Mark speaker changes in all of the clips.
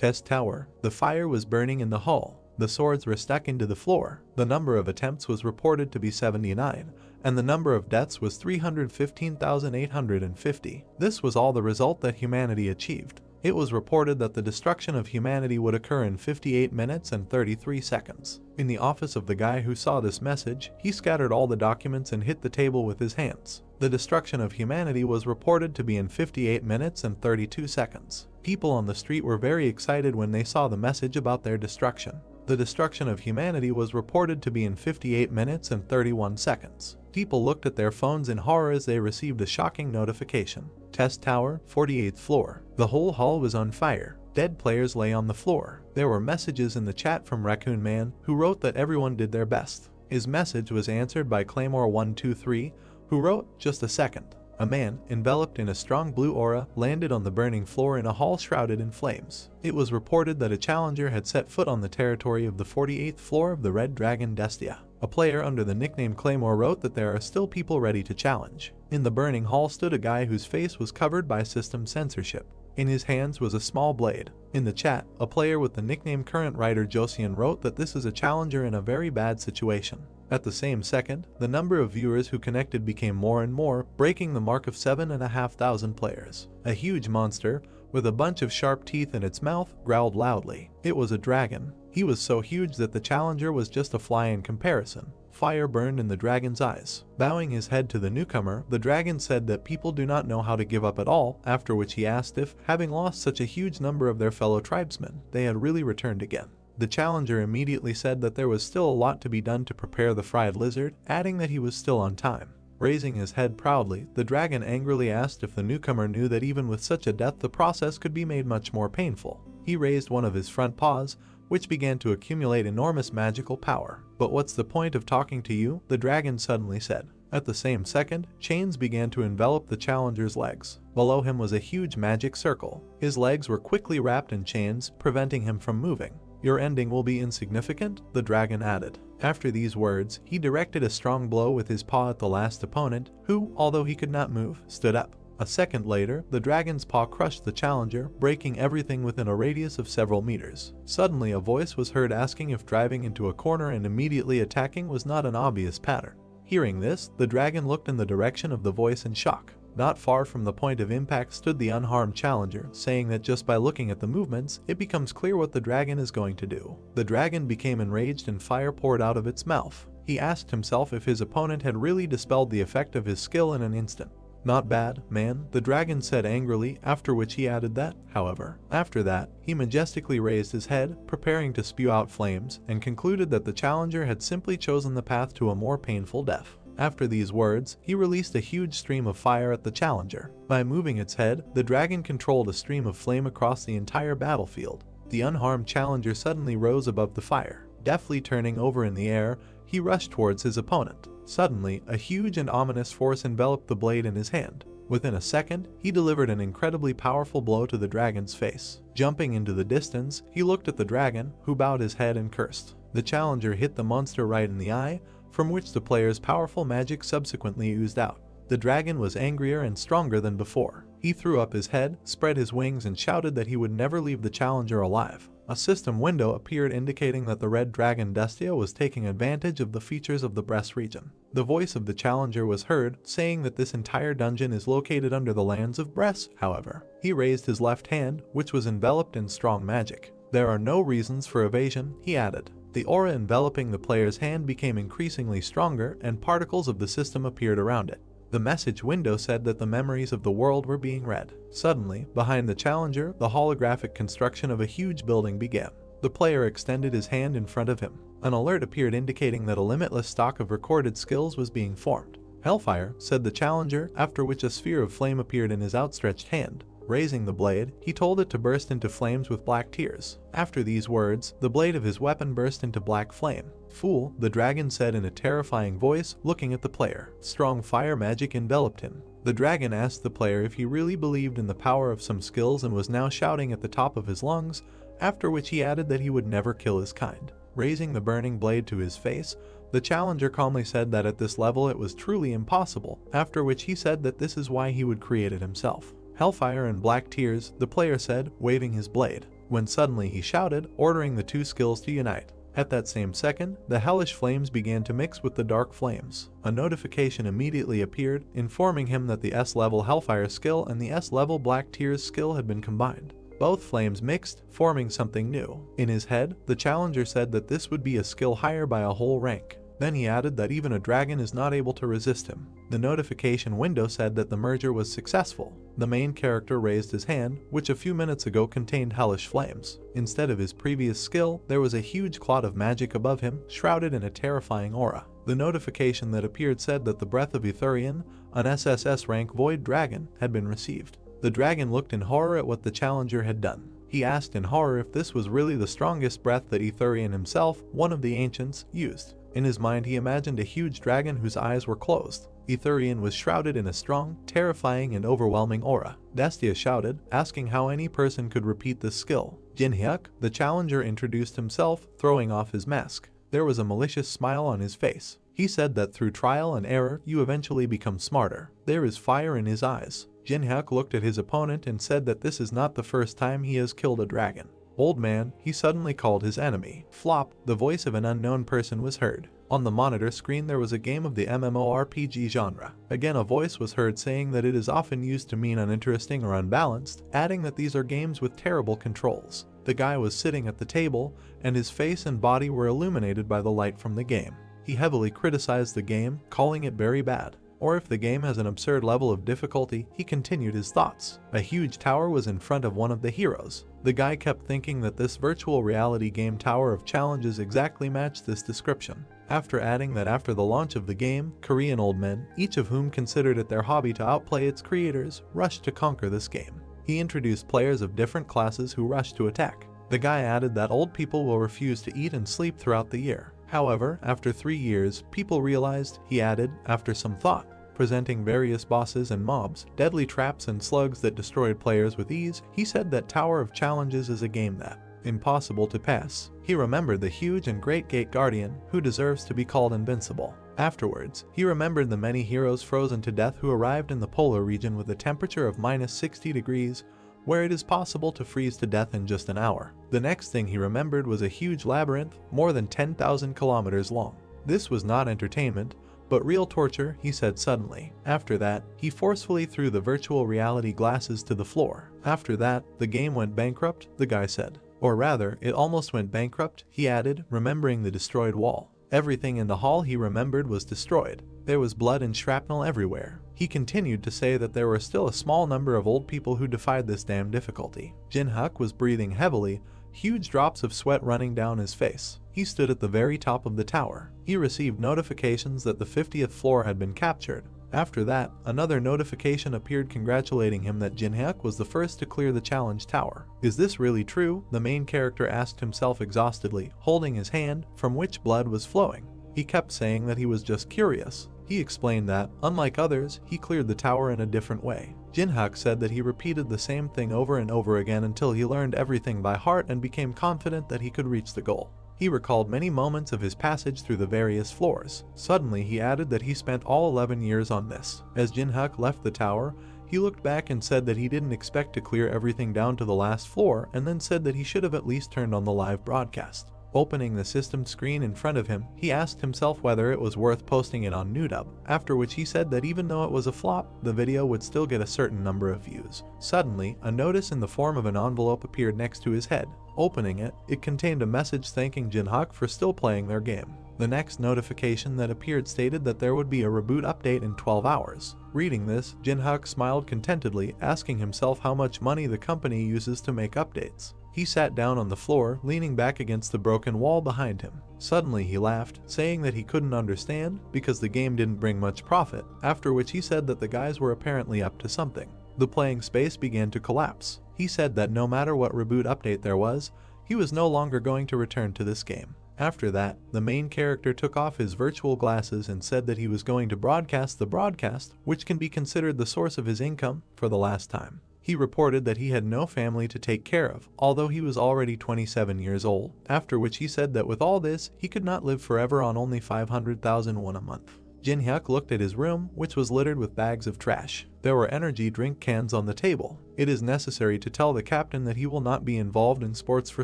Speaker 1: Test Tower. The fire was burning in the hall. The swords were stuck into the floor. The number of attempts was reported to be 79, and the number of deaths was 315,850. This was all the result that humanity achieved. It was reported that the destruction of humanity would occur in 58 minutes and 33 seconds. In the office of the guy who saw this message, he scattered all the documents and hit the table with his hands. The destruction of humanity was reported to be in 58 minutes and 32 seconds. People on the street were very excited when they saw the message about their destruction. The destruction of humanity was reported to be in 58 minutes and 31 seconds. People looked at their phones in horror as they received a shocking notification. Test Tower, 48th floor. The whole hall was on fire. Dead players lay on the floor. There were messages in the chat from Raccoon Man, who wrote that everyone did their best. His message was answered by Claymore123, who wrote, "Just a second." A man, enveloped in a strong blue aura, landed on the burning floor in a hall shrouded in flames. It was reported that a challenger had set foot on the territory of the 48th floor of the Red Dragon Destia. A player under the nickname Claymore wrote that there are still people ready to challenge. In the burning hall stood a guy whose face was covered by system censorship. In his hands was a small blade. In the chat, a player with the nickname Current Writer Josian wrote that this is a challenger in a very bad situation. At the same second, the number of viewers who connected became more and more, breaking the mark of 7,500 players. A huge monster, with a bunch of sharp teeth in its mouth, growled loudly. It was a dragon. He was so huge that the challenger was just a fly in comparison. Fire burned in the dragon's eyes. Bowing his head to the newcomer, the dragon said that people do not know how to give up at all, after which he asked if, having lost such a huge number of their fellow tribesmen, they had really returned again. The challenger immediately said that there was still a lot to be done to prepare the fried lizard, adding that he was still on time. Raising his head proudly, the dragon angrily asked if the newcomer knew that even with such a death the process could be made much more painful. He raised one of his front paws, which began to accumulate enormous magical power. "But what's the point of talking to you?" the dragon suddenly said. At the same second, chains began to envelop the challenger's legs. Below him was a huge magic circle. His legs were quickly wrapped in chains, preventing him from moving. "Your ending will be insignificant," the dragon added. After these words, he directed a strong blow with his paw at the last opponent, who, although he could not move, stood up. A second later, the dragon's paw crushed the challenger, breaking everything within a radius of several meters. Suddenly, a voice was heard asking if driving into a corner and immediately attacking was not an obvious pattern. Hearing this, the dragon looked in the direction of the voice in shock. Not far from the point of impact stood the unharmed challenger, saying that just by looking at the movements, it becomes clear what the dragon is going to do. The dragon became enraged and fire poured out of its mouth. He asked himself if his opponent had really dispelled the effect of his skill in an instant. "Not bad, man," the dragon said angrily, after which he added that, however, after that, he majestically raised his head, preparing to spew out flames, and concluded that the challenger had simply chosen the path to a more painful death. After these words, he released a huge stream of fire at the challenger. By moving its head, the dragon controlled a stream of flame across the entire battlefield. The unharmed challenger suddenly rose above the fire. Deftly turning over in the air, he rushed towards his opponent. Suddenly, a huge and ominous force enveloped the blade in his hand. Within a second, he delivered an incredibly powerful blow to the dragon's face. Jumping into the distance, he looked at the dragon, who bowed his head and cursed. The challenger hit the monster right in the eye, from which the player's powerful magic subsequently oozed out. The dragon was angrier and stronger than before. He threw up his head, spread his wings, and shouted that he would never leave the challenger alive. A system window appeared indicating that the Red Dragon Destia was taking advantage of the features of the Brest region. The voice of the challenger was heard, saying that this entire dungeon is located under the lands of Brest, however. He raised his left hand, which was enveloped in strong magic. "There are no reasons for evasion," he added. The aura enveloping the player's hand became increasingly stronger, and particles of the system appeared around it. The message window said that the memories of the world were being read. Suddenly, behind the challenger, the holographic construction of a huge building began. The player extended his hand in front of him. An alert appeared indicating that a limitless stock of recorded skills was being formed. "Hellfire," said the challenger, after which a sphere of flame appeared in his outstretched hand. Raising the blade, he told it to burst into flames with black tears. After these words, the blade of his weapon burst into black flame. "Fool," the dragon said in a terrifying voice, looking at the player. Strong fire magic enveloped him. The dragon asked the player if he really believed in the power of some skills and was now shouting at the top of his lungs, after which he added that he would never kill his kind. Raising the burning blade to his face, the challenger calmly said that at this level it was truly impossible, after which he said that this is why he would create it himself. "Hellfire and black tears," the player said, waving his blade, when suddenly he shouted, ordering the two skills to unite. At that same second, the hellish flames began to mix with the dark flames. A notification immediately appeared, informing him that the S-level Hellfire skill and the S-level Black Tears skill had been combined. Both flames mixed, forming something new. In his head, the challenger said that this would be a skill higher by a whole rank. Then he added that even a dragon is not able to resist him. The notification window said that the merger was successful. The main character raised his hand, which a few minutes ago contained hellish flames. Instead of his previous skill, there was a huge cloud of magic above him, shrouded in a terrifying aura. The notification that appeared said that the breath of Etherian, an SSS-rank void dragon, had been received. The dragon looked in horror at what the challenger had done. He asked in horror if this was really the strongest breath that Etherian himself, one of the ancients, used. In his mind he imagined a huge dragon whose eyes were closed. Etherian was shrouded in a strong, terrifying and overwhelming aura. Destia shouted, asking how any person could repeat this skill. Jinhyuk, the challenger, introduced himself, throwing off his mask. There was a malicious smile on his face. He said that through trial and error you eventually become smarter. There is fire in his eyes. Jinhyuk looked at his opponent and said that this is not the first time he has killed a dragon. "Old man," he suddenly called his enemy. Flop, the voice of an unknown person was heard. On the monitor screen there was a game of the MMORPG genre. Again a voice was heard saying that it is often used to mean uninteresting or unbalanced, adding that these are games with terrible controls. The guy was sitting at the table, and his face and body were illuminated by the light from the game. He heavily criticized the game, calling it very bad. Or if the game has an absurd level of difficulty, he continued his thoughts. A huge tower was in front of one of the heroes. The guy kept thinking that this virtual reality game Tower of Challenges exactly matched this description. After adding that after the launch of the game, Korean old men, each of whom considered it their hobby to outplay its creators, rushed to conquer this game. He introduced players of different classes who rushed to attack. The guy added that old people will refuse to eat and sleep throughout the year. However, after 3 years, people realized, he added, after some thought. Presenting various bosses and mobs, deadly traps and slugs that destroyed players with ease, he said that Tower of Challenges is a game that impossible to pass. He remembered the huge and great Gate Guardian, who deserves to be called invincible. Afterwards, he remembered the many heroes frozen to death who arrived in the polar region with a temperature of -60 degrees, where it is possible to freeze to death in just an hour. The next thing he remembered was a huge labyrinth, more than 10,000 kilometers long. This was not entertainment, but real torture, he said suddenly. After that, he forcefully threw the virtual reality glasses to the floor. After that, the game went bankrupt, the guy said. Or rather, it almost went bankrupt, he added, remembering the destroyed wall. Everything in the hall he remembered was destroyed. There was blood and shrapnel everywhere. He continued to say that there were still a small number of old people who defied this damn difficulty. Jinhyuk was breathing heavily, huge drops of sweat running down his face. He stood at the very top of the tower. He received notifications that the 50th floor had been captured. After that, another notification appeared congratulating him that Jinhyuk was the first to clear the challenge tower. Is this really true? The main character asked himself exhaustedly, holding his hand, from which blood was flowing. He kept saying that he was just curious. He explained that, unlike others, he cleared the tower in a different way. Jinhyuk said that he repeated the same thing over and over again until he learned everything by heart and became confident that he could reach the goal. He recalled many moments of his passage through the various floors. Suddenly he added that he spent all 11 years on this. As Jinhyuk left the tower, he looked back and said that he didn't expect to clear everything down to the last floor, and then said that he should have at least turned on the live broadcast. Opening the system screen in front of him, he asked himself whether it was worth posting it on Newdub, after which he said that even though it was a flop, the video would still get a certain number of views. Suddenly, a notice in the form of an envelope appeared next to his head. Opening it, it contained a message thanking Jinhyuk for still playing their game. The next notification that appeared stated that there would be a reboot update in 12 hours. Reading this, Jinhyuk smiled contentedly, asking himself how much money the company uses to make updates. He sat down on the floor, leaning back against the broken wall behind him. Suddenly he laughed, saying that he couldn't understand because the game didn't bring much profit, after which he said that the guys were apparently up to something. The playing space began to collapse. He said that no matter what reboot update there was, he was no longer going to return to this game. After that, the main character took off his virtual glasses and said that he was going to broadcast the broadcast, which can be considered the source of his income, for the last time. He reported that he had no family to take care of, although he was already 27 years old, after which he said that with all this, he could not live forever on only 500,000 won a month. Jin-hyuk looked at his room, which was littered with bags of trash. There were energy drink cans on the table. "It is necessary to tell the captain that he will not be involved in sports for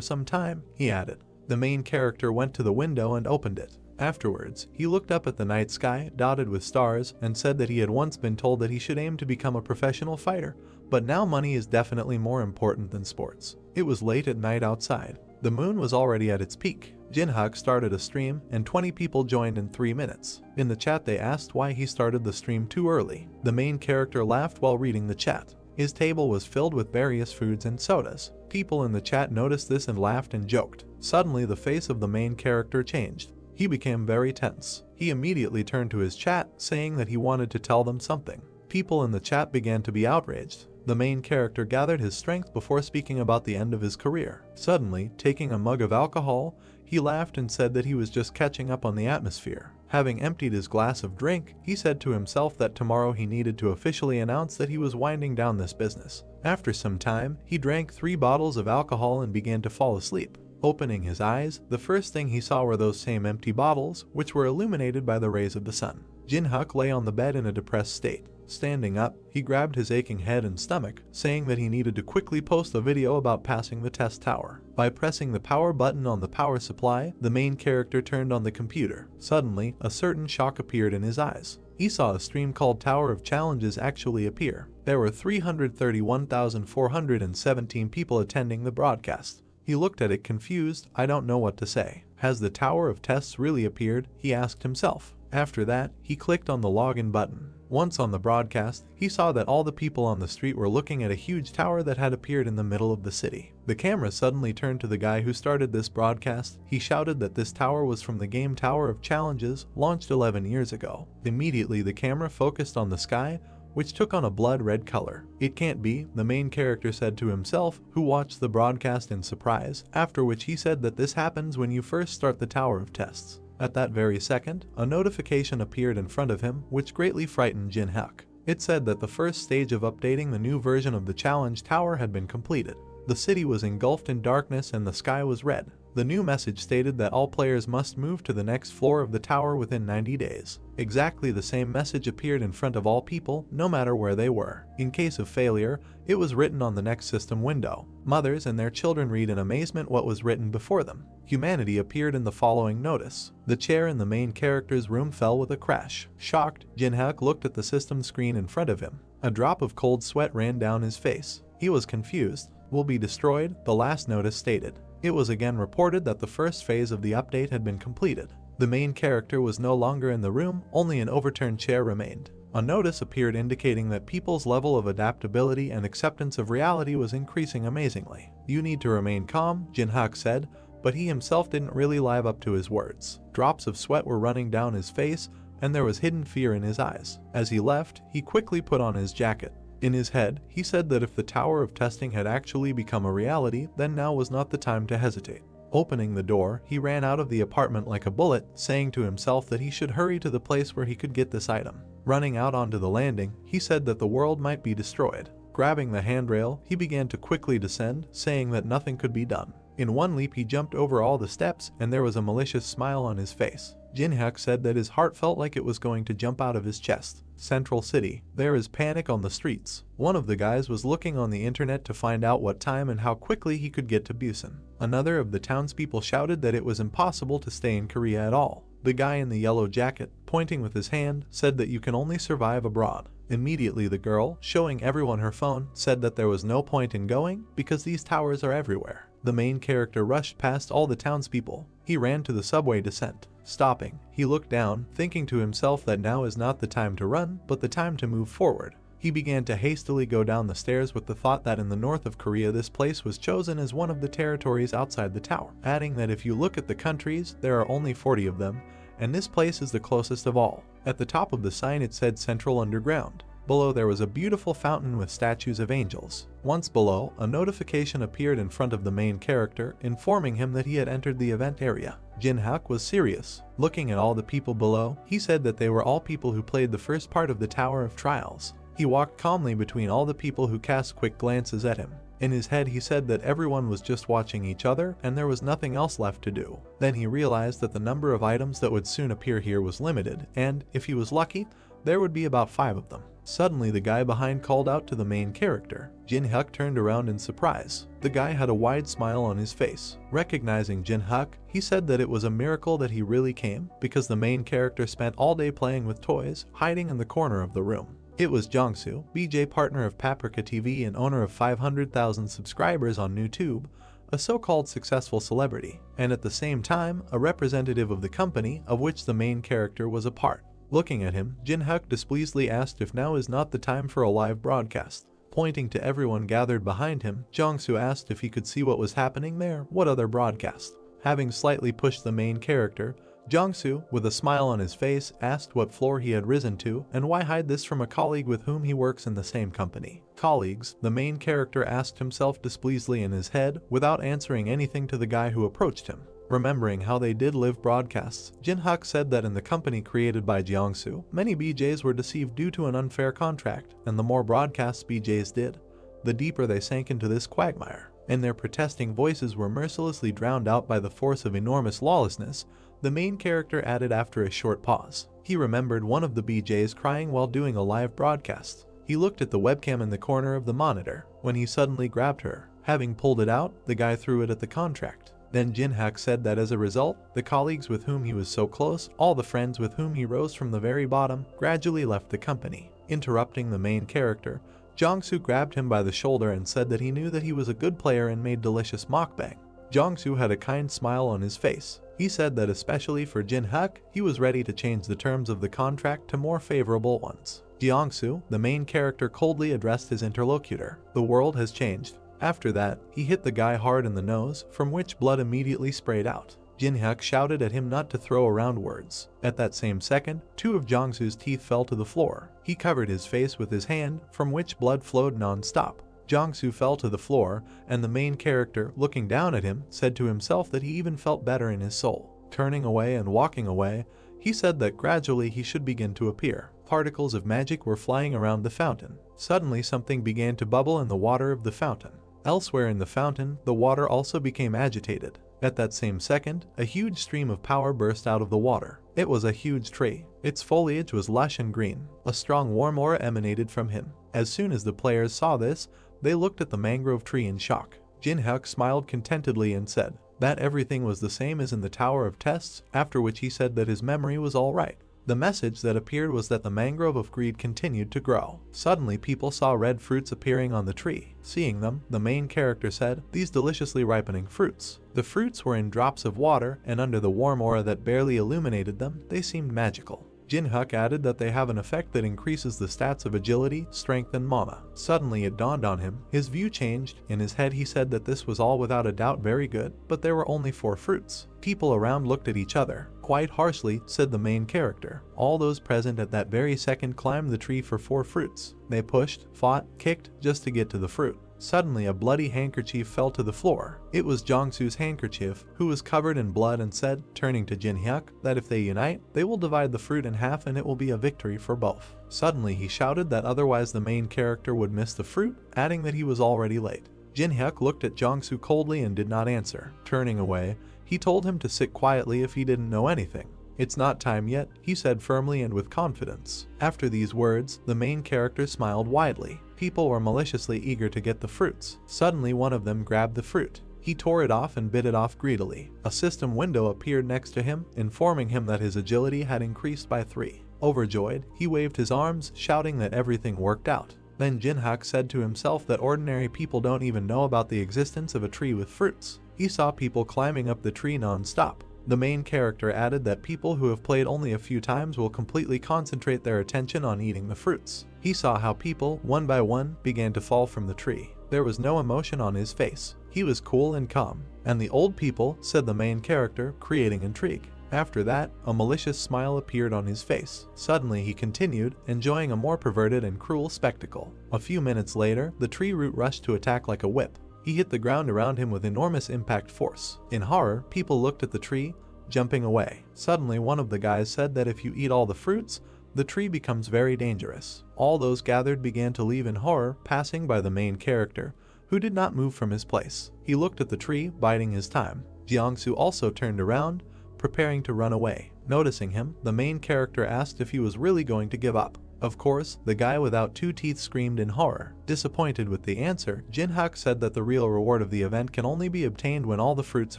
Speaker 1: some time," he added. The main character went to the window and opened it. Afterwards, he looked up at the night sky, dotted with stars, and said that he had once been told that he should aim to become a professional fighter, but now money is definitely more important than sports. It was late at night outside. The moon was already at its peak. Jin-hyuk started a stream, and 20 people joined in 3 minutes. In the chat they asked why he started the stream too early. The main character laughed while reading the chat. His table was filled with various foods and sodas. People in the chat noticed this and laughed and joked. Suddenly the face of the main character changed. He became very tense. He immediately turned to his chat, saying that he wanted to tell them something. People in the chat began to be outraged. The main character gathered his strength before speaking about the end of his career. Suddenly, taking a mug of alcohol, he laughed and said that he was just catching up on the atmosphere. Having emptied his glass of drink, he said to himself that tomorrow he needed to officially announce that he was winding down this business. After some time, he drank 3 bottles of alcohol and began to fall asleep. Opening his eyes, the first thing he saw were those same empty bottles, which were illuminated by the rays of the sun. Jin-hyuk lay on the bed in a depressed state. Standing up, he grabbed his aching head and stomach, saying that he needed to quickly post a video about passing the test tower. By pressing the power button on the power supply, the main character turned on the computer. Suddenly, a certain shock appeared in his eyes. He saw a stream called Tower of Challenges actually appear. There were 331,417 people attending the broadcast. He looked at it confused. "I don't know what to say. Has the Tower of Tests really appeared?" he asked himself. After that, he clicked on the login button. Once on the broadcast, he saw that all the people on the street were looking at a huge tower that had appeared in the middle of the city. The camera suddenly turned to the guy who started this broadcast. He shouted that this tower was from the game Tower of Challenges, launched 11 years ago. Immediately the camera focused on the sky, which took on a blood red color. "It can't be," the main character said to himself, who watched the broadcast in surprise, after which he said that this happens when you first start the Tower of Tests. At that very second, a notification appeared in front of him, which greatly frightened Jin-hyuk. It said that the first stage of updating the new version of the Challenge Tower had been completed. The city was engulfed in darkness and the sky was red. The new message stated that all players must move to the next floor of the tower within 90 days. Exactly the same message appeared in front of all people, no matter where they were. In case of failure, it was written on the next system window. Mothers and their children read in amazement what was written before them. Humanity appeared in the following notice. The chair in the main character's room fell with a crash. Shocked, Jin-hyuk looked at the system screen in front of him. A drop of cold sweat ran down his face. He was confused. "Will be destroyed," the last notice stated. It was again reported that the first phase of the update had been completed. The main character was no longer in the room, only an overturned chair remained. A notice appeared indicating that people's level of adaptability and acceptance of reality was increasing amazingly. "You need to remain calm," Jin-hyuk said, but he himself didn't really live up to his words. Drops of sweat were running down his face, and there was hidden fear in his eyes. As he left, he quickly put on his jacket. In his head, he said that if the Tower of Testing had actually become a reality, then now was not the time to hesitate. Opening the door, he ran out of the apartment like a bullet, saying to himself that he should hurry to the place where he could get this item. Running out onto the landing, he said that the world might be destroyed. Grabbing the handrail, he began to quickly descend, saying that nothing could be done. In one leap he jumped over all the steps, and there was a malicious smile on his face. Jin-hyuk said that his heart felt like it was going to jump out of his chest. Central City. There is panic on the streets. One of the guys was looking on the internet to find out what time and how quickly he could get to Busan. Another of the townspeople shouted that it was impossible to stay in Korea at all. The guy in the yellow jacket, pointing with his hand, said that you can only survive abroad. Immediately the girl, showing everyone her phone, said that there was no point in going because these towers are everywhere. The main character rushed past all the townspeople. He ran to the subway descent. Stopping, he looked down, thinking to himself that now is not the time to run, but the time to move forward. He began to hastily go down the stairs with the thought that in the north of Korea this place was chosen as one of the territories outside the tower, adding that if you look at the countries, there are only 40 of them, and this place is the closest of all. At the top of the sign it said Central Underground. Below there was a beautiful fountain with statues of angels. Once below, a notification appeared in front of the main character, informing him that he had entered the event area. Jin-hyuk was serious. Looking at all the people below, he said that they were all people who played the first part of the Tower of Trials. He walked calmly between all the people who cast quick glances at him. In his head he said that everyone was just watching each other and there was nothing else left to do. Then he realized that the number of items that would soon appear here was limited, and, if he was lucky, there would be about 5 of them. Suddenly the guy behind called out to the main character. Jin-hyuk turned around in surprise. The guy had a wide smile on his face. Recognizing Jin-hyuk, he said that it was a miracle that he really came, because the main character spent all day playing with toys, hiding in the corner of the room. It was Jongsu, BJ partner of Paprika TV and owner of 500,000 subscribers on YouTube, a so-called successful celebrity, and at the same time, a representative of the company of which the main character was a part. Looking at him, Jin-hyuk displeasedly asked if now is not the time for a live broadcast. Pointing to everyone gathered behind him, Jongsu asked if he could see what was happening there. What other broadcast? Having slightly pushed the main character, Jongsu, with a smile on his face, asked what floor he had risen to and why hide this from a colleague with whom he works in the same company. Colleagues, the main character asked himself displeasedly in his head without answering anything to the guy who approached him. Remembering how they did live broadcasts, Jin-hyuk said that in the company created by Jongsu, many BJs were deceived due to an unfair contract, and the more broadcasts BJs did, the deeper they sank into this quagmire, and their protesting voices were mercilessly drowned out by the force of enormous lawlessness, the main character added after a short pause. He remembered one of the BJs crying while doing a live broadcast. He looked at the webcam in the corner of the monitor, when he suddenly grabbed her. Having pulled it out, the guy threw it at the contract. Then Jin-hyuk said that as a result, the colleagues with whom he was so close, all the friends with whom he rose from the very bottom, gradually left the company. Interrupting the main character, Jongsu grabbed him by the shoulder and said that he knew that he was a good player and made delicious mukbang. Jongsu had a kind smile on his face. He said that especially for Jin-hyuk, he was ready to change the terms of the contract to more favorable ones. Jongsu, the main character, coldly addressed his interlocutor. The world has changed. After that, he hit the guy hard in the nose, from which blood immediately sprayed out. Jin-hyuk shouted at him not to throw around words. At that same second, 2 of Jongsu's teeth fell to the floor. He covered his face with his hand, from which blood flowed non-stop. Jongsu fell to the floor, and the main character, looking down at him, said to himself that he even felt better in his soul. Turning away and walking away, he said that gradually he should begin to appear. Particles of magic were flying around the fountain. Suddenly something began to bubble in the water of the fountain. Elsewhere in the fountain, the water also became agitated. At that same second, a huge stream of power burst out of the water. It was a huge tree. Its foliage was lush and green. A strong warm aura emanated from him. As soon as the players saw this, they looked at the mangrove tree in shock. Jin-hyuk smiled contentedly and said that everything was the same as in the Tower of Tests, after which he said that his memory was all right. The message that appeared was that the mangrove of greed continued to grow. Suddenly people saw red fruits appearing on the tree. Seeing them, the main character said, "These deliciously ripening fruits." The fruits were in drops of water, and under the warm aura that barely illuminated them, they seemed magical. Jin-hyuk added that they have an effect that increases the stats of agility, strength, and mana. Suddenly it dawned on him. His view changed. In his head he said that this was all without a doubt very good, but there were only 4 fruits. People around looked at each other. Quite harshly, said the main character. All those present at that very second climbed the tree for 4 fruits. They pushed, fought, kicked, just to get to the fruit. Suddenly a bloody handkerchief fell to the floor. It was Jongsu's handkerchief, who was covered in blood, and said, turning to Jin-hyuk, that if they unite, they will divide the fruit in half and it will be a victory for both. Suddenly he shouted that otherwise the main character would miss the fruit, adding that he was already late. Jin-hyuk looked at Jongsu coldly and did not answer. Turning away, he told him to sit quietly if he didn't know anything. "It's not time yet," he said firmly and with confidence. After these words, the main character smiled widely. People were maliciously eager to get the fruits. Suddenly one of them grabbed the fruit. He tore it off and bit it off greedily. A system window appeared next to him, informing him that his agility had increased by 3. Overjoyed, he waved his arms, shouting that everything worked out. Then Jin-hyuk said to himself that ordinary people don't even know about the existence of a tree with fruits. He saw people climbing up the tree non-stop. The main character added that people who have played only a few times will completely concentrate their attention on eating the fruits. He saw how people, one by one, began to fall from the tree. There was no emotion on his face. He was cool and calm. "And the old people," said the main character, creating intrigue. After that, a malicious smile appeared on his face. Suddenly he continued, enjoying a more perverted and cruel spectacle. A few minutes later, the tree root rushed to attack like a whip. He hit the ground around him with enormous impact force. In horror, people looked at the tree, jumping away. Suddenly one of the guys said that if you eat all the fruits, the tree becomes very dangerous. All those gathered began to leave in horror, passing by the main character, who did not move from his place. He looked at the tree, biding his time. Jiangsu also turned around, preparing to run away. Noticing him, the main character asked if he was really going to give up. Of course, the guy without 2 teeth screamed in horror. Disappointed with the answer, Jinhak said that the real reward of the event can only be obtained when all the fruits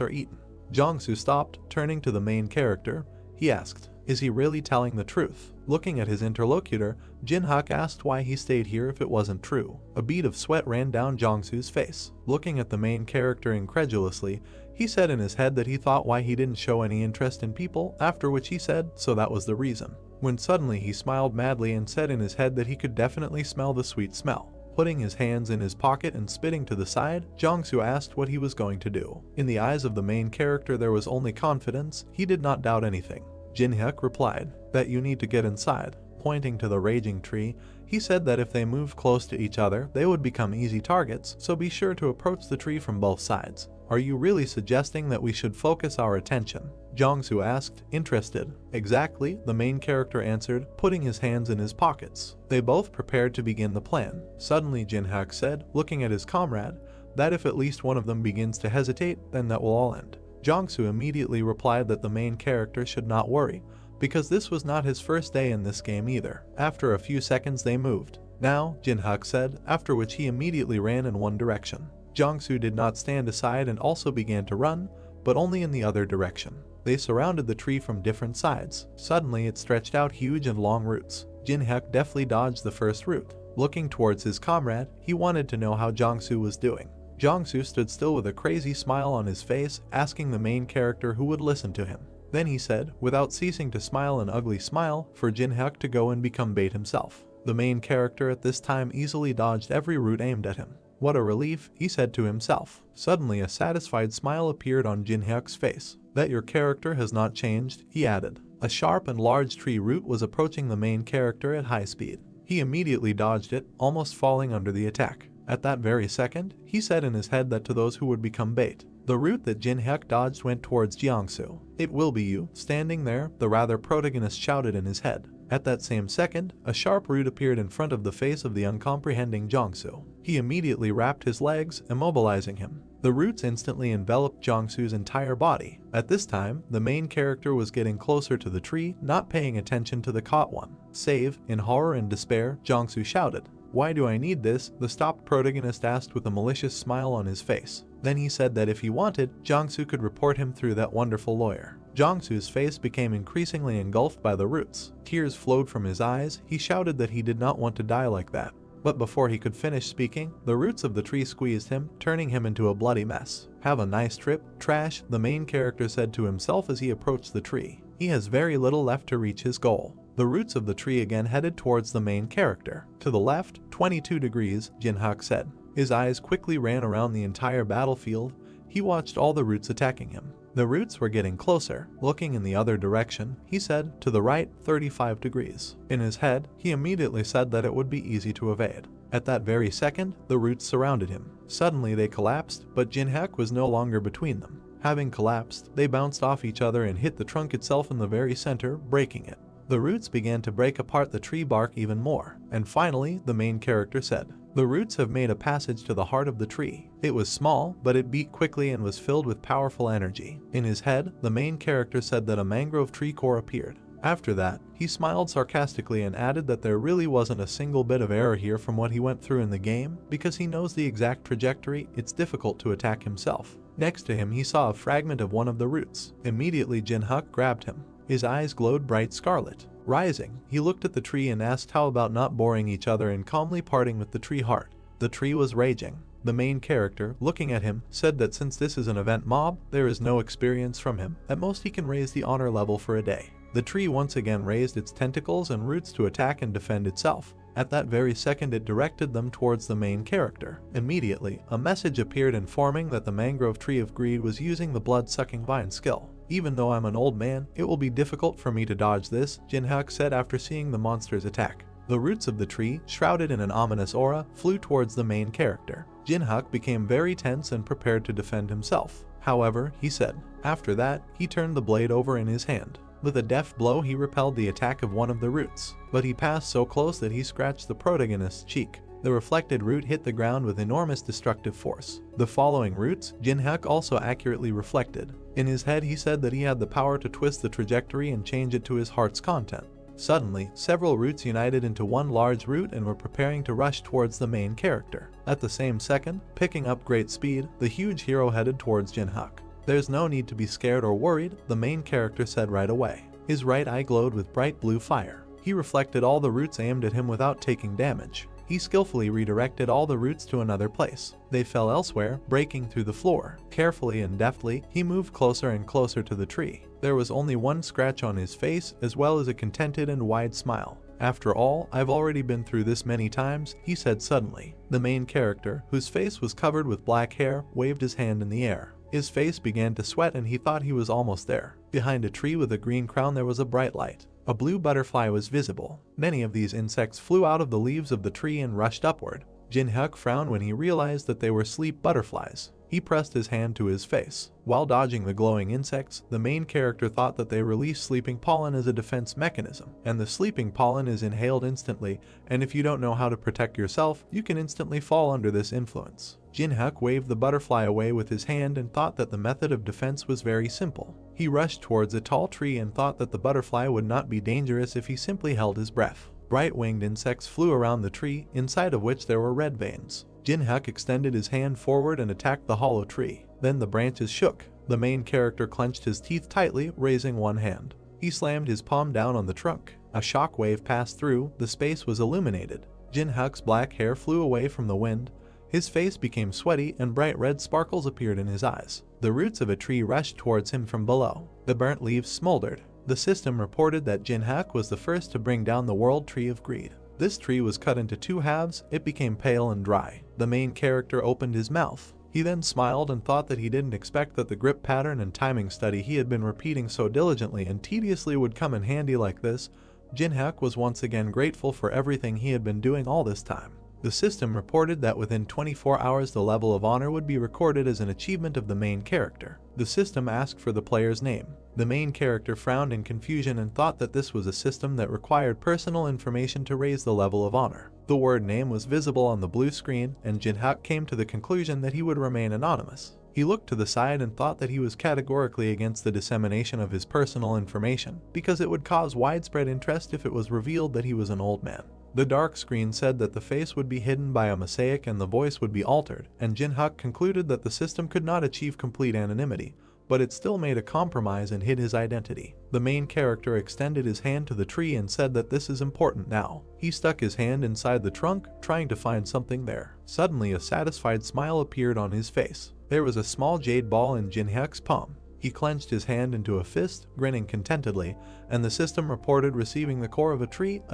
Speaker 1: are eaten. Jiangsu stopped, turning to the main character. He asked, "Is he really telling the truth?" Looking at his interlocutor, Jinhak asked why he stayed here if it wasn't true. A bead of sweat ran down Jiangsu's face. Looking at the main character incredulously, he said in his head that he thought why he didn't show any interest in people, after which he said, so that was the reason. When suddenly he smiled madly and said in his head that he could definitely smell the sweet smell. Putting his hands in his pocket and spitting to the side, Jiangsu asked what he was going to do. In the eyes of the main character there was only confidence. He did not doubt anything. Jinhyuk replied, "That you need to get inside." Pointing to the raging tree, he said that if they moved close to each other, they would become easy targets, so be sure to approach the tree from both sides. "Are you really suggesting that we should focus our attention?" Jiangsu asked, interested. "Exactly," the main character answered, putting his hands in his pockets. They both prepared to begin the plan. Suddenly Jinhyuk said, looking at his comrade, that if at least one of them begins to hesitate, then that will all end. Jiangsu immediately replied that the main character should not worry, because this was not his first day in this game either. After a few seconds they moved. "Now," Jinhyuk said, after which he immediately ran in one direction. Jiangsu did not stand aside and also began to run, but only in the other direction. They surrounded the tree from different sides. Suddenly it stretched out huge and long roots. Jinhyuk deftly dodged the first root. Looking towards his comrade, he wanted to know how Jiangsu was doing. Jiangsu stood still with a crazy smile on his face, asking the main character who would listen to him. Then he said, without ceasing to smile an ugly smile, for Jinhyuk to go and become bait himself. The main character at this time easily dodged every root aimed at him. "What a relief," he said to himself. Suddenly a satisfied smile appeared on Jinhyuk's face. "That your character has not changed," he added. A sharp and large tree root was approaching the main character at high speed. He immediately dodged it, almost falling under the attack. At that very second, he said in his head that to those who would become bait. The root that Jinhyuk dodged went towards Jiangsu. "It will be you, standing there," the rather protagonist shouted in his head. At that same second, a sharp root appeared in front of the face of the uncomprehending Jiangsu. He immediately wrapped his legs, immobilizing him. The roots instantly enveloped Jiangsu's entire body. At this time, the main character was getting closer to the tree, not paying attention to the caught one. "Save!" In horror and despair, Jiangsu shouted. "Why do I need this?" the stopped protagonist asked with a malicious smile on his face. Then he said that if he wanted, Jiangsu could report him through that wonderful lawyer. Jiangsu's face became increasingly engulfed by the roots. Tears flowed from his eyes. He shouted that he did not want to die like that. But before he could finish speaking, the roots of the tree squeezed him, turning him into a bloody mess. "Have a nice trip, trash," the main character said to himself as he approached the tree. He has very little left to reach his goal. The roots of the tree again headed towards the main character. "To the left, 22 degrees, Jinhyuk said. His eyes quickly ran around the entire battlefield. He watched all the roots attacking him. The roots were getting closer. Looking in the other direction, he said, "To the right, 35 degrees. In his head, he immediately said that it would be easy to evade. At that very second, the roots surrounded him. Suddenly they collapsed, but Jinhyuk was no longer between them. Having collapsed, they bounced off each other and hit the trunk itself in the very center, breaking it. The roots began to break apart the tree bark even more. And finally, the main character said, "The roots have made a passage to the heart of the tree." It was small, but it beat quickly and was filled with powerful energy. In his head, the main character said that a mangrove tree core appeared. After that, he smiled sarcastically and added that there really wasn't a single bit of error here from what he went through in the game, because he knows the exact trajectory. It's difficult to attack himself. Next to him, he saw a fragment of one of the roots. Immediately, Jinhyuk grabbed him. His eyes glowed bright scarlet. Rising, he looked at the tree and asked how about not boring each other and calmly parting with the tree heart. The tree was raging. The main character, looking at him, said that since this is an event mob, there is no experience from him. At most he can raise the honor level for a day. The tree once again raised its tentacles and roots to attack and defend itself. At that very second it directed them towards the main character. Immediately, a message appeared informing that the mangrove tree of greed was using the blood-sucking vine skill. "Even though I'm an old man, it will be difficult for me to dodge this," Jinhyuk said after seeing the monster's attack. The roots of the tree, shrouded in an ominous aura, flew towards the main character. Jinhyuk became very tense and prepared to defend himself. "However," he said. After that, he turned the blade over in his hand. With a deft blow, he repelled the attack of one of the roots, but he passed so close that he scratched the protagonist's cheek. The reflected root hit the ground with enormous destructive force. The following roots, Jinhyuk also accurately reflected. In his head he said that he had the power to twist the trajectory and change it to his heart's content. Suddenly, several roots united into one large root and were preparing to rush towards the main character. At the same second, picking up great speed, the huge hero headed towards Jinhyuk. "There's no need to be scared or worried," the main character said right away. His right eye glowed with bright blue fire. He reflected all the roots aimed at him without taking damage. He skillfully redirected all the roots to another place. They fell elsewhere, breaking through the floor. Carefully and deftly, he moved closer and closer to the tree. There was only one scratch on his face, as well as a contented and wide smile. "After all, I've already been through this many times," he said suddenly. The main character, whose face was covered with black hair, waved his hand in the air. His face began to sweat and he thought he was almost there. Behind a tree with a green crown there was a bright light. A blue butterfly was visible. Many of these insects flew out of the leaves of the tree and rushed upward. Jinhyuk frowned when he realized that they were sleep butterflies. He pressed his hand to his face. While dodging the glowing insects, the main character thought that they release sleeping pollen as a defense mechanism, and the sleeping pollen is inhaled instantly, and if you don't know how to protect yourself, you can instantly fall under this influence. Jinhyuk waved the butterfly away with his hand and thought that the method of defense was very simple. He rushed towards a tall tree and thought that the butterfly would not be dangerous if he simply held his breath. Bright winged insects flew around the tree, inside of which there were red veins. Jinhyuk extended his hand forward and attacked the hollow tree. Then the branches shook. The main character clenched his teeth tightly, raising one hand. He slammed his palm down on the trunk. A shock wave passed through, the space was illuminated. Jinhyuk's black hair flew away from the wind. His face became sweaty and bright red sparkles appeared in his eyes. The roots of a tree rushed towards him from below. The burnt leaves smoldered. The system reported that Jinhyuk was the first to bring down the World Tree of Greed. This tree was cut into two halves, it became pale and dry. The main character opened his mouth. He then smiled and thought that he didn't expect that the grip pattern and timing study he had been repeating so diligently and tediously would come in handy like this. Jinhyuk was once again grateful for everything he had been doing all this time. The system reported that within 24 hours the level of honor would be recorded as an achievement of the main character. The system asked for the player's name. The main character frowned in confusion and thought that this was a system that required personal information to raise the level of honor. The word name was visible on the blue screen, and Jinhyuk came to the conclusion that he would remain anonymous. He looked to the side and thought that he was categorically against the dissemination of his personal information, because it would cause widespread interest if it was revealed that he was an old man. The dark screen said that the face would be hidden by a mosaic and the voice would be altered, and Jinhyuk concluded that the system could not achieve complete anonymity, but it still made a compromise and hid his identity. The main character extended his hand to the tree and said that this is important now. He stuck his hand inside the trunk, trying to find something there. Suddenly a satisfied smile appeared on his face. There was a small jade ball in Jinhyuk's palm. He clenched his hand into a fist, grinning contentedly, and the system reported receiving the core of a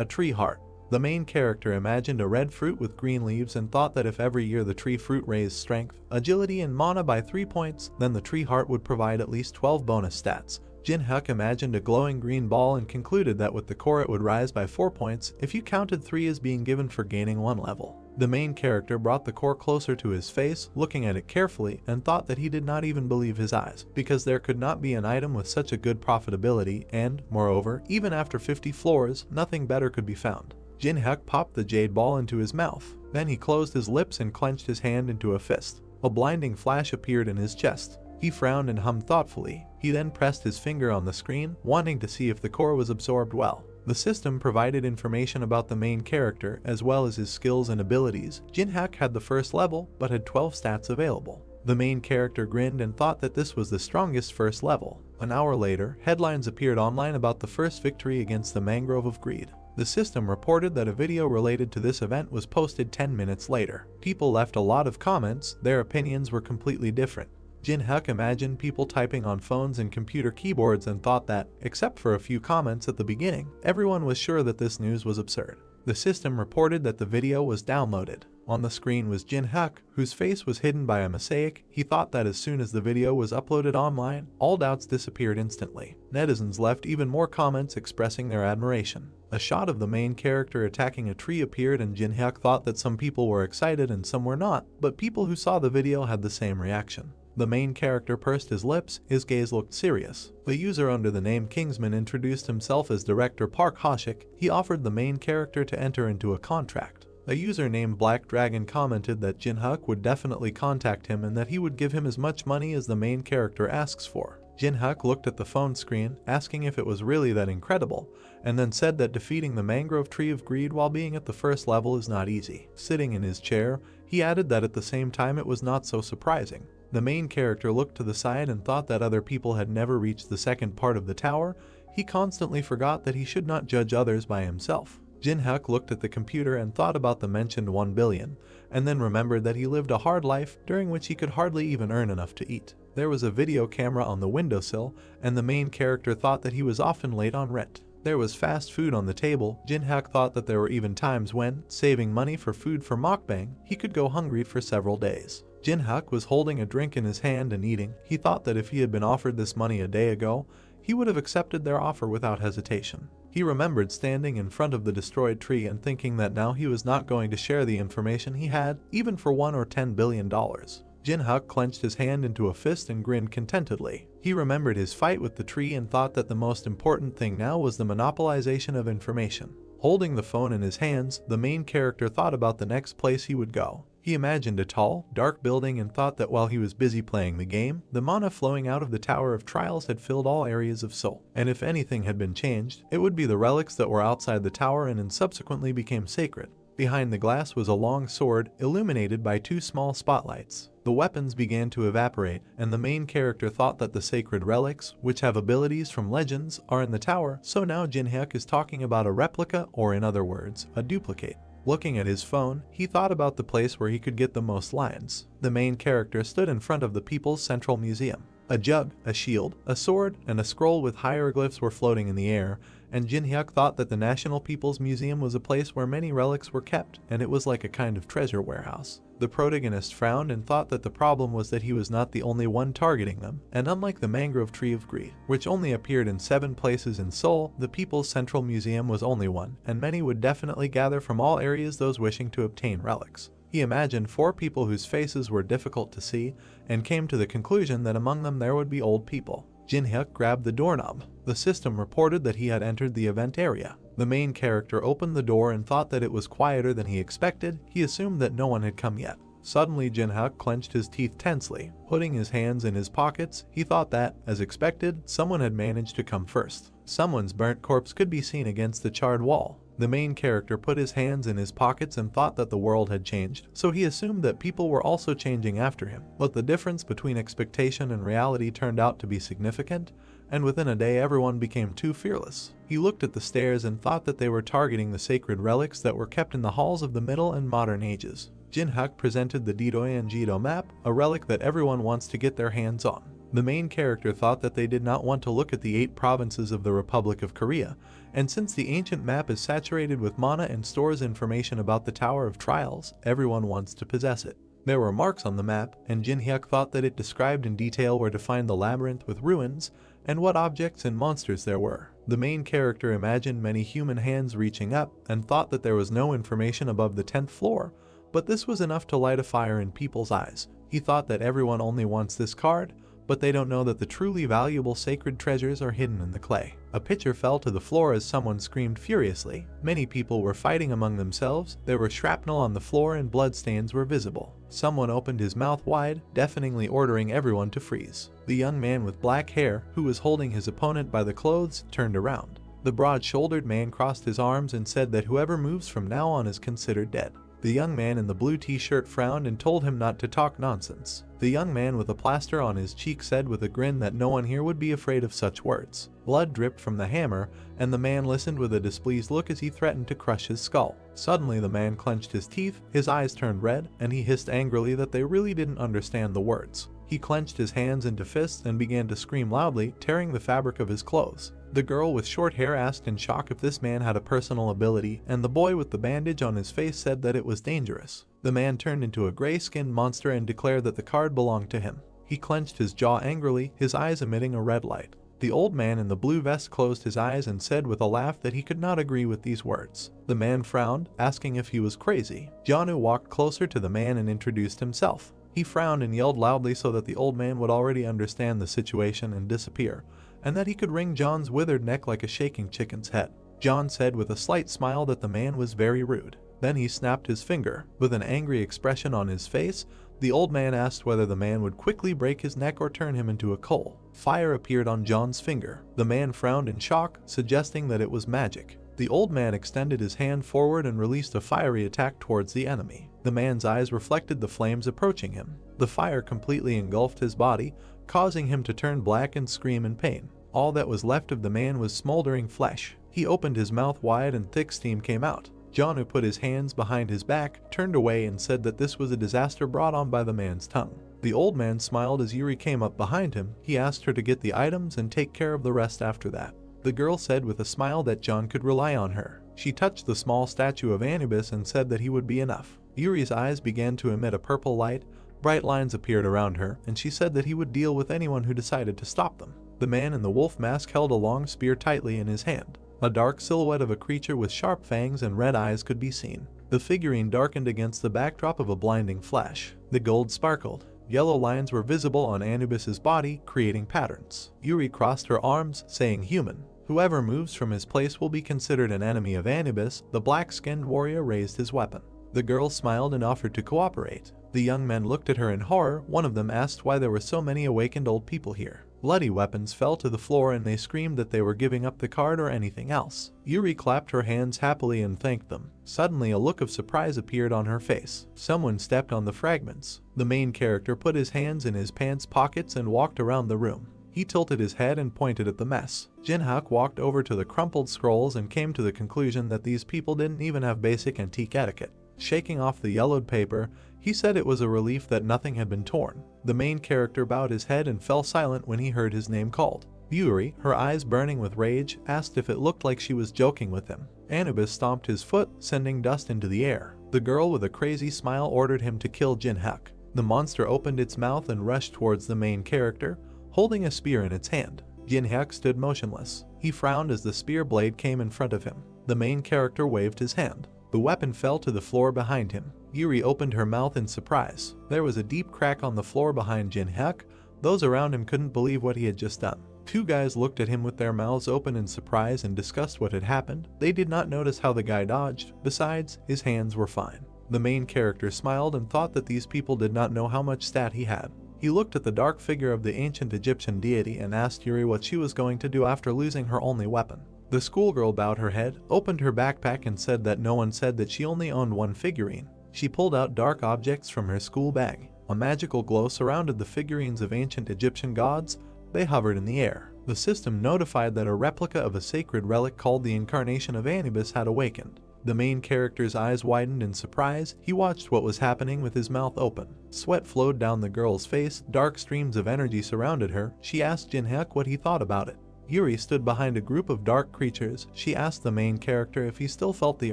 Speaker 1: tree heart. The main character imagined a red fruit with green leaves and thought that if every year the tree fruit raised strength, agility, and mana by 3 points, then the tree heart would provide at least 12 bonus stats. Jinhyuk imagined a glowing green ball and concluded that with the core it would rise by 4 points if you counted 3 as being given for gaining 1 level. The main character brought the core closer to his face, looking at it carefully, and thought that he did not even believe his eyes, because there could not be an item with such a good profitability and, moreover, even after 50 floors, nothing better could be found. Jinhyuk popped the jade ball into his mouth. Then he closed his lips and clenched his hand into a fist. A blinding flash appeared in his chest. He frowned and hummed thoughtfully. He then pressed his finger on the screen, wanting to see if the core was absorbed well. The system provided information about the main character, as well as his skills and abilities. Jinhyuk had the first level, but had 12 stats available. The main character grinned and thought that this was the strongest first level. An hour later, headlines appeared online about the first victory against the Mangrove of Greed. The system reported that a video related to this event was posted 10 minutes later. People left a lot of comments, their opinions were completely different. Jinhyuk imagined people typing on phones and computer keyboards and thought that, except for a few comments at the beginning, everyone was sure that this news was absurd. The system reported that the video was downloaded. On the screen was Jinhyuk, whose face was hidden by a mosaic. He thought that as soon as the video was uploaded online, all doubts disappeared instantly. Netizens left even more comments expressing their admiration. A shot of the main character attacking a tree appeared and Jinhyuk thought that some people were excited and some were not, but people who saw the video had the same reaction. The main character pursed his lips, his gaze looked serious. The user under the name Kingsman introduced himself as Director Park Hoshik. He offered the main character to enter into a contract. A user named Black Dragon commented that Jinhyuk would definitely contact him and that he would give him as much money as the main character asks for. Jinhyuk looked at the phone screen, asking if it was really that incredible, and then said that defeating the mangrove tree of greed while being at the first level is not easy. Sitting in his chair, he added that at the same time it was not so surprising. The main character looked to the side and thought that other people had never reached the second part of the tower. He constantly forgot that he should not judge others by himself. Jinhyuk looked at the computer and thought about the mentioned 1 billion, and then remembered that he lived a hard life during which he could hardly even earn enough to eat. There was a video camera on the windowsill, and the main character thought that he was often late on rent. There was fast food on the table. Jinhyuk thought that there were even times when, saving money for food for mukbang, he could go hungry for several days. Jinhyuk was holding a drink in his hand and eating. He thought that if he had been offered this money a day ago, he would have accepted their offer without hesitation. He remembered standing in front of the destroyed tree and thinking that now he was not going to share the information he had, even for $1 or $10 billion. Jinhyuk clenched his hand into a fist and grinned contentedly. He remembered his fight with the tree and thought that the most important thing now was the monopolization of information. Holding the phone in his hands, the main character thought about the next place he would go. He imagined a tall, dark building and thought that while he was busy playing the game, the mana flowing out of the Tower of Trials had filled all areas of Seoul. And if anything had been changed, it would be the relics that were outside the tower and subsequently became sacred. Behind the glass was a long sword, illuminated by 2 small spotlights. The weapons began to evaporate, and the main character thought that the sacred relics, which have abilities from legends, are in the tower, so now Jinhyuk is talking about a replica, or in other words, a duplicate. Looking at his phone, he thought about the place where he could get the most lines. The main character stood in front of the People's Central Museum. A jug, a shield, a sword, and a scroll with hieroglyphs were floating in the air, and Jinhyuk thought that the National People's Museum was a place where many relics were kept, and it was like a kind of treasure warehouse. The protagonist frowned and thought that the problem was that he was not the only one targeting them, and unlike the mangrove tree of greed, which only appeared in 7 places in Seoul, the People's Central Museum was only one, and many would definitely gather from all areas those wishing to obtain relics. He imagined 4 people whose faces were difficult to see, and came to the conclusion that among them there would be old people. Jinhyuk grabbed the doorknob. The system reported that he had entered the event area. The main character opened the door and thought that it was quieter than he expected. He assumed that no one had come yet. Suddenly, Jinhyuk clenched his teeth tensely. Putting his hands in his pockets, he thought that, as expected, someone had managed to come first. Someone's burnt corpse could be seen against the charred wall. The main character put his hands in his pockets and thought that the world had changed, so he assumed that people were also changing after him. But the difference between expectation and reality turned out to be significant, and within a day everyone became too fearless. He looked at the stairs and thought that they were targeting the sacred relics that were kept in the halls of the Middle and Modern Ages. Jinhyuk presented the Didoyanjido map, a relic that everyone wants to get their hands on. The main character thought that they did not want to look at the 8 provinces of the Republic of Korea, and since the ancient map is saturated with mana and stores information about the Tower of Trials, everyone wants to possess it. There were marks on the map, and Jinhyuk thought that it described in detail where to find the labyrinth with ruins, and what objects and monsters there were. The main character imagined many human hands reaching up, and thought that there was no information above the 10th floor, but this was enough to light a fire in people's eyes. He thought that everyone only wants this card, but they don't know that the truly valuable sacred treasures are hidden in the clay. A pitcher fell to the floor as someone screamed furiously. Many people were fighting among themselves. There were shrapnel on the floor and bloodstains were visible. Someone opened his mouth wide, deafeningly ordering everyone to freeze. The young man with black hair, who was holding his opponent by the clothes, turned around. The broad-shouldered man crossed his arms and said that whoever moves from now on is considered dead. The young man in the blue t-shirt frowned and told him not to talk nonsense. The young man with a plaster on his cheek said with a grin that no one here would be afraid of such words. Blood dripped from the hammer, and the man listened with a displeased look as he threatened to crush his skull. Suddenly the man clenched his teeth, his eyes turned red, and he hissed angrily that they really didn't understand the words. He clenched his hands into fists and began to scream loudly, tearing the fabric of his clothes. The girl with short hair asked in shock if this man had a personal ability, and the boy with the bandage on his face said that it was dangerous. The man turned into a gray-skinned monster and declared that the card belonged to him. He clenched his jaw angrily, his eyes emitting a red light. The old man in the blue vest closed his eyes and said with a laugh that he could not agree with these words. The man frowned, asking if he was crazy. Janu walked closer to the man and introduced himself. He frowned and yelled loudly so that the old man would already understand the situation and disappear, and that he could wring John's withered neck like a shaking chicken's head. John said with a slight smile that the man was very rude. Then he snapped his finger. With an angry expression on his face, the old man asked whether the man would quickly break his neck or turn him into a coal. Fire appeared on John's finger. The man frowned in shock, suggesting that it was magic. The old man extended his hand forward and released a fiery attack towards the enemy. The man's eyes reflected the flames approaching him. The fire completely engulfed his body, causing him to turn black and scream in pain. All that was left of the man was smoldering flesh. He opened his mouth wide and thick steam came out. John, who put his hands behind his back, turned away and said that this was a disaster brought on by the man's tongue. The old man smiled as Yuri came up behind him. He asked her to get the items and take care of the rest after that. The girl said with a smile that John could rely on her. She touched the small statue of Anubis and said that he would be enough. Yuri's eyes began to emit a purple light, bright lines appeared around her, and she said that he would deal with anyone who decided to stop them. The man in the wolf mask held a long spear tightly in his hand. A dark silhouette of a creature with sharp fangs and red eyes could be seen. The figurine darkened against the backdrop of a blinding flash. The gold sparkled. Yellow lines were visible on Anubis's body, creating patterns. Yuri crossed her arms, saying human. Whoever moves from his place will be considered an enemy of Anubis. The black-skinned warrior raised his weapon. The girl smiled and offered to cooperate. The young men looked at her in horror. One of them asked why there were so many awakened old people here. Bloody weapons fell to the floor and they screamed that they were giving up the card or anything else. Yuri clapped her hands happily and thanked them. Suddenly a look of surprise appeared on her face. Someone stepped on the fragments. The main character put his hands in his pants pockets and walked around the room. He tilted his head and pointed at the mess. Jinhak walked over to the crumpled scrolls and came to the conclusion that these people didn't even have basic antique etiquette. Shaking off the yellowed paper, he said it was a relief that nothing had been torn. The main character bowed his head and fell silent when he heard his name called. Yuri, her eyes burning with rage, asked if it looked like she was joking with him. Anubis stomped his foot, sending dust into the air. The girl with a crazy smile ordered him to kill Jinhak. The monster opened its mouth and rushed towards the main character, holding a spear in its hand. Jinhak stood motionless. He frowned as the spear blade came in front of him. The main character waved his hand. The weapon fell to the floor behind him. Yuri opened her mouth in surprise. There was a deep crack on the floor behind Jinhak. Those around him couldn't believe what he had just done. Two guys looked at him with their mouths open in surprise and discussed what had happened. They did not notice how the guy dodged. Besides, his hands were fine. The main character smiled and thought that these people did not know how much stat he had. He looked at the dark figure of the ancient Egyptian deity and asked Yuri what she was going to do after losing her only weapon. The schoolgirl bowed her head, opened her backpack and said that no one said that she only owned one figurine. She pulled out dark objects from her school bag. A magical glow surrounded the figurines of ancient Egyptian gods. They hovered in the air. The system notified that a replica of a sacred relic called the Incarnation of Anubis had awakened. The main character's eyes widened in surprise. He watched what was happening with his mouth open. Sweat flowed down the girl's face. Dark streams of energy surrounded her. She asked Jinhak what he thought about it. Yuri stood behind a group of dark creatures. She asked the main character if he still felt the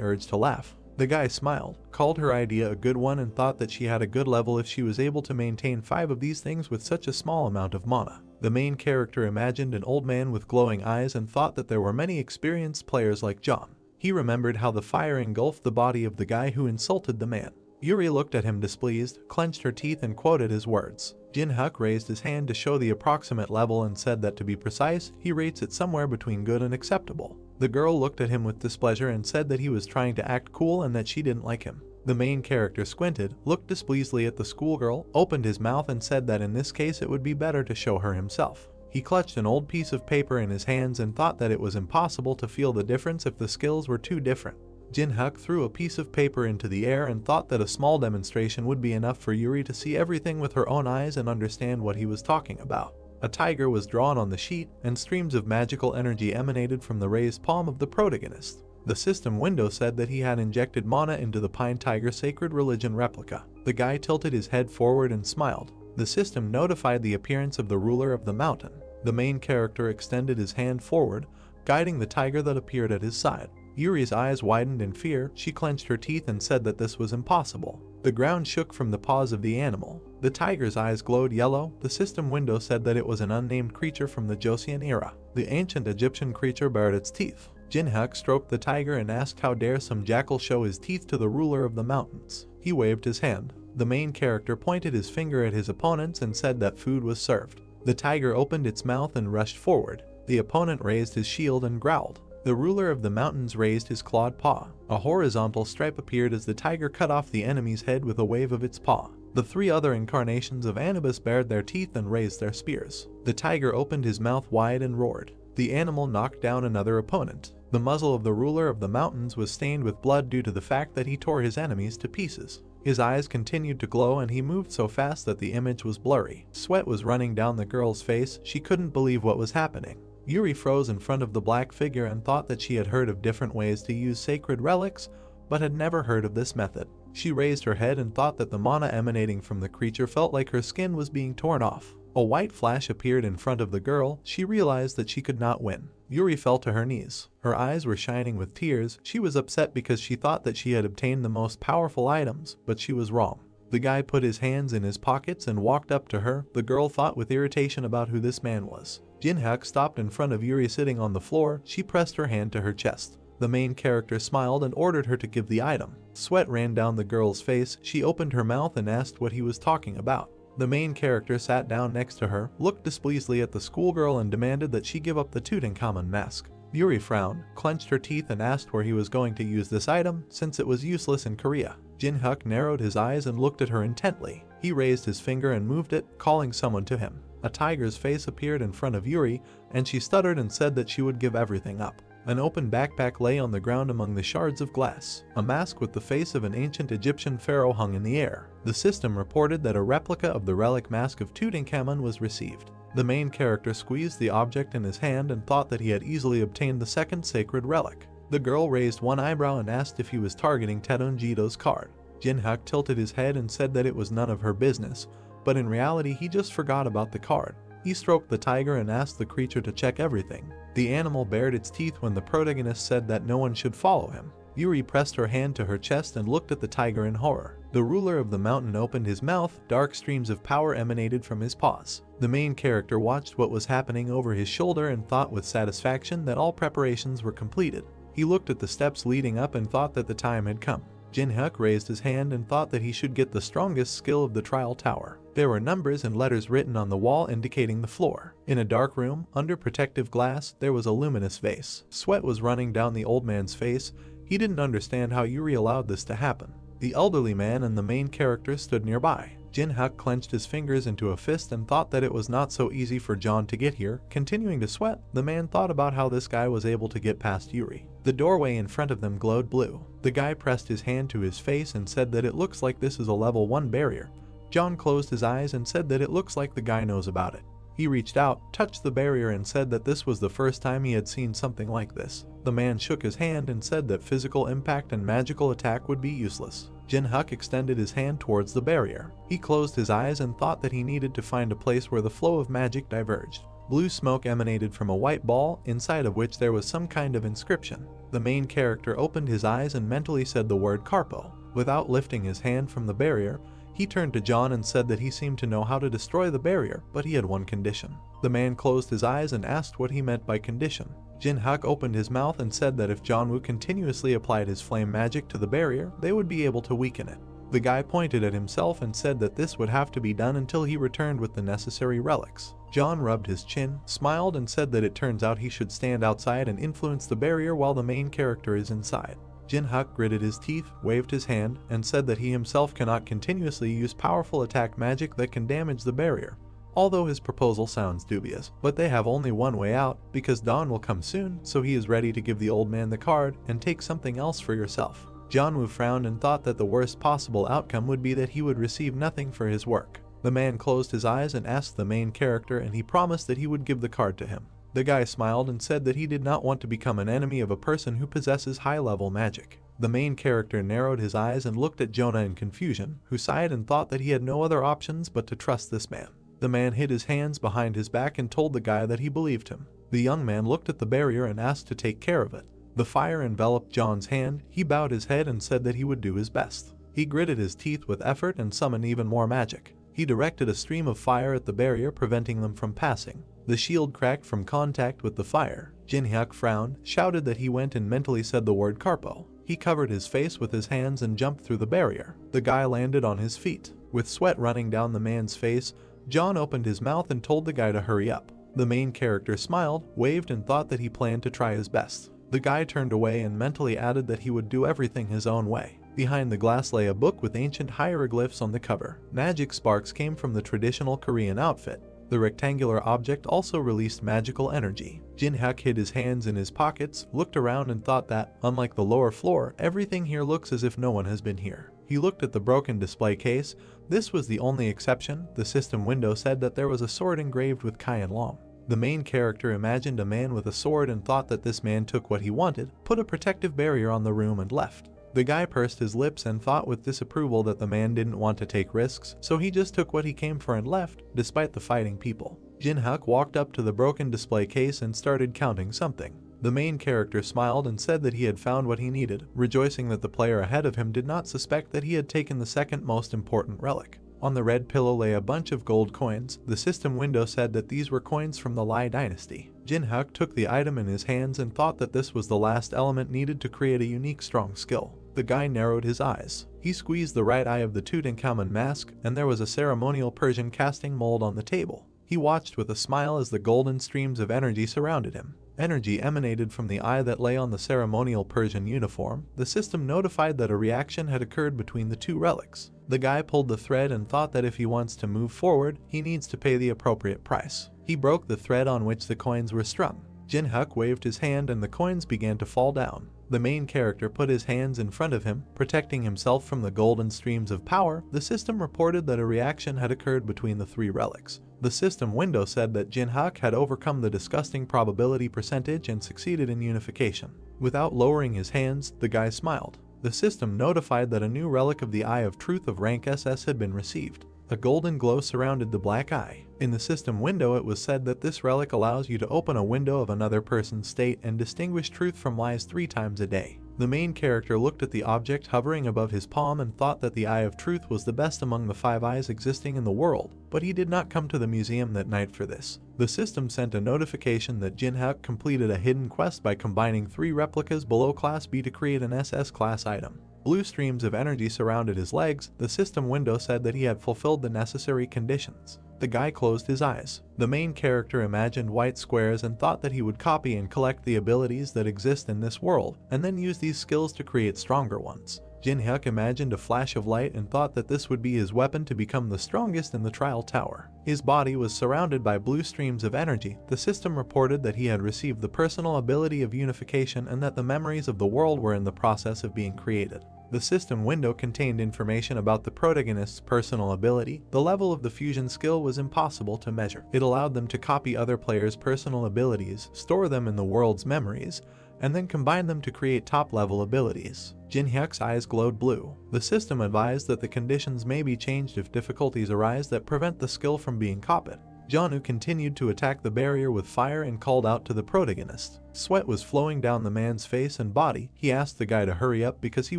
Speaker 1: urge to laugh. The guy smiled, called her idea a good one and thought that she had a good level if she was able to maintain 5 of these things with such a small amount of mana. The main character imagined an old man with glowing eyes and thought that there were many experienced players like John. He remembered how the fire engulfed the body of the guy who insulted the man. Yuri looked at him displeased, clenched her teeth and quoted his words. Jinhak raised his hand to show the approximate level and said that to be precise, he rates it somewhere between good and acceptable. The girl looked at him with displeasure and said that he was trying to act cool and that she didn't like him. The main character squinted, looked displeasedly at the schoolgirl, opened his mouth and said that in this case it would be better to show her himself. He clutched an old piece of paper in his hands and thought that it was impossible to feel the difference if the skills were too different. Jinhak threw a piece of paper into the air and thought that a small demonstration would be enough for Yuri to see everything with her own eyes and understand what he was talking about. A tiger was drawn on the sheet, and streams of magical energy emanated from the raised palm of the protagonist. The system window said that he had injected mana into the Pine Tiger Sacred Religion replica. The guy tilted his head forward and smiled. The system notified the appearance of the ruler of the mountain. The main character extended his hand forward, guiding the tiger that appeared at his side. Yuri's eyes widened in fear. She clenched her teeth and said that this was impossible. The ground shook from the paws of the animal. The tiger's eyes glowed yellow. The system window said that it was an unnamed creature from the Joseon era. The ancient Egyptian creature bared its teeth. Jinhak stroked the tiger and asked how dare some jackal show his teeth to the ruler of the mountains. He waved his hand. The main character pointed his finger at his opponents and said that food was served. The tiger opened its mouth and rushed forward. The opponent raised his shield and growled. The ruler of the mountains raised his clawed paw. A horizontal stripe appeared as the tiger cut off the enemy's head with a wave of its paw. The 3 other incarnations of Anubis bared their teeth and raised their spears. The tiger opened his mouth wide and roared. The animal knocked down another opponent. The muzzle of the ruler of the mountains was stained with blood due to the fact that he tore his enemies to pieces. His eyes continued to glow and he moved so fast that the image was blurry. Sweat was running down the girl's face. She couldn't believe what was happening. Yuri froze in front of the black figure and thought that she had heard of different ways to use sacred relics, but had never heard of this method. She raised her head and thought that the mana emanating from the creature felt like her skin was being torn off. A white flash appeared in front of the girl. She realized that she could not win. Yuri fell to her knees. Her eyes were shining with tears. She was upset because she thought that she had obtained the most powerful items, but she was wrong. The guy put his hands in his pockets and walked up to her. The girl thought with irritation about who this man was. Jinhyuk stopped in front of Yuri sitting on the floor. She pressed her hand to her chest. The main character smiled and ordered her to give the item. Sweat ran down the girl's face. She opened her mouth and asked what he was talking about. The main character sat down next to her, looked displeasantly at the schoolgirl and demanded that she give up the Tutankhamun mask. Yuri frowned, clenched her teeth and asked where he was going to use this item, since it was useless in Korea. Jinhyuk narrowed his eyes and looked at her intently. He raised his finger and moved it, calling someone to him. A tiger's face appeared in front of Yuri, and she stuttered and said that she would give everything up. An open backpack lay on the ground among the shards of glass. A mask with the face of an ancient Egyptian pharaoh hung in the air. The system reported that a replica of the relic mask of Tutankhamun was received. The main character squeezed the object in his hand and thought that he had easily obtained the second sacred relic. The girl raised one eyebrow and asked if he was targeting Tedunjido's card. Jinhyuk tilted his head and said that it was none of her business, but in reality he just forgot about the card. He stroked the tiger and asked the creature to check everything. The animal bared its teeth when the protagonist said that no one should follow him. Yuri pressed her hand to her chest and looked at the tiger in horror. The ruler of the mountain opened his mouth. Dark streams of power emanated from his paws. The main character watched what was happening over his shoulder and thought with satisfaction that all preparations were completed. He looked at the steps leading up and thought that the time had come. Jinhyuk raised his hand and thought that he should get the strongest skill of the trial tower. There were numbers and letters written on the wall indicating the floor. In a dark room, under protective glass, there was a luminous vase. Sweat was running down the old man's face. He didn't understand how Yuri allowed this to happen. The elderly man and the main character stood nearby. Jinhyuk clenched his fingers into a fist and thought that it was not so easy for John to get here. Continuing to sweat, the man thought about how this guy was able to get past Yuri. The doorway in front of them glowed blue. The guy pressed his hand to his face and said that it looks like this is a level 1 barrier. John closed his eyes and said that it looks like the guy knows about it. He reached out, touched the barrier and said that this was the first time he had seen something like this. The man shook his hand and said that physical impact and magical attack would be useless. Jinhyuk extended his hand towards the barrier. He closed his eyes and thought that he needed to find a place where the flow of magic diverged. Blue smoke emanated from a white ball, inside of which there was some kind of inscription. The main character opened his eyes and mentally said the word Carpo. Without lifting his hand from the barrier, he turned to John and said that he seemed to know how to destroy the barrier, but he had one condition. The man closed his eyes and asked what he meant by condition. Jinhyuk opened his mouth and said that if John Woo continuously applied his flame magic to the barrier, they would be able to weaken it. The guy pointed at himself and said that this would have to be done until he returned with the necessary relics. John rubbed his chin, smiled and said that it turns out he should stand outside and influence the barrier while the main character is inside. Jinhyuk gritted his teeth, waved his hand, and said that he himself cannot continuously use powerful attack magic that can damage the barrier. Although his proposal sounds dubious, but they have only one way out, because dawn will come soon, so he is ready to give the old man the card and take something else for yourself. John Woo frowned and thought that the worst possible outcome would be that he would receive nothing for his work. The man closed his eyes and asked the main character, and he promised that he would give the card to him. The guy smiled and said that he did not want to become an enemy of a person who possesses high-level magic. The main character narrowed his eyes and looked at Jonah in confusion, who sighed and thought that he had no other options but to trust this man. The man hid his hands behind his back and told the guy that he believed him. The young man looked at the barrier and asked to take care of it. The fire enveloped John's hand. He bowed his head and said that he would do his best. He gritted his teeth with effort and summoned even more magic. He directed a stream of fire at the barrier, preventing them from passing. The shield cracked from contact with the fire. Jinhyuk frowned, shouted that he went and mentally said the word Carpo. He covered his face with his hands and jumped through the barrier. The guy landed on his feet. With sweat running down the man's face, John opened his mouth and told the guy to hurry up. The main character smiled, waved and thought that he planned to try his best. The guy turned away and mentally added that he would do everything his own way. Behind the glass lay a book with ancient hieroglyphs on the cover. Magic sparks came from the traditional Korean outfit. The rectangular object also released magical energy. Jin-hyuk hid his hands in his pockets, looked around and thought that, unlike the lower floor, everything here looks as if no one has been here. He looked at the broken display case. This was the only exception. The system window said that there was a sword engraved with Kai Lam. The main character imagined a man with a sword and thought that this man took what he wanted, put a protective barrier on the room and left. The guy pursed his lips and thought with disapproval that the man didn't want to take risks, so he just took what he came for and left, despite the fighting people. Jin-hyuk walked up to the broken display case and started counting something. The main character smiled and said that he had found what he needed, rejoicing that the player ahead of him did not suspect that he had taken the second most important relic. On the red pillow lay a bunch of gold coins. The system window said that these were coins from the Lai dynasty. Jin-hyuk took the item in his hands and thought that this was the last element needed to create a unique strong skill. The guy narrowed his eyes. He squeezed the right eye of the Tutankhamun mask, and there was a ceremonial Persian casting mold on the table. He watched with a smile as the golden streams of energy surrounded him. Energy emanated from the eye that lay on the ceremonial Persian uniform. The system notified that a reaction had occurred between the two relics. The guy pulled the thread and thought that if he wants to move forward, he needs to pay the appropriate price. He broke the thread on which the coins were strung. Jin-hyuk waved his hand and the coins began to fall down. The main character put his hands in front of him, protecting himself from the golden streams of power. The system reported that a reaction had occurred between the three relics. The system window said that Jin-hyuk had overcome the disgusting probability percentage and succeeded in unification. Without lowering his hands, the guy smiled. The system notified that a new relic of the Eye of Truth of rank SS had been received. A golden glow surrounded the black eye. In the system window it was said that this relic allows you to open a window of another person's state and distinguish truth from lies 3 times a day. The main character looked at the object hovering above his palm and thought that the Eye of Truth was the best among the 5 eyes existing in the world, but he did not come to the museum that night for this. The system sent a notification that Jin-hyuk completed a hidden quest by combining 3 replicas below Class B to create an SS class item. Blue streams of energy surrounded his legs. The system window said that he had fulfilled the necessary conditions. The guy closed his eyes. The main character imagined white squares and thought that he would copy and collect the abilities that exist in this world, and then use these skills to create stronger ones. Jin-hyuk imagined a flash of light and thought that this would be his weapon to become the strongest in the trial tower. His body was surrounded by blue streams of energy. The system reported that he had received the personal ability of unification and that the memories of the world were in the process of being created. The system window contained information about the protagonist's personal ability. The level of the fusion skill was impossible to measure. It allowed them to copy other players' personal abilities, store them in the world's memories, and then combine them to create top-level abilities. Jin-hyuk's eyes glowed blue. The system advised that the conditions may be changed if difficulties arise that prevent the skill from being copied. Jonu continued to attack the barrier with fire and called out to the protagonist. Sweat was flowing down the man's face and body. He asked the guy to hurry up because he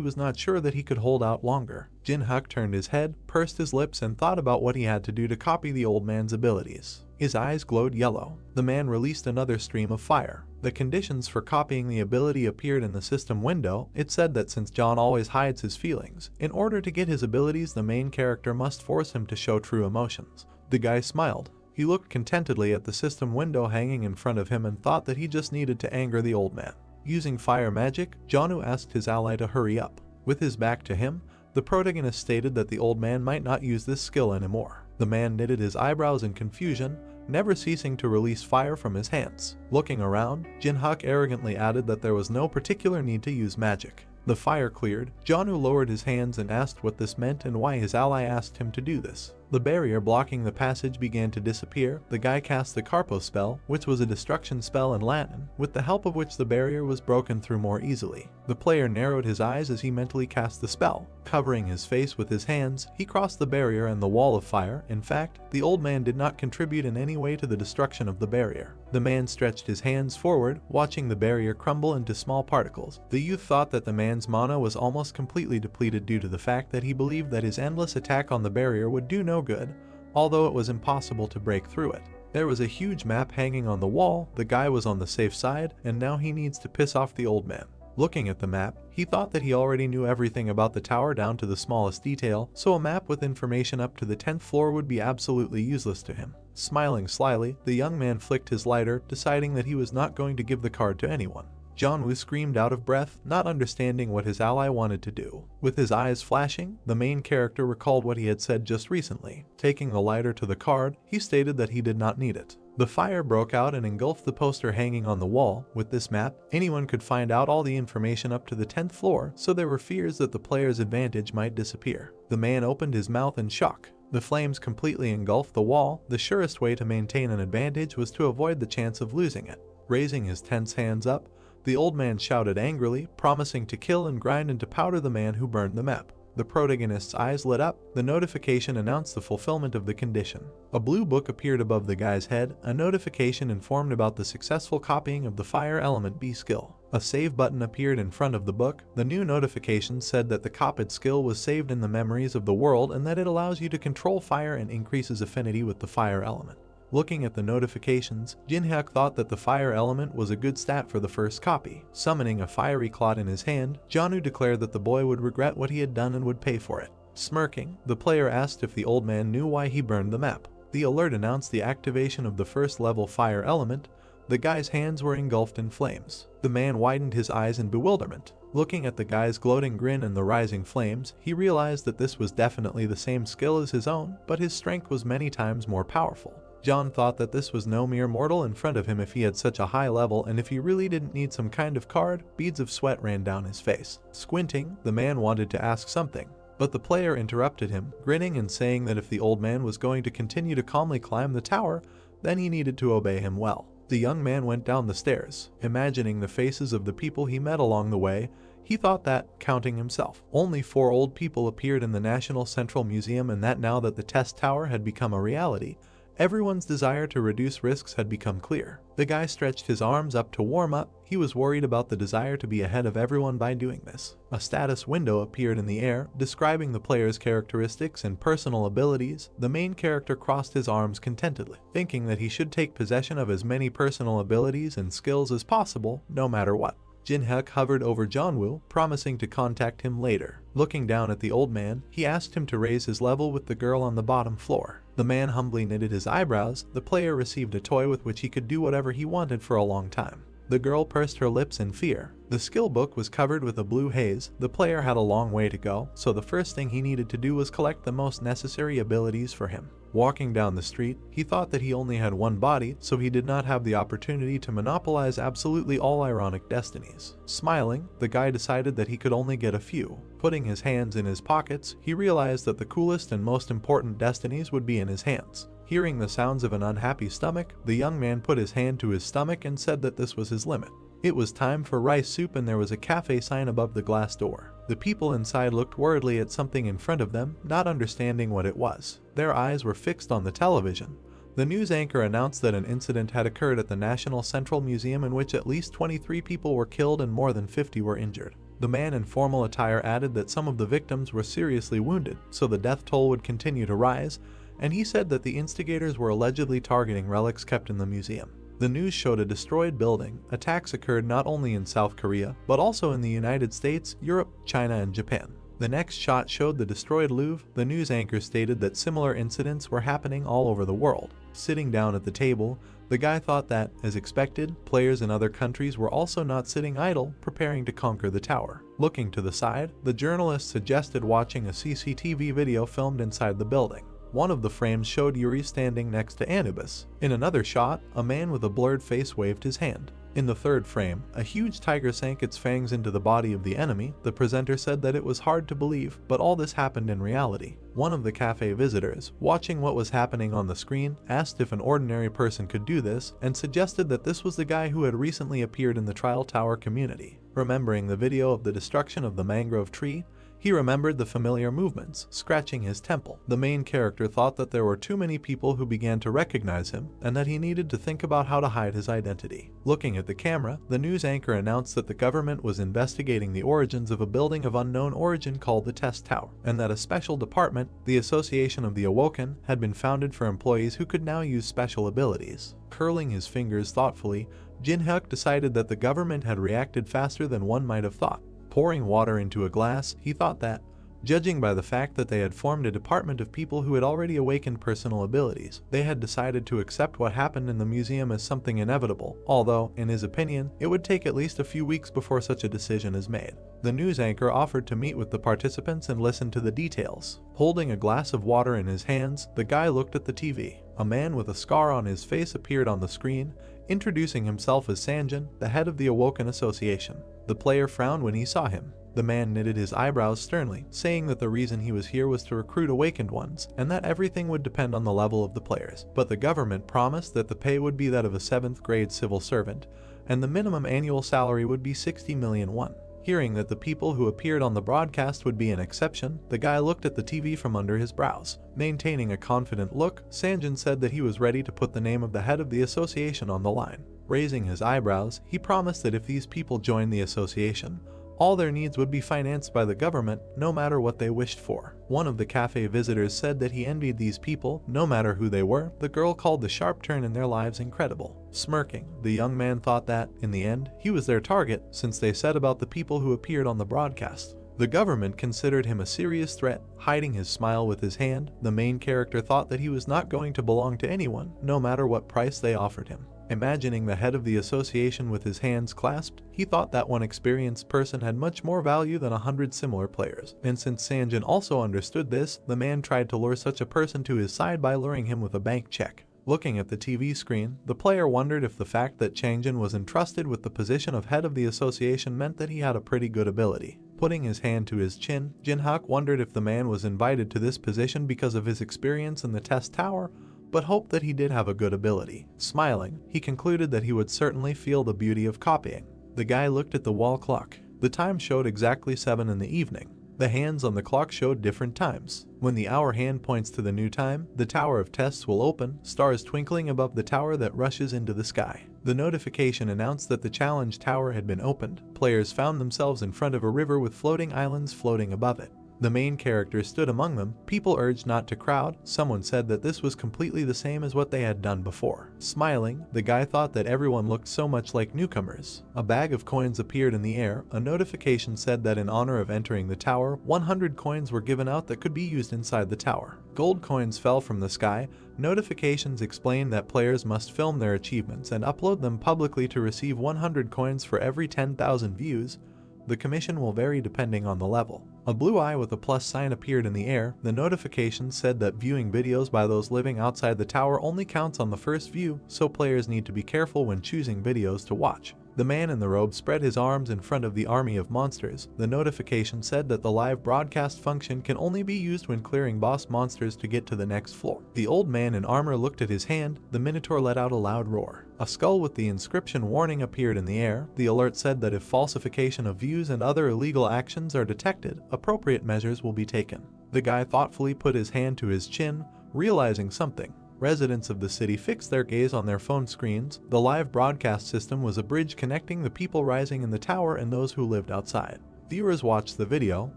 Speaker 1: was not sure that he could hold out longer. Jin-hyuk turned his head, pursed his lips, and thought about what he had to do to copy the old man's abilities. His eyes glowed yellow. The man released another stream of fire. The conditions for copying the ability appeared in the system window. It said that since John always hides his feelings, in order to get his abilities, the main character must force him to show true emotions. The guy smiled. He looked contentedly at the system window hanging in front of him and thought that he just needed to anger the old man. Using fire magic, Jonu asked his ally to hurry up. With his back to him, the protagonist stated that the old man might not use this skill anymore. The man knitted his eyebrows in confusion, never ceasing to release fire from his hands. Looking around, Jin-hyuk arrogantly added that there was no particular need to use magic. The fire cleared. Jonu lowered his hands and asked what this meant and why his ally asked him to do this. The barrier blocking the passage began to disappear. The guy cast the Carpo spell, which was a destruction spell in Latin, with the help of which the barrier was broken through more easily. The player narrowed his eyes as he mentally cast the spell. Covering his face with his hands, he crossed the barrier and the wall of fire. In fact, the old man did not contribute in any way to the destruction of the barrier. The man stretched his hands forward, watching the barrier crumble into small particles. The youth thought that the man's mana was almost completely depleted due to the fact that he believed that his endless attack on the barrier would do no good, although it was impossible to break through it. There was a huge map hanging on the wall. The guy was on the safe side, and now he needs to piss off the old man. Looking at the map, he thought that he already knew everything about the tower down to the smallest detail, so a map with information up to the 10th floor would be absolutely useless to him. Smiling slyly, the young man flicked his lighter, deciding that he was not going to give the card to anyone. Jong-woo screamed out of breath, not understanding what his ally wanted to do. With his eyes flashing, the main character recalled what he had said just recently. Taking the lighter to the card, he stated that he did not need it. The fire broke out and engulfed the poster hanging on the wall. With this map, anyone could find out all the information up to the 10th floor, so there were fears that the player's advantage might disappear. The man opened his mouth in shock. The flames completely engulfed the wall. The surest way to maintain an advantage was to avoid the chance of losing it. Raising his tense hands up, the old man shouted angrily, promising to kill and grind into powder the man who burned the map. The protagonist's eyes lit up. The notification announced the fulfillment of the condition. A blue book appeared above the guy's head. A notification informed about the successful copying of the Fire Element B skill. A save button appeared in front of the book. The new notification said that the copied skill was saved in the memories of the world and that it allows you to control fire and increases affinity with the fire element. Looking at the notifications, Jin-hyuk thought that the fire element was a good stat for the first copy. Summoning a fiery clot in his hand, Jong-woo declared that the boy would regret what he had done and would pay for it. Smirking, the player asked if the old man knew why he burned the map. The alert announced the activation of the first level fire element. The guy's hands were engulfed in flames. The man widened his eyes in bewilderment. Looking at the guy's gloating grin and the rising flames, he realized that this was definitely the same skill as his own, but his strength was many times more powerful. John thought that this was no mere mortal in front of him if he had such a high level, and if he really didn't need some kind of card. Beads of sweat ran down his face. Squinting, the man wanted to ask something, but the player interrupted him, grinning and saying that if the old man was going to continue to calmly climb the tower, then he needed to obey him well. The young man went down the stairs. Imagining the faces of the people he met along the way, he thought that, counting himself, only 4 old people appeared in the National Central Museum, and that now that the test tower had become a reality, everyone's desire to reduce risks had become clear. The guy stretched his arms up to warm up. He was worried about the desire to be ahead of everyone by doing this. A status window appeared in the air, describing the player's characteristics and personal abilities. The main character crossed his arms contentedly, thinking that he should take possession of as many personal abilities and skills as possible, no matter what. Jin-hyuk hovered over Jong-woo, promising to contact him later. Looking down at the old man, he asked him to raise his level with the girl on the bottom floor. The man humbly knitted his eyebrows. The player received a toy with which he could do whatever he wanted for a long time. The girl pursed her lips in fear. The skill book was covered with a blue haze. The player had a long way to go, so the first thing he needed to do was collect the most necessary abilities for him. Walking down the street, he thought that he only had one body, so he did not have the opportunity to monopolize absolutely all ironic destinies. Smiling, the guy decided that he could only get a few. Putting his hands in his pockets, he realized that the coolest and most important destinies would be in his hands. Hearing the sounds of an unhappy stomach, the young man put his hand to his stomach and said that this was his limit. It was time for rice soup, and there was a cafe sign above the glass door. The people inside looked worriedly at something in front of them, not understanding what it was. Their eyes were fixed on the television. The news anchor announced that an incident had occurred at the National Central Museum in which at least 23 people were killed and more than 50 were injured. The man in formal attire added that some of the victims were seriously wounded, so the death toll would continue to rise, and he said that the instigators were allegedly targeting relics kept in the museum. The news showed a destroyed building. Attacks occurred not only in South Korea, but also in the United States, Europe, China, and Japan. The next shot showed the destroyed Louvre. The news anchor stated that similar incidents were happening all over the world. Sitting down at the table, the guy thought that, as expected, players in other countries were also not sitting idle, preparing to conquer the tower. Looking to the side, the journalist suggested watching a CCTV video filmed inside the building. One of the frames showed Yuri standing next to Anubis. In another shot, a man with a blurred face waved his hand. In the third frame, a huge tiger sank its fangs into the body of the enemy. The presenter said that it was hard to believe, but all this happened in reality. One of the cafe visitors, watching what was happening on the screen, asked if an ordinary person could do this, and suggested that this was the guy who had recently appeared in the Trial Tower community. Remembering the video of the destruction of the mangrove tree, he remembered the familiar movements, scratching his temple. The main character thought that there were too many people who began to recognize him, and that he needed to think about how to hide his identity. Looking at the camera, the news anchor announced that the government was investigating the origins of a building of unknown origin called the Test Tower, and that a special department, the Association of the Awoken, had been founded for employees who could now use special abilities. Curling his fingers thoughtfully, Jin-hyuk decided that the government had reacted faster than one might have thought. Pouring water into a glass, he thought that, Judging by the fact that they had formed a department of people who had already awakened personal abilities, they had decided to accept what happened in the museum as something inevitable, although, in his opinion, it would take at least a few weeks before such a decision is made. The news anchor offered to meet with the participants and listen to the details. Holding a glass of water in his hands, the guy looked at the TV. A man with a scar on his face appeared on the screen, introducing himself as Sanjin, the head of the Awoken Association. The player frowned when he saw him. The man knitted his eyebrows sternly, saying that the reason he was here was to recruit awakened ones, and that everything would depend on the level of the players. But the government promised that the pay would be that of a 7th grade civil servant, and the minimum annual salary would be 60 million won. Hearing that the people who appeared on the broadcast would be an exception, the guy looked at the TV from under his brows. Maintaining a confident look, Sanjin said that he was ready to put the name of the head of the association on the line. Raising his eyebrows, he promised that if these people joined the association, all their needs would be financed by the government, no matter what they wished for. One of the cafe visitors said that he envied these people, no matter who they were. The girl called the sharp turn in their lives incredible. Smirking, the young man thought that, in the end, he was their target, since they said about the people who appeared on the broadcast. The government considered him a serious threat. Hiding his smile with his hand, the main character thought that he was not going to belong to anyone, no matter what price they offered him. Imagining the head of the association with his hands clasped, he thought that one experienced person had much more value than 100 similar players. And since Sanjin also understood this, the man tried to lure such a person to his side by luring him with a bank check. Looking at the TV screen, the player wondered if the fact that Changjin was entrusted with the position of head of the association meant that he had a pretty good ability. Putting his hand to his chin, Jinhak wondered if the man was invited to this position because of his experience in the test tower, but hoped that he did have a good ability. Smiling, he concluded that he would certainly feel the beauty of copying. The guy looked at the wall clock. The time showed exactly 7 in the evening. The hands on the clock showed different times. When the hour hand points to the new time, the tower of tests will open, stars twinkling above the tower that rushes into the sky. The notification announced that the challenge tower had been opened. Players found themselves in front of a river with floating islands floating above it. The main character stood among them. People urged not to crowd. Someone said that this was completely the same as what they had done before. Smiling, the guy thought that everyone looked so much like newcomers. A bag of coins appeared in the air. A notification said that in honor of entering the tower, 100 coins were given out that could be used inside the tower. Gold coins fell from the sky. Notifications explained that players must film their achievements and upload them publicly to receive 100 coins for every 10,000 views. The commission will vary depending on the level. A blue eye with a plus sign appeared in the air. The notification said that viewing videos by those living outside the tower only counts on the first view, so players need to be careful when choosing videos to watch. The man in the robe spread his arms in front of the army of monsters. The notification said that the live broadcast function can only be used when clearing boss monsters to get to the next floor. The old man in armor looked at his hand. The minotaur let out a loud roar. A skull with the inscription warning appeared in the air. The alert said that if falsification of views and other illegal actions are detected, appropriate measures will be taken. The guy thoughtfully put his hand to his chin, realizing something. Residents of the city fixed their gaze on their phone screens. The live broadcast system was a bridge connecting the people rising in the tower and those who lived outside. Viewers watched the video,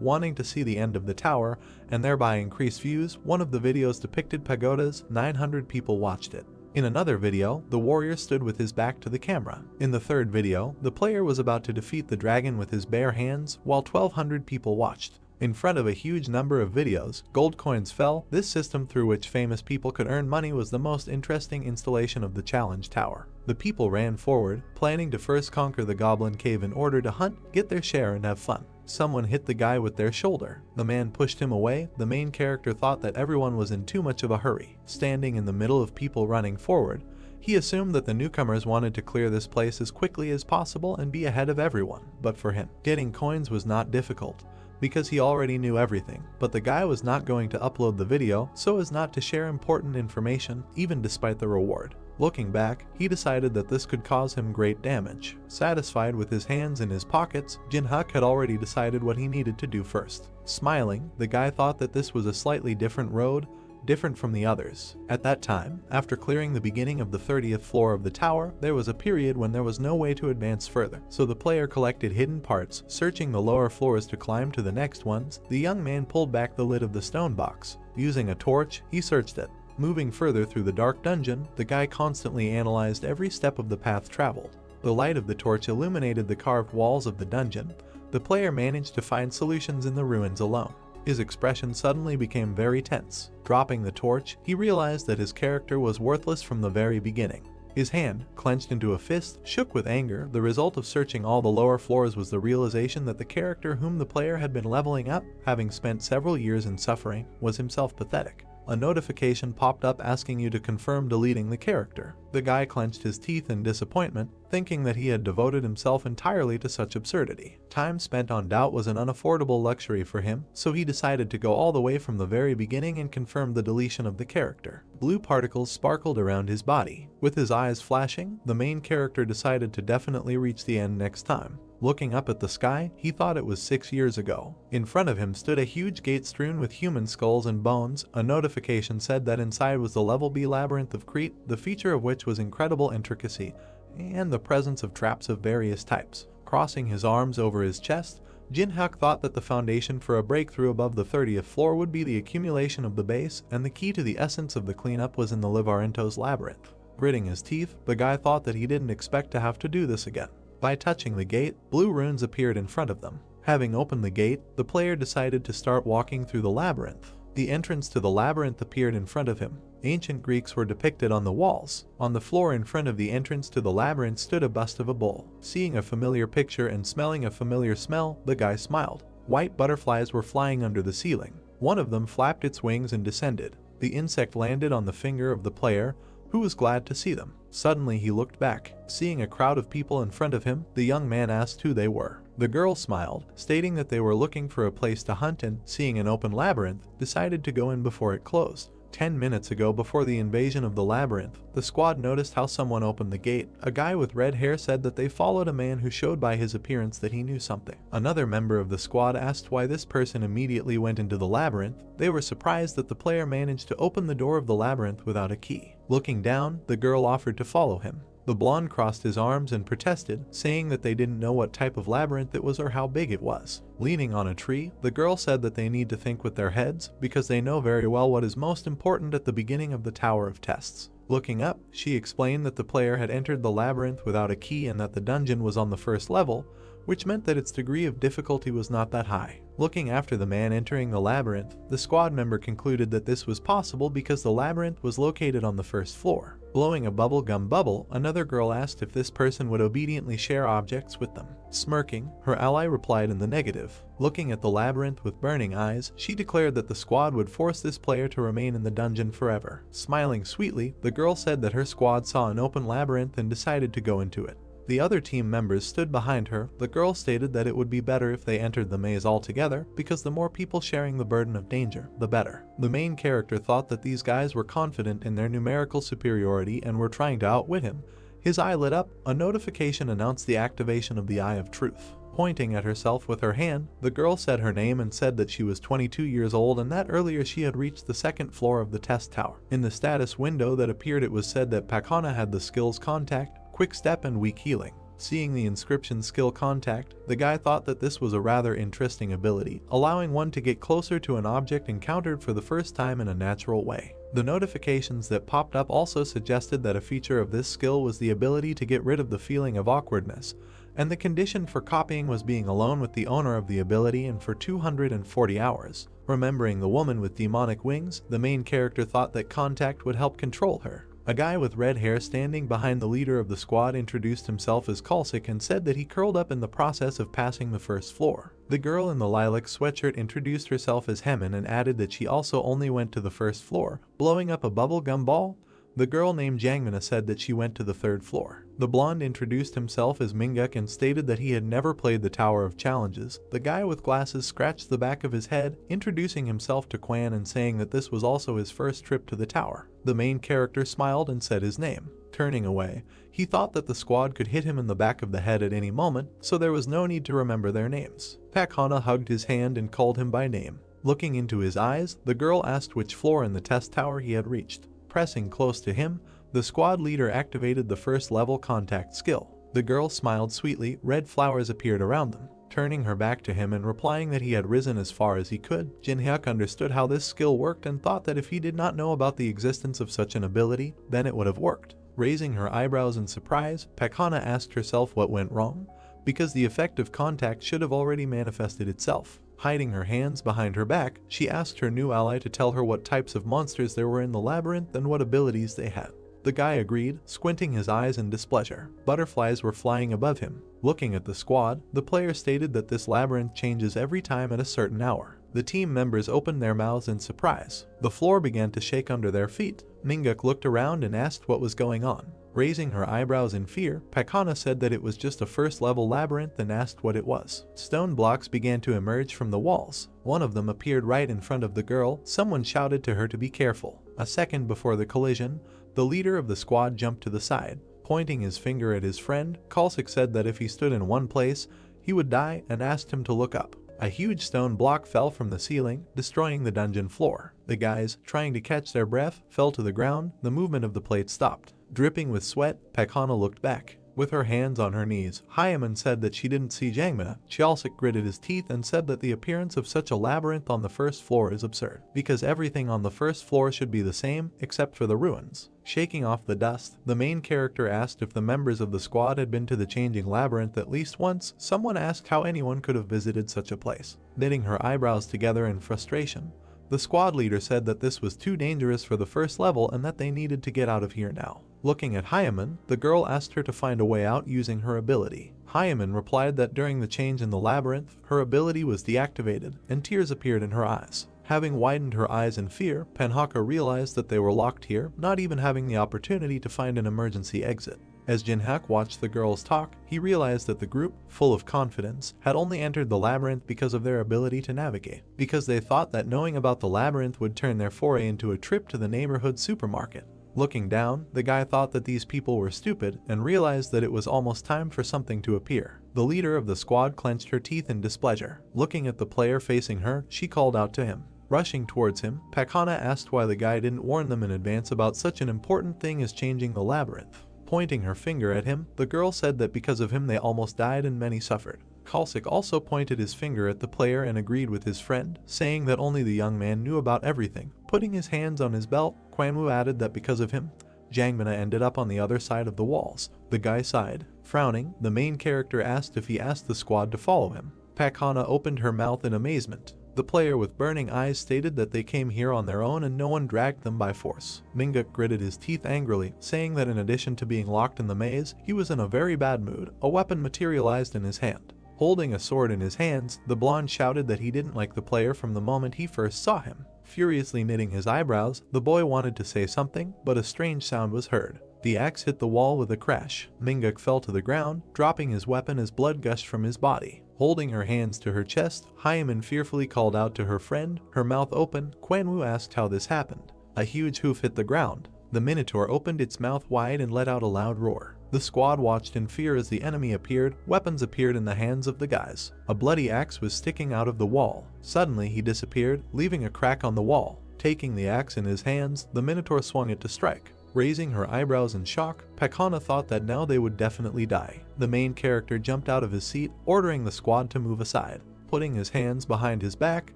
Speaker 1: wanting to see the end of the tower, and thereby increase views. One of the videos depicted pagodas. 900 people watched it. In another video, the warrior stood with his back to the camera. In the third video, the player was about to defeat the dragon with his bare hands, while 1,200 people watched. In front of a huge number of videos, gold coins fell. This system through which famous people could earn money was the most interesting installation of the challenge tower. The people ran forward, planning to first conquer the goblin cave in order to hunt, get their share, and have fun. Someone hit the guy with their shoulder. The man pushed him away. The main character thought that everyone was in too much of a hurry. Standing in the middle of people running forward, he assumed that the newcomers wanted to clear this place as quickly as possible and be ahead of everyone. But for him, getting coins was not difficult, because he already knew everything. But the guy was not going to upload the video so as not to share important information, even despite the reward. Looking back, he decided that this could cause him great damage. Satisfied with his hands in his pockets, Jinhak had already decided what he needed to do first. Smiling, the guy thought that this was a slightly different road, different from the others. At that time, after clearing the beginning of the 30th floor of the tower, there was a period when there was no way to advance further. So the player collected hidden parts, searching the lower floors to climb to the next ones. The young man pulled back the lid of the stone box. Using a torch, he searched it. Moving further through the dark dungeon, the guy constantly analyzed every step of the path traveled. The light of the torch illuminated the carved walls of the dungeon. The player managed to find solutions in the ruins alone. His expression suddenly became very tense. Dropping the torch, he realized that his character was worthless from the very beginning. His hand, clenched into a fist, shook with anger. The result of searching all the lower floors was the realization that the character whom the player had been leveling up, having spent several years in suffering, was himself pathetic. A notification popped up asking you to confirm deleting the character. The guy clenched his teeth in disappointment, thinking that he had devoted himself entirely to such absurdity. Time spent on doubt was an unaffordable luxury for him, so he decided to go all the way from the very beginning and confirm the deletion of the character. Blue particles sparkled around his body. With his eyes flashing, the main character decided to definitely reach the end next time. Looking up at the sky, he thought it was 6 years ago. In front of him stood a huge gate strewn with human skulls and bones. A notification said that inside was the Level B Labyrinth of Crete, the feature of which was incredible intricacy, and the presence of traps of various types. Crossing his arms over his chest, Jin-hyuk thought that the foundation for a breakthrough above the 30th floor would be the accumulation of the base, and the key to the essence of the cleanup was in the Livarento's labyrinth. Gritting his teeth, the guy thought that he didn't expect to have to do this again. By touching the gate, blue runes appeared in front of them. Having opened the gate, the player decided to start walking through the labyrinth. The entrance to the labyrinth appeared in front of him. Ancient Greeks were depicted on the walls. On the floor in front of the entrance to the labyrinth stood a bust of a bull. Seeing a familiar picture and smelling a familiar smell, the guy smiled. White butterflies were flying under the ceiling. One of them flapped its wings and descended. The insect landed on the finger of the player, who was glad to see them. Suddenly he looked back. Seeing a crowd of people in front of him, the young man asked who they were. The girl smiled, stating that they were looking for a place to hunt and, seeing an open labyrinth, decided to go in before it closed. 10 minutes ago, before the invasion of the labyrinth, the squad noticed how someone opened the gate. A guy with red hair said that they followed a man who showed by his appearance that he knew something. Another member of the squad asked why this person immediately went into the labyrinth. They were surprised that the player managed to open the door of the labyrinth without a key. Looking down, the girl offered to follow him. The blonde crossed his arms and protested, saying that they didn't know what type of labyrinth it was or how big it was. Leaning on a tree, the girl said that they need to think with their heads, because they know very well what is most important at the beginning of the Tower of Tests. Looking up, she explained that the player had entered the labyrinth without a key and that the dungeon was on the first level, which meant that its degree of difficulty was not that high. Looking after the man entering the labyrinth, the squad member concluded that this was possible because the labyrinth was located on the first floor. Blowing a bubblegum bubble, another girl asked if this person would obediently share objects with them. Smirking, her ally replied in the negative. Looking at the labyrinth with burning eyes, she declared that the squad would force this player to remain in the dungeon forever. Smiling sweetly, the girl said that her squad saw an open labyrinth and decided to go into it. The other team members stood behind her. The girl stated that it would be better if they entered the maze altogether, because the more people sharing the burden of danger, the better. The main character thought that these guys were confident in their numerical superiority and were trying to outwit him. His eye lit up. A notification announced the activation of the Eye of Truth. Pointing at herself with her hand, the girl said her name and said that she was 22 years old and that earlier she had reached the second floor of the test tower. In the status window that appeared, it was said that Pakana had the skills Contact, Quick Step and Weak Healing. Seeing the inscription Skill Contact, the guy thought that this was a rather interesting ability, allowing one to get closer to an object encountered for the first time in a natural way. The notifications that popped up also suggested that a feature of this skill was the ability to get rid of the feeling of awkwardness, and the condition for copying was being alone with the owner of the ability and for 240 hours. Remembering the woman with demonic wings, the main character thought that Contact would help control her. A guy with red hair standing behind the leader of the squad introduced himself as Kalsik and said that he curled up in the process of passing the first floor. The girl in the lilac sweatshirt introduced herself as Hemin and added that she also only went to the first floor. Blowing up a bubblegum ball, the girl named Jangmina said that she went to the third floor. The blonde introduced himself as Minguk and stated that he had never played the Tower of Challenges. The guy with glasses scratched the back of his head, introducing himself to Quan and saying that this was also his first trip to the tower. The main character smiled and said his name. Turning away, he thought that the squad could hit him in the back of the head at any moment, so there was no need to remember their names. Pakana hugged his hand and called him by name. Looking into his eyes, the girl asked which floor in the test tower he had reached. Pressing close to him, the squad leader activated the first level Contact skill. The girl smiled sweetly. Red flowers appeared around them. Turning her back to him and replying that he had risen as far as he could, Jin-hyuk understood how this skill worked and thought that if he did not know about the existence of such an ability, then it would have worked. Raising her eyebrows in surprise, Pakana asked herself what went wrong, because the effect of Contact should have already manifested itself. Hiding her hands behind her back, she asked her new ally to tell her what types of monsters there were in the labyrinth and what abilities they had. The guy agreed, squinting his eyes in displeasure. Butterflies were flying above him. Looking at the squad, the player stated that this labyrinth changes every time at a certain hour. The team members opened their mouths in surprise. The floor began to shake under their feet. Minguk looked around and asked what was going on. Raising her eyebrows in fear, Pakana said that it was just a first-level labyrinth and asked what it was. Stone blocks began to emerge from the walls. One of them appeared right in front of the girl. Someone shouted to her to be careful. A second before the collision, the leader of the squad jumped to the side. Pointing his finger at his friend, Kalsik said that if he stood in one place, he would die and asked him to look up. A huge stone block fell from the ceiling, destroying the dungeon floor. The guys, trying to catch their breath, fell to the ground. The movement of the plate stopped. Dripping with sweat, Pakana looked back. With her hands on her knees, Hyaman said that she didn't see Jangmina. Chalsik gritted his teeth and said that the appearance of such a labyrinth on the first floor is absurd, because everything on the first floor should be the same, except for the ruins. Shaking off the dust, the main character asked if the members of the squad had been to the changing labyrinth at least once. Someone asked how anyone could have visited such a place. Knitting her eyebrows together in frustration, the squad leader said that this was too dangerous for the first level and that they needed to get out of here now. Looking at Hyaman, the girl asked her to find a way out using her ability. Hyaman replied that during the change in the labyrinth, her ability was deactivated and tears appeared in her eyes. Having widened her eyes in fear, Penhaka realized that they were locked here, not even having the opportunity to find an emergency exit. As Jinhak watched the girls talk, he realized that the group, full of confidence, had only entered the labyrinth because of their ability to navigate, because they thought that knowing about the labyrinth would turn their foray into a trip to the neighborhood supermarket. Looking down, the guy thought that these people were stupid and realized that it was almost time for something to appear. The leader of the squad clenched her teeth in displeasure. Looking at the player facing her, she called out to him. Rushing towards him, Pakana asked why the guy didn't warn them in advance about such an important thing as changing the labyrinth. Pointing her finger at him, the girl said that because of him they almost died and many suffered. Kalsik also pointed his finger at the player and agreed with his friend, saying that only the young man knew about everything. Putting his hands on his belt, Quanwu added that because of him, Jangmina ended up on the other side of the walls. The guy sighed. Frowning, the main character asked if he asked the squad to follow him. Pakana opened her mouth in amazement. The player with burning eyes stated that they came here on their own and no one dragged them by force. Minguk gritted his teeth angrily, saying that in addition to being locked in the maze, he was in a very bad mood. A weapon materialized in his hand. Holding a sword in his hands, the blonde shouted that he didn't like the player from the moment he first saw him. Furiously knitting his eyebrows, the boy wanted to say something, but a strange sound was heard. The axe hit the wall with a crash. Minguk fell to the ground, dropping his weapon as blood gushed from his body. Holding her hands to her chest, Hyaman fearfully called out to her friend, her mouth open. Quanwu asked how this happened. A huge hoof hit the ground. The Minotaur opened its mouth wide and let out a loud roar. The squad watched in fear as the enemy appeared. Weapons appeared in the hands of the guys. A bloody axe was sticking out of the wall. Suddenly he disappeared, leaving a crack on the wall. Taking the axe in his hands, the Minotaur swung it to strike. Raising her eyebrows in shock, Pakana thought that now they would definitely die. The main character jumped out of his seat, ordering the squad to move aside. Putting his hands behind his back,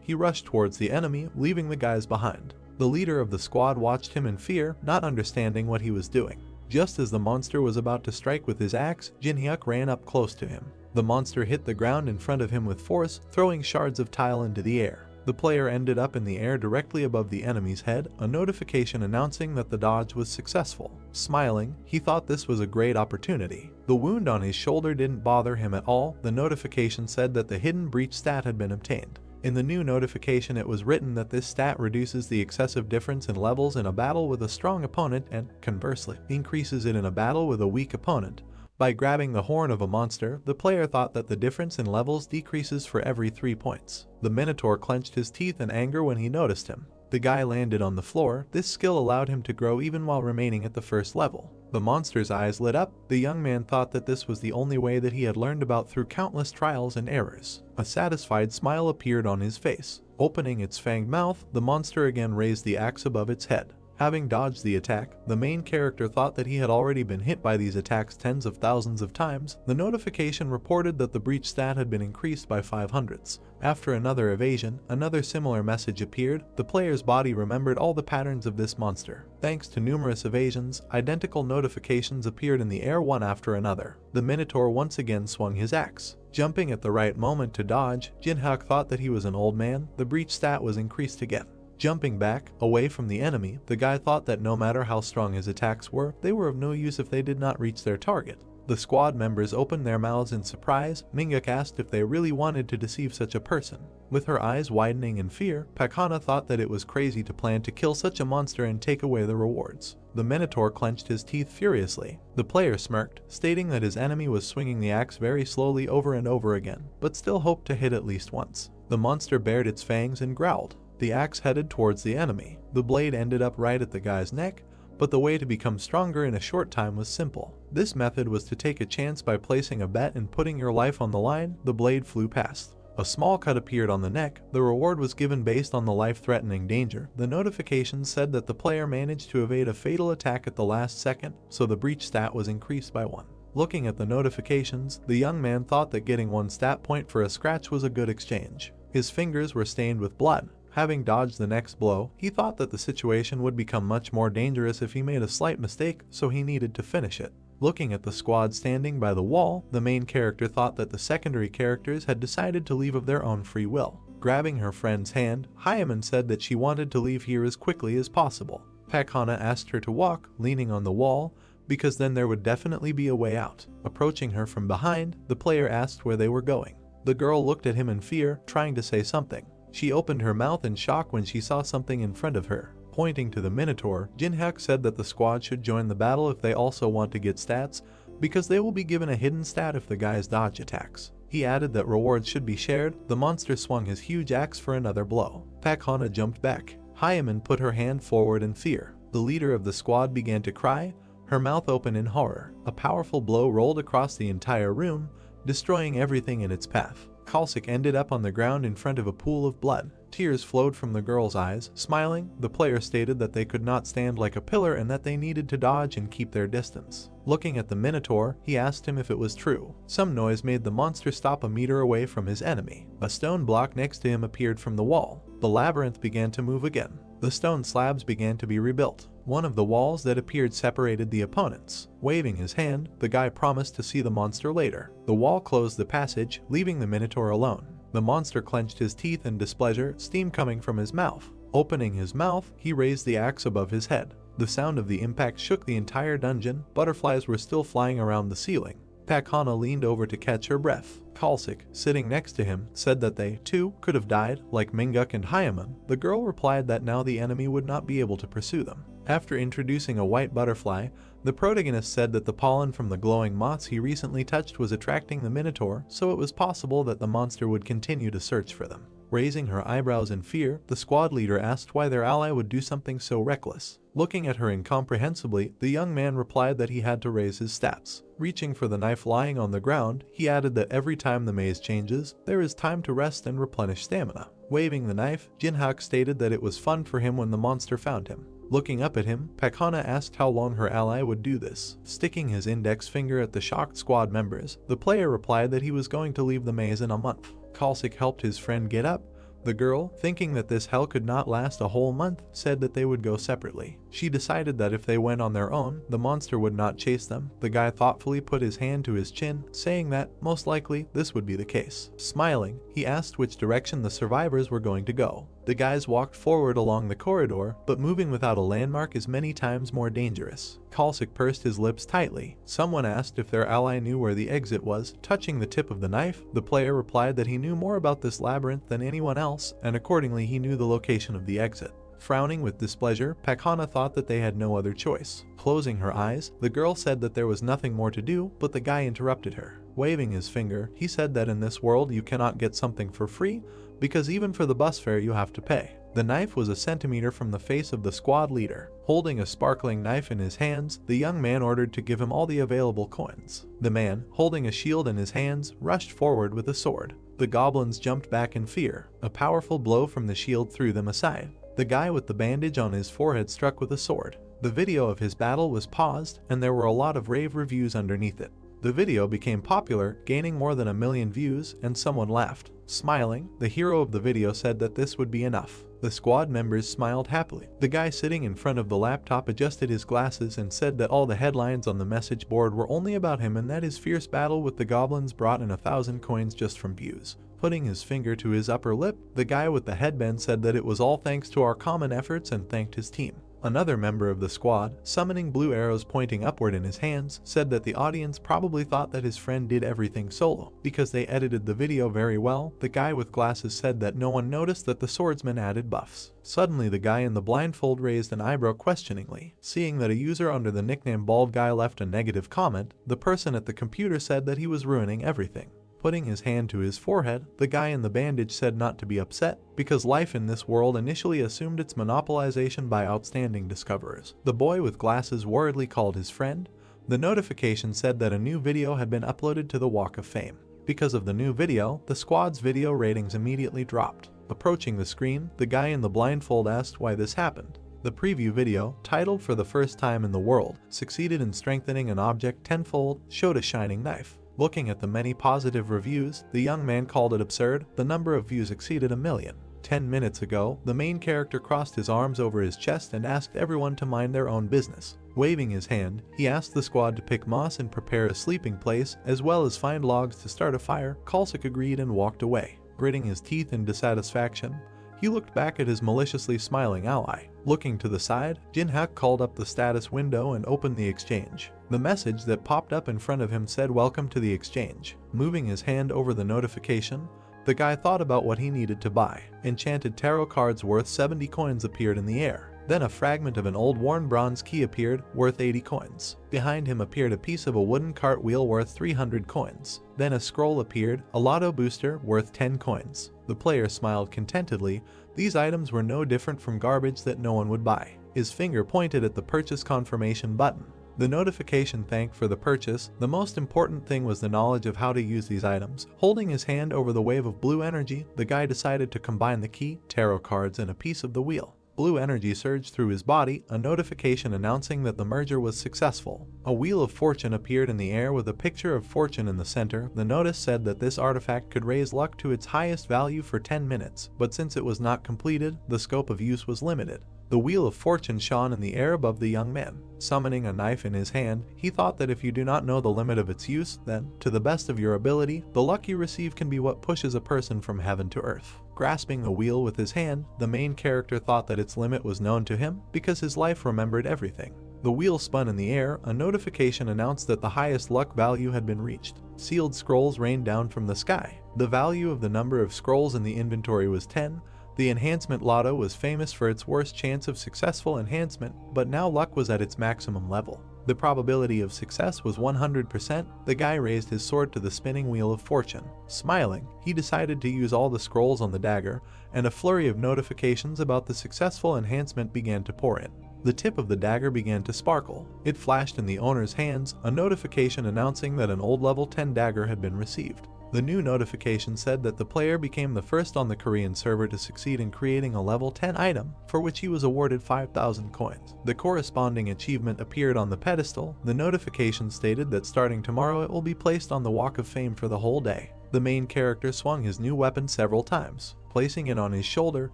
Speaker 1: he rushed towards the enemy, leaving the guys behind. The leader of the squad watched him in fear, not understanding what he was doing. Just as the monster was about to strike with his axe, Jinhyuk ran up close to him. The monster hit the ground in front of him with force, throwing shards of tile into the air. The player ended up in the air directly above the enemy's head, a notification announcing that the dodge was successful. Smiling, he thought this was a great opportunity. The wound on his shoulder didn't bother him at all. The notification said that the hidden breach stat had been obtained. In the new notification it was written that this stat reduces the excessive difference in levels in a battle with a strong opponent and, conversely, increases it in a battle with a weak opponent. By grabbing the horn of a monster, the player thought that the difference in levels decreases for every 3 points. The Minotaur clenched his teeth in anger when he noticed him. The guy landed on the floor. This skill allowed him to grow even while remaining at the first level. The monster's eyes lit up. The young man thought that this was the only way that he had learned about through countless trials and errors. A satisfied smile appeared on his face. Opening its fanged mouth, the monster again raised the axe above its head. Having dodged the attack, the main character thought that he had already been hit by these attacks tens of thousands of times. The notification reported that the breach stat had been increased by 500s. After another evasion, another similar message appeared. The player's body remembered all the patterns of this monster. Thanks to numerous evasions, identical notifications appeared in the air one after another. The Minotaur once again swung his axe. Jumping at the right moment to dodge, Jinhyuk thought that he was an old man. The breach stat was increased again. Jumping back, away from the enemy, the guy thought that no matter how strong his attacks were, they were of no use if they did not reach their target. The squad members opened their mouths in surprise. Manga asked if they really wanted to deceive such a person. With her eyes widening in fear, Pakana thought that it was crazy to plan to kill such a monster and take away the rewards. The Minotaur clenched his teeth furiously. The player smirked, stating that his enemy was swinging the axe very slowly over and over again, but still hoped to hit at least once. The monster bared its fangs and growled. The axe headed towards the enemy. The blade ended up right at the guy's neck, but the way to become stronger in a short time was simple. This method was to take a chance by placing a bet and putting your life on the line. The blade flew past. A small cut appeared on the neck. The reward was given based on the life-threatening danger. The notification said that the player managed to evade a fatal attack at the last second, so the breach stat was increased by 1. Looking at the notifications, the young man thought that getting 1 stat point for a scratch was a good exchange. His fingers were stained with blood. Having dodged the next blow, he thought that the situation would become much more dangerous if he made a slight mistake, so he needed to finish it. Looking at the squad standing by the wall, the main character thought that the secondary characters had decided to leave of their own free will. Grabbing her friend's hand, Hyaman said that she wanted to leave here as quickly as possible. Pakana asked her to walk, leaning on the wall, because then there would definitely be a way out. Approaching her from behind, the player asked where they were going. The girl looked at him in fear, trying to say something. She opened her mouth in shock when she saw something in front of her. Pointing to the Minotaur, Jinhyuk said that the squad should join the battle if they also want to get stats, because they will be given a hidden stat if the guys dodge attacks. He added that rewards should be shared. The monster swung his huge axe for another blow. Pakana jumped back. Hyaman put her hand forward in fear. The leader of the squad began to cry, her mouth open in horror. A powerful blow rolled across the entire room, destroying everything in its path. Kalsik ended up on the ground in front of a pool of blood. Tears flowed from the girl's eyes. Smiling, the player stated that they could not stand like a pillar and that they needed to dodge and keep their distance. Looking at the Minotaur, he asked him if it was true. Some noise made the monster stop a meter away from his enemy. A stone block next to him appeared from the wall. The labyrinth began to move again. The stone slabs began to be rebuilt. One of the walls that appeared separated the opponents. Waving his hand, the guy promised to see the monster later. The wall closed the passage, leaving the Minotaur alone. The monster clenched his teeth in displeasure, steam coming from his mouth. Opening his mouth, he raised the axe above his head. The sound of the impact shook the entire dungeon. Butterflies were still flying around the ceiling. Pakana leaned over to catch her breath. Kalsik, sitting next to him, said that they, too, could have died, like Minguk and Hyaman. The girl replied that now the enemy would not be able to pursue them. After introducing a white butterfly, the protagonist said that the pollen from the glowing moths he recently touched was attracting the Minotaur, so it was possible that the monster would continue to search for them. Raising her eyebrows in fear, the squad leader asked why their ally would do something so reckless. Looking at her incomprehensibly, the young man replied that he had to raise his stats. Reaching for the knife lying on the ground, he added that every time the maze changes, there is time to rest and replenish stamina. Waving the knife, Jinhyuk stated that it was fun for him when the monster found him. Looking up at him, Pakana asked how long her ally would do this. Sticking his index finger at the shocked squad members, the player replied that he was going to leave the maze in a month. Kalsik helped his friend get up. The girl, thinking that this hell could not last a whole month, said that they would go separately. She decided that if they went on their own, the monster would not chase them. The guy thoughtfully put his hand to his chin, saying that, most likely, this would be the case. Smiling, he asked which direction the survivors were going to go. The guys walked forward along the corridor, but moving without a landmark is many times more dangerous. Kalsik pursed his lips tightly. Someone asked if their ally knew where the exit was. Touching the tip of the knife, the player replied that he knew more about this labyrinth than anyone else, and accordingly he knew the location of the exit. Frowning with displeasure, Pakana thought that they had no other choice. Closing her eyes, the girl said that there was nothing more to do, but the guy interrupted her. Waving his finger, he said that in this world you cannot get something for free, because even for the bus fare you have to pay. The knife was a centimeter from the face of the squad leader. Holding a sparkling knife in his hands, the young man ordered to give him all the available coins. The man, holding a shield in his hands, rushed forward with a sword. The goblins jumped back in fear. A powerful blow from the shield threw them aside. The guy with the bandage on his forehead struck with a sword. The video of his battle was paused, and there were a lot of rave reviews underneath it. The video became popular, gaining more than 1 million views, and someone laughed. Smiling, the hero of the video said that this would be enough. The squad members smiled happily. The guy sitting in front of the laptop adjusted his glasses and said that all the headlines on the message board were only about him and that his fierce battle with the goblins brought in 1,000 coins just from views. Putting his finger to his upper lip, the guy with the headband said that it was all thanks to our common efforts and thanked his team. Another member of the squad, summoning blue arrows pointing upward in his hands, said that the audience probably thought that his friend did everything solo. Because they edited the video very well, the guy with glasses said that no one noticed that the swordsman added buffs. Suddenly the guy in the blindfold raised an eyebrow questioningly. Seeing that a user under the nickname Bald Guy left a negative comment, the person at the computer said that he was ruining everything. Putting his hand to his forehead, the guy in the bandage said not to be upset, because life in this world initially assumed its monopolization by outstanding discoverers. The boy with glasses worriedly called his friend. The notification said that a new video had been uploaded to the Walk of Fame. Because of the new video, the squad's video ratings immediately dropped. Approaching the screen, the guy in the blindfold asked why this happened. The preview video, titled "For the First Time in the World, Succeeded in Strengthening an Object Tenfold," showed a shining knife. Looking at the many positive reviews, the young man called it absurd. The number of views exceeded 1 million. 10 minutes ago, the main character crossed his arms over his chest and asked everyone to mind their own business. Waving his hand, he asked the squad to pick moss and prepare a sleeping place, as well as find logs to start a fire. Kalsik agreed and walked away. Gritting his teeth in dissatisfaction, he looked back at his maliciously smiling ally. Looking to the side, Jinhyuk called up the status window and opened the exchange. The message that popped up in front of him said "Welcome to the exchange." Moving his hand over the notification, the guy thought about what he needed to buy. Enchanted tarot cards worth 70 coins appeared in the air. Then a fragment of an old worn bronze key appeared, worth 80 coins. Behind him appeared a piece of a wooden cartwheel worth 300 coins. Then a scroll appeared, a lotto booster worth 10 coins. The player smiled contentedly. These items were no different from garbage that no one would buy. His finger pointed at the purchase confirmation button. The notification thanked for the purchase. The most important thing was the knowledge of how to use these items. Holding his hand over the wave of blue energy, the guy decided to combine the key, tarot cards, and a piece of the wheel. Blue energy surged through his body, a notification announcing that the merger was successful. A wheel of fortune appeared in the air with a picture of fortune in the center. The notice said that this artifact could raise luck to its highest value for 10 minutes, but since it was not completed, the scope of use was limited. The wheel of fortune shone in the air above the young man. Summoning a knife in his hand, he thought that if you do not know the limit of its use, then, to the best of your ability, the luck you receive can be what pushes a person from heaven to earth. Grasping the wheel with his hand, the main character thought that its limit was known to him, because his life remembered everything. The wheel spun in the air. A notification announced that the highest luck value had been reached. Sealed scrolls rained down from the sky. The value of the number of scrolls in the inventory was 10. The enhancement lotto was famous for its worst chance of successful enhancement, but now luck was at its maximum level. The probability of success was 100%. The guy raised his sword to the spinning wheel of fortune. Smiling, he decided to use all the scrolls on the dagger, and a flurry of notifications about the successful enhancement began to pour in. The tip of the dagger began to sparkle. It flashed in the owner's hands, a notification announcing that an old level 10 dagger had been received. The new notification said that the player became the first on the Korean server to succeed in creating a level 10 item, for which he was awarded 5,000 coins. The corresponding achievement appeared on the pedestal. The notification stated that starting tomorrow it will be placed on the Walk of Fame for the whole day. The main character swung his new weapon several times. Placing it on his shoulder,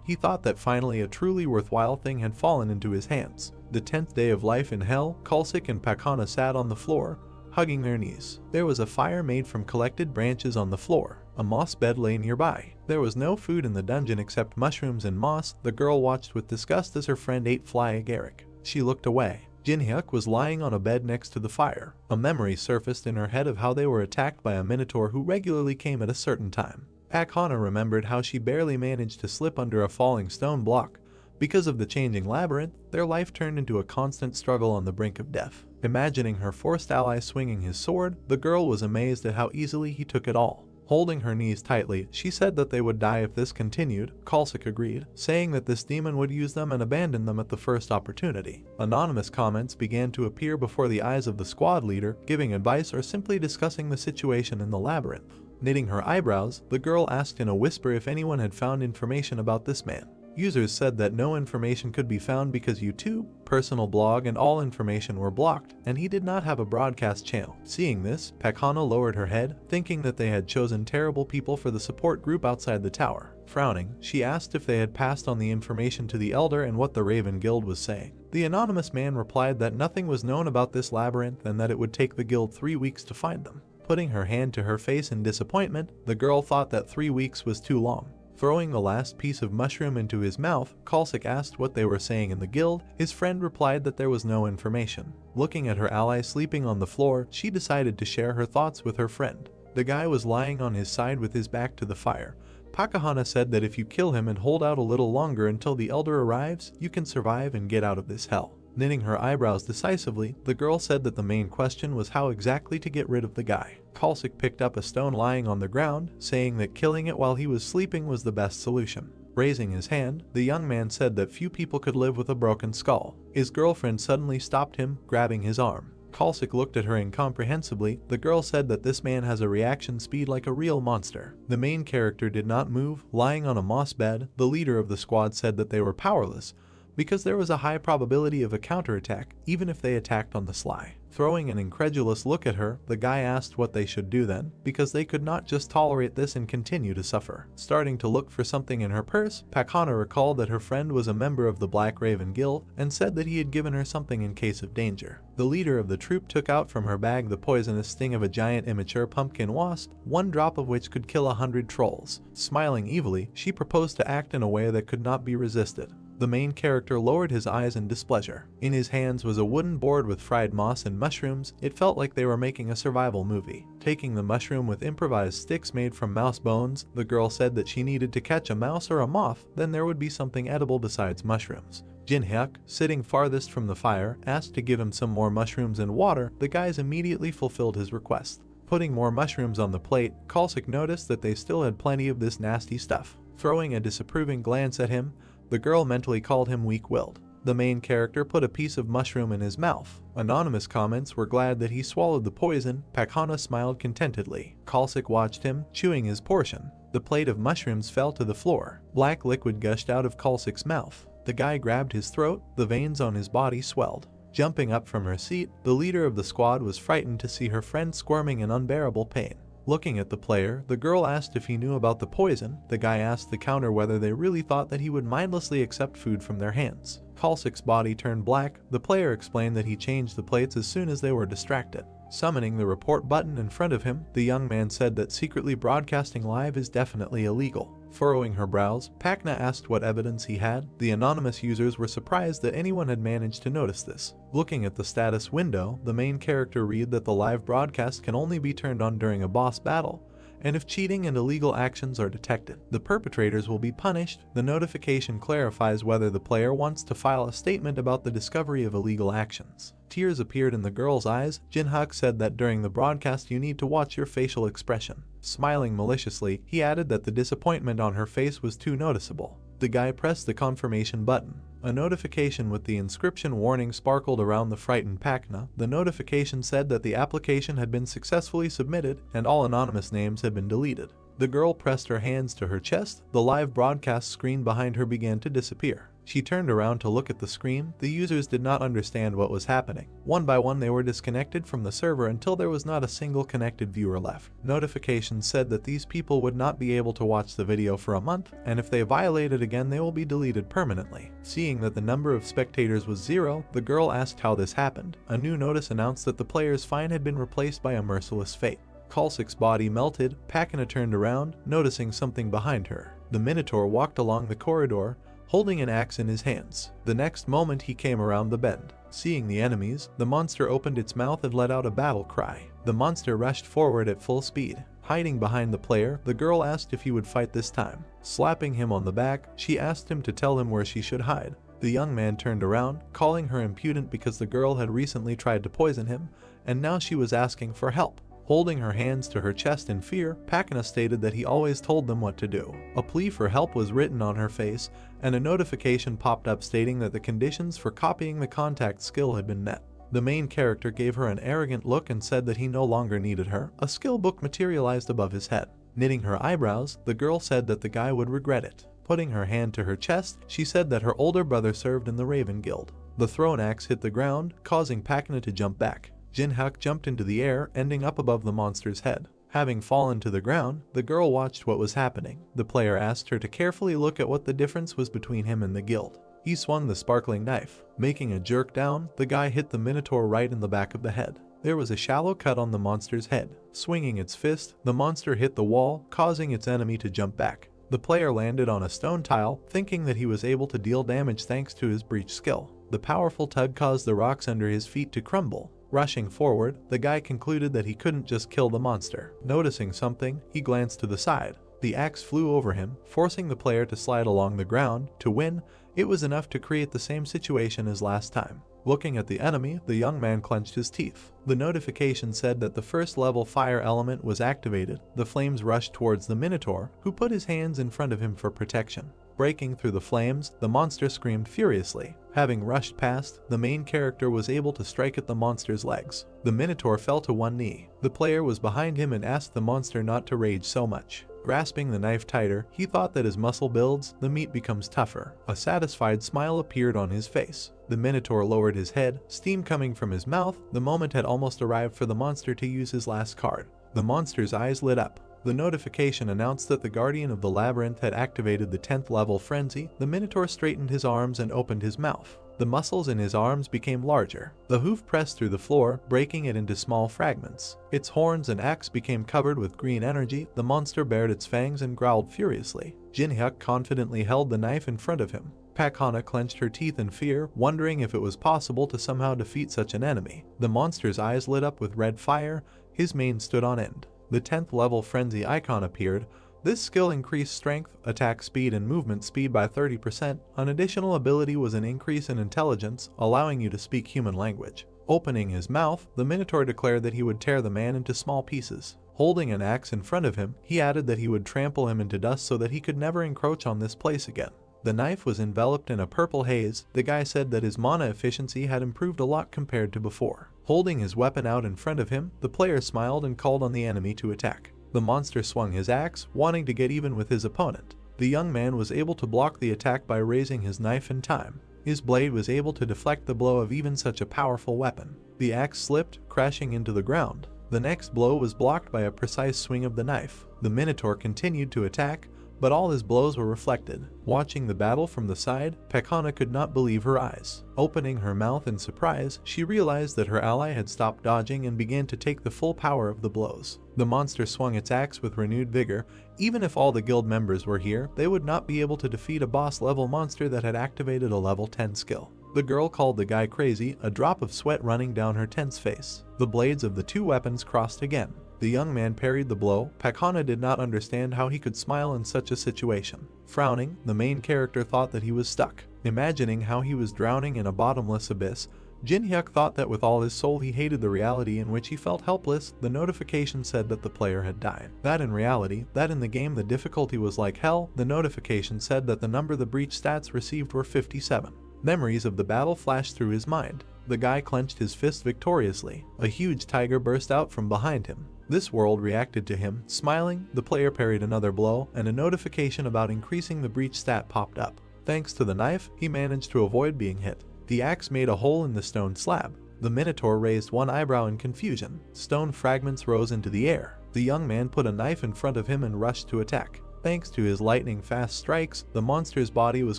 Speaker 1: he thought that finally a truly worthwhile thing had fallen into his hands. The 10th day of life in hell, Kalsik and Pakana sat on the floor, hugging their knees. There was a fire made from collected branches on the floor. A moss bed lay nearby. There was no food in the dungeon except mushrooms and moss. The girl watched with disgust as her friend ate fly agaric. She looked away. Jinhyuk was lying on a bed next to the fire. A memory surfaced in her head of how they were attacked by a minotaur who regularly came at a certain time. Pakana remembered how she barely managed to slip under a falling stone block. Because of the changing labyrinth, their life turned into a constant struggle on the brink of death. Imagining her forced ally swinging his sword, the girl was amazed at how easily he took it all. Holding her knees tightly, she said that they would die if this continued. Kalsik agreed, saying that this demon would use them and abandon them at the first opportunity. Anonymous comments began to appear before the eyes of the squad leader, giving advice or simply discussing the situation in the labyrinth. Knitting her eyebrows, the girl asked in a whisper if anyone had found information about this man. Users said that no information could be found because YouTube, personal blog, and all information were blocked, and he did not have a broadcast channel. Seeing this, Pakhana lowered her head, thinking that they had chosen terrible people for the support group outside the tower. Frowning, she asked if they had passed on the information to the Elder and what the Raven Guild was saying. The anonymous man replied that nothing was known about this labyrinth and that it would take the guild 3 weeks to find them. Putting her hand to her face in disappointment, the girl thought that 3 weeks was too long. Throwing the last piece of mushroom into his mouth, Kalsik asked what they were saying in the guild. His friend replied that there was no information. Looking at her ally sleeping on the floor, she decided to share her thoughts with her friend. The guy was lying on his side with his back to the fire. Pakahana said that if you kill him and hold out a little longer until the Elder arrives, you can survive and get out of this hell. Knitting her eyebrows decisively, the girl said that the main question was how exactly to get rid of the guy. Kalsik picked up a stone lying on the ground, saying that killing it while he was sleeping was the best solution. Raising his hand, the young man said that few people could live with a broken skull. His girlfriend suddenly stopped him, grabbing his arm. Kalsik looked at her incomprehensibly. The girl said that this man has a reaction speed like a real monster. The main character did not move, lying on a moss bed. The leader of the squad said that they were powerless, because there was a high probability of a counterattack, even if they attacked on the sly. Throwing an incredulous look at her, the guy asked what they should do then, because they could not just tolerate this and continue to suffer. Starting to look for something in her purse, Pakhana recalled that her friend was a member of the Black Raven Guild and said that he had given her something in case of danger. The leader of the troop took out from her bag the poisonous sting of a giant immature pumpkin wasp, 1 drop of which could kill 100 trolls. Smiling evilly, she proposed to act in a way that could not be resisted. The main character lowered his eyes in displeasure. In his hands was a wooden board with fried moss and mushrooms. It felt like they were making a survival movie. Taking the mushroom with improvised sticks made from mouse bones, the girl said that she needed to catch a mouse or a moth, then there would be something edible besides mushrooms. Jinhyuk, sitting farthest from the fire, asked to give him some more mushrooms and water. The guys immediately fulfilled his request. Putting more mushrooms on the plate, Kalsik noticed that they still had plenty of this nasty stuff. Throwing a disapproving glance at him, the girl mentally called him weak-willed. The main character put a piece of mushroom in his mouth. Anonymous comments were glad that he swallowed the poison. Pakhana smiled contentedly. Kalsik watched him, chewing his portion. The plate of mushrooms fell to the floor. Black liquid gushed out of Kalsik's mouth. The guy grabbed his throat. The veins on his body swelled. Jumping up from her seat, the leader of the squad was frightened to see her friend squirming in unbearable pain. Looking at the player, the girl asked if he knew about the poison. The guy asked the counter whether they really thought that he would mindlessly accept food from their hands. Kalsik's body turned black. The player explained that he changed the plates as soon as they were distracted. Summoning the report button in front of him, the young man said that secretly broadcasting live is definitely illegal. Furrowing her brows, Pakna asked what evidence he had. The anonymous users were surprised that anyone had managed to notice this. Looking at the status window, the main character read that the live broadcast can only be turned on during a boss battle, and if cheating and illegal actions are detected, the perpetrators will be punished. The notification clarifies whether the player wants to file a statement about the discovery of illegal actions. Tears appeared in the girl's eyes. Jinhyuk said that during the broadcast you need to watch your facial expression. Smiling maliciously, he added that the disappointment on her face was too noticeable. The guy pressed the confirmation button. A notification with the inscription warning sparkled around the frightened Pakna. The notification said that the application had been successfully submitted and all anonymous names had been deleted. The girl pressed her hands to her chest. The live broadcast screen behind her began to disappear. She turned around to look at the screen. The users did not understand what was happening. One by one they were disconnected from the server until there was not a single connected viewer left. Notifications said that these people would not be able to watch the video for a month, and if they violate it again they will be deleted permanently. Seeing that the number of spectators was 0, the girl asked how this happened. A new notice announced that the player's fine had been replaced by a merciless fate. Kalsik's body melted. Pakana turned around, noticing something behind her. The Minotaur walked along the corridor, holding an axe in his hands. The next moment he came around the bend. Seeing the enemies, the monster opened its mouth and let out a battle cry. The monster rushed forward at full speed. Hiding behind the player, the girl asked if he would fight this time. Slapping him on the back, she asked him to tell him where she should hide. The young man turned around, calling her impudent because the girl had recently tried to poison him, and now she was asking for help. Holding her hands to her chest in fear, Pakana stated that he always told them what to do. A plea for help was written on her face, and a notification popped up stating that the conditions for copying the contact skill had been met. The main character gave her an arrogant look and said that he no longer needed her. A skill book materialized above his head. Knitting her eyebrows, the girl said that the guy would regret it. Putting her hand to her chest, she said that her older brother served in the Raven Guild. The thrown axe hit the ground, causing Pakana to jump back. Jinhyuk jumped into the air, ending up above the monster's head. Having fallen to the ground, the girl watched what was happening. The player asked her to carefully look at what the difference was between him and the guild. He swung the sparkling knife. Making a jerk down, the guy hit the Minotaur right in the back of the head. There was a shallow cut on the monster's head. Swinging its fist, the monster hit the wall, causing its enemy to jump back. The player landed on a stone tile, thinking that he was able to deal damage thanks to his breach skill. The powerful tug caused the rocks under his feet to crumble. Rushing forward, the guy concluded that he couldn't just kill the monster. Noticing something, he glanced to the side. The axe flew over him, forcing the player to slide along the ground. To win, it was enough to create the same situation as last time. Looking at the enemy, the young man clenched his teeth. The notification said that the first level fire element was activated. The flames rushed towards the Minotaur, who put his hands in front of him for protection. Breaking through the flames, the monster screamed furiously. Having rushed past, the main character was able to strike at the monster's legs. The Minotaur fell to one knee. The player was behind him and asked the monster not to rage so much. Grasping the knife tighter, he thought that as muscle builds, the meat becomes tougher. A satisfied smile appeared on his face. The Minotaur lowered his head, steam coming from his mouth. The moment had almost arrived for the monster to use his last card. The monster's eyes lit up. The notification announced that the Guardian of the Labyrinth had activated the 10th level frenzy. The Minotaur straightened his arms and opened his mouth. The muscles in his arms became larger. The hoof pressed through the floor, breaking it into small fragments. Its horns and axe became covered with green energy. The monster bared its fangs and growled furiously. Jinhyuk confidently held the knife in front of him. Pakana clenched her teeth in fear, wondering if it was possible to somehow defeat such an enemy. The monster's eyes lit up with red fire. His mane stood on end. The 10th level frenzy icon appeared. This skill increased strength, attack speed, and movement speed by 30%. An additional ability was an increase in intelligence, allowing you to speak human language. Opening his mouth, the Minotaur declared that he would tear the man into small pieces. Holding an axe in front of him, he added that he would trample him into dust so that he could never encroach on this place again. The knife was enveloped in a purple haze. The guy said that his mana efficiency had improved a lot compared to before. Holding his weapon out in front of him, the player smiled and called on the enemy to attack. The monster swung his axe, wanting to get even with his opponent. The young man was able to block the attack by raising his knife in time. His blade was able to deflect the blow of even such a powerful weapon. The axe slipped, crashing into the ground. The next blow was blocked by a precise swing of the knife. The Minotaur continued to attack, but all his blows were reflected. Watching the battle from the side, Pakana could not believe her eyes. Opening her mouth in surprise, she realized that her ally had stopped dodging and began to take the full power of the blows. The monster swung its axe with renewed vigor. Even if all the guild members were here, they would not be able to defeat a boss-level monster that had activated a level 10 skill. The girl called the guy crazy, a drop of sweat running down her tense face. The blades of the two weapons crossed again. The young man parried the blow. Pakana did not understand how he could smile in such a situation. Frowning, the main character thought that he was stuck. Imagining how he was drowning in a bottomless abyss, Jinhyuk thought that with all his soul he hated the reality in which he felt helpless. The notification said that the player had died. That in reality, that in the game the difficulty was like hell. The notification said that the number the breach stats received were 57. Memories of the battle flashed through his mind. The guy clenched his fist victoriously. A huge tiger burst out from behind him. This world reacted to him. Smiling, the player parried another blow, and a notification about increasing the breach stat popped up. Thanks to the knife, he managed to avoid being hit. The axe made a hole in the stone slab. The Minotaur raised one eyebrow in confusion. Stone fragments rose into the air. The young man put a knife in front of him and rushed to attack. Thanks to his lightning-fast strikes, the monster's body was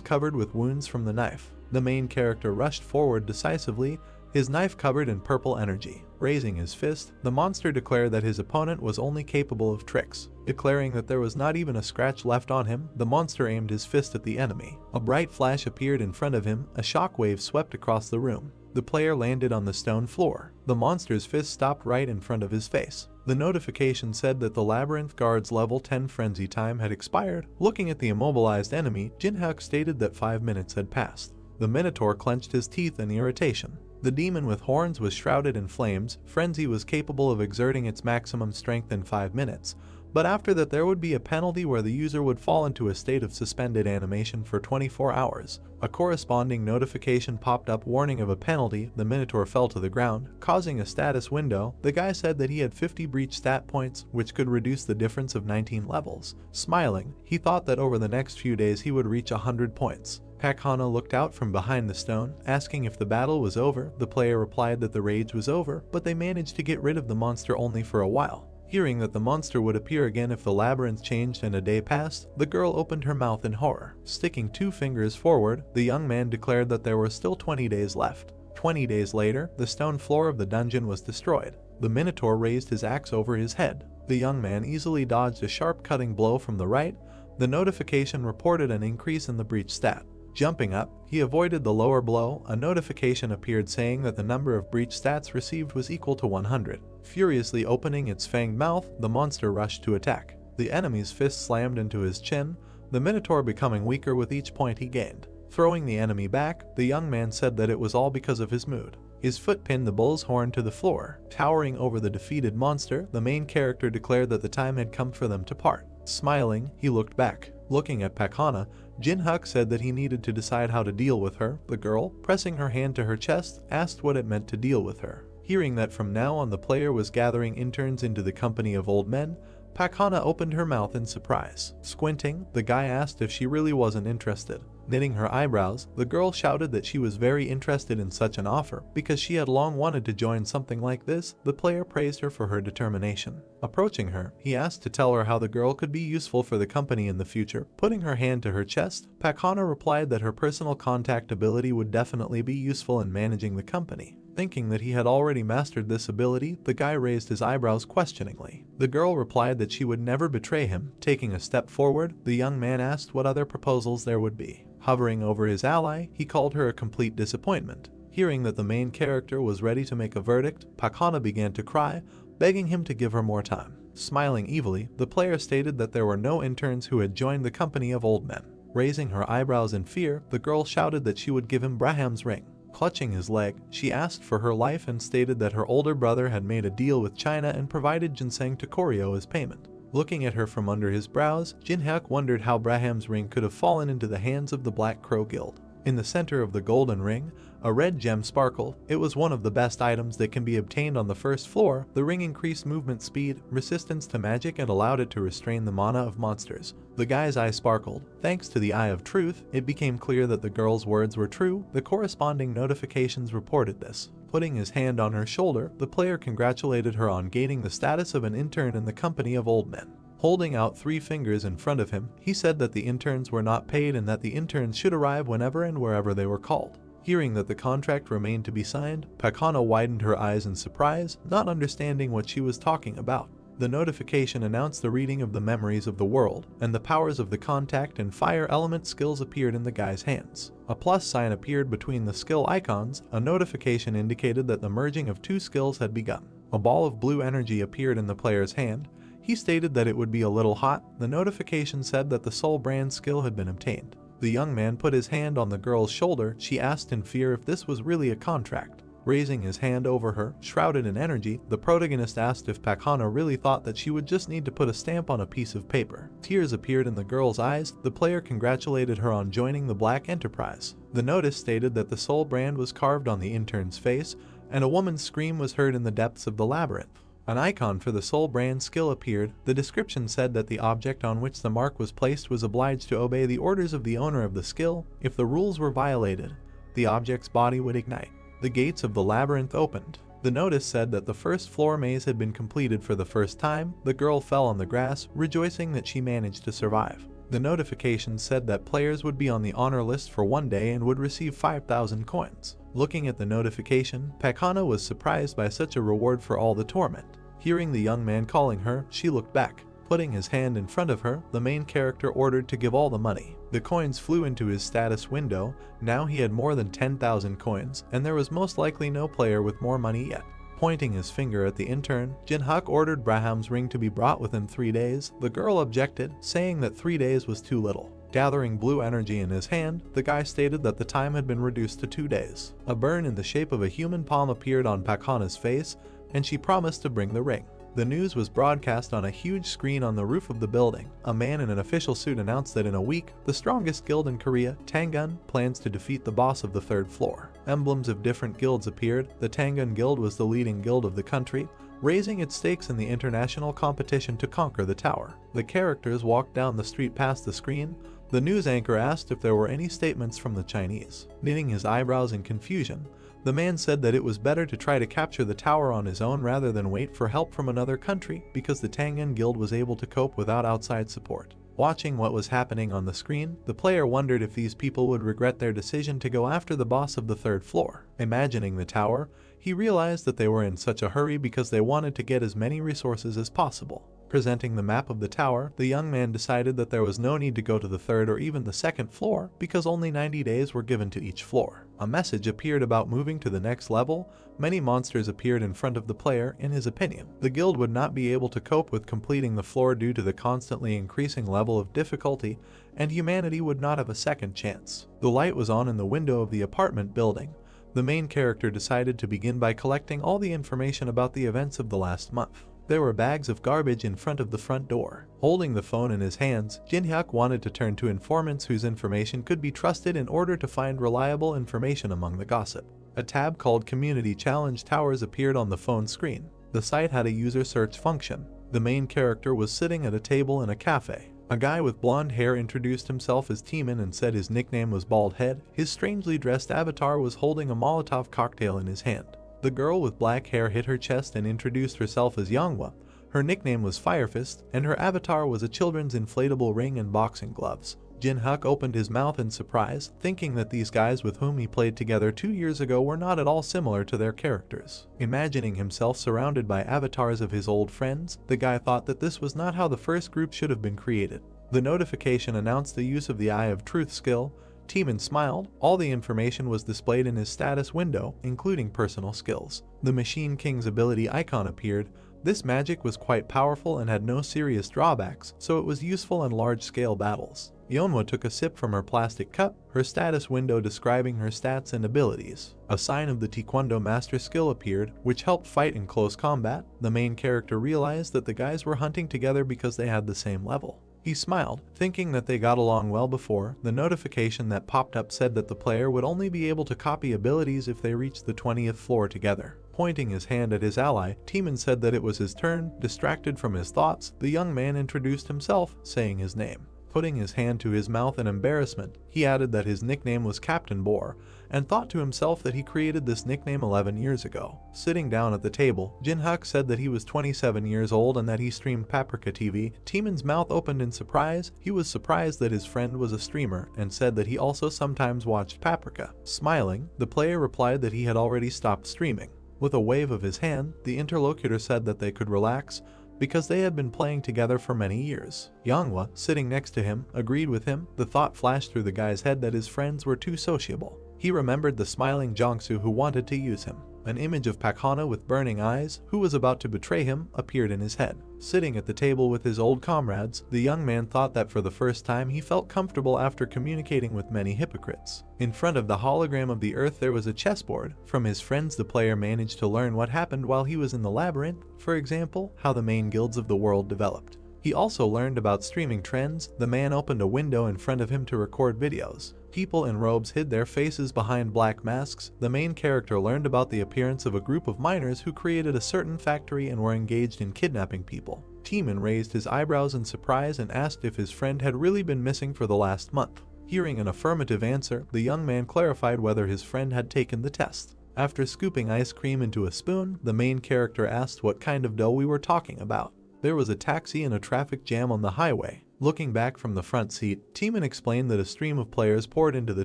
Speaker 1: covered with wounds from the knife. The main character rushed forward decisively, his knife covered in purple energy. Raising his fist, the monster declared that his opponent was only capable of tricks. Declaring that there was not even a scratch left on him, the monster aimed his fist at the enemy. A bright flash appeared in front of him. A shockwave swept across the room. The player landed on the stone floor. The monster's fist stopped right in front of his face. The notification said that the Labyrinth Guard's level 10 frenzy time had expired. Looking at the immobilized enemy, Jinhyuk stated that 5 minutes had passed. The Minotaur clenched his teeth in irritation. The demon with horns was shrouded in flames. Frenzy was capable of exerting its maximum strength in 5 minutes, but after that there would be a penalty where the user would fall into a state of suspended animation for 24 hours. A corresponding notification popped up warning of a penalty. The Minotaur fell to the ground, causing a status window. The guy said that he had 50 breach stat points, which could reduce the difference of 19 levels. Smiling, he thought that over the next few days he would reach 100 points. Pakana looked out from behind the stone, asking if the battle was over. The player replied that the rage was over, but they managed to get rid of the monster only for a while. Hearing that the monster would appear again if the labyrinth changed and a day passed, the girl opened her mouth in horror. Sticking 2 fingers forward, the young man declared that there were still 20 days left. 20 days later, the stone floor of the dungeon was destroyed. The Minotaur raised his axe over his head. The young man easily dodged a sharp cutting blow from the right. The notification reported an increase in the breach stat. Jumping up, he avoided the lower blow. A notification appeared saying that the number of breach stats received was equal to 100. Furiously opening its fanged mouth, the monster rushed to attack. The enemy's fist slammed into his chin, the Minotaur becoming weaker with each point he gained. Throwing the enemy back, the young man said that it was all because of his mood. His foot pinned the bull's horn to the floor. Towering over the defeated monster, the main character declared that the time had come for them to part. Smiling, he looked back. Looking at Pakana, Jinhuk said that he needed to decide how to deal with her. The girl, pressing her hand to her chest, asked what it meant to deal with her. Hearing that from now on the player was gathering interns into the company of old men, Pakana opened her mouth in surprise. Squinting, the guy asked if she really wasn't interested. Knitting her eyebrows, the girl shouted that she was very interested in such an offer because she had long wanted to join something like this. The player praised her for her determination. Approaching her, he asked to tell her how the girl could be useful for the company in the future. Putting her hand to her chest, Pakana replied that her personal contact ability would definitely be useful in managing the company. Thinking that he had already mastered this ability, the guy raised his eyebrows questioningly. The girl replied that she would never betray him. Taking a step forward, the young man asked what other proposals there would be. Hovering over his ally, he called her a complete disappointment. Hearing that the main character was ready to make a verdict, Pakana began to cry, begging him to give her more time. Smiling evilly, the player stated that there were no interns who had joined the company of old men. Raising her eyebrows in fear, the girl shouted that she would give him Braham's ring. Clutching his leg, she asked for her life and stated that her older brother had made a deal with China and provided ginseng to Koryo as payment. Looking at her from under his brows, Jinhak wondered how Braham's ring could have fallen into the hands of the Black Crow Guild. In the center of the golden ring, a red gem sparkled. It was one of the best items that can be obtained on the first floor. The ring increased movement speed, resistance to magic, and allowed it to restrain the mana of monsters. The guy's eye sparkled. Thanks to the Eye of Truth, it became clear that the girl's words were true. The corresponding notifications reported this. Putting his hand on her shoulder, the player congratulated her on gaining the status of an intern in the company of old men. Holding out 3 fingers in front of him, he said that the interns were not paid and that the interns should arrive whenever and wherever they were called. Hearing that the contract remained to be signed, Pakana widened her eyes in surprise, not understanding what she was talking about. The notification announced the reading of the memories of the world, and the powers of the contact and fire element skills appeared in the guy's hands. A plus sign appeared between the skill icons. A notification indicated that the merging of 2 skills had begun. A ball of blue energy appeared in the player's hand. He stated that it would be a little hot. The notification said that the soul brand skill had been obtained. The young man put his hand on the girl's shoulder. She asked in fear if this was really a contract. Raising his hand over her, shrouded in energy, the protagonist asked if Pakana really thought that she would just need to put a stamp on a piece of paper. Tears appeared in the girl's eyes. The player congratulated her on joining the Black Enterprise. The notice stated that the soul brand was carved on the intern's face, and a woman's scream was heard in the depths of the labyrinth. An icon for the soul brand skill appeared. The description said that the object on which the mark was placed was obliged to obey the orders of the owner of the skill. If the rules were violated, the object's body would ignite. The gates of the labyrinth opened. The notice said that the first floor maze had been completed for the first time. The girl fell on the grass, rejoicing that she managed to survive. The notification said that players would be on the honor list for 1 day and would receive 5,000 coins. Looking at the notification, Pakana was surprised by such a reward for all the torment. Hearing the young man calling her, she looked back. Putting his hand in front of her, the main character ordered to give all the money. The coins flew into his status window. Now he had more than 10,000 coins, and there was most likely no player with more money yet. Pointing his finger at the intern, Jinhak ordered Braham's ring to be brought within 3 days. The girl objected, saying that 3 days was too little. Gathering blue energy in his hand, the guy stated that the time had been reduced to 2 days. A burn in the shape of a human palm appeared on Pakana's face, and she promised to bring the ring. The news was broadcast on a huge screen on the roof of the building. A man in an official suit announced that in a week, the strongest guild in Korea, Tangun, plans to defeat the boss of the third floor. Emblems of different guilds appeared. The Tangun Guild was the leading guild of the country, raising its stakes in the international competition to conquer the tower. The characters walked down the street past the screen. The news anchor asked if there were any statements from the Chinese. Knitting his eyebrows in confusion, the man said that it was better to try to capture the tower on his own rather than wait for help from another country because the Tangun Guild was able to cope without outside support. Watching what was happening on the screen, the player wondered if these people would regret their decision to go after the boss of the third floor. Imagining the tower, he realized that they were in such a hurry because they wanted to get as many resources as possible. Presenting the map of the tower, the young man decided that there was no need to go to the third or even the second floor because only 90 days were given to each floor. A message appeared about moving to the next level. Many monsters appeared in front of the player. In his opinion, the guild would not be able to cope with completing the floor due to the constantly increasing level of difficulty, and humanity would not have a second chance. The light was on in the window of the apartment building. The main character decided to begin by collecting all the information about the events of the last month. There were bags of garbage in front of the front door. Holding the phone in his hands, Jin-hyuk wanted to turn to informants whose information could be trusted in order to find reliable information among the gossip. A tab called Community Challenge Towers appeared on the phone screen. The site had a user search function. The main character was sitting at a table in a cafe. A guy with blonde hair introduced himself as Teeman and said his nickname was Bald Head. His strangely dressed avatar was holding a Molotov cocktail in his hand. The girl with black hair hit her chest and introduced herself as Manhwa. Her nickname was Firefist, and her avatar was a children's inflatable ring and boxing gloves. Jin-hyuk opened his mouth in surprise, thinking that these guys with whom he played together 2 years ago were not at all similar to their characters. Imagining himself surrounded by avatars of his old friends, the guy thought that this was not how the first group should have been created. The notification announced the use of the Eye of Truth skill. Teeman smiled. All the information was displayed in his status window, including personal skills. The Machine King's ability icon appeared. This magic was quite powerful and had no serious drawbacks, so it was useful in large-scale battles. Yeonhwa took a sip from her plastic cup, her status window describing her stats and abilities. A sign of the Taekwondo Master skill appeared, which helped fight in close combat. The main character realized that the guys were hunting together because they had the same level. He smiled, thinking that they got along well before. The notification that popped up said that the player would only be able to copy abilities if they reached the 20th floor together. Pointing his hand at his ally, Teeman said that it was his turn. Distracted from his thoughts, the young man introduced himself, saying his name. Putting his hand to his mouth in embarrassment, he added that his nickname was Captain Boar, and thought to himself that he created this nickname 11 years ago. Sitting down at the table, Jin-hyuk said that he was 27 years old and that he streamed Paprika TV. Teeman's mouth opened in surprise. He was surprised that his friend was a streamer and said that he also sometimes watched Paprika. Smiling, the player replied that he had already stopped streaming. With a wave of his hand, the interlocutor said that they could relax because they had been playing together for many years. Manhwa, sitting next to him, agreed with him. The thought flashed through the guy's head that his friends were too sociable. He remembered the smiling Jongsu who wanted to use him. An image of Pak Hana with burning eyes, who was about to betray him, appeared in his head. Sitting at the table with his old comrades, the young man thought that for the first time he felt comfortable after communicating with many hypocrites. In front of the hologram of the earth there was a chessboard. From his friends the player managed to learn what happened while he was in the labyrinth, for example, how the main guilds of the world developed. He also learned about streaming trends. The man opened a window in front of him to record videos. People in robes hid their faces behind black masks. The main character learned about the appearance of a group of miners who created a certain factory and were engaged in kidnapping people. Teeman raised his eyebrows in surprise and asked if his friend had really been missing for the last month. Hearing an affirmative answer, the young man clarified whether his friend had taken the test. After scooping ice cream into a spoon, the main character asked what kind of dough we were talking about. There was a taxi and a traffic jam on the highway. Looking back from the front seat, Teeman explained that a stream of players poured into the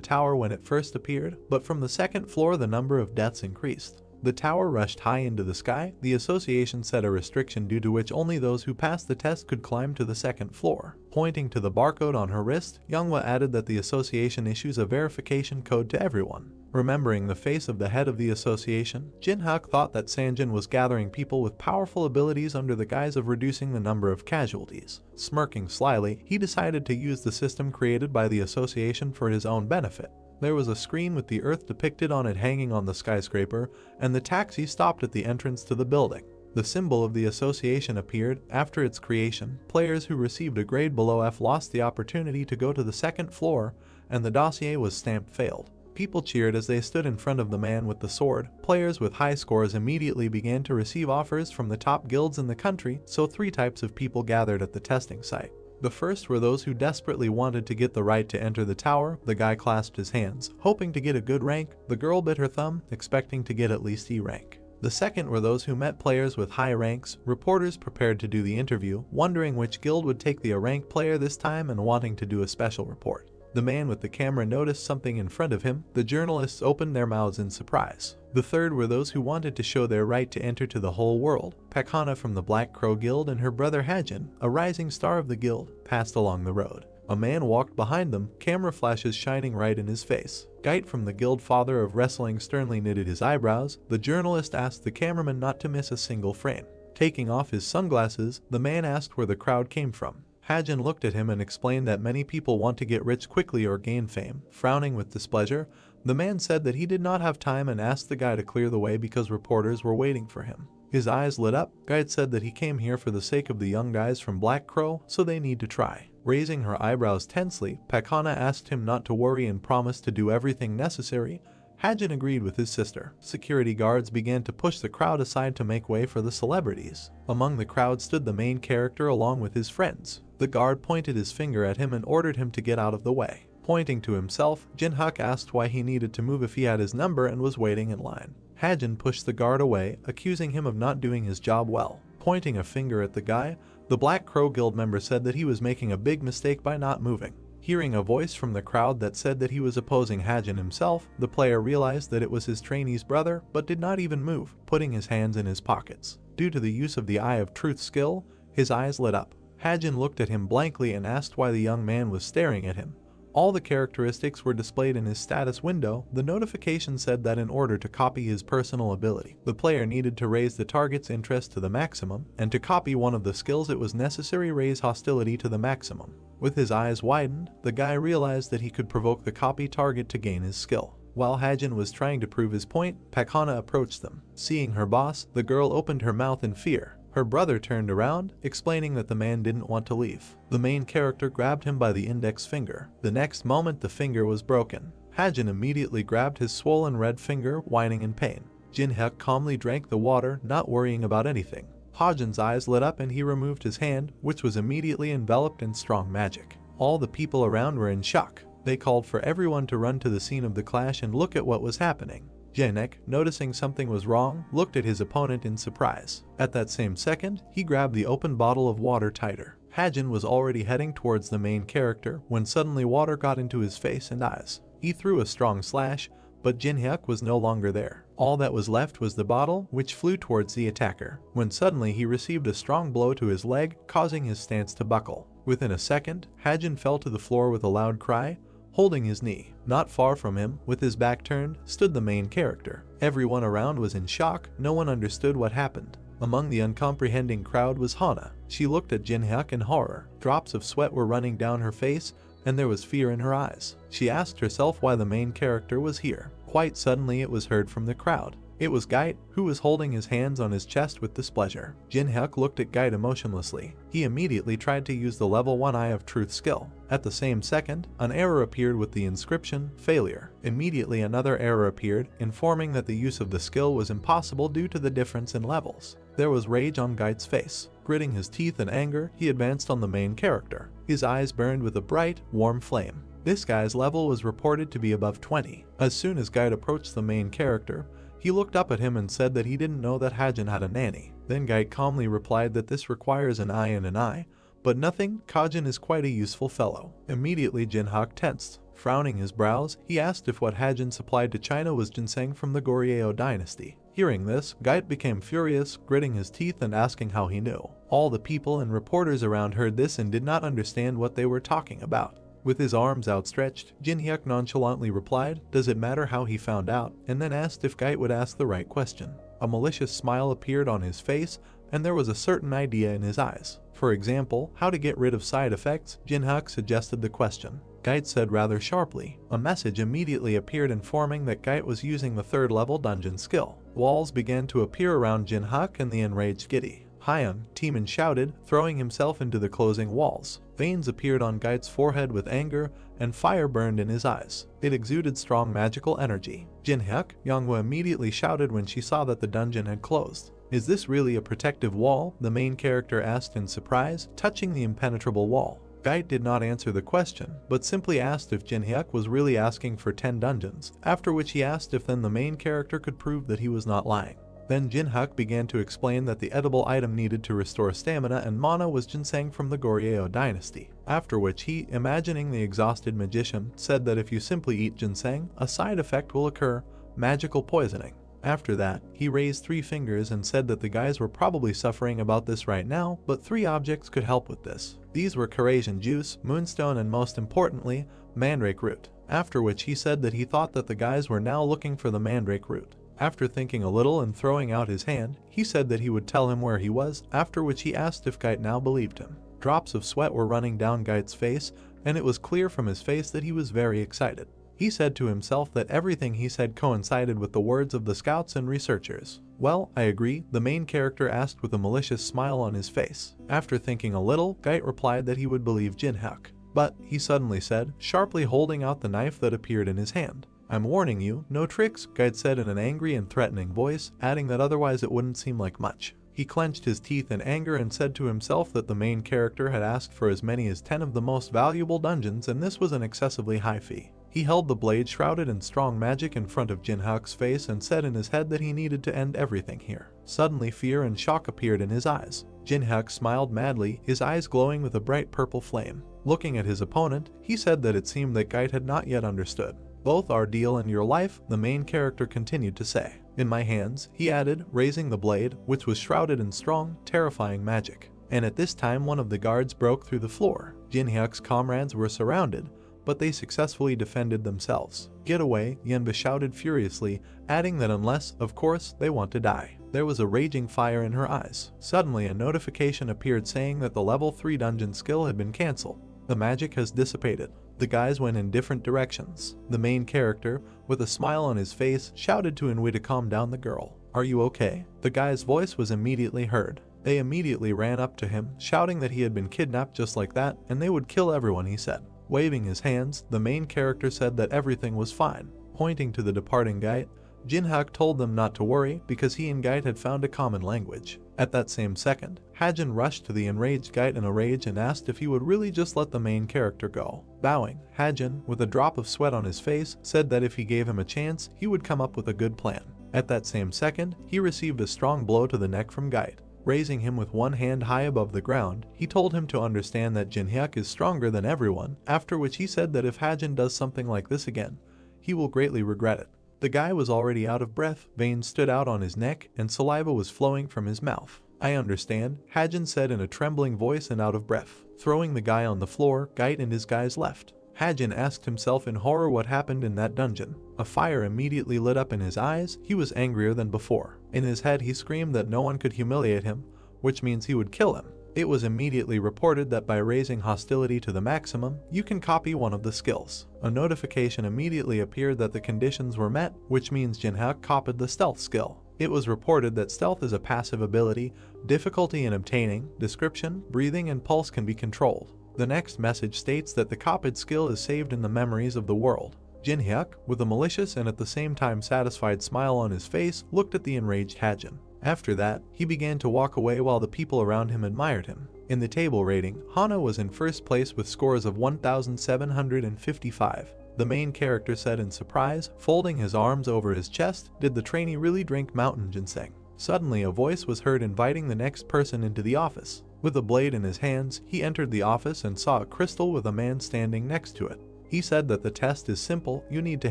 Speaker 1: tower when it first appeared, but from the second floor the number of deaths increased. The tower rushed high into the sky. The association set a restriction due to which only those who passed the test could climb to the second floor. Pointing to the barcode on her wrist, Manhwa added that the association issues a verification code to everyone. Remembering the face of the head of the association, Jin-hyuk thought that Sanjin was gathering people with powerful abilities under the guise of reducing the number of casualties. Smirking slyly, he decided to use the system created by the association for his own benefit. There was a screen with the earth depicted on it hanging on the skyscraper, and the taxi stopped at the entrance to the building. The symbol of the association appeared. After its creation, players who received a grade below F lost the opportunity to go to the second floor, and the dossier was stamped failed. People cheered as they stood in front of the man with the sword. Players with high scores immediately began to receive offers from the top guilds in the country, so three types of people gathered at the testing site. The first were those who desperately wanted to get the right to enter the tower. The guy clasped his hands, hoping to get a good rank. The girl bit her thumb, expecting to get at least E rank. The second were those who met players with high ranks, reporters prepared to do the interview, wondering which guild would take the A-rank player this time and wanting to do a special report. The man with the camera noticed something in front of him. The journalists opened their mouths in surprise. The third were those who wanted to show their right to enter to the whole world. Pakhana from the Black Crow Guild and her brother Hajin, a rising star of the guild, passed along the road. A man walked behind them, camera flashes shining right in his face. Gait from the guild father of wrestling sternly knitted his eyebrows. The journalist asked the cameraman not to miss a single frame. Taking off his sunglasses, the man asked where the crowd came from. Hajin looked at him and explained that many people want to get rich quickly or gain fame. Frowning with displeasure, the man said that he did not have time and asked the guy to clear the way because reporters were waiting for him. His eyes lit up. Guide said that he came here for the sake of the young guys from Black Crow, so they need to try. Raising her eyebrows tensely, Pakhana asked him not to worry and promised to do everything necessary. Hajin agreed with his sister. Security guards began to push the crowd aside to make way for the celebrities. Among the crowd stood the main character along with his friends. The guard pointed his finger at him and ordered him to get out of the way. Pointing to himself, Jinhyuk asked why he needed to move if he had his number and was waiting in line. Hajin pushed the guard away, accusing him of not doing his job well. Pointing a finger at the guy, the Black Crow Guild member said that he was making a big mistake by not moving. Hearing a voice from the crowd that said that he was opposing Hajin himself, the player realized that it was his trainee's brother, but did not even move, putting his hands in his pockets. Due to the use of the Eye of Truth skill, his eyes lit up. Hajin looked at him blankly and asked why the young man was staring at him. All the characteristics were displayed in his status window. The notification said that in order to copy his personal ability, the player needed to raise the target's interest to the maximum, and to copy one of the skills it was necessary raise hostility to the maximum. With his eyes widened, the guy realized that he could provoke the copy target to gain his skill. While Hajin was trying to prove his point, Pakhana approached them. Seeing her boss, the girl opened her mouth in fear. Her brother turned around, explaining that the man didn't want to leave. The main character grabbed him by the index finger. The next moment the finger was broken. Hajin immediately grabbed his swollen red finger, whining in pain. Jinhyuk calmly drank the water, not worrying about anything. Hajin's eyes lit up and he removed his hand, which was immediately enveloped in strong magic. All the people around were in shock. They called for everyone to run to the scene of the clash and look at what was happening. Janek, noticing something was wrong, looked at his opponent in surprise. At that same second, he grabbed the open bottle of water tighter. Hajin was already heading towards the main character when suddenly water got into his face and eyes. He threw a strong slash, but Jinhyuk was no longer there. All that was left was the bottle, which flew towards the attacker, when suddenly he received a strong blow to his leg, causing his stance to buckle. Within a second, Hajin fell to the floor with a loud cry, holding his knee. Not far from him, with his back turned, stood the main character. Everyone around was in shock. No one understood what happened. Among the uncomprehending crowd was Hana. She looked at Jinhyuk in horror. Drops of sweat were running down her face, and there was fear in her eyes. She asked herself why the main character was here. Quite suddenly it was heard from the crowd. It was Gait, who was holding his hands on his chest with displeasure. Jinhyuk looked at Gait emotionlessly. He immediately tried to use the level 1 Eye of Truth skill. At the same second, an error appeared with the inscription, Failure. Immediately another error appeared, informing that the use of the skill was impossible due to the difference in levels. There was rage on Gait's face. Gritting his teeth in anger, he advanced on the main character. His eyes burned with a bright, warm flame. This guy's level was reported to be above 20. As soon as Gait approached the main character, he looked up at him and said that he didn't know that Hajin had a nanny. Then Gait calmly replied that this requires an eye and an eye, but nothing. Kajin is quite a useful fellow. Immediately Jinhyuk tensed. Frowning his brows, he asked if what Hajin supplied to China was ginseng from the Goryeo dynasty. Hearing this, Gait became furious, gritting his teeth and asking how he knew. All the people and reporters around heard this and did not understand what they were talking about. With his arms outstretched, Jinhyuk nonchalantly replied, "Does it matter how he found out?" and then asked if Gait would ask the right question. A malicious smile appeared on his face, and there was a certain idea in his eyes. For example, how to get rid of side effects. Jinhyuk suggested the question. Gait said rather sharply. A message immediately appeared informing that Gait was using the 3rd level dungeon skill. Walls began to appear around Jinhyuk and the enraged Giddy. Hyun, Taemin shouted, throwing himself into the closing walls. Veins appeared on Gait's forehead with anger, and fire burned in his eyes. It exuded strong magical energy. Jinhyuk, Younghwa immediately shouted when she saw that the dungeon had closed. "Is this really a protective wall?" the main character asked in surprise, touching the impenetrable wall. Gait did not answer the question, but simply asked if Jinhyuk was really asking for 10 dungeons, after which he asked if then the main character could prove that he was not lying. Then Jinhyuk began to explain that the edible item needed to restore stamina and mana was ginseng from the Goryeo dynasty, after which he, imagining the exhausted magician, said that if you simply eat ginseng, a side effect will occur, magical poisoning. After that, he raised 3 fingers and said that the guys were probably suffering about this right now, but 3 objects could help with this. These were Carasian juice, moonstone, and most importantly, mandrake root, after which he said that he thought that the guys were now looking for the mandrake root. After thinking a little and throwing out his hand, he said that he would tell him where he was, after which he asked if Gait now believed him. Drops of sweat were running down Gait's face, and it was clear from his face that he was very excited. He said to himself that everything he said coincided with the words of the scouts and researchers. "Well, I agree," the main character asked with a malicious smile on his face. After thinking a little, Gait replied that he would believe Jinhyuk. But, he suddenly said, sharply holding out the knife that appeared in his hand. "I'm warning you, no tricks," Gait said in an angry and threatening voice, adding that otherwise it wouldn't seem like much. He clenched his teeth in anger and said to himself that the main character had asked for as many as 10 of the most valuable dungeons, and this was an excessively high fee. He held the blade shrouded in strong magic in front of Jinhyuk's face and said in his head that he needed to end everything here. Suddenly fear and shock appeared in his eyes. Jinhyuk smiled madly, his eyes glowing with a bright purple flame. Looking at his opponent, he said that it seemed that Gait had not yet understood. "Both our deal and your life," the main character continued to say. "In my hands," he added, raising the blade, which was shrouded in strong, terrifying magic. And at this time one of the guards broke through the floor. Jinhyuk's comrades were surrounded, but they successfully defended themselves. "Get away," Yenba shouted furiously, adding that unless, of course, they want to die. There was a raging fire in her eyes. Suddenly a notification appeared saying that the level 3 dungeon skill had been cancelled. The magic has dissipated. The guys went in different directions. The main character, with a smile on his face, shouted to Enwi to calm down the girl. "Are you okay?" The guy's voice was immediately heard. They immediately ran up to him, shouting that he had been kidnapped just like that, and they would kill everyone, he said. Waving his hands, the main character said that everything was fine. Pointing to the departing Gait, Jinhyuk told them not to worry because he and Gait had found a common language. At that same second, Hajin rushed to the enraged Gait in a rage and asked if he would really just let the main character go. Bowing, Hajin, with a drop of sweat on his face, said that if he gave him a chance, he would come up with a good plan. At that same second, he received a strong blow to the neck from Gait. Raising him with one hand high above the ground, he told him to understand that Jinhyuk is stronger than everyone, after which he said that if Hajin does something like this again, he will greatly regret it. The guy was already out of breath, veins stood out on his neck, and saliva was flowing from his mouth. "I understand," Hajin said in a trembling voice and out of breath. Throwing the guy on the floor, Gait and his guys left. Hajin asked himself in horror what happened in that dungeon. A fire immediately lit up in his eyes. He was angrier than before. In his head he screamed that no one could humiliate him, which means he would kill him. It was immediately reported that by raising hostility to the maximum, you can copy one of the skills. A notification immediately appeared that the conditions were met, which means Jinhyuk copied the stealth skill. It was reported that stealth is a passive ability, difficulty in obtaining, description, breathing, and pulse can be controlled. The next message states that the copied skill is saved in the memories of the world. Jinhyuk, with a malicious and at the same time satisfied smile on his face, looked at the enraged Hajin. After that, he began to walk away while the people around him admired him. In the table rating, Hana was in first place with scores of 1,755. The main character said in surprise, folding his arms over his chest, "Did the trainee really drink mountain ginseng?" Suddenly a voice was heard inviting the next person into the office. With a blade in his hands, he entered the office and saw a crystal with a man standing next to it. He said that the test is simple, you need to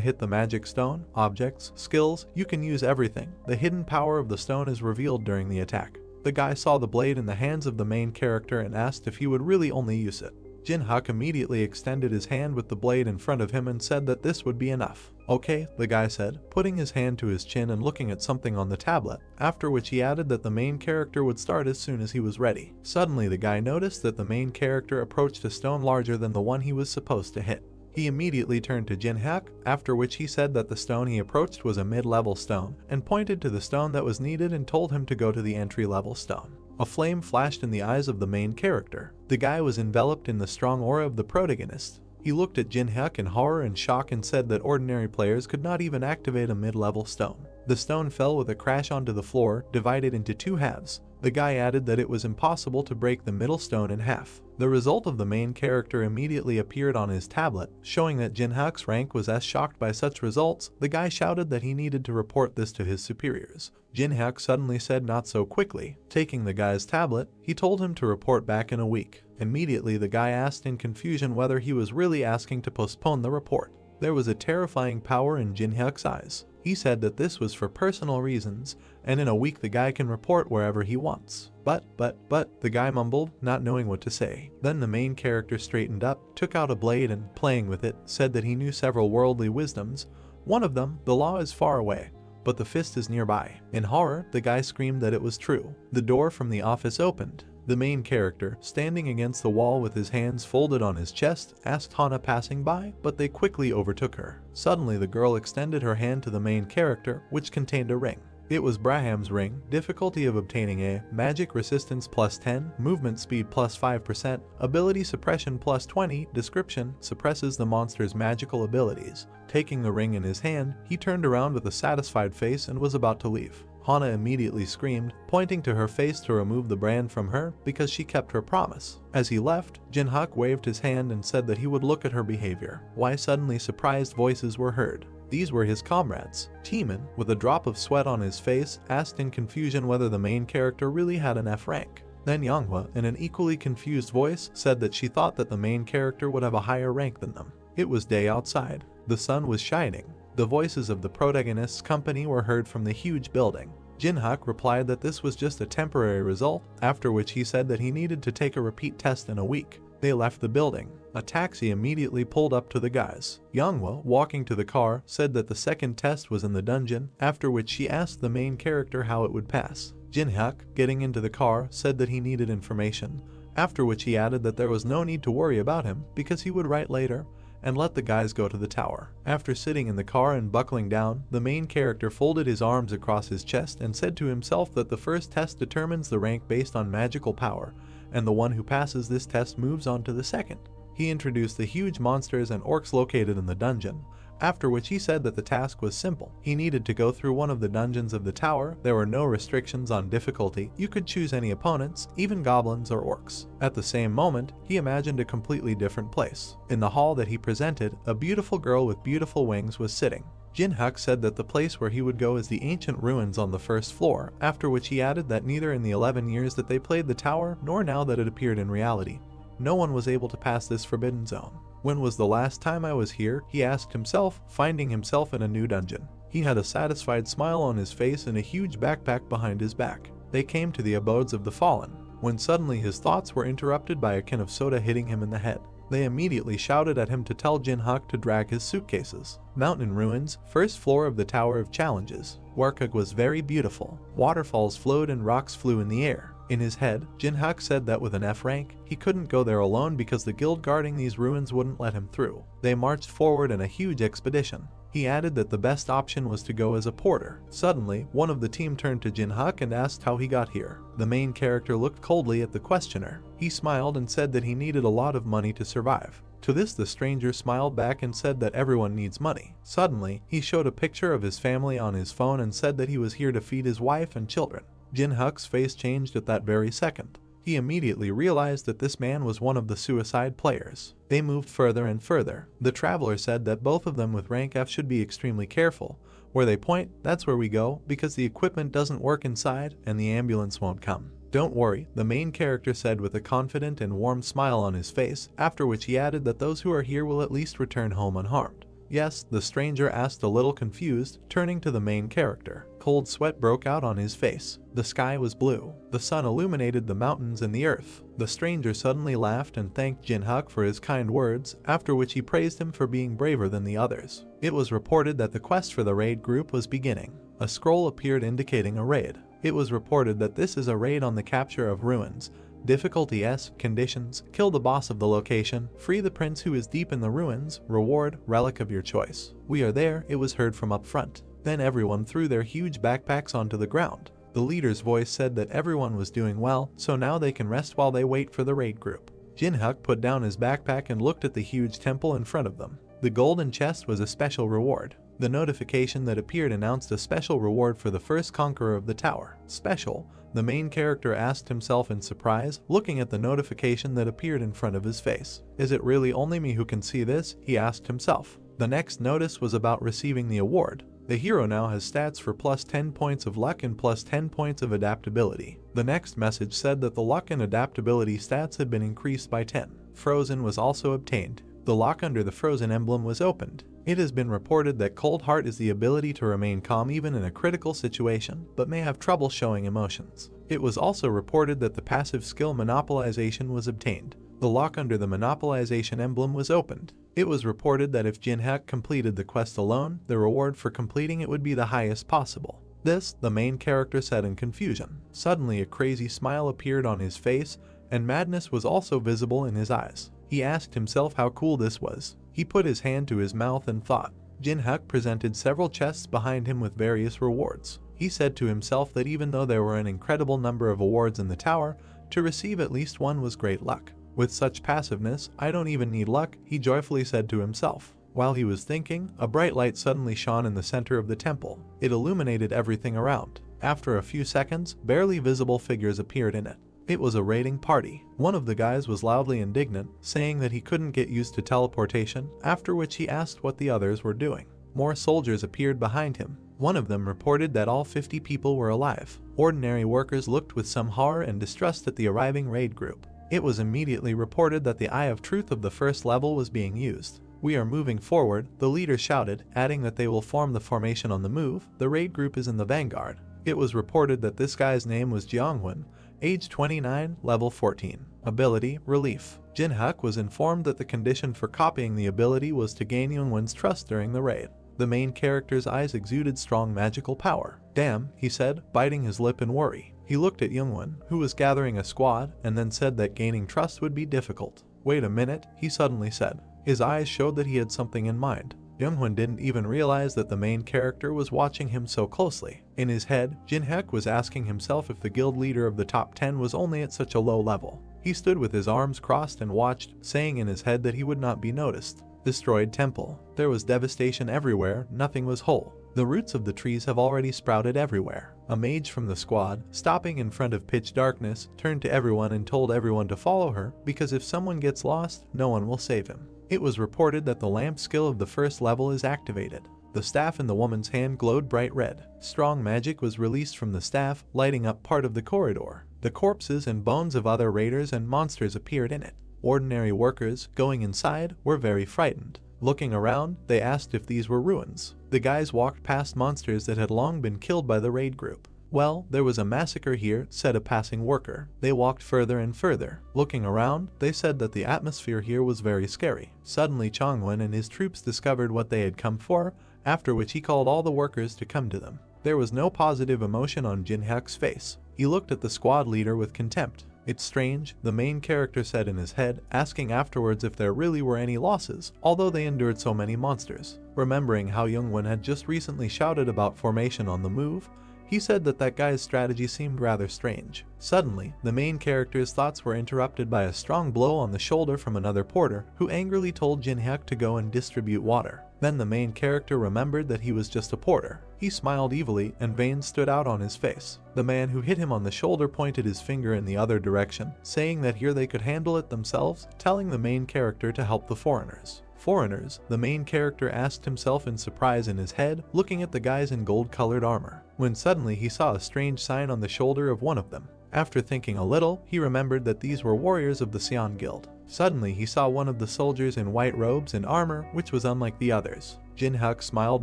Speaker 1: hit the magic stone, objects, skills, you can use everything. The hidden power of the stone is revealed during the attack. The guy saw the blade in the hands of the main character and asked if he would really only use it. Jinhyuk immediately extended his hand with the blade in front of him and said that this would be enough. "Okay," the guy said, putting his hand to his chin and looking at something on the tablet, after which he added that the main character would start as soon as he was ready. Suddenly the guy noticed that the main character approached a stone larger than the one he was supposed to hit. He immediately turned to Jinhyuk, after which he said that the stone he approached was a mid-level stone, and pointed to the stone that was needed and told him to go to the entry-level stone. A flame flashed in the eyes of the main character. The guy was enveloped in the strong aura of the protagonist. He looked at Jinhyuk in horror and shock and said that ordinary players could not even activate a mid-level stone. The stone fell with a crash onto the floor, divided into two halves. The guy added that it was impossible to break the middle stone in half. The result of the main character immediately appeared on his tablet, showing that Jinhyuk's rank was as shocked by such results. The guy shouted that he needed to report this to his superiors. Jinhyuk suddenly said not so quickly. Taking the guy's tablet, he told him to report back in a week. Immediately the guy asked in confusion whether he was really asking to postpone the report. There was a terrifying power in Jinhyuk's eyes. He said that this was for personal reasons, and in a week the guy can report wherever he wants. But, the guy mumbled, not knowing what to say. Then the main character straightened up, took out a blade and, playing with it, said that he knew several worldly wisdoms. One of them, the law is far away, but the fist is nearby. In horror, the guy screamed that it was true. The door from the office opened. The main character, standing against the wall with his hands folded on his chest, asked Hana passing by, but they quickly overtook her. Suddenly the girl extended her hand to the main character, which contained a ring. It was Braham's ring. Difficulty of obtaining a magic resistance plus 10, movement speed plus 5%, ability suppression plus 20, description, suppresses the monster's magical abilities. Taking the ring in his hand, he turned around with a satisfied face and was about to leave. Hana immediately screamed, pointing to her face to remove the brand from her because she kept her promise. As he left, Jinhyuk waved his hand and said that he would look at her behavior. Why suddenly surprised voices were heard. These were his comrades. Teeman, with a drop of sweat on his face, asked in confusion whether the main character really had an F rank. Then Manhwa, in an equally confused voice, said that she thought that the main character would have a higher rank than them. It was day outside. The sun was shining. The voices of the protagonist's company were heard from the huge building. Jinhyuk replied that this was just a temporary result, after which he said that he needed to take a repeat test in a week. They left the building. A taxi immediately pulled up to the guys. Manhwa, walking to the car, said that the second test was in the dungeon, after which she asked the main character how it would pass. Jinhyuk, getting into the car, said that he needed information, after which he added that there was no need to worry about him because he would write later, and let the guys go to the tower. After sitting in the car and buckling down, the main character folded his arms across his chest and said to himself that the first test determines the rank based on magical power, and the one who passes this test moves on to the second. He introduced the huge monsters and orcs located in the dungeon, after which he said that the task was simple. He needed to go through one of the dungeons of the tower. There were no restrictions on difficulty. You could choose any opponents, even goblins or orcs. At the same moment, he imagined a completely different place. In the hall that he presented, a beautiful girl with beautiful wings was sitting. Jinhyuk said that the place where he would go is the ancient ruins on the first floor, after which he added that neither in the 11 years that they played the tower, nor now that it appeared in reality, no one was able to pass this forbidden zone. When was the last time I was here? He asked himself, finding himself in a new dungeon. He had a satisfied smile on his face and a huge backpack behind his back. They came to the abodes of the fallen, when suddenly his thoughts were interrupted by a can of soda hitting him in the head. They immediately shouted at him to tell Jinhyuk to drag his suitcases. Mountain ruins, first floor of the Tower of Challenges. Warkug was very beautiful. Waterfalls flowed and rocks flew in the air. In his head, Jinhyuk said that with an F rank, he couldn't go there alone because the guild guarding these ruins wouldn't let him through. They marched forward in a huge expedition. He added that the best option was to go as a porter. Suddenly, one of the team turned to Jinhyuk and asked how he got here. The main character looked coldly at the questioner. He smiled and said that he needed a lot of money to survive. To this, the stranger smiled back and said that everyone needs money. Suddenly, he showed a picture of his family on his phone and said that he was here to feed his wife and children. Jinhyuk's face changed at that very second. He immediately realized that this man was one of the suicide players. They moved further and further. The traveler said that both of them with rank F should be extremely careful. Where they point, that's where we go, because the equipment doesn't work inside and the ambulance won't come. Don't worry, the main character said with a confident and warm smile on his face, after which he added that those who are here will at least return home unharmed. Yes, the stranger asked, a little confused, turning to the main character. Cold sweat broke out on his face. The sky was blue. The sun illuminated the mountains and the earth. The stranger suddenly laughed and thanked Jinhyuk for his kind words, after which he praised him for being braver than the others. It was reported that the quest for the raid group was beginning. A scroll appeared indicating a raid. It was reported that this is a raid on the capture of ruins, Difficulty S, conditions, kill the boss of the location, free the prince who is deep in the ruins, reward, relic of your choice. We are there, it was heard from up front. Then everyone threw their huge backpacks onto the ground. The leader's voice said that everyone was doing well, so now they can rest while they wait for the raid group. Jinhyuk put down his backpack and looked at the huge temple in front of them. The golden chest was a special reward. The notification that appeared announced a special reward for the first conqueror of the tower. Special, the main character asked himself in surprise, looking at the notification that appeared in front of his face. Is it really only me who can see this? He asked himself. The next notice was about receiving the award. The hero now has stats for plus 10 points of luck and plus 10 points of adaptability. The next message said that the luck and adaptability stats had been increased by 10. Frozen was also obtained. The lock under the frozen emblem was opened. It has been reported that Cold Heart is the ability to remain calm even in a critical situation, but may have trouble showing emotions. It was also reported that the passive skill Monopolization was obtained. The lock under the Monopolization emblem was opened. It was reported that if Jinhyuk completed the quest alone, the reward for completing it would be the highest possible. This, the main character said in confusion. Suddenly a crazy smile appeared on his face, and madness was also visible in his eyes. He asked himself how cool this was. He put his hand to his mouth and thought. Jinhyuk presented several chests behind him with various rewards. He said to himself that even though there were an incredible number of awards in the tower, to receive at least one was great luck. With such passiveness, I don't even need luck, he joyfully said to himself. While he was thinking, a bright light suddenly shone in the center of the temple. It illuminated everything around. After a few seconds, barely visible figures appeared in it. It was a raiding party. One of the guys was loudly indignant, saying that he couldn't get used to teleportation, after which he asked what the others were doing. More soldiers appeared behind him. One of them reported that all 50 people were alive. Ordinary workers looked with some horror and distrust at the arriving raid group. It was immediately reported that the Eye of Truth of the first level was being used. We are moving forward, the leader shouted, adding that they will form the formation on the move. The raid group is in the vanguard. It was reported that this guy's name was Jeonghwan, age 29, level 14. Ability, Relief. Jinhyuk was informed that the condition for copying the ability was to gain Jeonghwan's trust during the raid. The main character's eyes exuded strong magical power. Damn, he said, biting his lip in worry. He looked at Jeonghwan, who was gathering a squad, and then said that gaining trust would be difficult. Wait a minute, he suddenly said. His eyes showed that he had something in mind. Jeonghwan didn't even realize that the main character was watching him so closely. In his head, Jinhyuk was asking himself if the guild leader of the top 10 was only at such a low level. He stood with his arms crossed and watched, saying in his head that he would not be noticed. Destroyed temple. There was devastation everywhere, nothing was whole. The roots of the trees have already sprouted everywhere. A mage from the squad, stopping in front of pitch darkness, turned to everyone and told everyone to follow her, because if someone gets lost, no one will save him. It was reported that the lamp skill of the first level is activated. The staff in the woman's hand glowed bright red. Strong magic was released from the staff, lighting up part of the corridor. The corpses and bones of other raiders and monsters appeared in it. Ordinary workers, going inside, were very frightened. Looking around, they asked if these were ruins. The guys walked past monsters that had long been killed by the raid group. Well, there was a massacre here, said a passing worker. They walked further and further. Looking around, they said that the atmosphere here was very scary. Suddenly Jeonghwan and his troops discovered what they had come for, after which he called all the workers to come to them. There was no positive emotion on Jinhyuk's face. He looked at the squad leader with contempt. It's strange, the main character said in his head, asking afterwards if there really were any losses, although they endured so many monsters. Remembering how Jeonghwan had just recently shouted about formation on the move, he said that guy's strategy seemed rather strange. Suddenly, the main character's thoughts were interrupted by a strong blow on the shoulder from another porter, who angrily told Jinhyuk to go and distribute water. Then the main character remembered that he was just a porter. He smiled evilly, and veins stood out on his face. The man who hit him on the shoulder pointed his finger in the other direction, saying that here they could handle it themselves, telling the main character to help the foreigners. Foreigners, the main character asked himself in surprise in his head, looking at the guys in gold-colored armor, when suddenly he saw a strange sign on the shoulder of one of them. After thinking a little, he remembered that these were warriors of the Sion Guild. Suddenly he saw one of the soldiers in white robes and armor, which was unlike the others. Jinhyuk smiled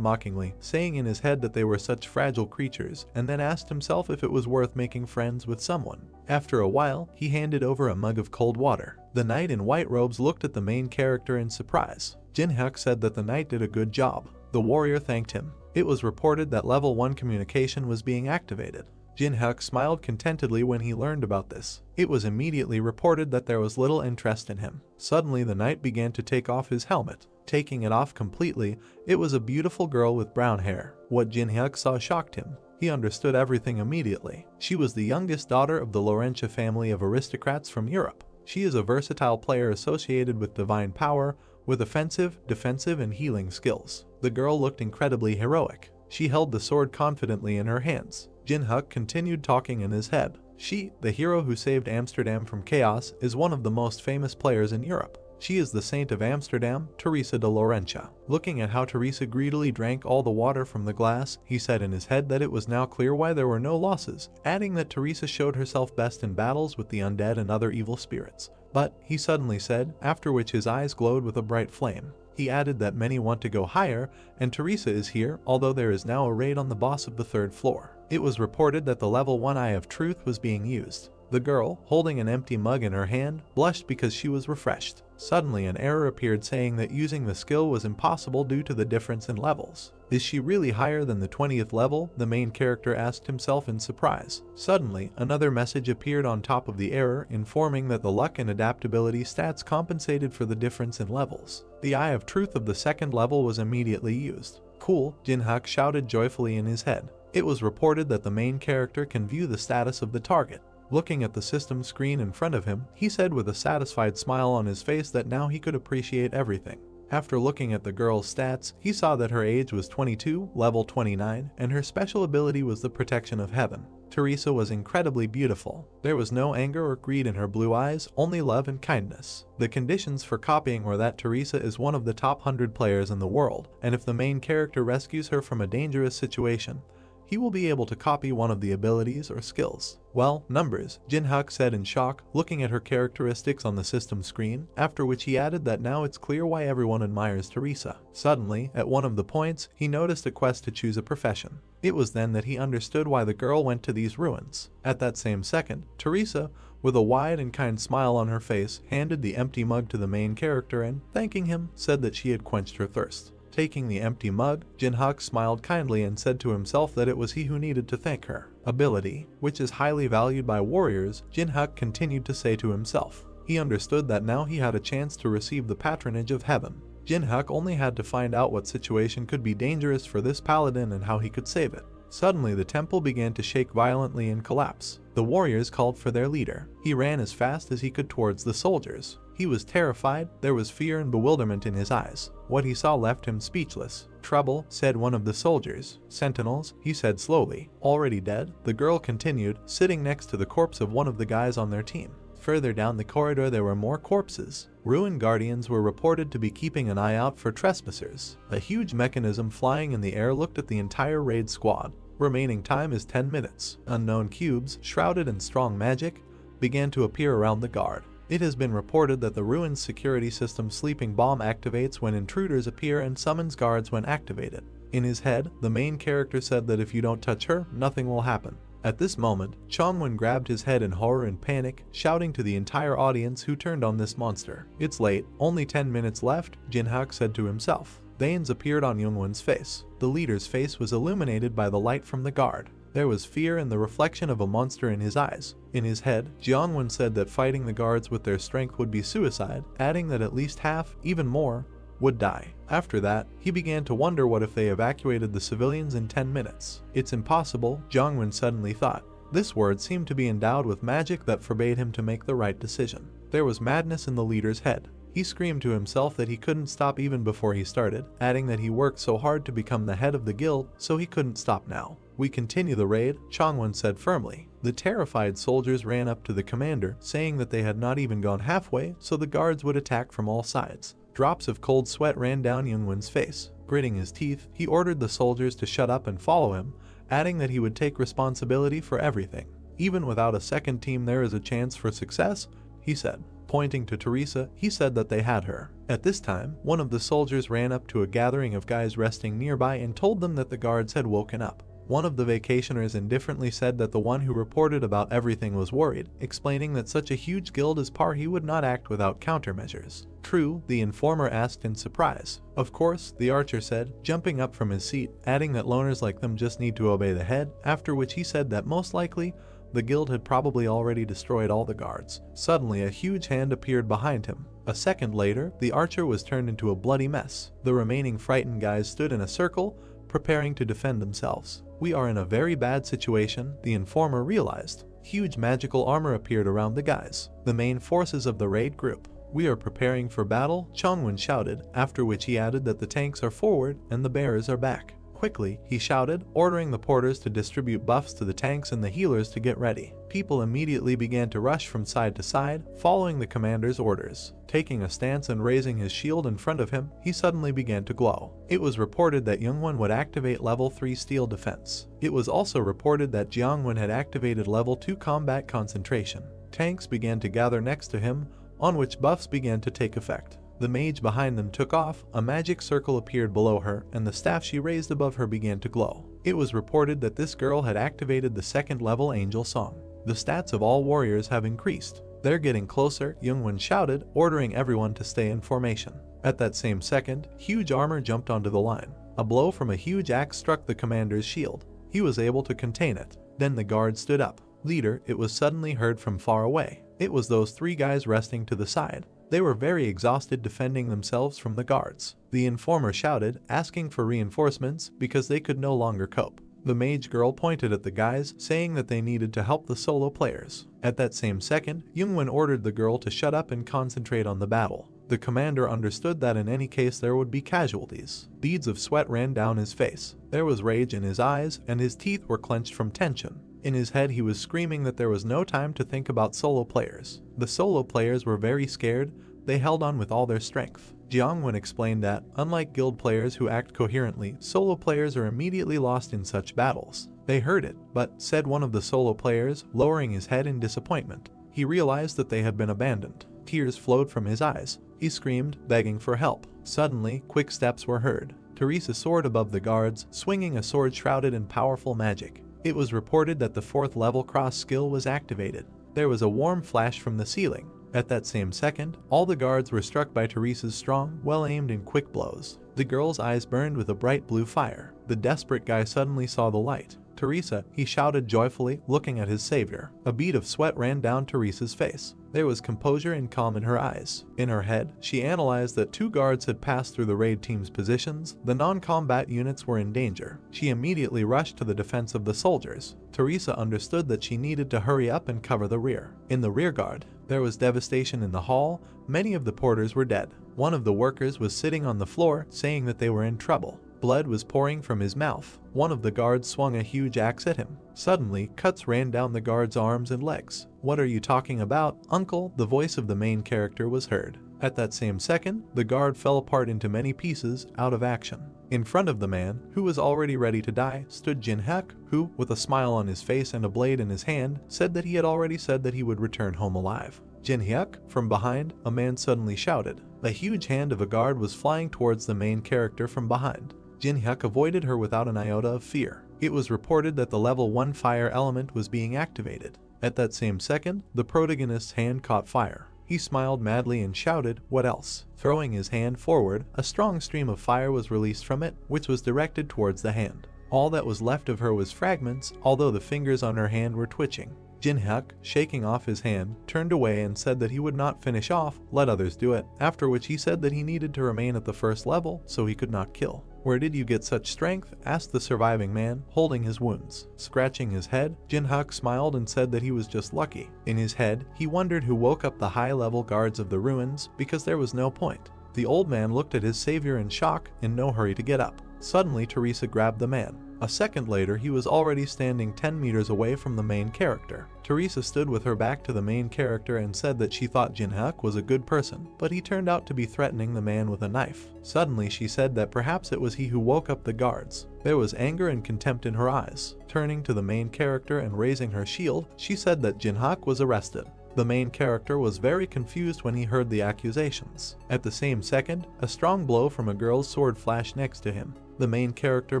Speaker 1: mockingly, saying in his head that they were such fragile creatures, and then asked himself if it was worth making friends with someone. After a while, he handed over a mug of cold water. The knight in white robes looked at the main character in surprise. Jinhyuk said that the knight did a good job. The warrior thanked him. It was reported that level 1 communication was being activated. Jin-hyuk smiled contentedly when he learned about this. It was immediately reported that there was little interest in him. Suddenly the knight began to take off his helmet. Taking it off completely, it was a beautiful girl with brown hair. What Jin-hyuk saw shocked him. He understood everything immediately. She was the youngest daughter of the Laurentia family of aristocrats from Europe. She is a versatile player associated with divine power, with offensive, defensive, and healing skills. The girl looked incredibly heroic. She held the sword confidently in her hands. Jin-hyuk continued talking in his head. She, the hero who saved Amsterdam from chaos, is one of the most famous players in Europe. She is the Saint of Amsterdam, Teresa de Laurentia. Looking at how Teresa greedily drank all the water from the glass, he said in his head that it was now clear why there were no losses, adding that Teresa showed herself best in battles with the undead and other evil spirits. But, he suddenly said, after which his eyes glowed with a bright flame. He added that many want to go higher, and Teresa is here, although there is now a raid on the boss of the 3rd floor. It was reported that the level 1 Eye of Truth was being used. The girl, holding an empty mug in her hand, blushed because she was refreshed. Suddenly an error appeared saying that using the skill was impossible due to the difference in levels. Is she really higher than the 20th level? The main character asked himself in surprise. Suddenly, another message appeared on top of the error, informing that the luck and adaptability stats compensated for the difference in levels. The Eye of Truth of the 2nd level was immediately used. Cool, Jin-hyuk shouted joyfully in his head. It was reported that the main character can view the status of the target. Looking at the system screen in front of him, he said with a satisfied smile on his face that now he could appreciate everything. After looking at the girl's stats, he saw that her age was 22, level 29, and her special ability was the protection of heaven. Teresa was incredibly beautiful. There was no anger or greed in her blue eyes, only love and kindness. The conditions for copying were that Teresa is one of the top 100 players in the world, and if the main character rescues her from a dangerous situation, he will be able to copy one of the abilities or skills. Well, numbers, Jin-hyuk said in shock, looking at her characteristics on the system screen, after which he added that now it's clear why everyone admires Teresa. Suddenly, at one of the points, he noticed a quest to choose a profession. It was then that he understood why the girl went to these ruins. At that same second, Teresa, with a wide and kind smile on her face, handed the empty mug to the main character and, thanking him, said that she had quenched her thirst. Taking the empty mug, Jin-hyuk smiled kindly and said to himself that it was he who needed to thank her. Ability, which is highly valued by warriors, Jin-hyuk continued to say to himself. He understood that now he had a chance to receive the patronage of heaven. Jin-hyuk only had to find out what situation could be dangerous for this paladin and how he could save it. Suddenly the temple began to shake violently and collapse. The warriors called for their leader. He ran as fast as he could towards the soldiers. He was terrified, there was fear and bewilderment in his eyes. What he saw left him speechless. Trouble, said one of the soldiers. Sentinels, he said slowly. Already dead? The girl continued, sitting next to the corpse of one of the guys on their team. Further down the corridor there were more corpses. Ruin guardians were reported to be keeping an eye out for trespassers. A huge mechanism flying in the air looked at the entire raid squad. Remaining time is 10 minutes. Unknown cubes, shrouded in strong magic, began to appear around the guard. It has been reported that the ruin's security system sleeping bomb activates when intruders appear and summons guards when activated. In his head, the main character said that if you don't touch her, nothing will happen. At this moment, Chongwon grabbed his head in horror and panic, shouting to the entire audience who turned on this monster. It's late, only 10 minutes left, Jin-hyuk said to himself. Veins appeared on Youngwon's face. The leader's face was illuminated by the light from the guard. There was fear and the reflection of a monster in his eyes. In his head, Jeongwon said that fighting the guards with their strength would be suicide, adding that at least half, even more, would die. After that, he began to wonder what if they evacuated the civilians in 10 minutes. It's impossible, Jeongwon suddenly thought. This word seemed to be endowed with magic that forbade him to make the right decision. There was madness in the leader's head. He screamed to himself that he couldn't stop even before he started, adding that he worked so hard to become the head of the guild, so he couldn't stop now. We continue the raid, Chongwon said firmly. The terrified soldiers ran up to the commander, saying that they had not even gone halfway, so the guards would attack from all sides. Drops of cold sweat ran down Youngwon's face. Gritting his teeth, he ordered the soldiers to shut up and follow him, adding that he would take responsibility for everything. Even without a second team there is a chance for success, he said. Pointing to Teresa, he said that they had her. At this time, one of the soldiers ran up to a gathering of guys resting nearby and told them that the guards had woken up. One of the vacationers indifferently said that the one who reported about everything was worried, explaining that such a huge guild as Parhi would not act without countermeasures. True, the informer asked in surprise. Of course, the archer said, jumping up from his seat, adding that loners like them just need to obey the head, after which he said that most likely, the guild had probably already destroyed all the guards. Suddenly, a huge hand appeared behind him. A second later, the archer was turned into a bloody mess. The remaining frightened guys stood in a circle, preparing to defend themselves. We are in a very bad situation, the informer realized. Huge magical armor appeared around the guys, the main forces of the raid group. We are preparing for battle, Chongwon shouted, after which he added that the tanks are forward and the bearers are back. Quickly, he shouted, ordering the porters to distribute buffs to the tanks and the healers to get ready. People immediately began to rush from side to side, following the commander's orders. Taking a stance and raising his shield in front of him, he suddenly began to glow. It was reported that Youngwon would activate level 3 steel defense. It was also reported that Jiangwon had activated level 2 combat concentration. Tanks began to gather next to him, on which buffs began to take effect. The mage behind them took off, a magic circle appeared below her, and the staff she raised above her began to glow. It was reported that this girl had activated the second level angel song. The stats of all warriors have increased. They're getting closer, Youngwon shouted, ordering everyone to stay in formation. At that same second, huge armor jumped onto the line. A blow from a huge axe struck the commander's shield. He was able to contain it. Then the guard stood up. Leader, it was suddenly heard from far away. It was those three guys resting to the side. They were very exhausted defending themselves from the guards. The informer shouted, asking for reinforcements because they could no longer cope. The mage girl pointed at the guys, saying that they needed to help the solo players. At that same second, Youngwon ordered the girl to shut up and concentrate on the battle. The commander understood that in any case there would be casualties. Beads of sweat ran down his face. There was rage in his eyes, and his teeth were clenched from tension. In his head he was screaming that there was no time to think about solo players. The solo players were very scared. They held on with all their strength. Jiangwon explained that, unlike guild players who act coherently, solo players are immediately lost in such battles. They heard it, but, said one of the solo players, lowering his head in disappointment. He realized that they had been abandoned. Tears flowed from his eyes. He screamed, begging for help. Suddenly, quick steps were heard. Teresa soared above the guards, swinging a sword shrouded in powerful magic. It was reported that the 4th level cross skill was activated. There was a warm flash from the ceiling. At that same second, all the guards were struck by Teresa's strong, well-aimed and quick blows. The girl's eyes burned with a bright blue fire. The desperate guy suddenly saw the light. Teresa, he shouted joyfully, looking at his savior. A bead of sweat ran down Teresa's face. There was composure and calm in her eyes. In her head, she analyzed that 2 guards had passed through the raid team's positions. The non-combat units were in danger. She immediately rushed to the defense of the soldiers. Teresa understood that she needed to hurry up and cover the rear. In the rear guard, there was devastation in the hall. Many of the porters were dead. One of the workers was sitting on the floor, saying that they were in trouble. Blood was pouring from his mouth. One of the guards swung a huge axe at him. Suddenly, cuts ran down the guard's arms and legs. "What are you talking about, uncle?" The voice of the main character was heard. At that same second, the guard fell apart into many pieces, out of action. In front of the man, who was already ready to die, stood Jin-hyuk, who, with a smile on his face and a blade in his hand, said that he had already said that he would return home alive. Jin-hyuk, from behind, a man suddenly shouted. A huge hand of a guard was flying towards the main character from behind. Jin-hyuk avoided her without an iota of fear. It was reported that the level 1 fire element was being activated. At that same second, the protagonist's hand caught fire. He smiled madly and shouted, "What else?" Throwing his hand forward, a strong stream of fire was released from it, which was directed towards the hand. All that was left of her was fragments, although the fingers on her hand were twitching. Jin-hyuk, shaking off his hand, turned away and said that he would not finish off, let others do it, after which he said that he needed to remain at the 1st level so he could not kill. "Where did you get such strength?" asked the surviving man, holding his wounds. Scratching his head, Jin-hyuk smiled and said that he was just lucky. In his head, he wondered who woke up the high-level guards of the ruins, because there was no point. The old man looked at his savior in shock, in no hurry to get up. Suddenly, Teresa grabbed the man. A second later, he was already standing 10 meters away from the main character. Teresa stood with her back to the main character and said that she thought Jin-hyuk was a good person, but he turned out to be threatening the man with a knife. Suddenly, she said that perhaps it was he who woke up the guards. There was anger and contempt in her eyes. Turning to the main character and raising her shield, she said that Jin-hyuk was arrested. The main character was very confused when he heard the accusations. At the same second, a strong blow from a girl's sword flashed next to him. The main character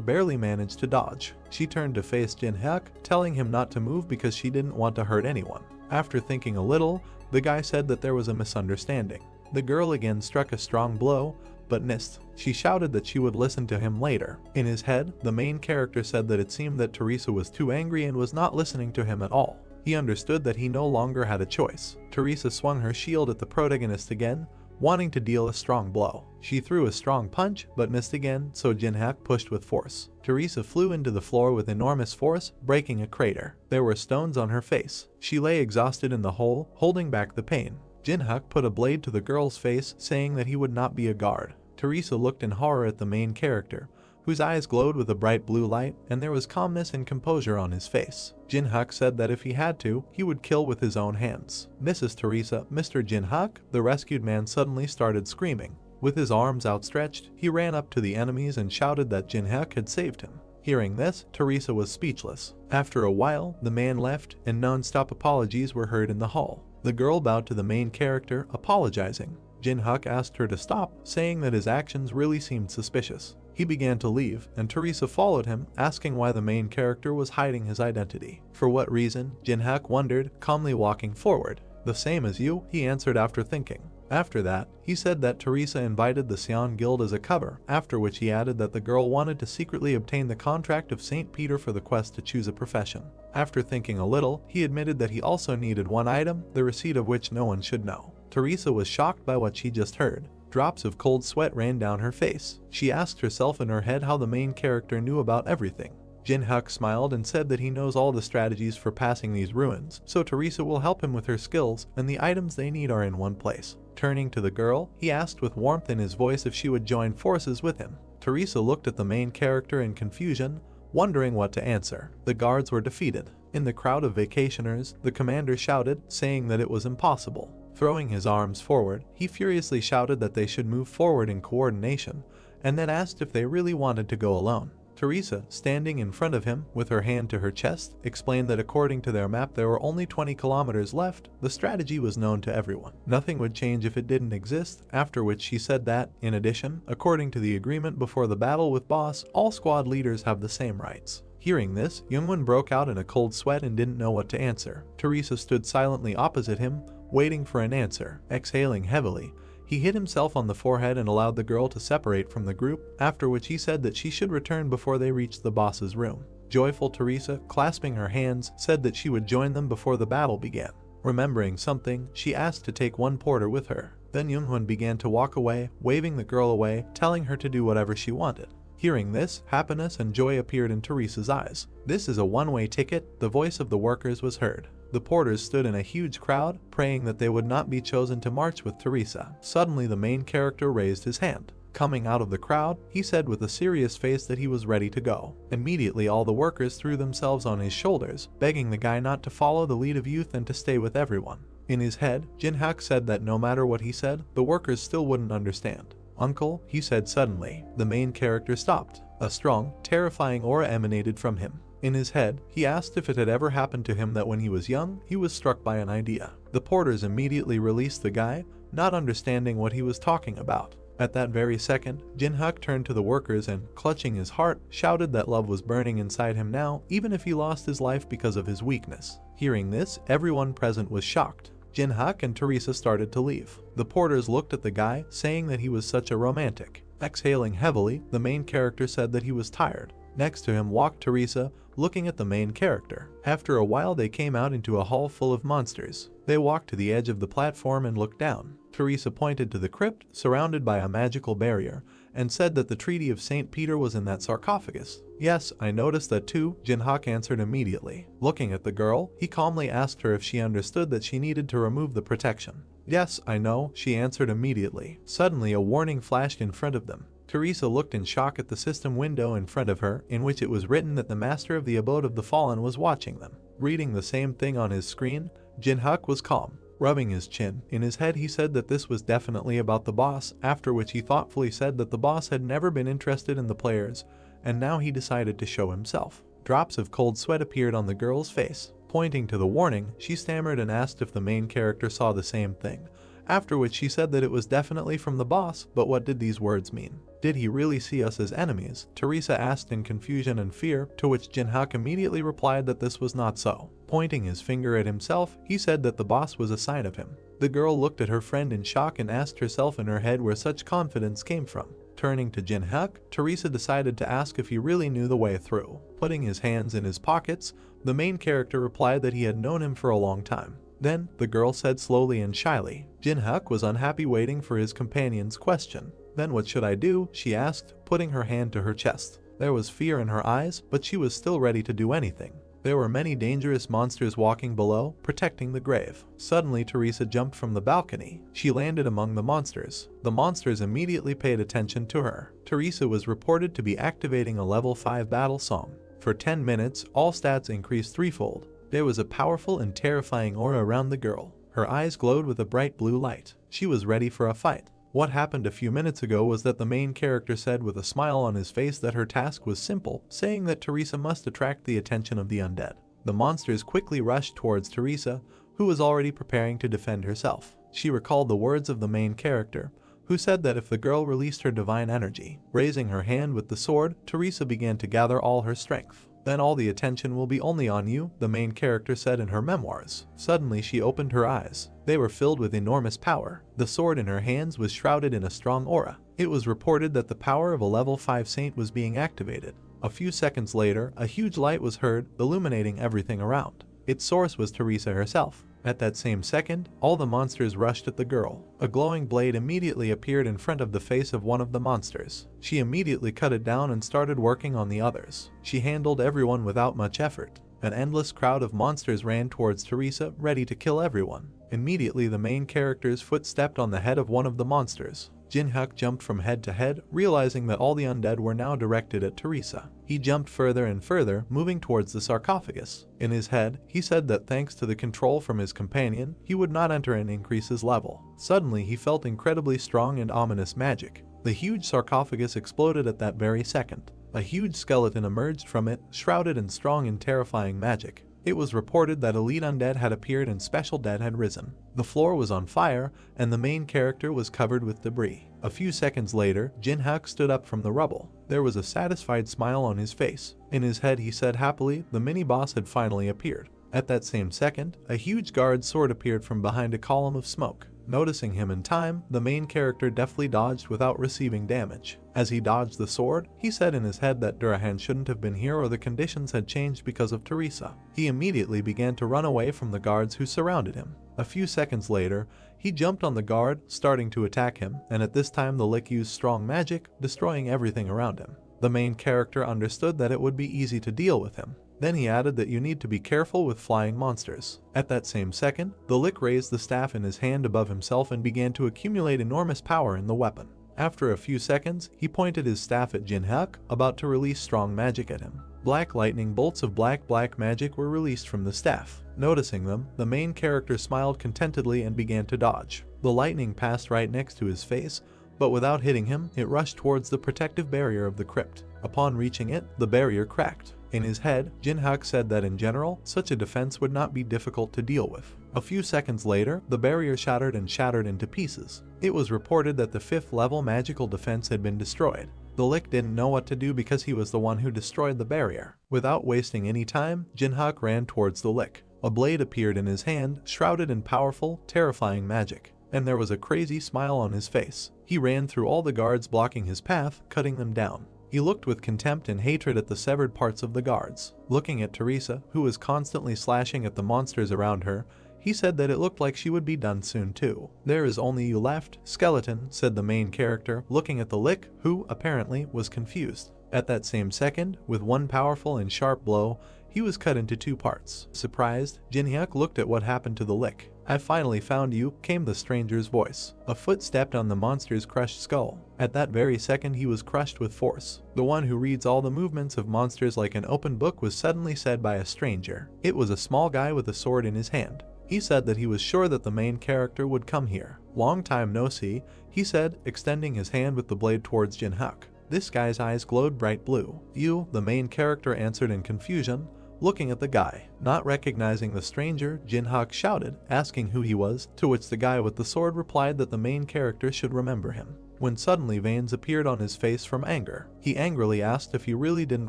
Speaker 1: barely managed to dodge. She turned to face Jin-hyuk, telling him not to move because she didn't want to hurt anyone. After thinking a little, the guy said that there was a misunderstanding. The girl again struck a strong blow, but missed. She shouted that she would listen to him later. In his head, the main character said that it seemed that Teresa was too angry and was not listening to him at all. He understood that he no longer had a choice. Teresa swung her shield at the protagonist again, wanting to deal a strong blow. She threw a strong punch, but missed again, so Jin-hyuk pushed with force. Teresa flew into the floor with enormous force, breaking a crater. There were stones on her face. She lay exhausted in the hole, holding back the pain. Jin-hyuk put a blade to the girl's face, saying that he would not be a guard. Teresa looked in horror at the main character, whose eyes glowed with a bright blue light, and there was calmness and composure on his face. Jin-hyuk said that if he had to, he would kill with his own hands. Mrs. Teresa, Mr. Jin-hyuk, the rescued man suddenly started screaming. With his arms outstretched, he ran up to the enemies and shouted that Jin-hyuk had saved him. Hearing this, Teresa was speechless. After a while, the man left, and non-stop apologies were heard in the hall. The girl bowed to the main character, apologizing. Jin-hyuk asked her to stop, saying that his actions really seemed suspicious. He began to leave, and Teresa followed him, asking why the main character was hiding his identity. For what reason, Jin-hyuk wondered, calmly walking forward. "The same as you," he answered after thinking. After that, he said that Teresa invited the Sion Guild as a cover, after which he added that the girl wanted to secretly obtain the contract of St. Peter for the quest to choose a profession. After thinking a little, he admitted that he also needed one item, the receipt of which no one should know. Teresa was shocked by what she just heard. Drops of cold sweat ran down her face. She asked herself in her head how the main character knew about everything. Jin-hyuk smiled and said that he knows all the strategies for passing these ruins, so Teresa will help him with her skills, and the items they need are in one place. Turning to the girl, he asked with warmth in his voice if she would join forces with him. Teresa looked at the main character in confusion, wondering what to answer. The guards were defeated. In the crowd of vacationers, the commander shouted, saying that it was impossible. Throwing his arms forward, he furiously shouted that they should move forward in coordination, and then asked if they really wanted to go alone. Teresa, standing in front of him with her hand to her chest, explained that according to their map there were only 20 kilometers left. The strategy was known to everyone. Nothing would change if it didn't exist, after which she said that, in addition, according to the agreement before the battle with Boss, all squad leaders have the same rights. Hearing this, Youngwon broke out in a cold sweat and didn't know what to answer. Teresa stood silently opposite him, waiting for an answer. Exhaling heavily, he hit himself on the forehead and allowed the girl to separate from the group, after which he said that she should return before they reached the boss's room. Joyful Teresa, clasping her hands, said that she would join them before the battle began. Remembering something, she asked to take one porter with her. Then Youngwon began to walk away, waving the girl away, telling her to do whatever she wanted. Hearing this, happiness and joy appeared in Teresa's eyes. "This is a one-way ticket," the voice of the workers was heard. The porters stood in a huge crowd, praying that they would not be chosen to march with Teresa. Suddenly the main character raised his hand. Coming out of the crowd, he said with a serious face that he was ready to go. Immediately all the workers threw themselves on his shoulders, begging the guy not to follow the lead of youth and to stay with everyone. In his head, Jin-hyuk said that no matter what he said, the workers still wouldn't understand. "Uncle," he said suddenly. The main character stopped. A strong, terrifying aura emanated from him. In his head, he asked if it had ever happened to him that when he was young, he was struck by an idea. The porters immediately released the guy, not understanding what he was talking about. At that very second, Jin-hyuk turned to the workers and, clutching his heart, shouted that love was burning inside him now, even if he lost his life because of his weakness. Hearing this, everyone present was shocked. Jin-hyuk and Teresa started to leave. The porters looked at the guy, saying that he was such a romantic. Exhaling heavily, the main character said that he was tired. Next to him walked Teresa, looking at the main character. After a while they came out into a hall full of monsters. They walked to the edge of the platform and looked down. Teresa pointed to the crypt, surrounded by a magical barrier, and said that the Treaty of St. Peter was in that sarcophagus. "Yes, I noticed that too," Jin-hyuk answered immediately. Looking at the girl, he calmly asked her if she understood that she needed to remove the protection. "Yes, I know," she answered immediately. Suddenly a warning flashed in front of them. Teresa looked in shock at the system window in front of her, in which it was written that the master of the abode of the fallen was watching them. Reading the same thing on his screen, Jin-hyuk was calm. Rubbing his chin, in his head he said that this was definitely about the boss, after which he thoughtfully said that the boss had never been interested in the players, and now he decided to show himself. Drops of cold sweat appeared on the girl's face. Pointing to the warning, she stammered and asked if the main character saw the same thing, after which she said that it was definitely from the boss, but what did these words mean? Did he really see us as enemies? Teresa asked in confusion and fear, to which Jinhyuk immediately replied that this was not so. Pointing his finger at himself, he said that the boss was a sign of him. The girl looked at her friend in shock and asked herself in her head where such confidence came from. Turning to Jinhyuk, Teresa decided to ask if he really knew the way through. Putting his hands in his pockets, the main character replied that he had known him for a long time. Then, the girl said slowly and shyly. Jinhyuk was unhappy waiting for his companion's question. Then what should I do? She asked, putting her hand to her chest. There was fear in her eyes, but she was still ready to do anything. There were many dangerous monsters walking below, protecting the grave. Suddenly, Teresa jumped from the balcony. She landed among the monsters. The monsters immediately paid attention to her. Teresa was reported to be activating a level 5 battle song. For 10 minutes, all stats increased threefold. There was a powerful and terrifying aura around the girl. Her eyes glowed with a bright blue light. She was ready for a fight. What happened a few minutes ago was that the main character said with a smile on his face that her task was simple, saying that Teresa must attract the attention of the undead. The monsters quickly rushed towards Teresa, who was already preparing to defend herself. She recalled the words of the main character, who said that if the girl released her divine energy. Raising her hand with the sword, Teresa began to gather all her strength. Then all the attention will be only on you, the main character said in her memoirs. Suddenly she opened her eyes. They were filled with enormous power. The sword in her hands was shrouded in a strong aura. It was reported that the power of a level 5 saint was being activated. A few seconds later, a huge light was heard, illuminating everything around. Its source was Teresa herself. At that same second, all the monsters rushed at the girl. A glowing blade immediately appeared in front of the face of one of the monsters. She immediately cut it down and started working on the others. She handled everyone without much effort. An endless crowd of monsters ran towards Teresa, ready to kill everyone. Immediately, the main character's foot stepped on the head of one of the monsters. Jinhyuk jumped from head to head, realizing that all the undead were now directed at Teresa. He jumped further and further, moving towards the sarcophagus. In his head, he said that thanks to the control from his companion, he would not enter and increase his level. Suddenly, he felt incredibly strong and ominous magic. The huge sarcophagus exploded at that very second. A huge skeleton emerged from it, shrouded in strong and terrifying magic. It was reported that elite undead had appeared and special dead had risen. The floor was on fire, and the main character was covered with debris. A few seconds later, Jinhyuk stood up from the rubble. There was a satisfied smile on his face. In his head he said happily the mini-boss had finally appeared. At that same second, a huge guard sword appeared from behind a column of smoke. Noticing him in time, the main character deftly dodged without receiving damage. As he dodged the sword, he said in his head that Durahan shouldn't have been here or the conditions had changed because of Teresa. He immediately began to run away from the guards who surrounded him. A few seconds later, he jumped on the guard, starting to attack him, and at this time the lick used strong magic, destroying everything around him. The main character understood that it would be easy to deal with him. Then he added that you need to be careful with flying monsters. At that same second, the lick raised the staff in his hand above himself and began to accumulate enormous power in the weapon. After a few seconds, he pointed his staff at Jinhyuk, about to release strong magic at him. Black lightning bolts of black magic were released from the staff. Noticing them, the main character smiled contentedly and began to dodge. The lightning passed right next to his face, but without hitting him, it rushed towards the protective barrier of the crypt. Upon reaching it, the barrier cracked. In his head, Jinhyuk said that in general, such a defense would not be difficult to deal with. A few seconds later, the barrier shattered into pieces. It was reported that the 5th level magical defense had been destroyed. The lick didn't know what to do because he was the one who destroyed the barrier. Without wasting any time, Jinhyuk ran towards the lick. A blade appeared in his hand, shrouded in powerful, terrifying magic. And there was a crazy smile on his face. He ran through all the guards blocking his path, cutting them down. He looked with contempt and hatred at the severed parts of the guards. Looking at Teresa, who was constantly slashing at the monsters around her, he said that it looked like she would be done soon too. "There is only you left, skeleton," said the main character, looking at the lick, who, apparently, was confused. At that same second, with one powerful and sharp blow, he was cut into 2 parts. Surprised, Jinhyuk looked at what happened to the lick. "I finally found you," came the stranger's voice. A foot stepped on the monster's crushed skull. At that very second he was crushed with force. The one who reads all the movements of monsters like an open book was suddenly said by a stranger. It was a small guy with a sword in his hand. He said that he was sure that the main character would come here. "Long time no see," he said, extending his hand with the blade towards Jinhyuk. This guy's eyes glowed bright blue. "You," the main character answered in confusion, looking at the guy. Not recognizing the stranger, Jinhyuk shouted, asking who he was, to which the guy with the sword replied that the main character should remember him. When suddenly veins appeared on his face from anger, he angrily asked if he really didn't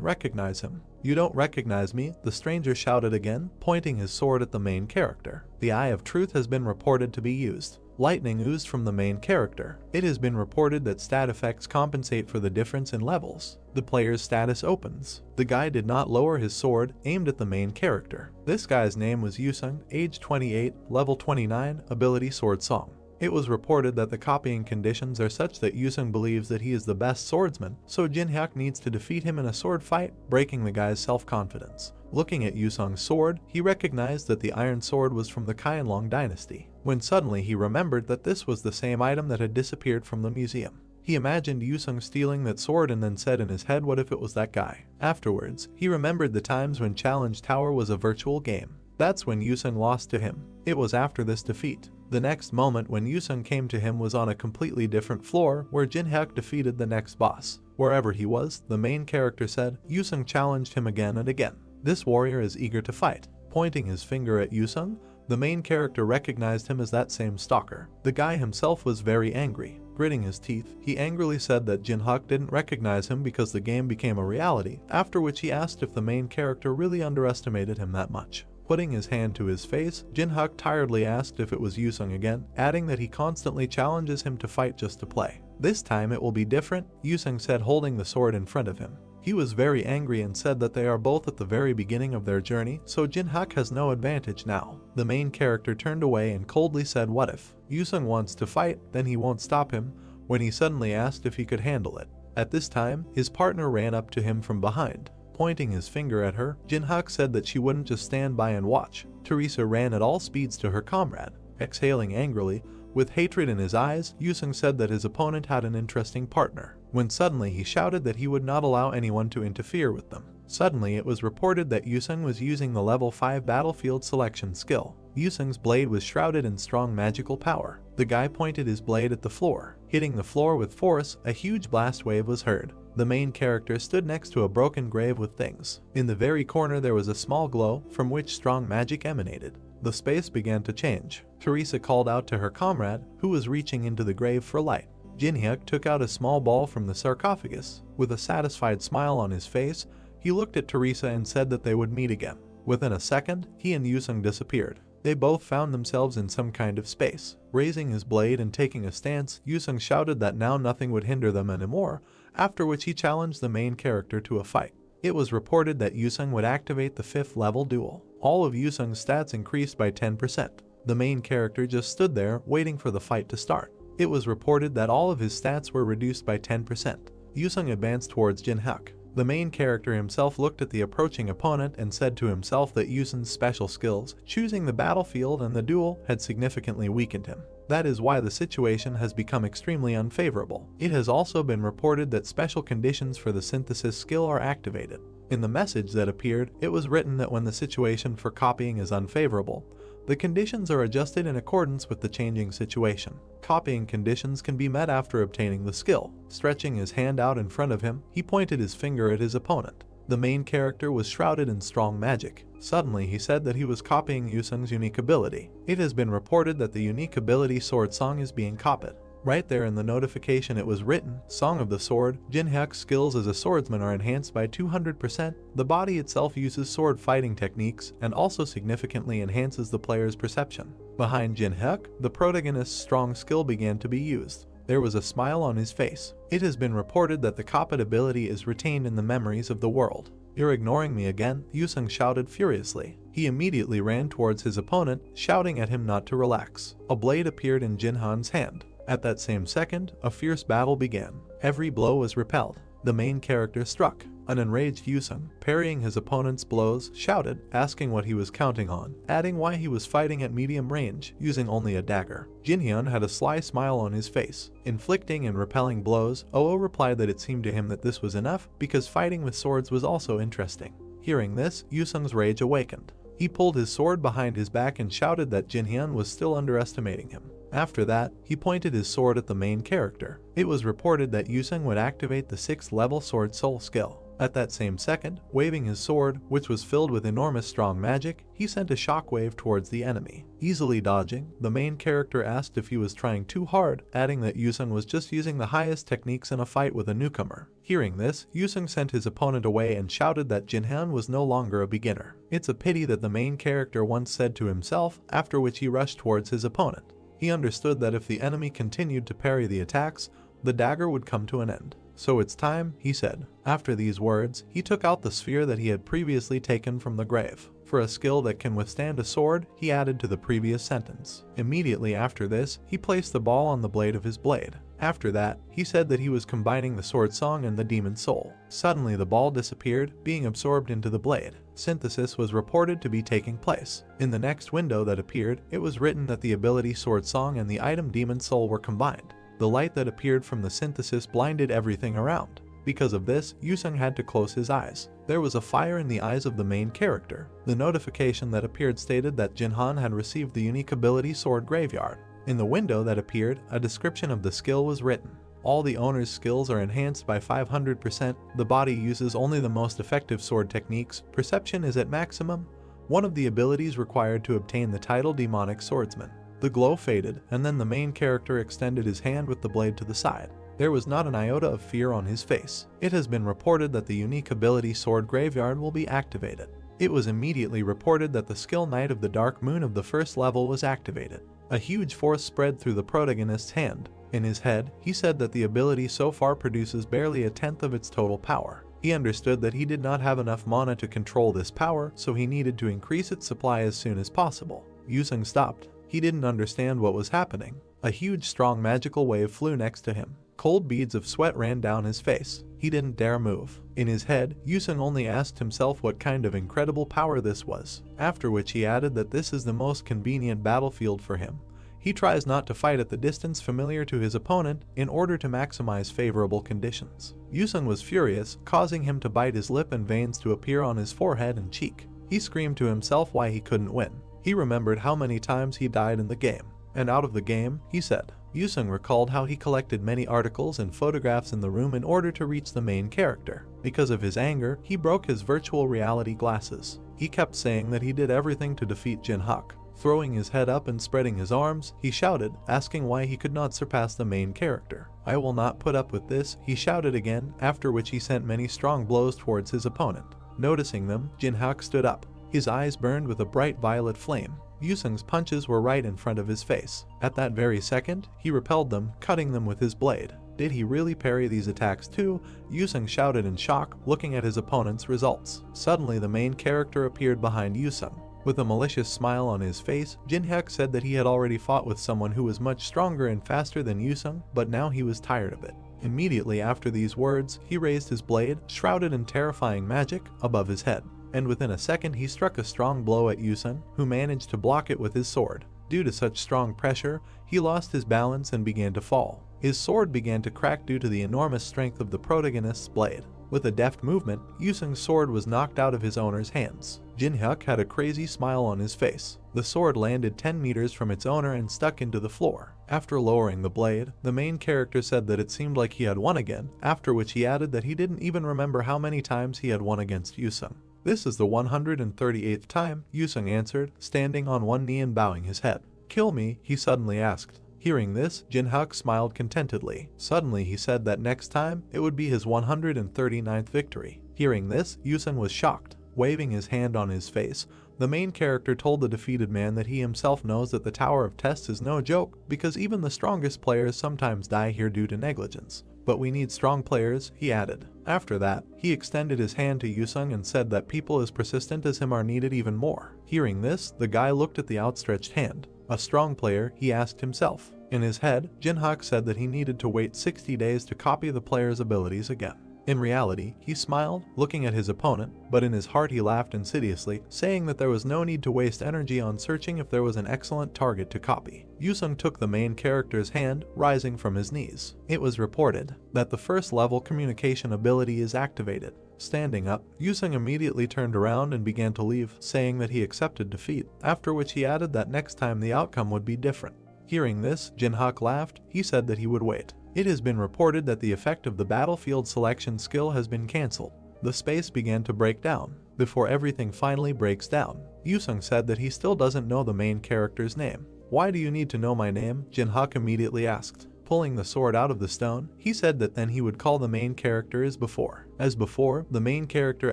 Speaker 1: recognize him. "You don't recognize me?" the stranger shouted again, pointing his sword at the main character. The Eye of Truth has been reported to be used. Lightning oozed from the main character. It has been reported that stat effects compensate for the difference in levels. The player's status opens. The guy did not lower his sword, aimed at the main character. This guy's name was Yusung, age 28, level 29, ability Sword Song. It was reported that the copying conditions are such that Yusung believes that he is the best swordsman, so Jinhyuk needs to defeat him in a sword fight, breaking the guy's self-confidence. Looking at Yusung's sword, he recognized that the iron sword was from the Qianlong dynasty, when suddenly he remembered that this was the same item that had disappeared from the museum. He imagined Yusung stealing that sword and then said in his head, what if it was that guy? Afterwards, he remembered the times when Challenge Tower was a virtual game. That's when Yusung lost to him. It was after this defeat. The next moment when Yusung came to him was on a completely different floor where Jinhyuk defeated the next boss. Wherever he was, the main character said, Yusung challenged him again and again. This warrior is eager to fight. Pointing his finger at Yusung, the main character recognized him as that same stalker. The guy himself was very angry. Gritting his teeth, he angrily said that Jinhyuk didn't recognize him because the game became a reality, after which he asked if the main character really underestimated him that much. Putting his hand to his face, Jinhyuk tiredly asked if it was Yusung again, adding that he constantly challenges him to fight just to play. This time it will be different, Yusung said, holding the sword in front of him. He was very angry and said that they are both at the very beginning of their journey, so Jinhyuk has no advantage now. The main character turned away and coldly said, what if Yusung wants to fight, then he won't stop him, when he suddenly asked if he could handle it. At this time, his partner ran up to him from behind. Pointing his finger at her, Jinhyuk said that she wouldn't just stand by and watch. Teresa ran at all speeds to her comrade. Exhaling angrily, with hatred in his eyes, Yusung said that his opponent had an interesting partner, when suddenly he shouted that he would not allow anyone to interfere with them. Suddenly it was reported that Yusung was using the level 5 battlefield selection skill. Yusung's blade was shrouded in strong magical power. The guy pointed his blade at the floor. Hitting the floor with force, a huge blast wave was heard. The main character stood next to a broken grave with things. In the very corner there was a small glow, from which strong magic emanated. The space began to change. Teresa called out to her comrade, who was reaching into the grave for light. Jinhyuk took out a small ball from the sarcophagus. With a satisfied smile on his face, he looked at Teresa and said that they would meet again. Within a second, he and Yusung disappeared. They both found themselves in some kind of space. Raising his blade and taking a stance, Yusung shouted that now nothing would hinder them anymore, after which he challenged the main character to a fight. It was reported that Yusung would activate the 5th level duel. All of Yusung's stats increased by 10%. The main character just stood there, waiting for the fight to start. It was reported that all of his stats were reduced by 10%. Yusung advanced towards Jinhyuk. The main character himself looked at the approaching opponent and said to himself that Yusung's special skills, choosing the battlefield and the duel, had significantly weakened him. That is why the situation has become extremely unfavorable. It has also been reported that special conditions for the synthesis skill are activated. In the message that appeared, it was written that when the situation for copying is unfavorable, the conditions are adjusted in accordance with the changing situation. Copying conditions can be met after obtaining the skill. Stretching his hand out in front of him, he pointed his finger at his opponent. The main character was shrouded in strong magic. Suddenly he said that he was copying Yusung's unique ability. It has been reported that the unique ability Sword Song is being copied. Right there in the notification it was written, Song of the Sword, Jinhyuk's skills as a swordsman are enhanced by 200%. The body itself uses sword fighting techniques and also significantly enhances the player's perception. Behind Jinhyuk, the protagonist's strong skill began to be used. There was a smile on his face. It has been reported that the copied ability is retained in the memories of the world. You're ignoring me again, Yusung shouted furiously. He immediately ran towards his opponent, shouting at him not to relax. A blade appeared in Jinhan's hand. At that same second, a fierce battle began. Every blow was repelled. The main character struck. An enraged Yusung, parrying his opponent's blows, shouted, asking what he was counting on, adding why he was fighting at medium range, using only a dagger. Jinhyun had a sly smile on his face. Inflicting and repelling blows, Oo replied that it seemed to him that this was enough, because fighting with swords was also interesting. Hearing this, Yusung's rage awakened. He pulled his sword behind his back and shouted that Jinhyun was still underestimating him. After that, he pointed his sword at the main character. It was reported that Yusung would activate the 6th level Sword Soul skill. At that same second, waving his sword, which was filled with enormous strong magic, he sent a shockwave towards the enemy. Easily dodging, the main character asked if he was trying too hard, adding that Yusung was just using the highest techniques in a fight with a newcomer. Hearing this, Yusung sent his opponent away and shouted that Jinhan was no longer a beginner. It's a pity that the main character once said to himself, after which he rushed towards his opponent. He understood that if the enemy continued to parry the attacks, the dagger would come to an end. "So it's time," he said. After these words, he took out the sphere that he had previously taken from the grave. For a skill that can withstand a sword, he added to the previous sentence. Immediately after this, he placed the ball on the blade of his blade. After that, he said that he was combining the sword song and the demon soul. Suddenly the ball disappeared, being absorbed into the blade. Synthesis was reported to be taking place. In the next window that appeared, it was written that the ability sword song and the item demon soul were combined. The light that appeared from the synthesis blinded everything around. Because of this, Yusung had to close his eyes. There was a fire in the eyes of the main character. The notification that appeared stated that Jinhan had received the unique ability Sword Graveyard. In the window that appeared, a description of the skill was written. All the owner's skills are enhanced by 500%, the body uses only the most effective sword techniques, perception is at maximum, one of the abilities required to obtain the title Demonic Swordsman. The glow faded, and then the main character extended his hand with the blade to the side. There was not an iota of fear on his face. It has been reported that the unique ability Sword Graveyard will be activated. It was immediately reported that the skill Knight of the Dark Moon of the first level was activated. A huge force spread through the protagonist's hand. In his head, he said that the ability so far produces barely a tenth of its total power. He understood that he did not have enough mana to control this power, so he needed to increase its supply as soon as possible. Yusung stopped. He didn't understand what was happening. A huge strong magical wave flew next to him. Cold beads of sweat ran down his face. He didn't dare move. In his head, Yusung only asked himself what kind of incredible power this was, after which he added that this is the most convenient battlefield for him. He tries not to fight at the distance familiar to his opponent in order to maximize favorable conditions. Yusung was furious, causing him to bite his lip and veins to appear on his forehead and cheek. He screamed to himself why he couldn't win. He remembered how many times he died in the game. And out of the game, he said. Yusung recalled how he collected many articles and photographs in the room in order to reach the main character. Because of his anger, he broke his virtual reality glasses. He kept saying that he did everything to defeat Jinhak. Throwing his head up and spreading his arms, he shouted, asking why he could not surpass the main character. "I will not put up with this," he shouted again, after which he sent many strong blows towards his opponent. Noticing them, Jinhak stood up. His eyes burned with a bright violet flame. Yusung's punches were right in front of his face. At that very second, he repelled them, cutting them with his blade. Did he really parry these attacks too? Yusung shouted in shock, looking at his opponent's results. Suddenly the main character appeared behind Yusung. With a malicious smile on his face, Jinhyuk said that he had already fought with someone who was much stronger and faster than Yusung, but now he was tired of it. Immediately after these words, he raised his blade, shrouded in terrifying magic, above his head. And within a second he struck a strong blow at Yusung, who managed to block it with his sword. Due to such strong pressure, he lost his balance and began to fall. His sword began to crack due to the enormous strength of the protagonist's blade. With a deft movement, Yusung's sword was knocked out of his owner's hands. Jinhyuk had a crazy smile on his face. The sword landed 10 meters from its owner and stuck into the floor. After lowering the blade, the main character said that it seemed like he had won again, after which he added that he didn't even remember how many times he had won against Yusung. "This is the 138th time," Yusung answered, standing on one knee and bowing his head. "Kill me?" he suddenly asked. Hearing this, Jinhyuk smiled contentedly. Suddenly he said that next time, it would be his 139th victory. Hearing this, Yusung was shocked. Waving his hand on his face, the main character told the defeated man that he himself knows that the Tower of Tests is no joke, because even the strongest players sometimes die here due to negligence. "But we need strong players," he added. After that, he extended his hand to Yusung and said that people as persistent as him are needed even more. Hearing this, the guy looked at the outstretched hand. A strong player, he asked himself. In his head, Jinhyuk said that he needed to wait 60 days to copy the player's abilities again. In reality, he smiled, looking at his opponent, but in his heart he laughed insidiously, saying that there was no need to waste energy on searching if there was an excellent target to copy. Yusung took the main character's hand, rising from his knees. It was reported that the first level communication ability is activated. Standing up, Yusung immediately turned around and began to leave, saying that he accepted defeat, after which he added that next time the outcome would be different. Hearing this, Jinhyuk laughed. He said that he would wait. It has been reported that the effect of the battlefield selection skill has been cancelled. The space began to break down. Before everything finally breaks down, Yusung said that he still doesn't know the main character's name. "Why do you need to know my name?" Jin-hyuk immediately asked. Pulling the sword out of the stone, he said that then he would call the main character as before. As before, the main character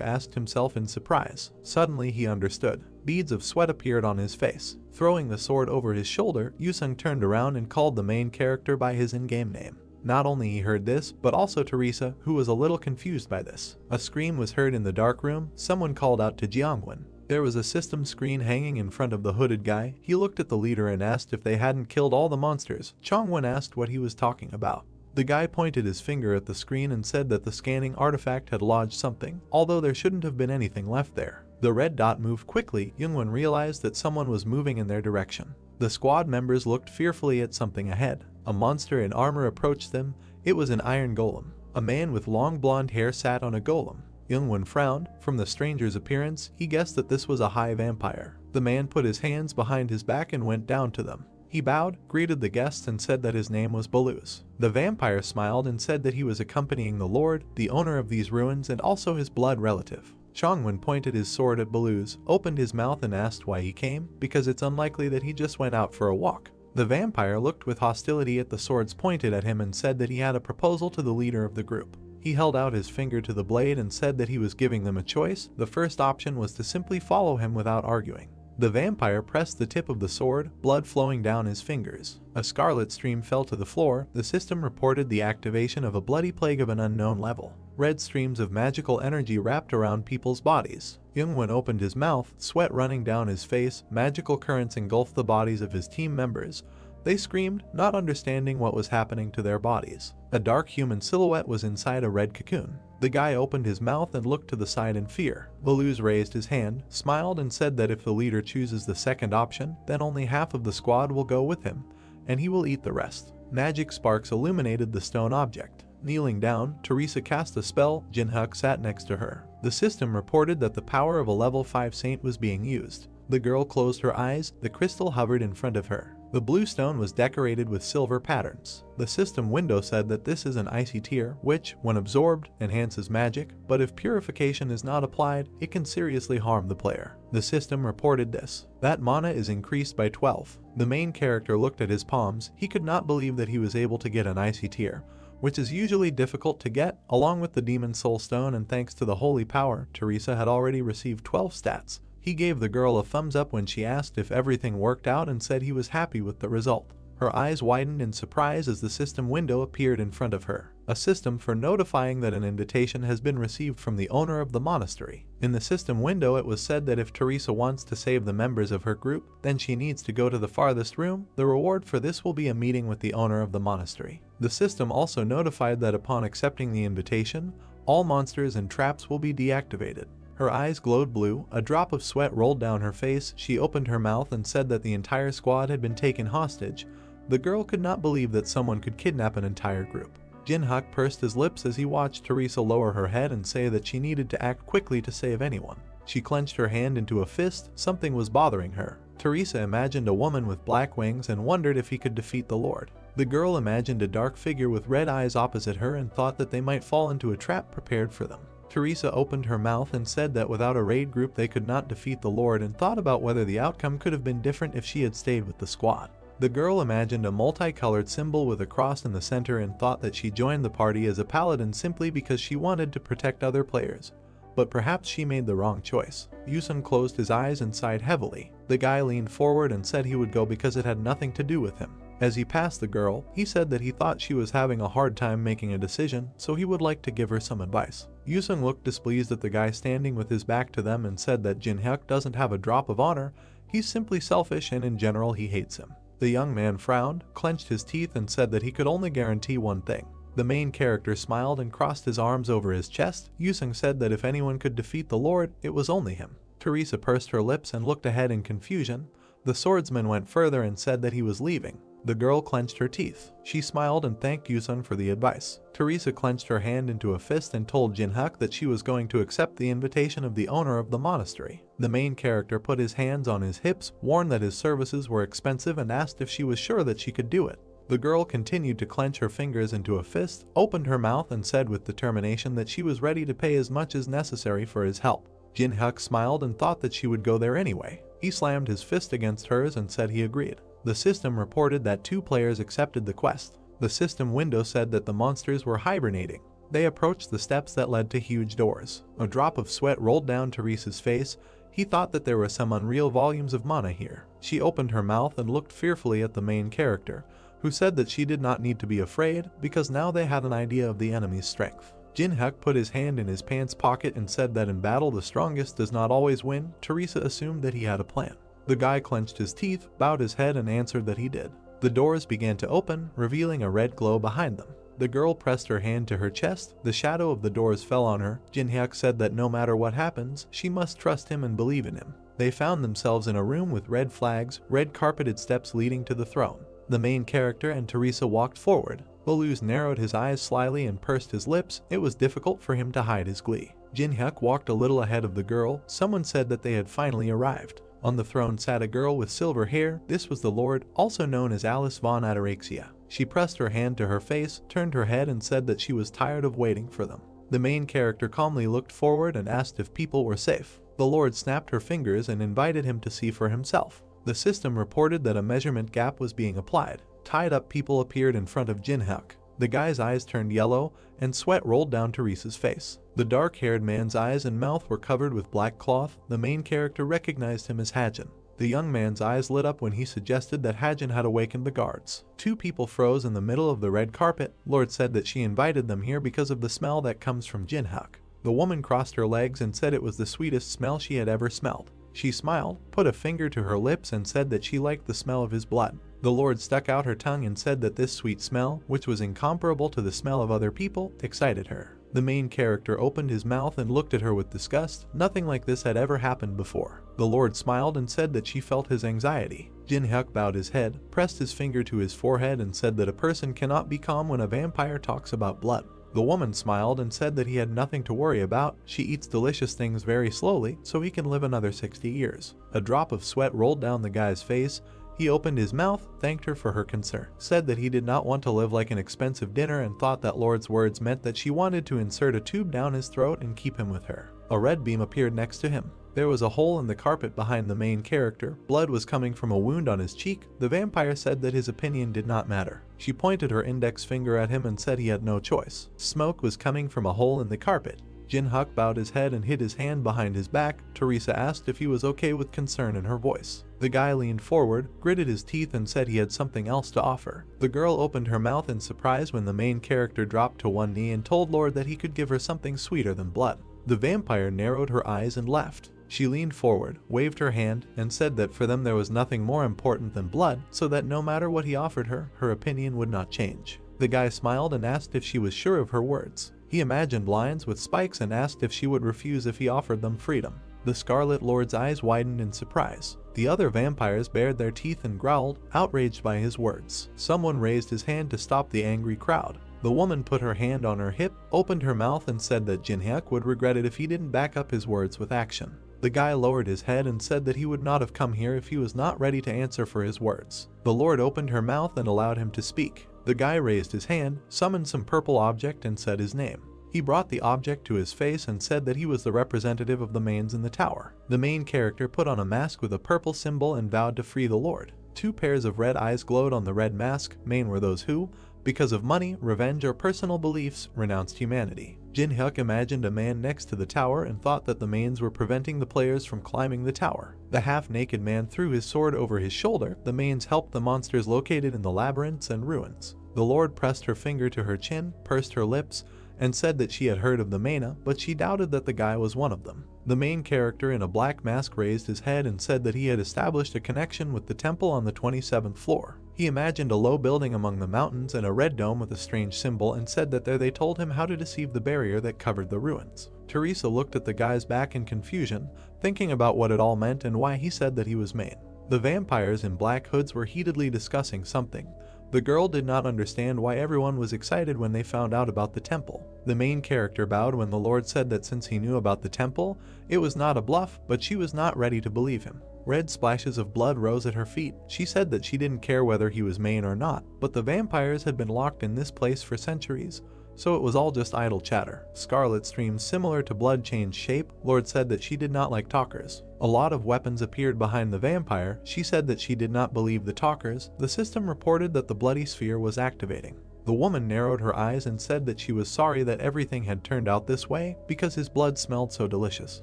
Speaker 1: asked himself in surprise. Suddenly he understood. Beads of sweat appeared on his face. Throwing the sword over his shoulder, Yusung turned around and called the main character by his in-game name. Not only he heard this, but also Teresa, who was a little confused by this. A scream was heard in the dark room. Someone called out to Jiangwen. There was a system screen hanging in front of the hooded guy. He looked at the leader and asked if they hadn't killed all the monsters. Chongwen asked what he was talking about. The guy pointed his finger at the screen and said that the scanning artifact had lodged something, although there shouldn't have been anything left there. The red dot moved quickly. Youngwon realized that someone was moving in their direction. The squad members looked fearfully at something ahead. A monster in armor approached them. It was an iron golem. A man with long blonde hair sat on a golem. Youngwon frowned. From the stranger's appearance, he guessed that this was a high vampire. The man put his hands behind his back and went down to them. He bowed, greeted the guests, and said that his name was Baluz. The vampire smiled and said that he was accompanying the lord, the owner of these ruins, and also his blood relative. Chongwen pointed his sword at Baluz, opened his mouth and asked why he came, because it's unlikely that he just went out for a walk. The vampire looked with hostility at the swords pointed at him and said that he had a proposal to the leader of the group. He held out his finger to the blade and said that he was giving them a choice. The first option was to simply follow him without arguing. The vampire pressed the tip of the sword, blood flowing down his fingers. A scarlet stream fell to the floor. The system reported the activation of a bloody plague of an unknown level. Red streams of magical energy wrapped around people's bodies. Youngwon opened his mouth, sweat running down his face. Magical currents engulfed the bodies of his team members. They screamed, not understanding what was happening to their bodies. A dark human silhouette was inside a red cocoon. The guy opened his mouth and looked to the side in fear. Baluz raised his hand, smiled, and said that if the leader chooses the second option, then only half of the squad will go with him, and he will eat the rest. Magic sparks illuminated the stone object. Kneeling down, Teresa cast a spell. Jin-hyuk sat next to her. The system reported that the power of a level 5 saint was being used. The girl closed her eyes. The crystal hovered in front of her. The blue stone was decorated with silver patterns. The system window said that this is an icy tear, which, when absorbed, enhances magic, but if purification is not applied, it can seriously harm the player. The system reported this. That mana is increased by 12. The main character looked at his palms. He could not believe that he was able to get an icy tear, which is usually difficult to get, along with the Demon Soul Stone, and thanks to the holy power, Teresa had already received 12 stats. He gave the girl a thumbs up when she asked if everything worked out and said he was happy with the result. Her eyes widened in surprise as the system window appeared in front of her. A system for notifying that an invitation has been received from the owner of the monastery. In the system window it was said that if Teresa wants to save the members of her group, then she needs to go to the farthest room. The reward for this will be a meeting with the owner of the monastery. The system also notified that upon accepting the invitation, all monsters and traps will be deactivated. Her eyes glowed blue. A drop of sweat rolled down her face. She opened her mouth and said that the entire squad had been taken hostage. The girl could not believe that someone could kidnap an entire group. Jin-hyuk pursed his lips as he watched Teresa lower her head and say that she needed to act quickly to save anyone. She clenched her hand into a fist. Something was bothering her. Teresa imagined a woman with black wings and wondered if he could defeat the Lord. The girl imagined a dark figure with red eyes opposite her and thought that they might fall into a trap prepared for them. Teresa opened her mouth and said that without a raid group they could not defeat the Lord, and thought about whether the outcome could have been different if she had stayed with the squad. The girl imagined a multicolored symbol with a cross in the center and thought that she joined the party as a paladin simply because she wanted to protect other players. But perhaps she made the wrong choice. Yusun closed his eyes and sighed heavily. The guy leaned forward and said he would go because it had nothing to do with him. As he passed the girl, he said that he thought she was having a hard time making a decision, so he would like to give her some advice. Yusun looked displeased at the guy standing with his back to them and said that Jin-hyuk doesn't have a drop of honor. He's simply selfish and in general he hates him. The young man frowned, clenched his teeth, and said that he could only guarantee one thing. The main character smiled and crossed his arms over his chest. Yusun said that if anyone could defeat the Lord, it was only him. Teresa pursed her lips and looked ahead in confusion. The swordsman went further and said that he was leaving. The girl clenched her teeth. She smiled and thanked Yusun for the advice. Teresa clenched her hand into a fist and told Jin-hyuk that she was going to accept the invitation of the owner of the monastery. The main character put his hands on his hips, warned that his services were expensive, and asked if she was sure that she could do it. The girl continued to clench her fingers into a fist, opened her mouth and said with determination that she was ready to pay as much as necessary for his help. Jin-hyuk smiled and thought that she would go there anyway. He slammed his fist against hers and said he agreed. The system reported that 2 players accepted the quest. The system window said that the monsters were hibernating. They approached the steps that led to huge doors. A drop of sweat rolled down Teresa's face. He thought that there were some unreal volumes of mana here. She opened her mouth and looked fearfully at the main character, who said that she did not need to be afraid because now they had an idea of the enemy's strength. Jin-hyuk put his hand in his pants pocket and said that in battle the strongest does not always win. Teresa assumed that he had a plan. The guy clenched his teeth, bowed his head and answered that he did. The doors began to open, revealing a red glow behind them. The girl pressed her hand to her chest. The shadow of the doors fell on her. Jin-hyuk said that no matter what happens, she must trust him and believe in him. They found themselves in a room with red flags, red carpeted steps leading to the throne. The main character and Teresa walked forward. Baluz narrowed his eyes slyly and pursed his lips. It was difficult for him to hide his glee. Jin-hyuk walked a little ahead of the girl. Someone said that they had finally arrived. On the throne sat a girl with silver hair. This was the Lord, also known as Alice von Ataraxia. She pressed her hand to her face, turned her head and said that she was tired of waiting for them. The main character calmly looked forward and asked if people were safe. The Lord snapped her fingers and invited him to see for himself. The system reported that a measurement gap was being applied. Tied up people appeared in front of Jin-hyuk. The guy's eyes turned yellow, and sweat rolled down Teresa's face. The dark-haired man's eyes and mouth were covered with black cloth. The main character recognized him as Hajin. The young man's eyes lit up when he suggested that Hajin had awakened the guards. 2 people froze in the middle of the red carpet. Lord said that she invited them here because of the smell that comes from Jin-hyuk. The woman crossed her legs and said it was the sweetest smell she had ever smelled. She smiled, put a finger to her lips and said that she liked the smell of his blood. The Lord stuck out her tongue and said that this sweet smell, which was incomparable to the smell of other people, excited her. The main character opened his mouth and looked at her with disgust. Nothing like this had ever happened before. The Lord smiled and said that she felt his anxiety. Jin-hyuk bowed his head, pressed his finger to his forehead and said that a person cannot be calm when a vampire talks about blood. The woman smiled and said that he had nothing to worry about. She eats delicious things very slowly, so he can live another 60 years. A drop of sweat rolled down the guy's face. He opened his mouth, thanked her for her concern, said that he did not want to live like an expensive dinner and thought that Lord's words meant that she wanted to insert a tube down his throat and keep him with her. A red beam appeared next to him. There was a hole in the carpet behind the main character. Blood was coming from a wound on his cheek. The vampire said that his opinion did not matter. She pointed her index finger at him and said he had no choice. Smoke was coming from a hole in the carpet. Jin-hyuk bowed his head and hid his hand behind his back. Teresa asked if he was okay with concern in her voice. The guy leaned forward, gritted his teeth and said he had something else to offer. The girl opened her mouth in surprise when the main character dropped to one knee and told Lord that he could give her something sweeter than blood. The vampire narrowed her eyes and left. She leaned forward, waved her hand, and said that for them there was nothing more important than blood, so that no matter what he offered her, her opinion would not change. The guy smiled and asked if she was sure of her words. He imagined lions with spikes and asked if she would refuse if he offered them freedom. The Scarlet Lord's eyes widened in surprise. The other vampires bared their teeth and growled, outraged by his words. Someone raised his hand to stop the angry crowd. The woman put her hand on her hip, opened her mouth and said that Jin-hyuk would regret it if he didn't back up his words with action. The guy lowered his head and said that he would not have come here if he was not ready to answer for his words. The Lord opened her mouth and allowed him to speak. The guy raised his hand, summoned some purple object and said his name. He brought the object to his face and said that he was the representative of the mains in the tower. The main character put on a mask with a purple symbol and vowed to free the Lord. 2 pairs of red eyes glowed on the red mask. Main were those who, because of money, revenge, or personal beliefs, renounced humanity. Jin-hyuk imagined a man next to the tower and thought that the mains were preventing the players from climbing the tower. The half-naked man threw his sword over his shoulder. The mains helped the monsters located in the labyrinths and ruins. The Lord pressed her finger to her chin, pursed her lips, and said that she had heard of the Mana, but she doubted that the guy was one of them. The main character in a black mask raised his head and said that he had established a connection with the temple on the 27th floor. He imagined a low building among the mountains and a red dome with a strange symbol and said that there they told him how to deceive the barrier that covered the ruins. Teresa looked at the guy's back in confusion, thinking about what it all meant and why he said that he was Main. The vampires in black hoods were heatedly discussing something. The girl did not understand why everyone was excited when they found out about the temple. The main character bowed when the Lord said that since he knew about the temple, it was not a bluff, but she was not ready to believe him. Red splashes of blood rose at her feet. She said that she didn't care whether he was Main or not, but the vampires had been locked in this place for centuries, so it was all just idle chatter. Scarlet streams similar to blood changed shape. Lord said that she did not like talkers. A lot of weapons appeared behind the vampire. She said that she did not believe the talkers. The system reported that the bloody sphere was activating. The woman narrowed her eyes and said that she was sorry that everything had turned out this way because his blood smelled so delicious.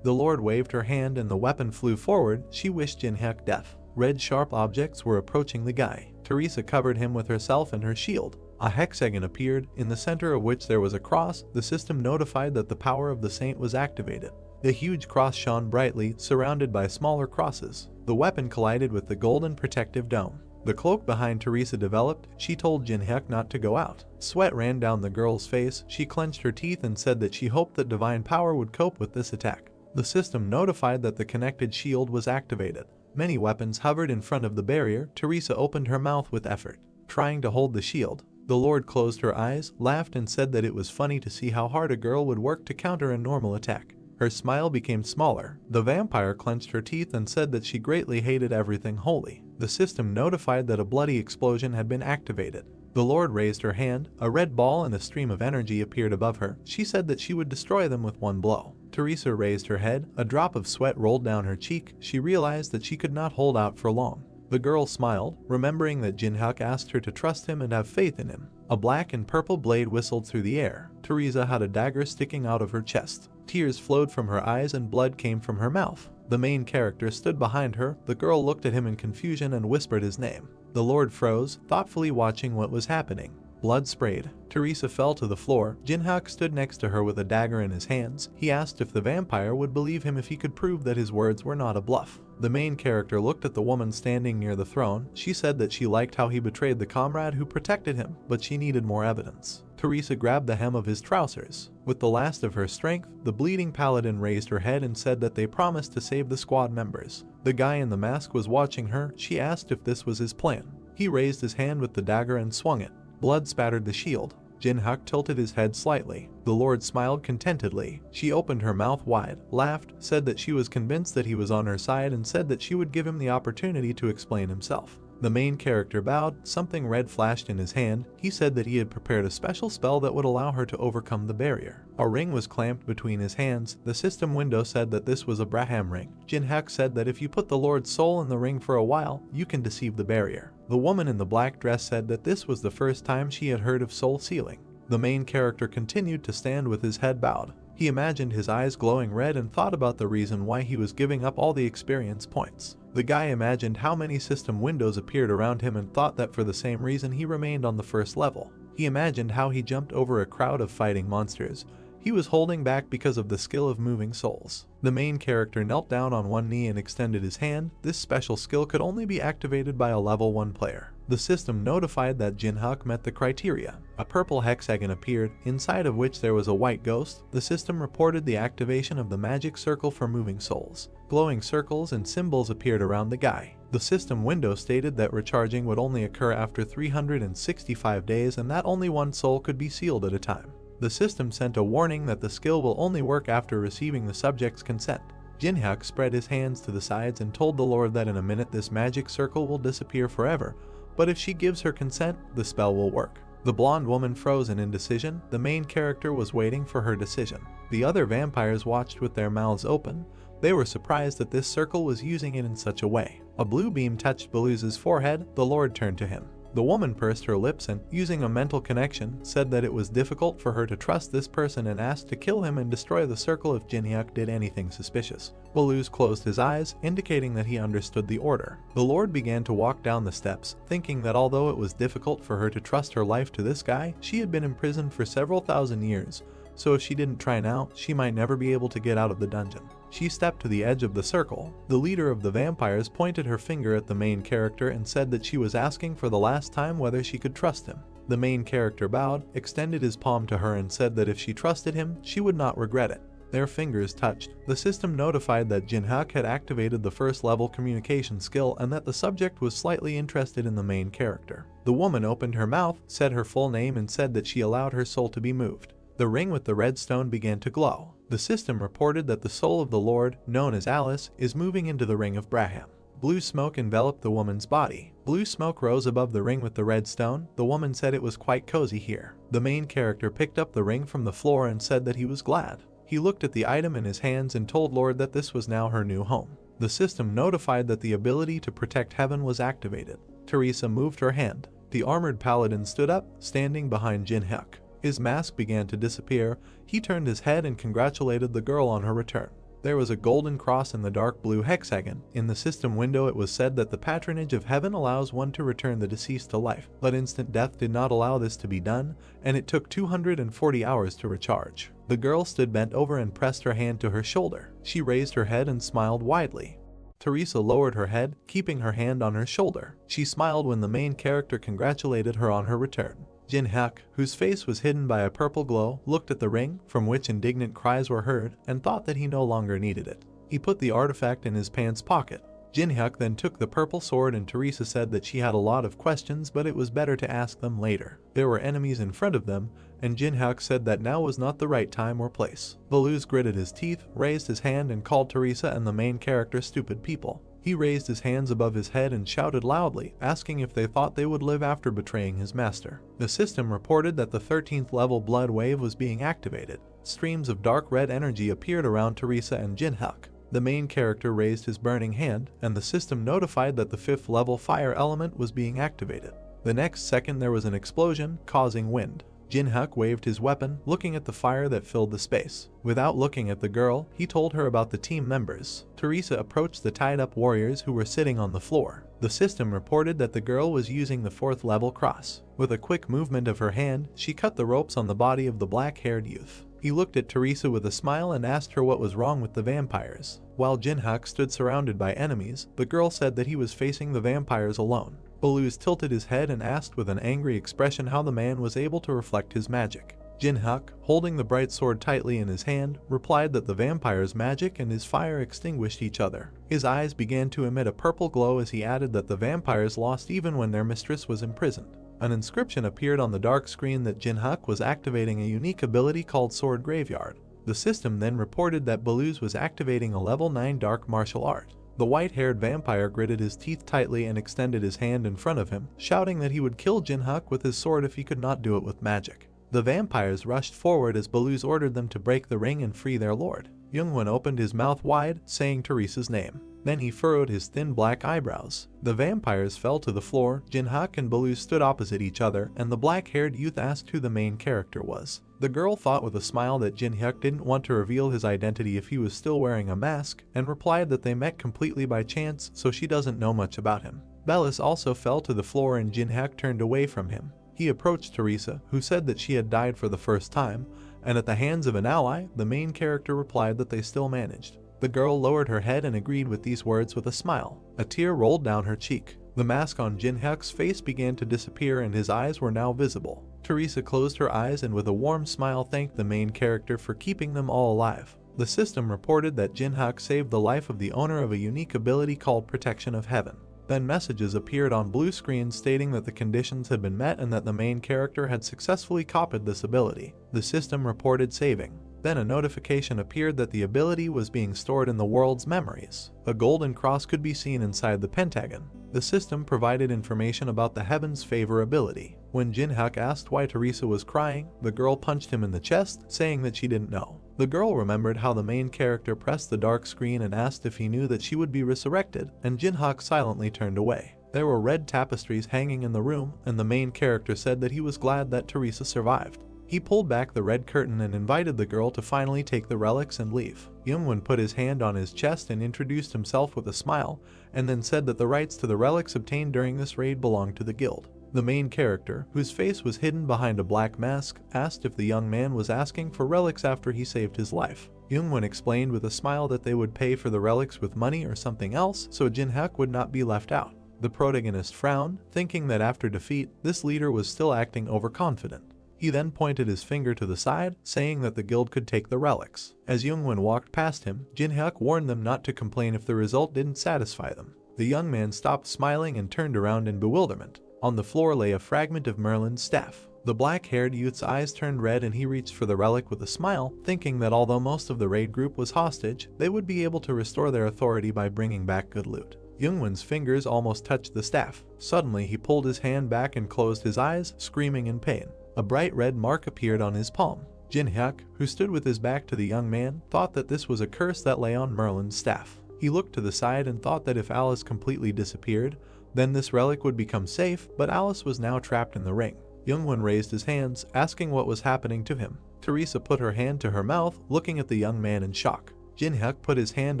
Speaker 1: The Lord waved her hand and the weapon flew forward. She wished Jinhyuk death. Red sharp objects were approaching the guy. Teresa covered him with herself and her shield. A hexagon appeared, in the center of which there was a cross. The system notified that the power of the saint was activated. The huge cross shone brightly, surrounded by smaller crosses. The weapon collided with the golden protective dome. The cloak behind Teresa developed. She told Jinhyuk not to go out. Sweat ran down the girl's face. She clenched her teeth and said that she hoped that divine power would cope with this attack. The system notified that the connected shield was activated. Many weapons hovered in front of the barrier. Teresa opened her mouth with effort, trying to hold the shield. The Lord closed her eyes, laughed and said that it was funny to see how hard a girl would work to counter a normal attack. Her smile became smaller. The vampire clenched her teeth and said that she greatly hated everything holy. The system notified that a bloody explosion had been activated. The Lord raised her hand. A red ball and a stream of energy appeared above her. She said that she would destroy them with one blow. Teresa raised her head. A drop of sweat rolled down her cheek. She realized that she could not hold out for long. The girl smiled, remembering that Jinhyuk asked her to trust him and have faith in him. A black and purple blade whistled through the air. Teresa had a dagger sticking out of her chest. Tears flowed from her eyes and blood came from her mouth. The main character stood behind her. The girl looked at him in confusion and whispered his name. The Lord froze, thoughtfully watching what was happening. Blood sprayed. Teresa fell to the floor. Jinhyuk stood next to her with a dagger in his hands. He asked if the vampire would believe him if he could prove that his words were not a bluff. The main character looked at the woman standing near the throne. She said that she liked how he betrayed the comrade who protected him, but she needed more evidence. Teresa grabbed the hem of his trousers. With the last of her strength, the bleeding paladin raised her head and said that they promised to save the squad members. The guy in the mask was watching her. She asked if this was his plan. He raised his hand with the dagger and swung it. Blood spattered the shield. Jinhyuk tilted his head slightly. The Lord smiled contentedly. She opened her mouth wide, laughed, said that she was convinced that he was on her side and said that she would give him the opportunity to explain himself. The main character bowed. Something red flashed in his hand. He said that he had prepared a special spell that would allow her to overcome the barrier. A ring was clamped between his hands. The system window said that this was a Braham ring. Jinhyuk said that if you put the Lord's soul in the ring for a while, you can deceive the barrier. The woman in the black dress said that this was the first time she had heard of soul sealing. The main character continued to stand with his head bowed. He imagined his eyes glowing red and thought about the reason why he was giving up all the experience points. The guy imagined how many system windows appeared around him and thought that for the same reason he remained on the first level. He imagined how he jumped over a crowd of fighting monsters. He was holding back because of the skill of moving souls. The main character knelt down on one knee and extended his hand. This special skill could only be activated by a level 1 player. The system notified that Jinhyuk met the criteria. A purple hexagon appeared, inside of which there was a white ghost. The system reported the activation of the magic circle for moving souls. Glowing circles and symbols appeared around the guy. The system window stated that recharging would only occur after 365 days and that only one soul could be sealed at a time. The system sent a warning that the skill will only work after receiving the subject's consent. Jinhyuk spread his hands to the sides and told the Lord that in a minute this magic circle will disappear forever, but if she gives her consent, the spell will work. The blonde woman froze in indecision. The main character was waiting for her decision. The other vampires watched with their mouths open. They were surprised that this circle was using it in such a way. A blue beam touched Beluse's forehead. The Lord turned to him. The woman pursed her lips and, using a mental connection, said that it was difficult for her to trust this person and asked to kill him and destroy the circle if Jinhyuk did anything suspicious. Beluse closed his eyes, indicating that he understood the order. The Lord began to walk down the steps, thinking that although it was difficult for her to trust her life to this guy, she had been imprisoned for several thousand years, so if she didn't try now, she might never be able to get out of the dungeon. She stepped to the edge of the circle. The leader of the vampires pointed her finger at the main character and said that she was asking for the last time whether she could trust him. The main character bowed, extended his palm to her and said that if she trusted him, she would not regret it. Their fingers touched. The system notified that Jinhyuk had activated the first level communication skill and that the subject was slightly interested in the main character. The woman opened her mouth, said her full name and said that she allowed her soul to be moved. The ring with the red stone began to glow. The system reported that the soul of the Lord, known as Alice, is moving into the ring of Braham. Blue smoke enveloped the woman's body. Blue smoke rose above the ring with the red stone. The woman said it was quite cozy here. The main character picked up the ring from the floor and said that he was glad. He looked at the item in his hands and told Lord that this was now her new home. The system notified that the ability to protect heaven was activated. Teresa moved her hand. The armored paladin stood up, standing behind Jin-hyuk. His mask began to disappear. He turned his head and congratulated the girl on her return. There was a golden cross in the dark blue hexagon. In the system window it was said that the patronage of heaven allows one to return the deceased to life, but instant death did not allow this to be done, and it took 240 hours to recharge. The girl stood bent over and pressed her hand to her shoulder. She raised her head and smiled widely. Teresa lowered her head, keeping her hand on her shoulder. She smiled when the main character congratulated her on her return. Jin-hyuk, whose face was hidden by a purple glow, looked at the ring, from which indignant cries were heard, and thought that he no longer needed it. He put the artifact in his pants pocket. Jin-hyuk then took the purple sword, and Teresa said that she had a lot of questions, but it was better to ask them later. There were enemies in front of them, and Jin-hyuk said that now was not the right time or place. Baluz gritted his teeth, raised his hand and called Teresa and the main character stupid people. He raised his hands above his head and shouted loudly, asking if they thought they would live after betraying his master. The system reported that the 13th level blood wave was being activated. Streams of dark red energy appeared around Teresa and Jin-hyuk. The main character raised his burning hand, and the system notified that the 5th level fire element was being activated. The next second there was an explosion, causing wind. Jin-hyuk waved his weapon, looking at the fire that filled the space. Without looking at the girl, he told her about the team members. Teresa approached the tied-up warriors who were sitting on the floor. The system reported that the girl was using the 4th level cross. With a quick movement of her hand, she cut the ropes on the body of the black-haired youth. He looked at Teresa with a smile and asked her what was wrong with the vampires. While Jin-hyuk stood surrounded by enemies, the girl said that he was facing the vampires alone. Baluz tilted his head and asked with an angry expression how the man was able to reflect his magic. Jin-hyuk, holding the bright sword tightly in his hand, replied that the vampire's magic and his fire extinguished each other. His eyes began to emit a purple glow as he added that the vampires lost even when their mistress was imprisoned. An inscription appeared on the dark screen that Jin-hyuk was activating a unique ability called Sword Graveyard. The system then reported that Baluz was activating a level 9 dark martial art. The white-haired vampire gritted his teeth tightly and extended his hand in front of him, shouting that he would kill Jin-hyuk with his sword if he could not do it with magic. The vampires rushed forward as Baluz ordered them to break the ring and free their lord. Youngwon opened his mouth wide, saying Teresa's name. Then he furrowed his thin black eyebrows. The vampires fell to the floor. Jin-hyuk and Baluz stood opposite each other, and the black-haired youth asked who the main character was. The girl thought with a smile that Jin-hyuk didn't want to reveal his identity if he was still wearing a mask, and replied that they met completely by chance, so she doesn't know much about him. Bellis also fell to the floor and Jin-hyuk turned away from him. He approached Teresa, who said that she had died for the first time, and at the hands of an ally, the main character replied that they still managed. The girl lowered her head and agreed with these words with a smile. A tear rolled down her cheek. The mask on Jin-hyuk's face began to disappear and his eyes were now visible. Teresa closed her eyes and with a warm smile thanked the main character for keeping them all alive. The system reported that Jin-hyuk saved the life of the owner of a unique ability called Protection of Heaven. Then messages appeared on blue screens stating that the conditions had been met and that the main character had successfully copied this ability. The system reported saving. Then a notification appeared that the ability was being stored in the world's memories. A golden cross could be seen inside the pentagon. The system provided information about the Heaven's Favor ability. When Jin-hyuk asked why Teresa was crying, the girl punched him in the chest, saying that she didn't know. The girl remembered how the main character pressed the dark screen and asked if he knew that she would be resurrected, and Jin-hyuk silently turned away. There were red tapestries hanging in the room, and the main character said that he was glad that Teresa survived. He pulled back the red curtain and invited the girl to finally take the relics and leave. Youngwon put his hand on his chest and introduced himself with a smile, and then said that the rights to the relics obtained during this raid belonged to the guild. The main character, whose face was hidden behind a black mask, asked if the young man was asking for relics after he saved his life. Youngwon explained with a smile that they would pay for the relics with money or something else, so Jin-hyuk would not be left out. The protagonist frowned, thinking that after defeat, this leader was still acting overconfident. He then pointed his finger to the side, saying that the guild could take the relics. As Youngwon walked past him, Jin-hyuk warned them not to complain if the result didn't satisfy them. The young man stopped smiling and turned around in bewilderment. On the floor lay a fragment of Merlin's staff. The black-haired youth's eyes turned red and he reached for the relic with a smile, thinking that although most of the raid group was hostage, they would be able to restore their authority by bringing back good loot. Youngwon's fingers almost touched the staff. Suddenly, he pulled his hand back and closed his eyes, screaming in pain. A bright red mark appeared on his palm. Jin-hyuk, who stood with his back to the young man, thought that this was a curse that lay on Merlin's staff. He looked to the side and thought that if Alice completely disappeared, then this relic would become safe, but Alice was now trapped in the ring. Youngwon raised his hands, asking what was happening to him. Teresa put her hand to her mouth, looking at the young man in shock. Jin-hyuk put his hand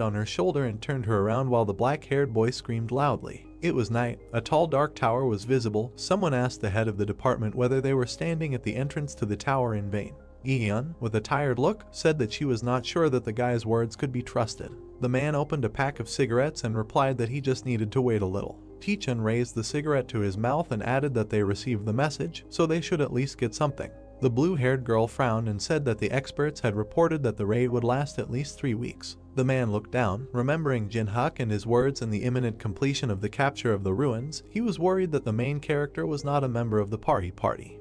Speaker 1: on her shoulder and turned her around while the black-haired boy screamed loudly. It was night. A tall dark tower was visible. Someone asked the head of the department whether they were standing at the entrance to the tower in vain. Yi-hyun, with a tired look, said that she was not sure that the guy's words could be trusted. The man opened a pack of cigarettes and replied that he just needed to wait a little. Ti-chun raised the cigarette to his mouth and added that they received the message, so they should at least get something. The blue-haired girl frowned and said that the experts had reported that the raid would last at least 3 weeks. The man looked down, remembering Jin-hyuk and his words and the imminent completion of the capture of the ruins. He was worried that the main character was not a member of the party.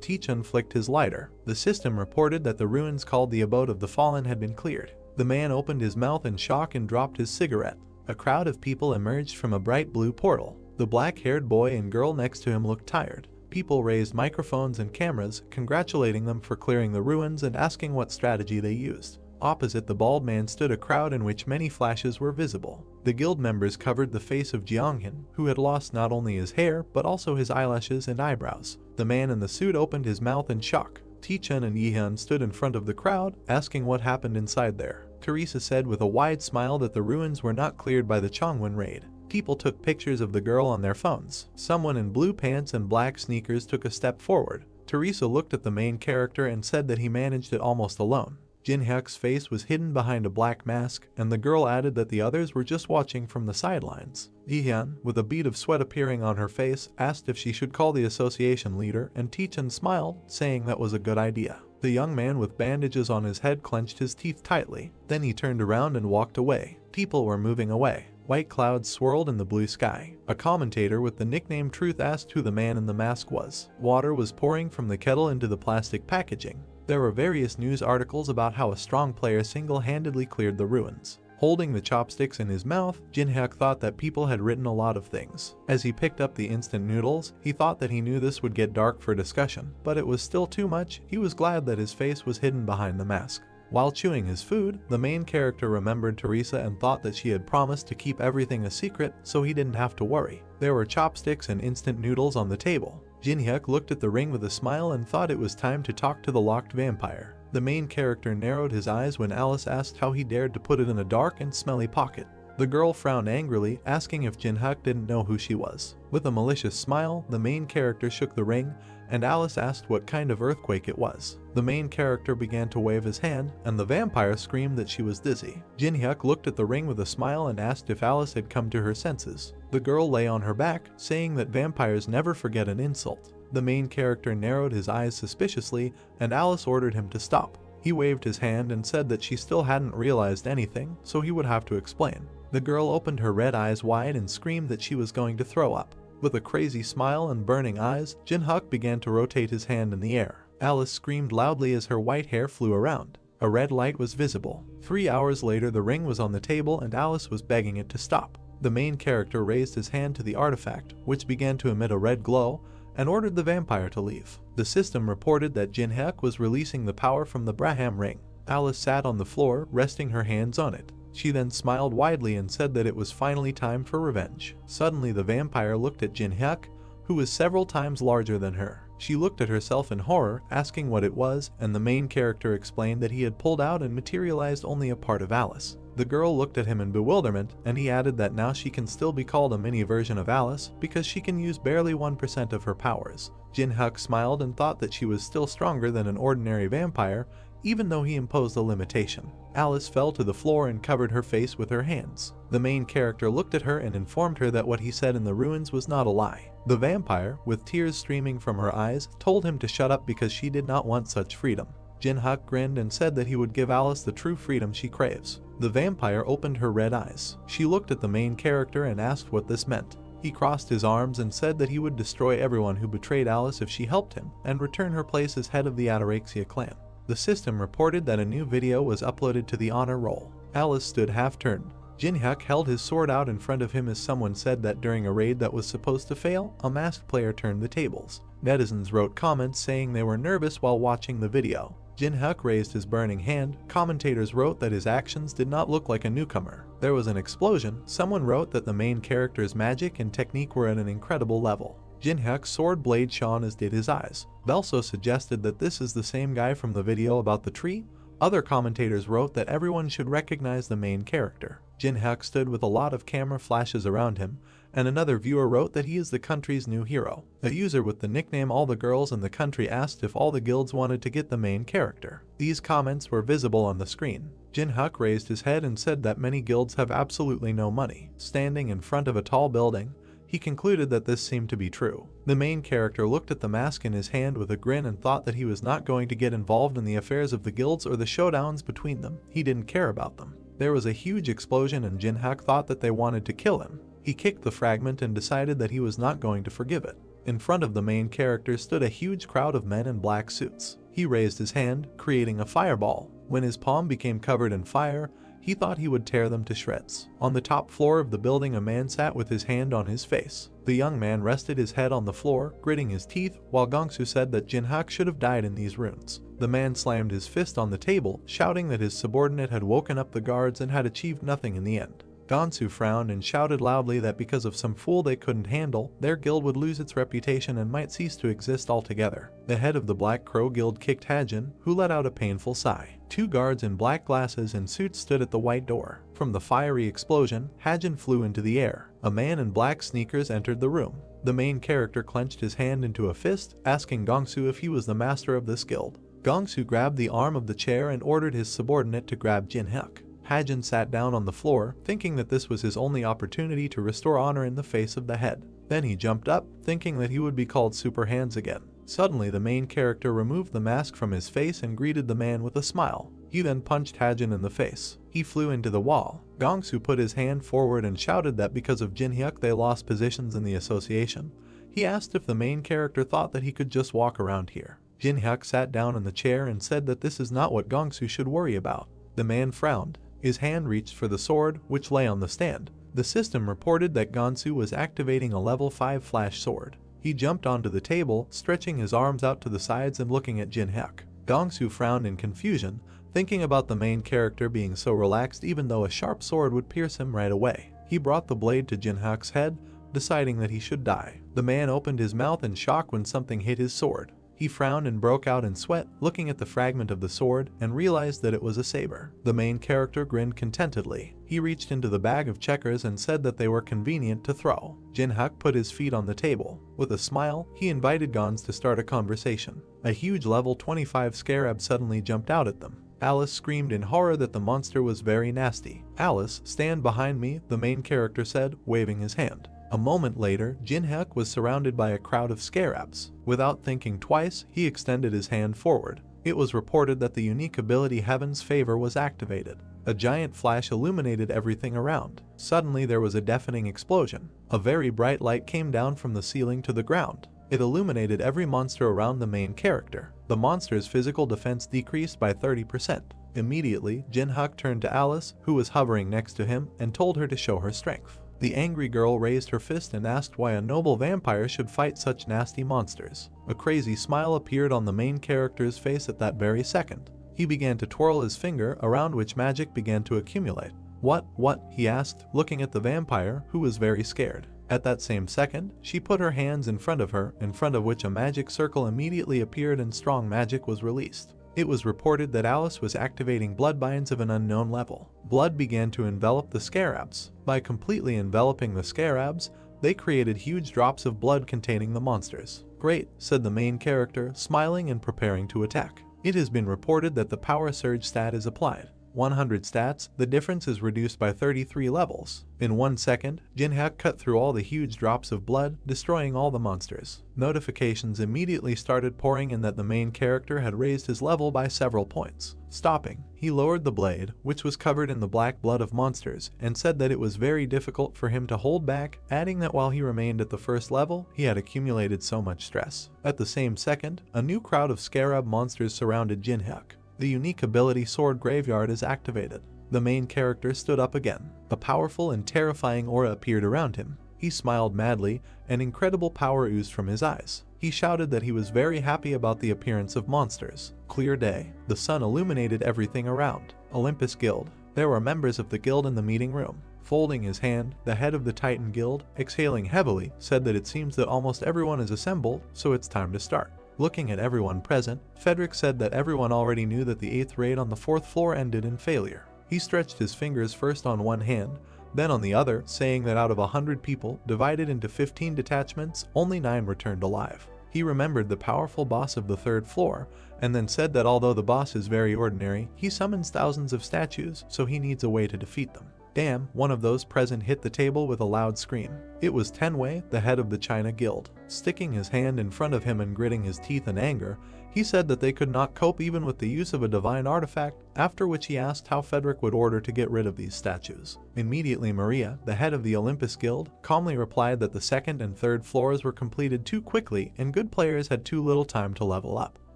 Speaker 1: Ti-chun flicked his lighter. The system reported that the ruins called the Abode of the Fallen had been cleared. The man opened his mouth in shock and dropped his cigarette. A crowd of people emerged from a bright blue portal. The black-haired boy and girl next to him looked tired. People raised microphones and cameras, congratulating them for clearing the ruins and asking what strategy they used. Opposite the bald man stood a crowd in which many flashes were visible. The guild members covered the face of Jeonghyun, who had lost not only his hair, but also his eyelashes and eyebrows. The man in the suit opened his mouth in shock. Ti-chun and Yi-hyun stood in front of the crowd, asking what happened inside there. Teresa said with a wide smile that the ruins were not cleared by the Chongwon raid. People took pictures of the girl on their phones. Someone in blue pants and black sneakers took a step forward. Teresa looked at the main character and said that he managed it almost alone. Jin-hyuk's face was hidden behind a black mask, and the girl added that the others were just watching from the sidelines. Yi-hyun, with a bead of sweat appearing on her face, asked if she should call the association leader, and Ti-chun smiled, saying that was a good idea. The young man with bandages on his head clenched his teeth tightly. Then he turned around and walked away. People were moving away. White clouds swirled in the blue sky. A commentator with the nickname Truth asked who the man in the mask was. Water was pouring from the kettle into the plastic packaging. There were various news articles about how a strong player single-handedly cleared the ruins. Holding the chopsticks in his mouth, Jin-hyuk thought that people had written a lot of things. As he picked up the instant noodles, he thought that he knew this would get dark for discussion, but it was still too much. He was glad that his face was hidden behind the mask. While chewing his food, the main character remembered Teresa and thought that she had promised to keep everything a secret so he didn't have to worry. There were chopsticks and instant noodles on the table. Jin-hyuk looked at the ring with a smile and thought it was time to talk to the locked vampire. The main character narrowed his eyes when Alice asked how he dared to put it in a dark and smelly pocket. The girl frowned angrily, asking if Jin-hyuk didn't know who she was. With a malicious smile, the main character shook the ring, and Alice asked what kind of earthquake it was. The main character began to wave his hand, and the vampire screamed that she was dizzy. Jin-hyuk looked at the ring with a smile and asked if Alice had come to her senses. The girl lay on her back, saying that vampires never forget an insult. The main character narrowed his eyes suspiciously, and Alice ordered him to stop. He waved his hand and said that she still hadn't realized anything, so he would have to explain. The girl opened her red eyes wide and screamed that she was going to throw up. With a crazy smile and burning eyes, Jin-hyuk began to rotate his hand in the air. Alice screamed loudly as her white hair flew around. A red light was visible. 3 hours later, the ring was on the table and Alice was begging it to stop. The main character raised his hand to the artifact, which began to emit a red glow, and ordered the vampire to leave. The system reported that Jin-hyuk was releasing the power from the Braham ring. Alice sat on the floor, resting her hands on it. She then smiled widely and said that it was finally time for revenge. Suddenly the vampire looked at Jin-hyuk, who was several times larger than her. She looked at herself in horror, asking what it was, and the main character explained that he had pulled out and materialized only a part of Alice. The girl looked at him in bewilderment, and he added that now she can still be called a mini version of Alice because she can use barely 1% of her powers. Jin-hyuk smiled and thought that she was still stronger than an ordinary vampire, even though he imposed a limitation. Alice fell to the floor and covered her face with her hands. The main character looked at her and informed her that what he said in the ruins was not a lie. The vampire, with tears streaming from her eyes, told him to shut up because she did not want such freedom. Jin-hyuk grinned and said that he would give Alice the true freedom she craves. The vampire opened her red eyes. She looked at the main character and asked what this meant. He crossed his arms and said that he would destroy everyone who betrayed Alice if she helped him and return her place as head of the Anorexia clan. The system reported that a new video was uploaded to the honor roll. Alice stood half-turned. Jinhyuk held his sword out in front of him as someone said that during a raid that was supposed to fail, a masked player turned the tables. Netizens wrote comments saying they were nervous while watching the video. Jinhyuk raised his burning hand. Commentators wrote that his actions did not look like a newcomer. There was an explosion. Someone wrote that the main character's magic and technique were at an incredible level. Jinhyuk's sword blade shone as did his eyes. Belso suggested that this is the same guy from the video about the tree. Other commentators wrote that everyone should recognize the main character. Jinhyuk stood with a lot of camera flashes around him, and another viewer wrote that he is the country's new hero. A user with the nickname All the Girls in the Country asked if all the guilds wanted to get the main character. These comments were visible on the screen. Jinhyuk raised his head and said that many guilds have absolutely no money. Standing in front of a tall building, he concluded that this seemed to be true. The main character looked at the mask in his hand with a grin and thought that he was not going to get involved in the affairs of the guilds or the showdowns between them. He didn't care about them. There was a huge explosion and Jinhyuk thought that they wanted to kill him. He kicked the fragment and decided that he was not going to forgive it. In front of the main character stood a huge crowd of men in black suits. He raised his hand, creating a fireball. When his palm became covered in fire, he thought he would tear them to shreds. On the top floor of the building, a man sat with his hand on his face. The young man rested his head on the floor, gritting his teeth, while Gongsu said that Jinhyuk should have died in these runes. The man slammed his fist on the table, shouting that his subordinate had woken up the guards and had achieved nothing in the end. Gongsu frowned and shouted loudly that because of some fool they couldn't handle, their guild would lose its reputation and might cease to exist altogether. The head of the Black Crow Guild kicked Hajin, who let out a painful sigh. Two guards in black glasses and suits stood at the white door. From the fiery explosion, Hajin flew into the air. A man in black sneakers entered the room. The main character clenched his hand into a fist, asking Gongsu if he was the master of this guild. Gongsu grabbed the arm of the chair and ordered his subordinate to grab Jinhyuk. Hajin sat down on the floor, thinking that this was his only opportunity to restore honor in the face of the head. Then he jumped up, thinking that he would be called Super Hands again. Suddenly, the main character removed the mask from his face and greeted the man with a smile. He then punched Hajin in the face. He flew into the wall. Gongsu put his hand forward and shouted that because of Jinhyuk they lost positions in the association. He asked if the main character thought that he could just walk around here. Jinhyuk sat down in the chair and said that this is not what Gongsu should worry about. The man frowned. His hand reached for the sword, which lay on the stand. The system reported that Gongsu was activating a level 5 flash sword. He jumped onto the table, stretching his arms out to the sides and looking at Jinhyuk. Gongsu frowned in confusion, thinking about the main character being so relaxed even though a sharp sword would pierce him right away. He brought the blade to Jinhyuk's head, deciding that he should die. The man opened his mouth in shock when something hit his sword. He frowned and broke out in sweat, looking at the fragment of the sword, and realized that it was a saber. The main character grinned contentedly. He reached into the bag of checkers and said that they were convenient to throw. Jinhyuk put his feet on the table. With a smile, he invited Gons to start a conversation. A huge level 25 scarab suddenly jumped out at them. Alice screamed in horror that the monster was very nasty. "Alice, stand behind me," the main character said, waving his hand. A moment later, Jinhyuk was surrounded by a crowd of scarabs. Without thinking twice, he extended his hand forward. It was reported that the unique ability Heaven's Favor was activated. A giant flash illuminated everything around. Suddenly there was a deafening explosion. A very bright light came down from the ceiling to the ground. It illuminated every monster around the main character. The monster's physical defense decreased by 30%. Immediately, Jinhyuk turned to Alice, who was hovering next to him, and told her to show her strength. The angry girl raised her fist and asked why a noble vampire should fight such nasty monsters. A crazy smile appeared on the main character's face at that very second. He began to twirl his finger, around which magic began to accumulate. What? He asked, looking at the vampire, who was very scared. At that same second, she put her hands in front of her, in front of which a magic circle immediately appeared and strong magic was released. It was reported that Alice was activating bloodbinds of an unknown level. Blood began to envelop the scarabs. By completely enveloping the scarabs, they created huge drops of blood containing the monsters. "Great," said the main character, smiling and preparing to attack. It has been reported that the power surge stat is applied. 100 stats, the difference is reduced by 33 levels. In 1 second, Jinho cut through all the huge drops of blood, destroying all the monsters. Notifications immediately started pouring in that the main character had raised his level by several points. Stopping, he lowered the blade, which was covered in the black blood of monsters, and said that it was very difficult for him to hold back, adding that while he remained at the first level, he had accumulated so much stress. At the same second, a new crowd of scarab monsters surrounded Jinho. The unique ability Sword Graveyard is activated. The main character stood up again. A powerful and terrifying aura appeared around him. He smiled madly, and incredible power oozed from his eyes. He shouted that he was very happy about the appearance of monsters. Clear day. The sun illuminated everything around. Olympus Guild. There were members of the guild in the meeting room. Folding his hand, the head of the Titan Guild, exhaling heavily, said that it seems that almost everyone is assembled, so it's time to start. Looking at everyone present, Frederick said that everyone already knew that the 8th raid on the 4th floor ended in failure. He stretched his fingers first on one hand, then on the other, saying that out of 100 people, divided into 15 detachments, only 9 returned alive. He remembered the powerful boss of the 3rd floor, and then said that although the boss is very ordinary, he summons thousands of statues, so he needs a way to defeat them. Damn, one of those present hit the table with a loud scream. It was Tenwei, the head of the China Guild. Sticking his hand in front of him and gritting his teeth in anger, he said that they could not cope even with the use of a divine artifact, after which he asked how Frederick would order to get rid of these statues. Immediately Maria, the head of the Olympus Guild, calmly replied that the 2nd and 3rd floors were completed too quickly and good players had too little time to level up.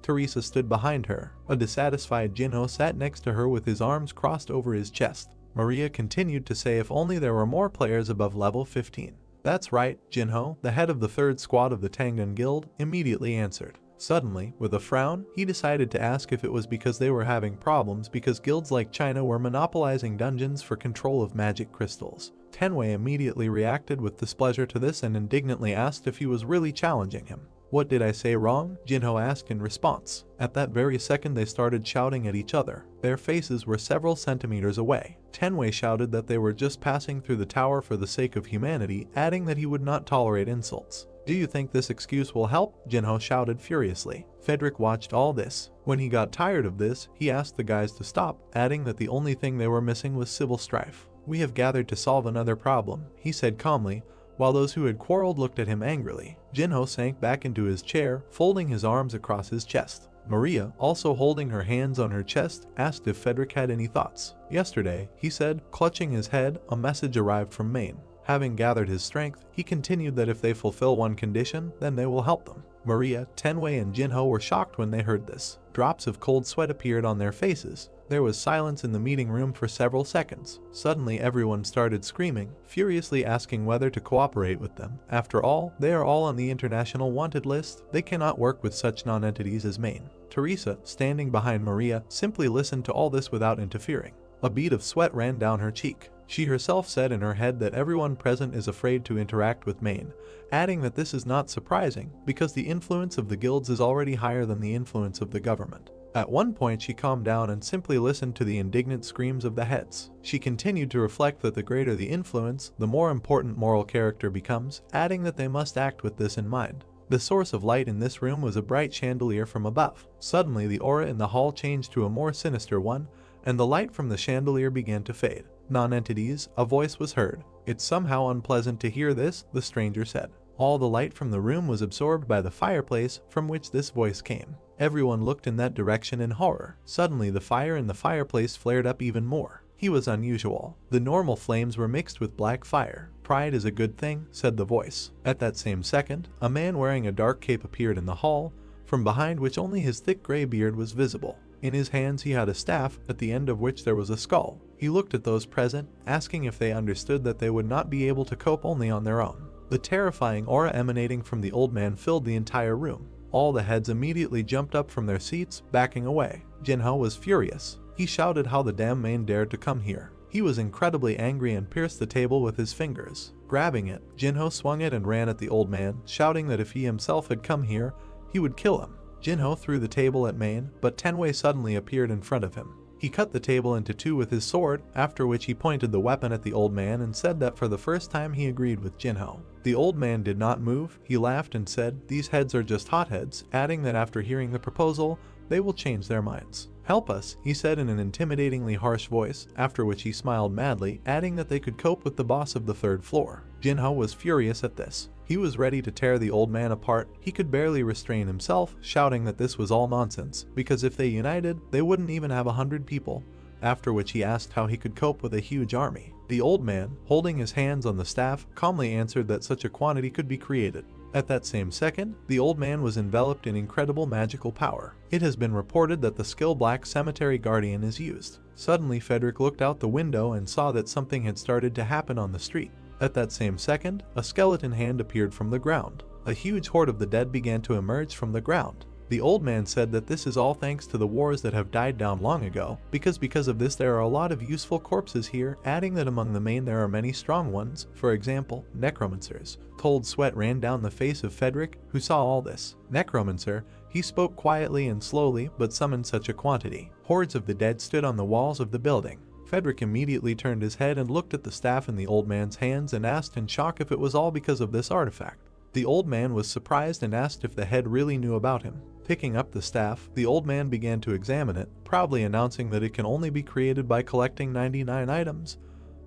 Speaker 1: Teresa stood behind her. A dissatisfied Jinho sat next to her with his arms crossed over his chest. Maria continued to say if only there were more players above level 15. That's right, Jinho, the head of the 3rd squad of the Tangan Guild, immediately answered. Suddenly, with a frown, he decided to ask if it was because they were having problems because guilds like China were monopolizing dungeons for control of magic crystals. Tenwei immediately reacted with displeasure to this and indignantly asked if he was really challenging him. What did I say wrong? Jinho asked in response. At that very second they started shouting at each other. Their faces were several centimeters away. Tenwei shouted that they were just passing through the tower for the sake of humanity, adding that he would not tolerate insults. Do you think this excuse will help? Jinho shouted furiously. Frederick watched all this. When he got tired of this, he asked the guys to stop, adding that the only thing they were missing was civil strife. We have gathered to solve another problem, he said calmly, while those who had quarreled looked at him angrily. Jinho sank back into his chair, folding his arms across his chest. Maria, also holding her hands on her chest, asked if Frederick had any thoughts. Yesterday, he said, clutching his head, a message arrived from Maine. Having gathered his strength, he continued that if they fulfill one condition, then they will help them. Maria, Tenwei, and Jinho were shocked when they heard this. Drops of cold sweat appeared on their faces. There was silence in the meeting room for several seconds. Suddenly everyone started screaming, furiously asking whether to cooperate with them. After all, they are all on the international wanted list. They cannot work with such non-entities as Maine. Teresa, standing behind Maria, simply listened to all this without interfering. A bead of sweat ran down her cheek. She herself said in her head that everyone present is afraid to interact with Maine, adding that this is not surprising because the influence of the guilds is already higher than the influence of the government. At one point she calmed down and simply listened to the indignant screams of the heads. She continued to reflect that the greater the influence, the more important moral character becomes, adding that they must act with this in mind. The source of light in this room was a bright chandelier from above. Suddenly the aura in the hall changed to a more sinister one, and the light from the chandelier began to fade. Non-entities, a voice was heard. It's somehow unpleasant to hear this, the stranger said. All the light from the room was absorbed by the fireplace from which this voice came. Everyone looked in that direction in horror. Suddenly the fire in the fireplace flared up even more. He was unusual. The normal flames were mixed with black fire. Pride is a good thing, said the voice. At that same second, a man wearing a dark cape appeared in the hall, from behind which only his thick gray beard was visible. In his hands he had a staff, at the end of which there was a skull. He looked at those present, asking if they understood that they would not be able to cope only on their own. The terrifying aura emanating from the old man filled the entire room. All the heads immediately jumped up from their seats, backing away. Jinho was furious. He shouted how the damn man dared to come here. He was incredibly angry and pierced the table with his fingers. Grabbing it, Jinho swung it and ran at the old man, shouting that if he himself had come here, he would kill him. Jinho threw the table at Maine, but Tenwei suddenly appeared in front of him. He cut the table into two with his sword, after which he pointed the weapon at the old man and said that for the first time he agreed with Jinho. The old man did not move. He laughed and said, "These heads are just hotheads," adding that after hearing the proposal, they will change their minds. "Help us," he said in an intimidatingly harsh voice, after which he smiled madly, adding that they could cope with the boss of the third floor. Jinho was furious at this. He was ready to tear the old man apart. He could barely restrain himself, shouting that this was all nonsense, because if they united, they wouldn't even have 100 people. After which he asked how he could cope with a huge army. The old man, holding his hands on the staff, calmly answered that such a quantity could be created. At that same second, the old man was enveloped in incredible magical power. It has been reported that the skill Black Cemetery Guardian is used. Suddenly Frederick looked out the window and saw that something had started to happen on the street. At that same second, a skeleton hand appeared from the ground. A huge horde of the dead began to emerge from the ground. The old man said that this is all thanks to the wars that have died down long ago, because of this there are a lot of useful corpses here, adding that among the main there are many strong ones, for example, necromancers. Cold sweat ran down the face of Frederick, who saw all this. Necromancer, he spoke quietly and slowly, but summoned such a quantity. Hordes of the dead stood on the walls of the building. Frederick immediately turned his head and looked at the staff in the old man's hands and asked in shock if it was all because of this artifact. The old man was surprised and asked if the head really knew about him. Picking up the staff, the old man began to examine it, proudly announcing that it can only be created by collecting 99 items.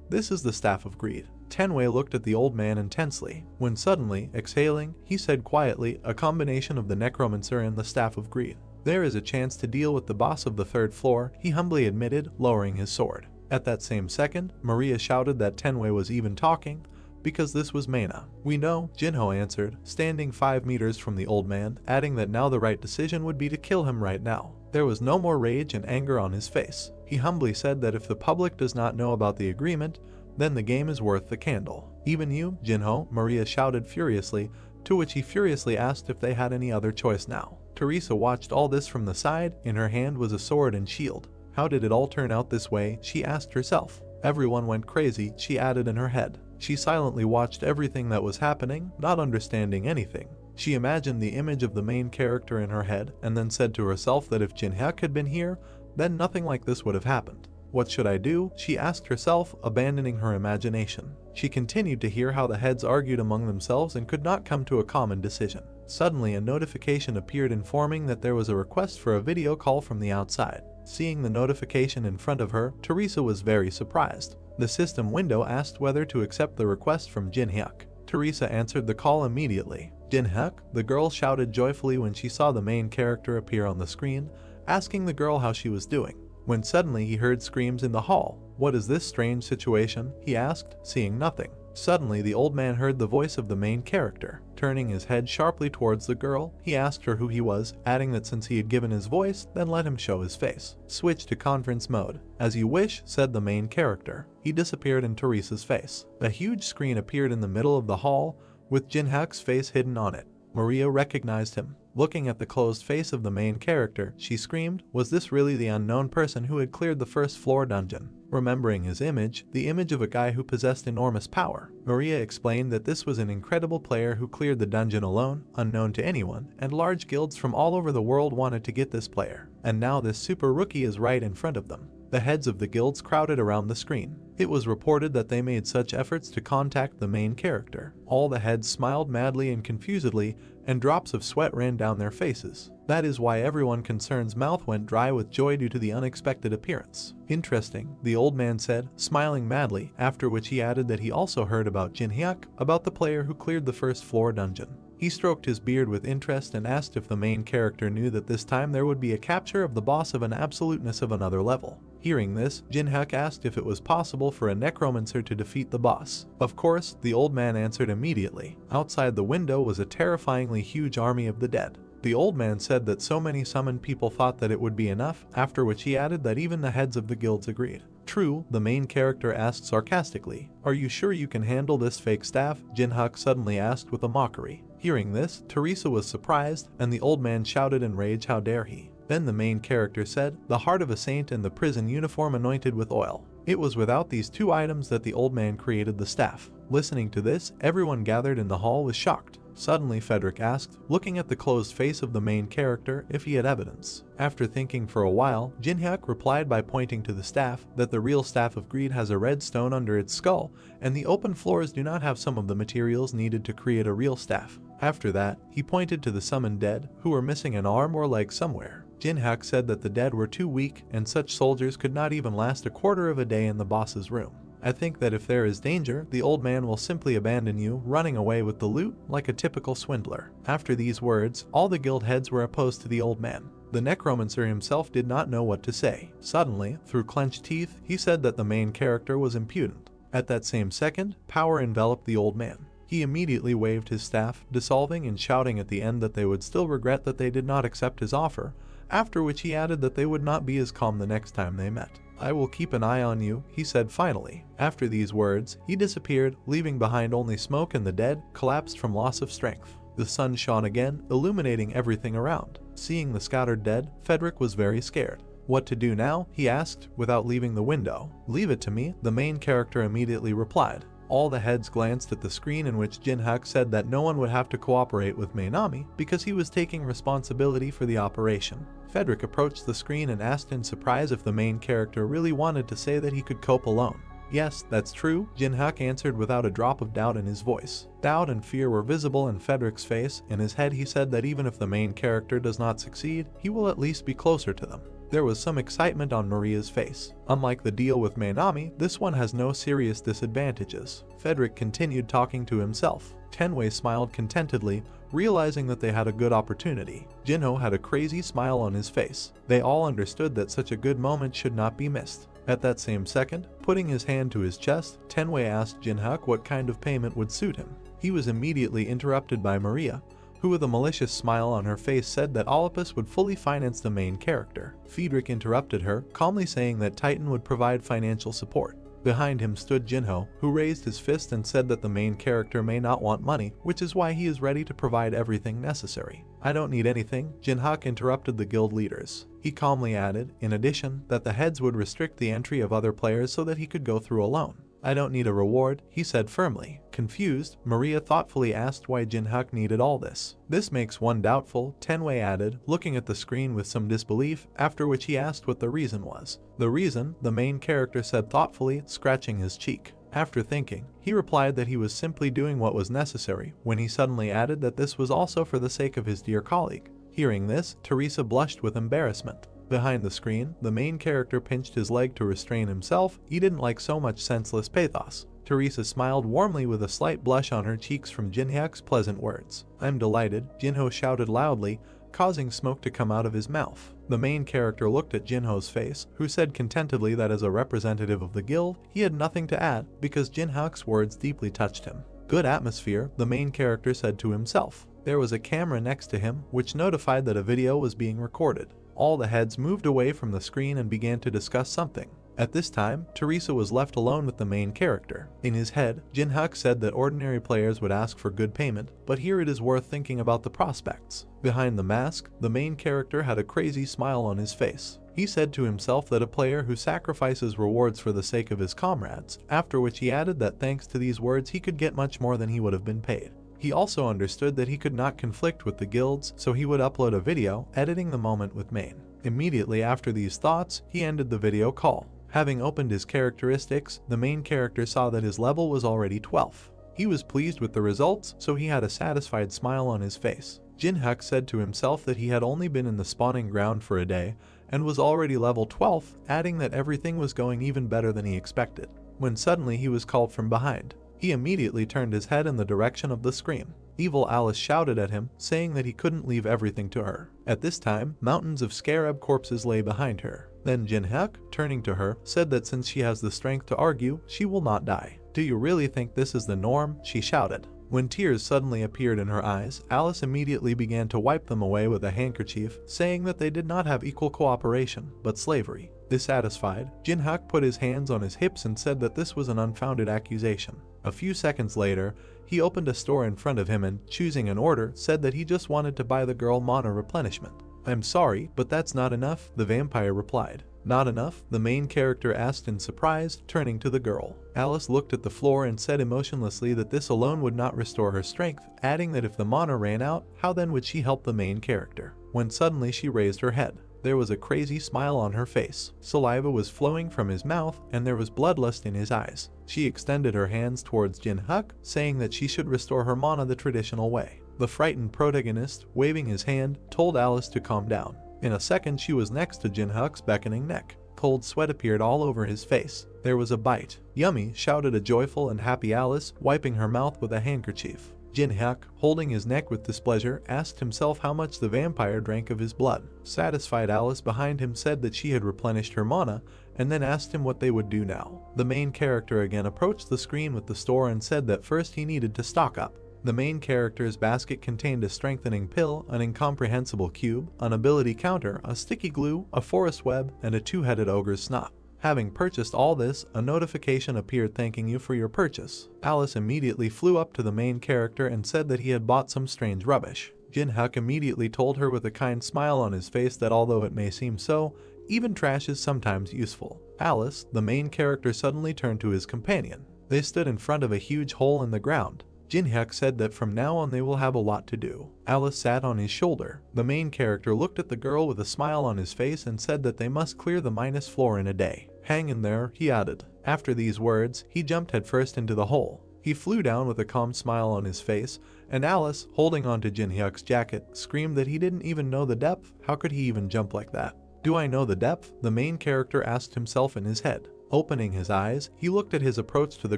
Speaker 1: "This is the Staff of Greed." Tenwei looked at the old man intensely, when suddenly, exhaling, he said quietly, "A combination of the Necromancer and the Staff of Greed. There is a chance to deal with the boss of the third floor," he humbly admitted, lowering his sword. At that same second, Maria shouted that Tenwei was even talking, because this was Mana. "We know," Jinho answered, standing 5 meters from the old man, adding that now the right decision would be to kill him right now. There was no more rage and anger on his face. He humbly said that if the public does not know about the agreement, then the game is worth the candle. "Even you, Jinho?" Maria shouted furiously, to which he furiously asked if they had any other choice now. Teresa watched all this from the side. In her hand was a sword and shield. How did it all turn out this way, she asked herself. Everyone went crazy, she added in her head. She silently watched everything that was happening, not understanding anything. She imagined the image of the main character in her head, and then said to herself that if Jinhyuk had been here, then nothing like this would have happened. "What should I do?" she asked herself, abandoning her imagination. She continued to hear how the heads argued among themselves and could not come to a common decision. Suddenly a notification appeared informing that there was a request for a video call from the outside. Seeing the notification in front of her, Teresa was very surprised. The system window asked whether to accept the request from Jinhyuk. Teresa answered the call immediately. "Jinhyuk?" the girl shouted joyfully when she saw the main character appear on the screen, asking the girl how she was doing. When suddenly he heard screams in the hall. "What is this strange situation?" he asked, seeing nothing. Suddenly the old man heard the voice of the main character. Turning his head sharply towards the girl, he asked her who he was, adding that since he had given his voice, then let him show his face. Switch to conference mode. "As you wish," said the main character. He disappeared in Teresa's face. A huge screen appeared in the middle of the hall, with Jinhyuk's face hidden on it. Maria recognized him. Looking at the closed face of the main character, she screamed, was this really the unknown person who had cleared the first floor dungeon? Remembering his image, the image of a guy who possessed enormous power, Maria explained that this was an incredible player who cleared the dungeon alone, unknown to anyone, and large guilds from all over the world wanted to get this player. And now this super rookie is right in front of them. The heads of the guilds crowded around the screen. It was reported that they made such efforts to contact the main character. All the heads smiled madly and confusedly, and drops of sweat ran down their faces. That is why everyone concerned's mouth went dry with joy due to the unexpected appearance. "Interesting," the old man said, smiling madly, after which he added that he also heard about Jinhyuk, about the player who cleared the first floor dungeon. He stroked his beard with interest and asked if the main character knew that this time there would be a capture of the boss of an absoluteness of another level. Hearing this, Jinhyuk asked if it was possible for a necromancer to defeat the boss. Of course, the old man answered immediately. Outside the window was a terrifyingly huge army of the dead. The old man said that so many summoned people thought that it would be enough, after which he added that even the heads of the guilds agreed. "True," the main character asked sarcastically. "Are you sure you can handle this fake staff?" Jinhyuk suddenly asked with a mockery. Hearing this, Teresa was surprised, and the old man shouted in rage, "How dare he?" Then the main character said, "The heart of a saint and the prison uniform anointed with oil." It was without these two items that the old man created the staff. Listening to this, everyone gathered in the hall was shocked. Suddenly Frederick asked, looking at the closed face of the main character, if he had evidence. After thinking for a while, Jinhyuk replied by pointing to the staff, that the real Staff of Greed has a red stone under its skull, and the open floors do not have some of the materials needed to create a real staff. After that, he pointed to the summoned dead, who were missing an arm or leg somewhere. Jin-hyuk said that the dead were too weak and such soldiers could not even last a quarter of a day in the boss's room. I think that if there is danger, the old man will simply abandon you, running away with the loot like a typical swindler. After these words, all the guild heads were opposed to the old man. The necromancer himself did not know what to say. Suddenly, through clenched teeth, he said that the main character was impudent. At that same second, power enveloped the old man. He immediately waved his staff, dissolving and shouting at the end that they would still regret that they did not accept his offer, after which he added that they would not be as calm the next time they met. I will keep an eye on you, he said finally. After these words, he disappeared, leaving behind only smoke, and the dead collapsed from loss of strength. The sun shone again, illuminating everything around. Seeing the scattered dead, Frederick was very scared. What to do now? He asked, without leaving the window. Leave it to me, the main character immediately replied. All the heads glanced at the screen in which Jin-hyuk said that no one would have to cooperate with Manami because he was taking responsibility for the operation. Frederick approached the screen and asked in surprise if the main character really wanted to say that he could cope alone. Yes, that's true, Jin-hyuk answered without a drop of doubt in his voice. Doubt and fear were visible in Frederick's face. In his head he said that even if the main character does not succeed, he will at least be closer to them. There was some excitement on Maria's face. Unlike the deal with Manami, this one has no serious disadvantages. Frederick continued talking to himself. Tenwei smiled contentedly, realizing that they had a good opportunity. Jinho had a crazy smile on his face. They all understood that such a good moment should not be missed. At that same second, putting his hand to his chest, Tenwei asked Jin-hyuk what kind of payment would suit him. He was immediately interrupted by Maria, who with a malicious smile on her face said that Olympus would fully finance the main character. Friedrich interrupted her, calmly saying that Titan would provide financial support. Behind him stood Jinho, who raised his fist and said that the main character may not want money, which is why he is ready to provide everything necessary. I don't need anything, Jin-hyuk interrupted the guild leaders. He calmly added, in addition, that the heads would restrict the entry of other players so that he could go through alone. I don't need a reward, he said firmly. Confused, Maria thoughtfully asked why Jin-hyuk needed all this. This makes one doubtful, Tenwei added, looking at the screen with some disbelief, after which he asked what the reason was. The reason, the main character said thoughtfully, scratching his cheek. After thinking, he replied that he was simply doing what was necessary, when he suddenly added that this was also for the sake of his dear colleague. Hearing this, Teresa blushed with embarrassment. Behind the screen, the main character pinched his leg to restrain himself. He didn't like so much senseless pathos. Teresa smiled warmly with a slight blush on her cheeks from Jin-hyuk's pleasant words. I'm delighted, Jinho shouted loudly, causing smoke to come out of his mouth. The main character looked at Jinho's face, who said contentedly that as a representative of the guild, he had nothing to add because Jin-hyuk's words deeply touched him. Good atmosphere, the main character said to himself. There was a camera next to him, which notified that a video was being recorded. All the heads moved away from the screen and began to discuss something. At this time, Teresa was left alone with the main character. In his head, Jin-hyuk said that ordinary players would ask for good payment, but here it is worth thinking about the prospects. Behind the mask, the main character had a crazy smile on his face. He said to himself that a player who sacrifices rewards for the sake of his comrades, after which he added that thanks to these words he could get much more than he would have been paid. He also understood that he could not conflict with the guilds, so he would upload a video, editing the moment with Main. Immediately after these thoughts, he ended the video call. Having opened his characteristics, the main character saw that his level was already 12. He was pleased with the results, so he had a satisfied smile on his face. Jin-hyuk said to himself that he had only been in the spawning ground for a day, and was already level 12, adding that everything was going even better than he expected. When suddenly he was called from behind. He immediately turned his head in the direction of the scream. Evil Alice shouted at him, saying that he couldn't leave everything to her. At this time, mountains of scarab corpses lay behind her. Then Jin-hyuk, turning to her, said that since she has the strength to argue, she will not die. Do you really think this is the norm? She shouted. When tears suddenly appeared in her eyes, Alice immediately began to wipe them away with a handkerchief, saying that they did not have equal cooperation, but slavery. Dissatisfied, Jin-hyuk put his hands on his hips and said that this was an unfounded accusation. A few seconds later, he opened a store in front of him and, choosing an order, said that he just wanted to buy the girl mana replenishment. I'm sorry, but that's not enough, the vampire replied. Not enough? The main character asked in surprise, turning to the girl. Alice looked at the floor and said emotionlessly that this alone would not restore her strength, adding that if the mana ran out, how then would she help the main character? When suddenly she raised her head. There was a crazy smile on her face. Saliva was flowing from his mouth, and there was bloodlust in his eyes. She extended her hands towards Jin-hyuk, saying that she should restore her mana the traditional way. The frightened protagonist, waving his hand, told Alice to calm down. In a second she was next to Jinhyuk's beckoning neck. Cold sweat appeared all over his face. There was a bite. "Yummy," shouted a joyful and happy Alice, wiping her mouth with a handkerchief. Jinhyuk, holding his neck with displeasure, asked himself how much the vampire drank of his blood. Satisfied Alice behind him said that she had replenished her mana, and then asked him what they would do now. The main character again approached the screen with the store and said that first he needed to stock up. The main character's basket contained a strengthening pill, an incomprehensible cube, an ability counter, a sticky glue, a forest web, and a two-headed ogre's snot. Having purchased all this, a notification appeared thanking you for your purchase. Alice immediately flew up to the main character and said that he had bought some strange rubbish. Jinhyuk immediately told her with a kind smile on his face that although it may seem so, even trash is sometimes useful. Alice, the main character, suddenly turned to his companion. They stood in front of a huge hole in the ground. Jinhyuk said that from now on they will have a lot to do. Alice sat on his shoulder. The main character looked at the girl with a smile on his face and said that they must clear the minus floor in a day. "Hang in there," he added. After these words, he jumped headfirst into the hole. He flew down with a calm smile on his face, and Alice, holding onto Jinhyuk's jacket, screamed that he didn't even know the depth. How could he even jump like that? "Do I know the depth?" the main character asked himself in his head. Opening his eyes, he looked at his approach to the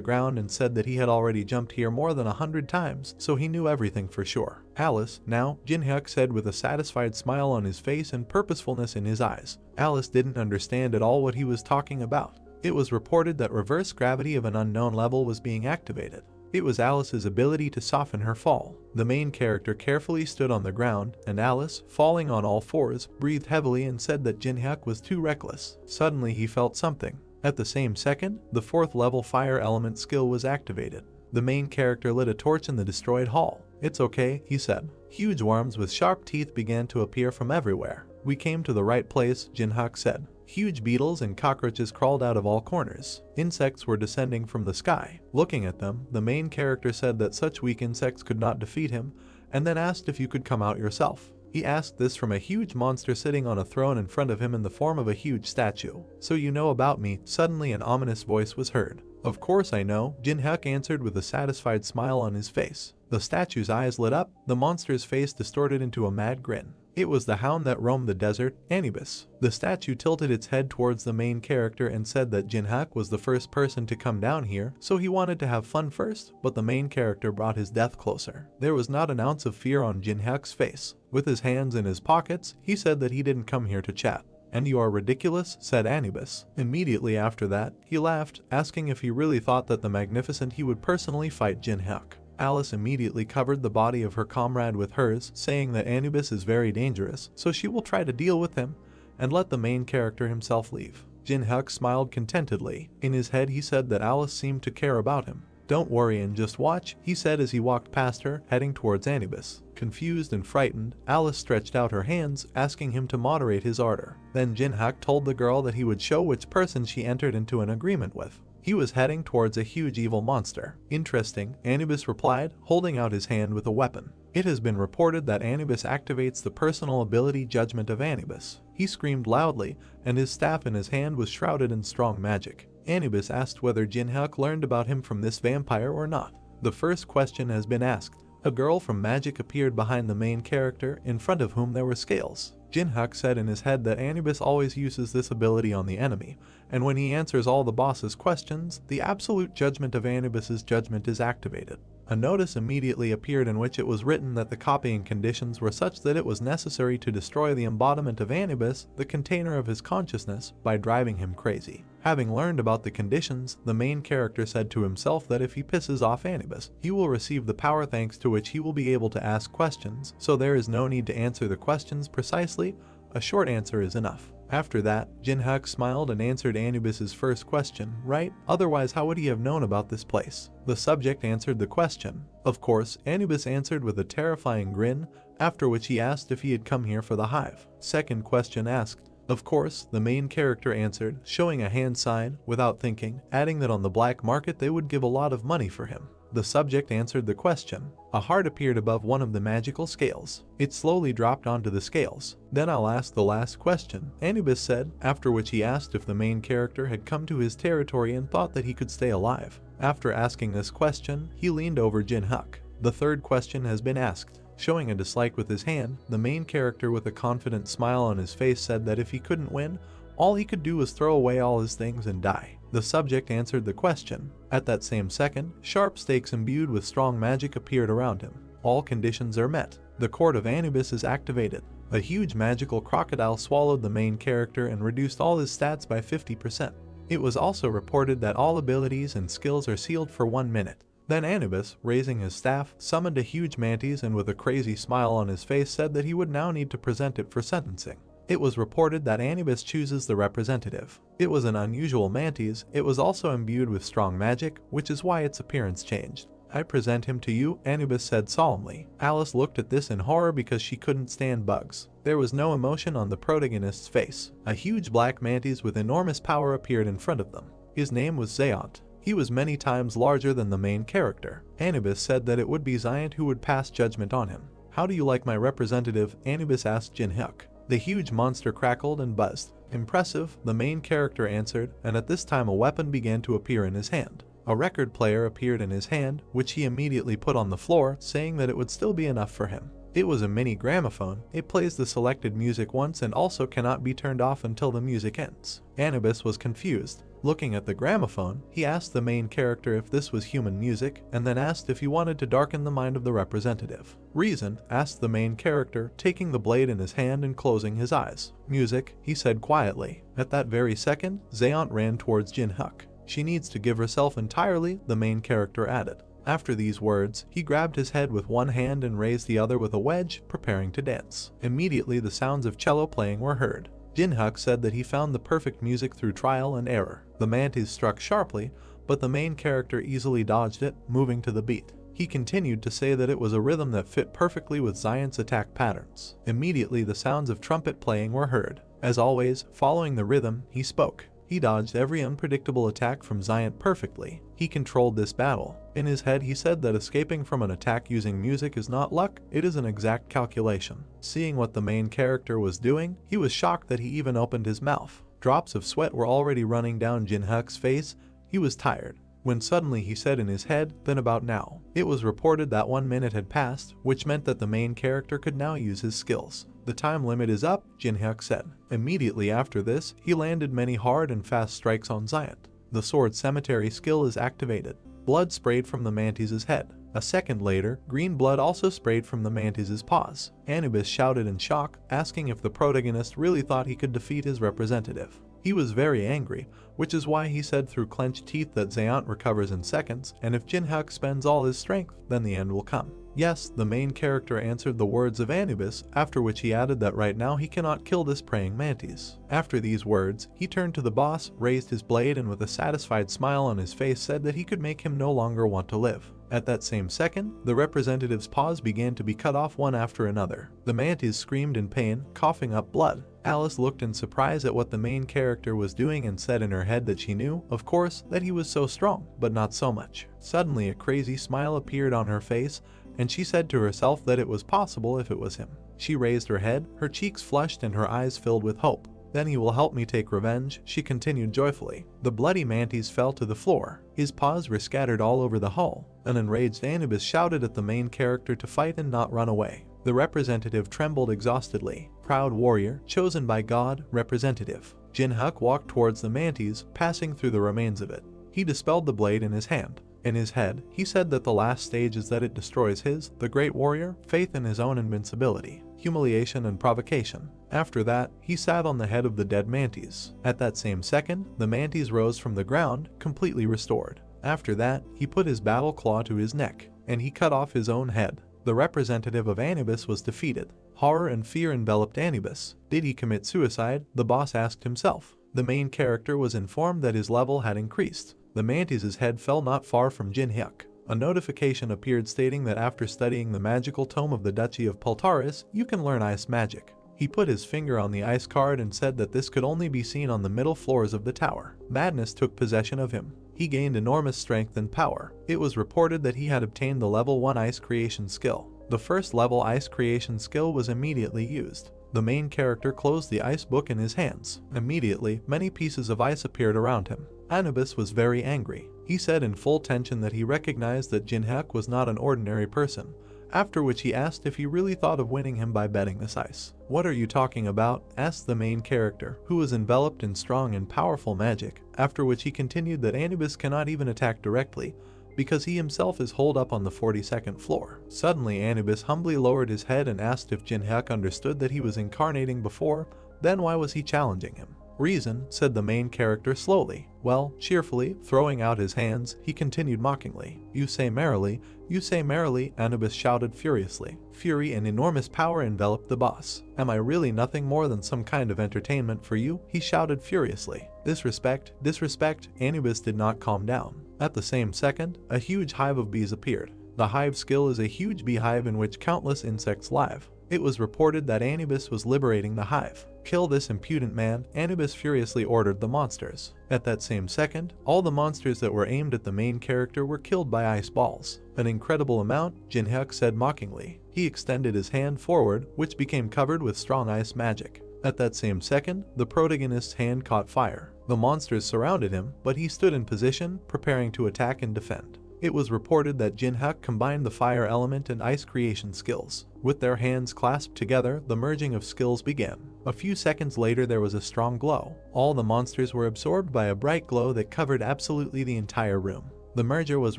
Speaker 1: ground and said that he had already jumped here more than 100 times, so he knew everything for sure. "Alice, now," Jinhyuk said with a satisfied smile on his face and purposefulness in his eyes. Alice didn't understand at all what he was talking about. It was reported that reverse gravity of an unknown level was being activated. It was Alice's ability to soften her fall. The main character carefully stood on the ground, and Alice, falling on all fours, breathed heavily and said that Jinhyuk was too reckless. Suddenly he felt something. At the same second, the 4th level fire element skill was activated. The main character lit a torch in the destroyed hall. "It's okay," he said. Huge worms with sharp teeth began to appear from everywhere. "We came to the right place," Jinhyuk said. Huge beetles and cockroaches crawled out of all corners. Insects were descending from the sky. Looking at them, the main character said that such weak insects could not defeat him, and then asked if you could come out yourself. He asked this from a huge monster sitting on a throne in front of him in the form of a huge statue. "So you know about me?" Suddenly an ominous voice was heard. "Of course I know," Jinhyuk answered with a satisfied smile on his face. The statue's eyes lit up, the monster's face distorted into a mad grin. It was the hound that roamed the desert, Anubis. The statue tilted its head towards the main character and said that Jinhyuk was the first person to come down here, so he wanted to have fun first, but the main character brought his death closer. There was not an ounce of fear on Jinhyuk's face. With his hands in his pockets, he said that he didn't come here to chat. "And you are ridiculous," said Anubis. Immediately after that, he laughed, asking if he really thought that the Magnificent he would personally fight Jinhyuk. Alice immediately covered the body of her comrade with hers, saying that Anubis is very dangerous, so she will try to deal with him and let the main character himself leave. Jinhyuk smiled contentedly. In his head he said that Alice seemed to care about him. "Don't worry and just watch," he said as he walked past her, heading towards Anubis. Confused and frightened, Alice stretched out her hands, asking him to moderate his ardor. Then Jinhyuk told the girl that he would show which person she entered into an agreement with. He was heading towards a huge evil monster. "Interesting," Anubis replied, holding out his hand with a weapon. It has been reported that Anubis activates the personal ability Judgment of Anubis. He screamed loudly, and his staff in his hand was shrouded in strong magic. Anubis asked whether Jinhyuk learned about him from this vampire or not. The first question has been asked. A girl from magic appeared behind the main character, in front of whom there were scales. Jinhyuk said in his head that Anubis always uses this ability on the enemy, and when he answers all the boss's questions, the absolute judgment of Anubis's judgment is activated. A notice immediately appeared in which it was written that the copying conditions were such that it was necessary to destroy the embodiment of Anubis, the container of his consciousness, by driving him crazy. Having learned about the conditions, the main character said to himself that if he pisses off Anubis, he will receive the power thanks to which he will be able to ask questions, so there is no need to answer the questions precisely, a short answer is enough. After that, Jinhyuk smiled and answered Anubis's first question, right? Otherwise how would he have known about this place? The subject answered the question. Of course, Anubis answered with a terrifying grin, after which he asked if he had come here for the hive. Second question asked. Of course, the main character answered, showing a hand sign, without thinking, adding that on the black market they would give a lot of money for him. The subject answered the question. A heart appeared above one of the magical scales. It slowly dropped onto the scales. "Then I'll ask the last question," Anubis said, after which he asked if the main character had come to his territory and thought that he could stay alive. After asking this question, he leaned over Jinhyuk. The third question has been asked. Showing a dislike with his hand, the main character with a confident smile on his face said that if he couldn't win, all he could do was throw away all his things and die. The subject answered the question. At that same second, sharp stakes imbued with strong magic appeared around him. All conditions are met. The Court of Anubis is activated. A huge magical crocodile swallowed the main character and reduced all his stats by 50%. It was also reported that all abilities and skills are sealed for 1 minute. Then Anubis, raising his staff, summoned a huge mantis and with a crazy smile on his face said that he would now need to present it for sentencing. It was reported that Anubis chooses the representative. It was an unusual mantis. It was also imbued with strong magic, which is why its appearance changed. I present him to you, Anubis said solemnly. Alice looked at this in horror because she couldn't stand bugs. There was no emotion on the protagonist's face. A huge black mantis with enormous power appeared in front of them. His name was Zayant. He was many times larger than the main character. Anubis said that it would be Zayant who would pass judgment on him. How do you like my representative? Anubis asked Jinhyuk. The huge monster crackled and buzzed. Impressive, the main character answered, and at this time a weapon began to appear in his hand. A record player appeared in his hand, which he immediately put on the floor, saying that it would still be enough for him. It was a mini gramophone. It plays the selected music once and also cannot be turned off until the music ends. Anubis was confused. Looking at the gramophone, he asked the main character if this was human music, and then asked if he wanted to darken the mind of the representative. Reason, asked the main character, taking the blade in his hand and closing his eyes. Music, he said quietly. At that very second, Zayant ran towards Jinhyuk. She needs to give herself entirely, the main character added. After these words, he grabbed his head with one hand and raised the other with a wedge, preparing to dance. Immediately the sounds of cello playing were heard. Jinhyuk said that he found the perfect music through trial and error. The mantis struck sharply, but the main character easily dodged it, moving to the beat. He continued to say that it was a rhythm that fit perfectly with Zayant's attack patterns. Immediately the sounds of trumpet playing were heard. As always, following the rhythm, he spoke. He dodged every unpredictable attack from Zayant perfectly. He controlled this battle. In his head he said that escaping from an attack using music is not luck, it is an exact calculation. Seeing what the main character was doing, he was shocked that he even opened his mouth. Drops of sweat were already running down Jinhyuk's face. He was tired. When suddenly he said in his head, then about now. It was reported that 1 minute had passed, which meant that the main character could now use his skills. The time limit is up, Jinhyuk said. Immediately after this, he landed many hard and fast strikes on Zayant. The sword cemetery skill is activated. Blood sprayed from the mantis's head. A second later, green blood also sprayed from the mantis's paws. Anubis shouted in shock, asking if the protagonist really thought he could defeat his representative. He was very angry, which is why he said through clenched teeth that Zayant recovers in seconds, and if Jinhyuk spends all his strength, then the end will come. Yes, the main character answered the words of Anubis, after which he added that right now he cannot kill this praying mantis. After these words, he turned to the boss, raised his blade, and with a satisfied smile on his face said that he could make him no longer want to live. At that same second, the representative's paws began to be cut off one after another. The mantis screamed in pain, coughing up blood. Alice looked in surprise at what the main character was doing and said in her head that she knew, of course, that he was so strong, but not so much. Suddenly a crazy smile appeared on her face, and she said to herself that it was possible if it was him. She raised her head, her cheeks flushed and her eyes filled with hope. Then he will help me take revenge, she continued joyfully. The bloody mantis fell to the floor. His paws were scattered all over the hall. An enraged Anubis shouted at the main character to fight and not run away. The representative trembled exhaustedly. Proud warrior, chosen by God, representative. Jinhyuk walked towards the mantis, passing through the remains of it. He dispelled the blade in his hand. In his head, he said that the last stage is that it destroys his, the great warrior, faith in his own invincibility, humiliation and provocation. After that, he sat on the head of the dead mantis. At that same second, the mantis rose from the ground, completely restored. After that, he put his battle claw to his neck, and he cut off his own head. The representative of Anubis was defeated. Horror and fear enveloped Anubis. Did he commit suicide? The boss asked himself. The main character was informed that his level had increased. The mantis's head fell not far from Jinhyuk. A notification appeared stating that after studying the magical tome of the Duchy of Paltaris, you can learn ice magic. He put his finger on the ice card and said that this could only be seen on the middle floors of the tower. Madness took possession of him. He gained enormous strength and power. It was reported that he had obtained the level 1 ice creation skill. The first level ice creation skill was immediately used. The main character closed the ice book in his hands. Immediately, many pieces of ice appeared around him. Anubis was very angry. He said in full tension that he recognized that Jinhyuk was not an ordinary person, after which he asked if he really thought of winning him by betting this ice. "What are you talking about?" asked the main character, who was enveloped in strong and powerful magic, after which he continued that Anubis cannot even attack directly, because he himself is holed up on the 42nd floor. Suddenly Anubis humbly lowered his head and asked if Jinhyuk understood that he was incarnating before, then why was he challenging him? "Reason," said the main character slowly. "Well," cheerfully, throwing out his hands, he continued mockingly. "You say merrily, you say merrily," Anubis shouted furiously. Fury and enormous power enveloped the boss. "Am I really nothing more than some kind of entertainment for you?" he shouted furiously. "Disrespect, disrespect," Anubis did not calm down. At the same second, a huge hive of bees appeared. The hive skill is a huge beehive in which countless insects live. It was reported that Anubis was liberating the hive. "Kill this impudent man," Anubis furiously ordered the monsters. At that same second, all the monsters that were aimed at the main character were killed by ice balls. "An incredible amount," Jinhyuk said mockingly. He extended his hand forward, which became covered with strong ice magic. At that same second, the protagonist's hand caught fire. The monsters surrounded him, but he stood in position, preparing to attack and defend. It was reported that Jinhyuk combined the fire element and ice creation skills. With their hands clasped together, the merging of skills began. A few seconds later there was a strong glow. All the monsters were absorbed by a bright glow that covered absolutely the entire room. The merger was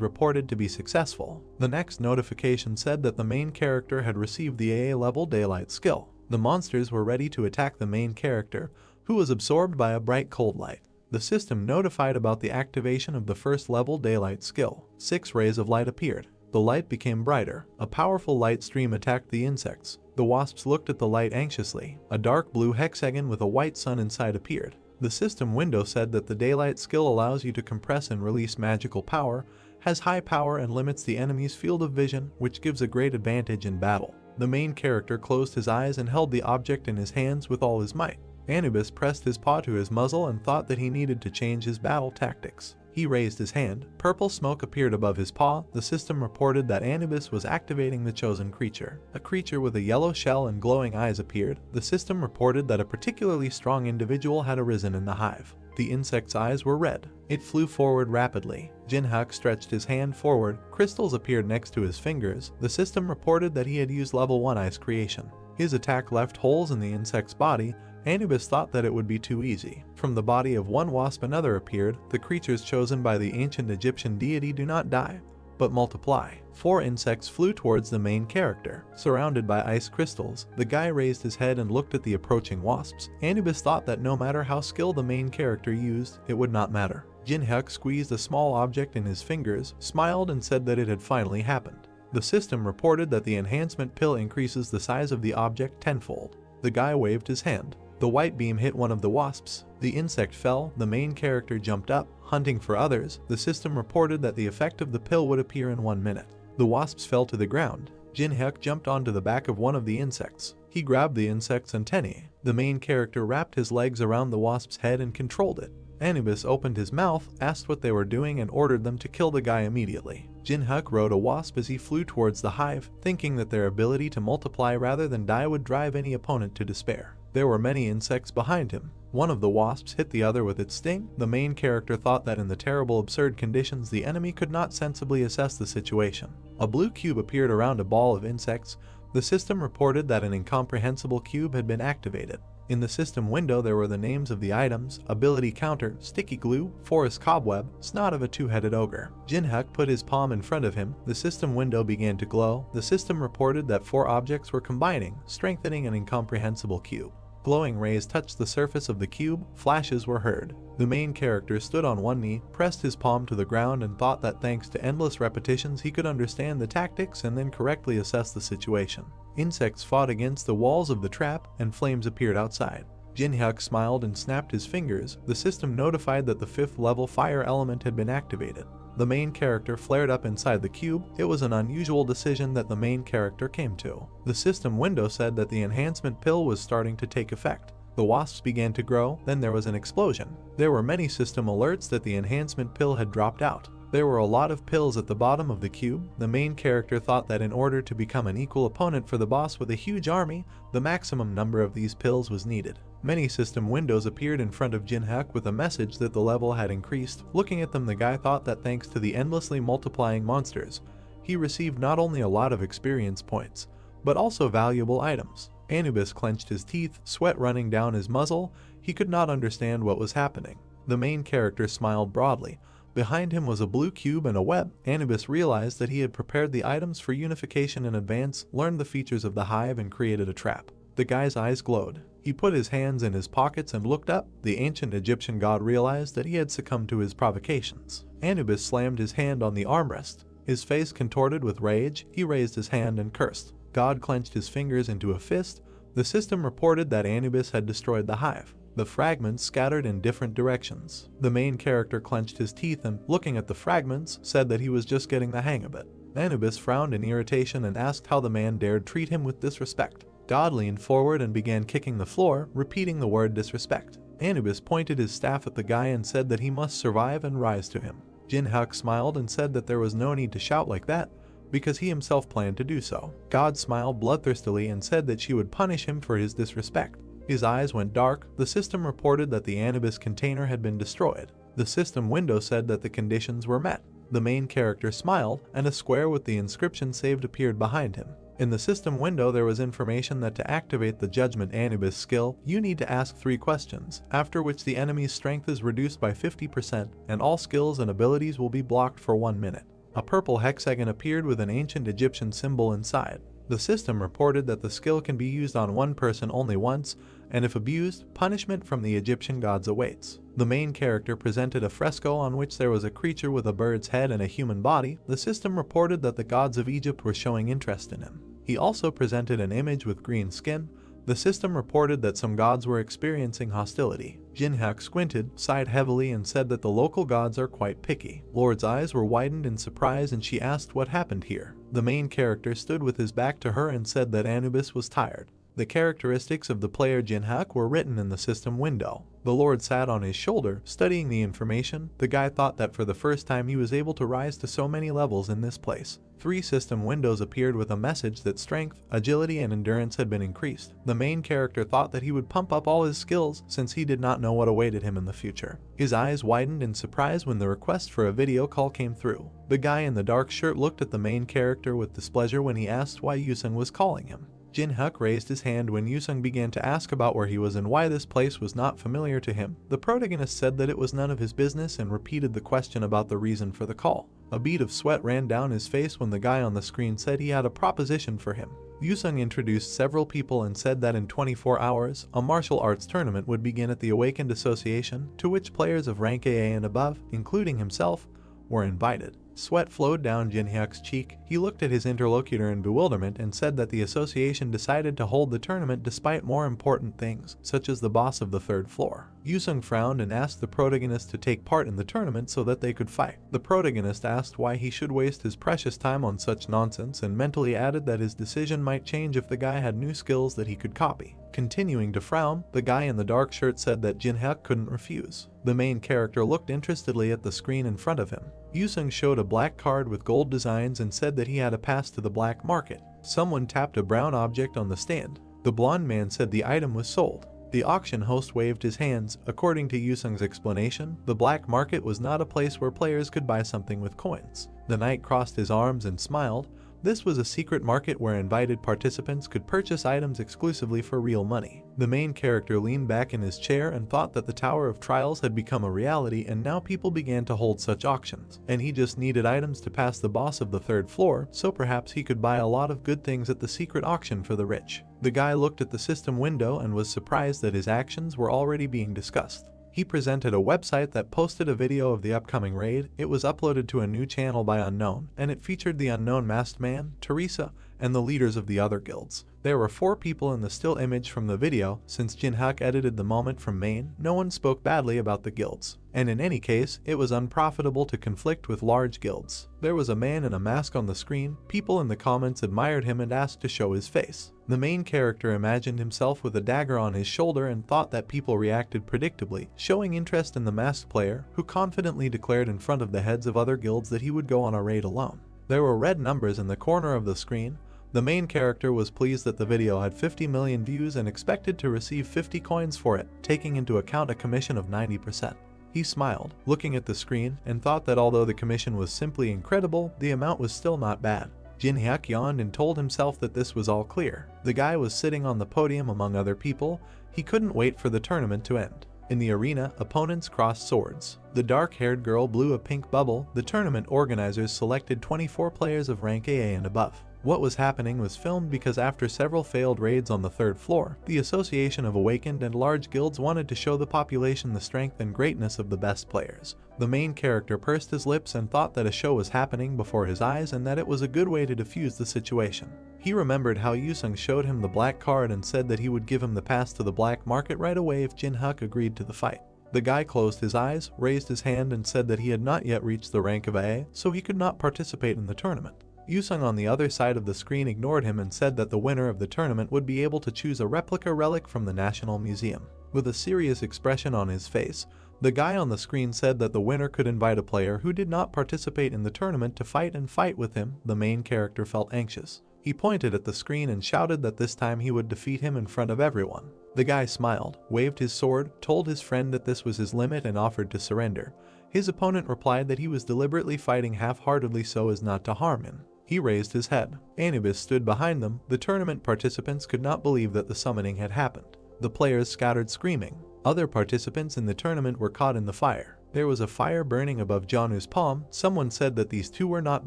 Speaker 1: reported to be successful. The next notification said that the main character had received the AA level daylight skill. The monsters were ready to attack the main character, who was absorbed by a bright cold light. The system notified about the activation of the first level daylight skill. 6 rays of light appeared. The light became brighter. A powerful light stream attacked the insects. The wasps looked at the light anxiously. A dark blue hexagon with a white sun inside appeared. The system window said that the daylight skill allows you to compress and release magical power, has high power and limits the enemy's field of vision, which gives a great advantage in battle. The main character closed his eyes and held the object in his hands with all his might. Anubis pressed his paw to his muzzle and thought that he needed to change his battle tactics. He raised his hand. Purple smoke appeared above his paw. The system reported that Anubis was activating the chosen creature. A creature with a yellow shell and glowing eyes appeared. The system reported that a particularly strong individual had arisen in the hive. The insect's eyes were red. It flew forward rapidly. Jinhyuk stretched his hand forward. Crystals appeared next to his fingers. The system reported that he had used level 1 ice creation. His attack left holes in the insect's body. Anubis thought that it would be too easy. From the body of one wasp another appeared. The creatures chosen by the ancient Egyptian deity do not die, but multiply. 4 insects flew towards the main character. Surrounded by ice crystals, the guy raised his head and looked at the approaching wasps. Anubis thought that no matter how skilled the main character used, it would not matter. Jinhyuk squeezed a small object in his fingers, smiled and said that it had finally happened. The system reported that the enhancement pill increases the size of the object tenfold. The guy waved his hand. The white beam hit one of the wasps. The insect fell. The main character jumped up, hunting for others. The system reported that the effect of the pill would appear in 1 minute. The wasps fell to the ground. Jinhyuk jumped onto the back of one of the insects. He grabbed the insect's antennae. The main character wrapped his legs around the wasp's head and controlled it. Anubis opened his mouth, asked what they were doing and ordered them to kill the guy immediately. Jinhyuk rode a wasp as he flew towards the hive, thinking that their ability to multiply rather than die would drive any opponent to despair. There were many insects behind him. One of the wasps hit the other with its sting. The main character thought that in the terrible absurd conditions the enemy could not sensibly assess the situation. A blue cube appeared around a ball of insects. The system reported that an incomprehensible cube had been activated. In the system window there were the names of the items: ability counter, sticky glue, forest cobweb, snot of a 2-headed ogre. Jinhyuk put his palm in front of him. The system window began to glow. The system reported that 4 objects were combining, strengthening an incomprehensible cube. Glowing rays touched the surface of the cube. Flashes were heard. The main character stood on one knee, pressed his palm to the ground and thought that thanks to endless repetitions he could understand the tactics and then correctly assess the situation. Insects fought against the walls of the trap and flames appeared outside. Jinhyuk smiled and snapped his fingers. The system notified that the 5th level fire element had been activated. The main character flared up inside the cube. It was an unusual decision that the main character came to. The system window said that the enhancement pill was starting to take effect. The wasps began to grow, then there was an explosion. There were many system alerts that the enhancement pill had dropped out. There were a lot of pills at the bottom of the cube. The main character thought that in order to become an equal opponent for the boss with a huge army, the maximum number of these pills was needed. Many system windows appeared in front of Jinhyuk with a message that the level had increased. Looking at them, the guy thought that thanks to the endlessly multiplying monsters, he received not only a lot of experience points, but also valuable items. Anubis clenched his teeth, sweat running down his muzzle. He could not understand what was happening. The main character smiled broadly. Behind him was a blue cube and a web. Anubis realized that he had prepared the items for unification in advance, learned the features of the hive, and created a trap. The guy's eyes glowed. He put his hands in his pockets and looked up. The ancient Egyptian god realized that he had succumbed to his provocations. Anubis slammed his hand on the armrest. His face contorted with rage. He raised his hand and cursed. God clenched his fingers into a fist. The system reported that Anubis had destroyed the hive. The fragments scattered in different directions. The main character clenched his teeth and, looking at the fragments, said that he was just getting the hang of it. Anubis frowned in irritation and asked how the man dared treat him with disrespect. God leaned forward and began kicking the floor, repeating the word disrespect. Anubis pointed his staff at the guy and said that he must survive and rise to him. Jinhak smiled and said that there was no need to shout like that, because he himself planned to do so. God smiled bloodthirstily and said that she would punish him for his disrespect. His eyes went dark. The system reported that the Anubis container had been destroyed. The system window said that the conditions were met. The main character smiled, and a square with the inscription saved appeared behind him. In the system window there was information that to activate the Judgment Anubis skill, you need to ask 3 questions, after which the enemy's strength is reduced by 50% and all skills and abilities will be blocked for 1 minute. A purple hexagon appeared with an ancient Egyptian symbol inside. The system reported that the skill can be used on one person only once, and if abused, punishment from the Egyptian gods awaits. The main character presented a fresco on which there was a creature with a bird's head and a human body. The system reported that the gods of Egypt were showing interest in him. He also presented an image with green skin. The system reported that some gods were experiencing hostility. Jinhak squinted, sighed heavily, and said that the local gods are quite picky. Lord's eyes were widened in surprise and she asked what happened here. The main character stood with his back to her and said that Anubis was tired. The characteristics of the player Jinhak were written in the system window. The Lord sat on his shoulder, studying the information. The guy thought that for the first time he was able to rise to so many levels in this place. 3 system windows appeared with a message that strength, agility, and endurance had been increased. The main character thought that he would pump up all his skills since he did not know what awaited him in the future. His eyes widened in surprise when the request for a video call came through. The guy in the dark shirt looked at the main character with displeasure when he asked why Yusung was calling him. Jinhak raised his hand when Yusung began to ask about where he was and why this place was not familiar to him. The protagonist said that it was none of his business and repeated the question about the reason for the call. A bead of sweat ran down his face when the guy on the screen said he had a proposition for him. Yusung introduced several people and said that in 24 hours, a martial arts tournament would begin at the Awakened Association, to which players of rank AA and above, including himself, were invited. Sweat flowed down Jinhyuk's cheek. He looked at his interlocutor in bewilderment and said that the association decided to hold the tournament despite more important things, such as the boss of the 3rd floor. Yusung frowned and asked the protagonist to take part in the tournament so that they could fight. The protagonist asked why he should waste his precious time on such nonsense and mentally added that his decision might change if the guy had new skills that he could copy. Continuing to frown, the guy in the dark shirt said that Jinhyuk couldn't refuse. The main character looked interestedly at the screen in front of him. Yusung showed a black card with gold designs and said that he had a pass to the black market. Someone tapped a brown object on the stand. The blonde man said the item was sold. The auction host waved his hands. According to Yusung's explanation, the black market was not a place where players could buy something with coins. The knight crossed his arms and smiled. This was a secret market where invited participants could purchase items exclusively for real money. The main character leaned back in his chair and thought that the Tower of Trials had become a reality and now people began to hold such auctions. And he just needed items to pass the boss of the 3rd floor, so perhaps he could buy a lot of good things at the secret auction for the rich. The guy looked at the system window and was surprised that his actions were already being discussed. He presented a website that posted a video of the upcoming raid. It was uploaded to a new channel by Unknown, and it featured the Unknown Masked Man, Teresa, and the leaders of the other guilds. There were 4 people in the still image from the video. Since Jinhyuk edited the moment from main, no one spoke badly about the guilds. And in any case, it was unprofitable to conflict with large guilds. There was a man in a mask on the screen. People in the comments admired him and asked to show his face. The main character imagined himself with a dagger on his shoulder and thought that people reacted predictably, showing interest in the masked player, who confidently declared in front of the heads of other guilds that he would go on a raid alone. There were red numbers in the corner of the screen. The main character was pleased that the video had 50 million views and expected to receive 50 coins for it, taking into account a commission of 90%. He smiled, looking at the screen, and thought that although the commission was simply incredible, the amount was still not bad. Jin-hyuk yawned and told himself that this was all clear. The guy was sitting on the podium among other people. He couldn't wait for the tournament to end. In the arena, opponents crossed swords. The dark-haired girl blew a pink bubble. The tournament organizers selected 24 players of rank AA and above. What was happening was filmed because after several failed raids on the third floor, the Association of Awakened and large guilds wanted to show the population the strength and greatness of the best players. The main character pursed his lips and thought that a show was happening before his eyes and that it was a good way to defuse the situation. He remembered how Yusung showed him the black card and said that he would give him the pass to the black market right away if Jin-hyuk agreed to the fight. The guy closed his eyes, raised his hand and said that he had not yet reached the rank of AA, so he could not participate in the tournament. Yusung on the other side of the screen ignored him and said that the winner of the tournament would be able to choose a replica relic from the National Museum. With a serious expression on his face, the guy on the screen said that the winner could invite a player who did not participate in the tournament to fight with him. The main character felt anxious. He pointed at the screen and shouted that this time he would defeat him in front of everyone. The guy smiled, waved his sword, told his friend that this was his limit and offered to surrender. His opponent replied that he was deliberately fighting half-heartedly so as not to harm him. He raised his head. Anubis stood behind them. The tournament participants could not believe that the summoning had happened. The players scattered screaming. Other participants in the tournament were caught in the fire. There was a fire burning above Janu's palm. Someone said that these two were not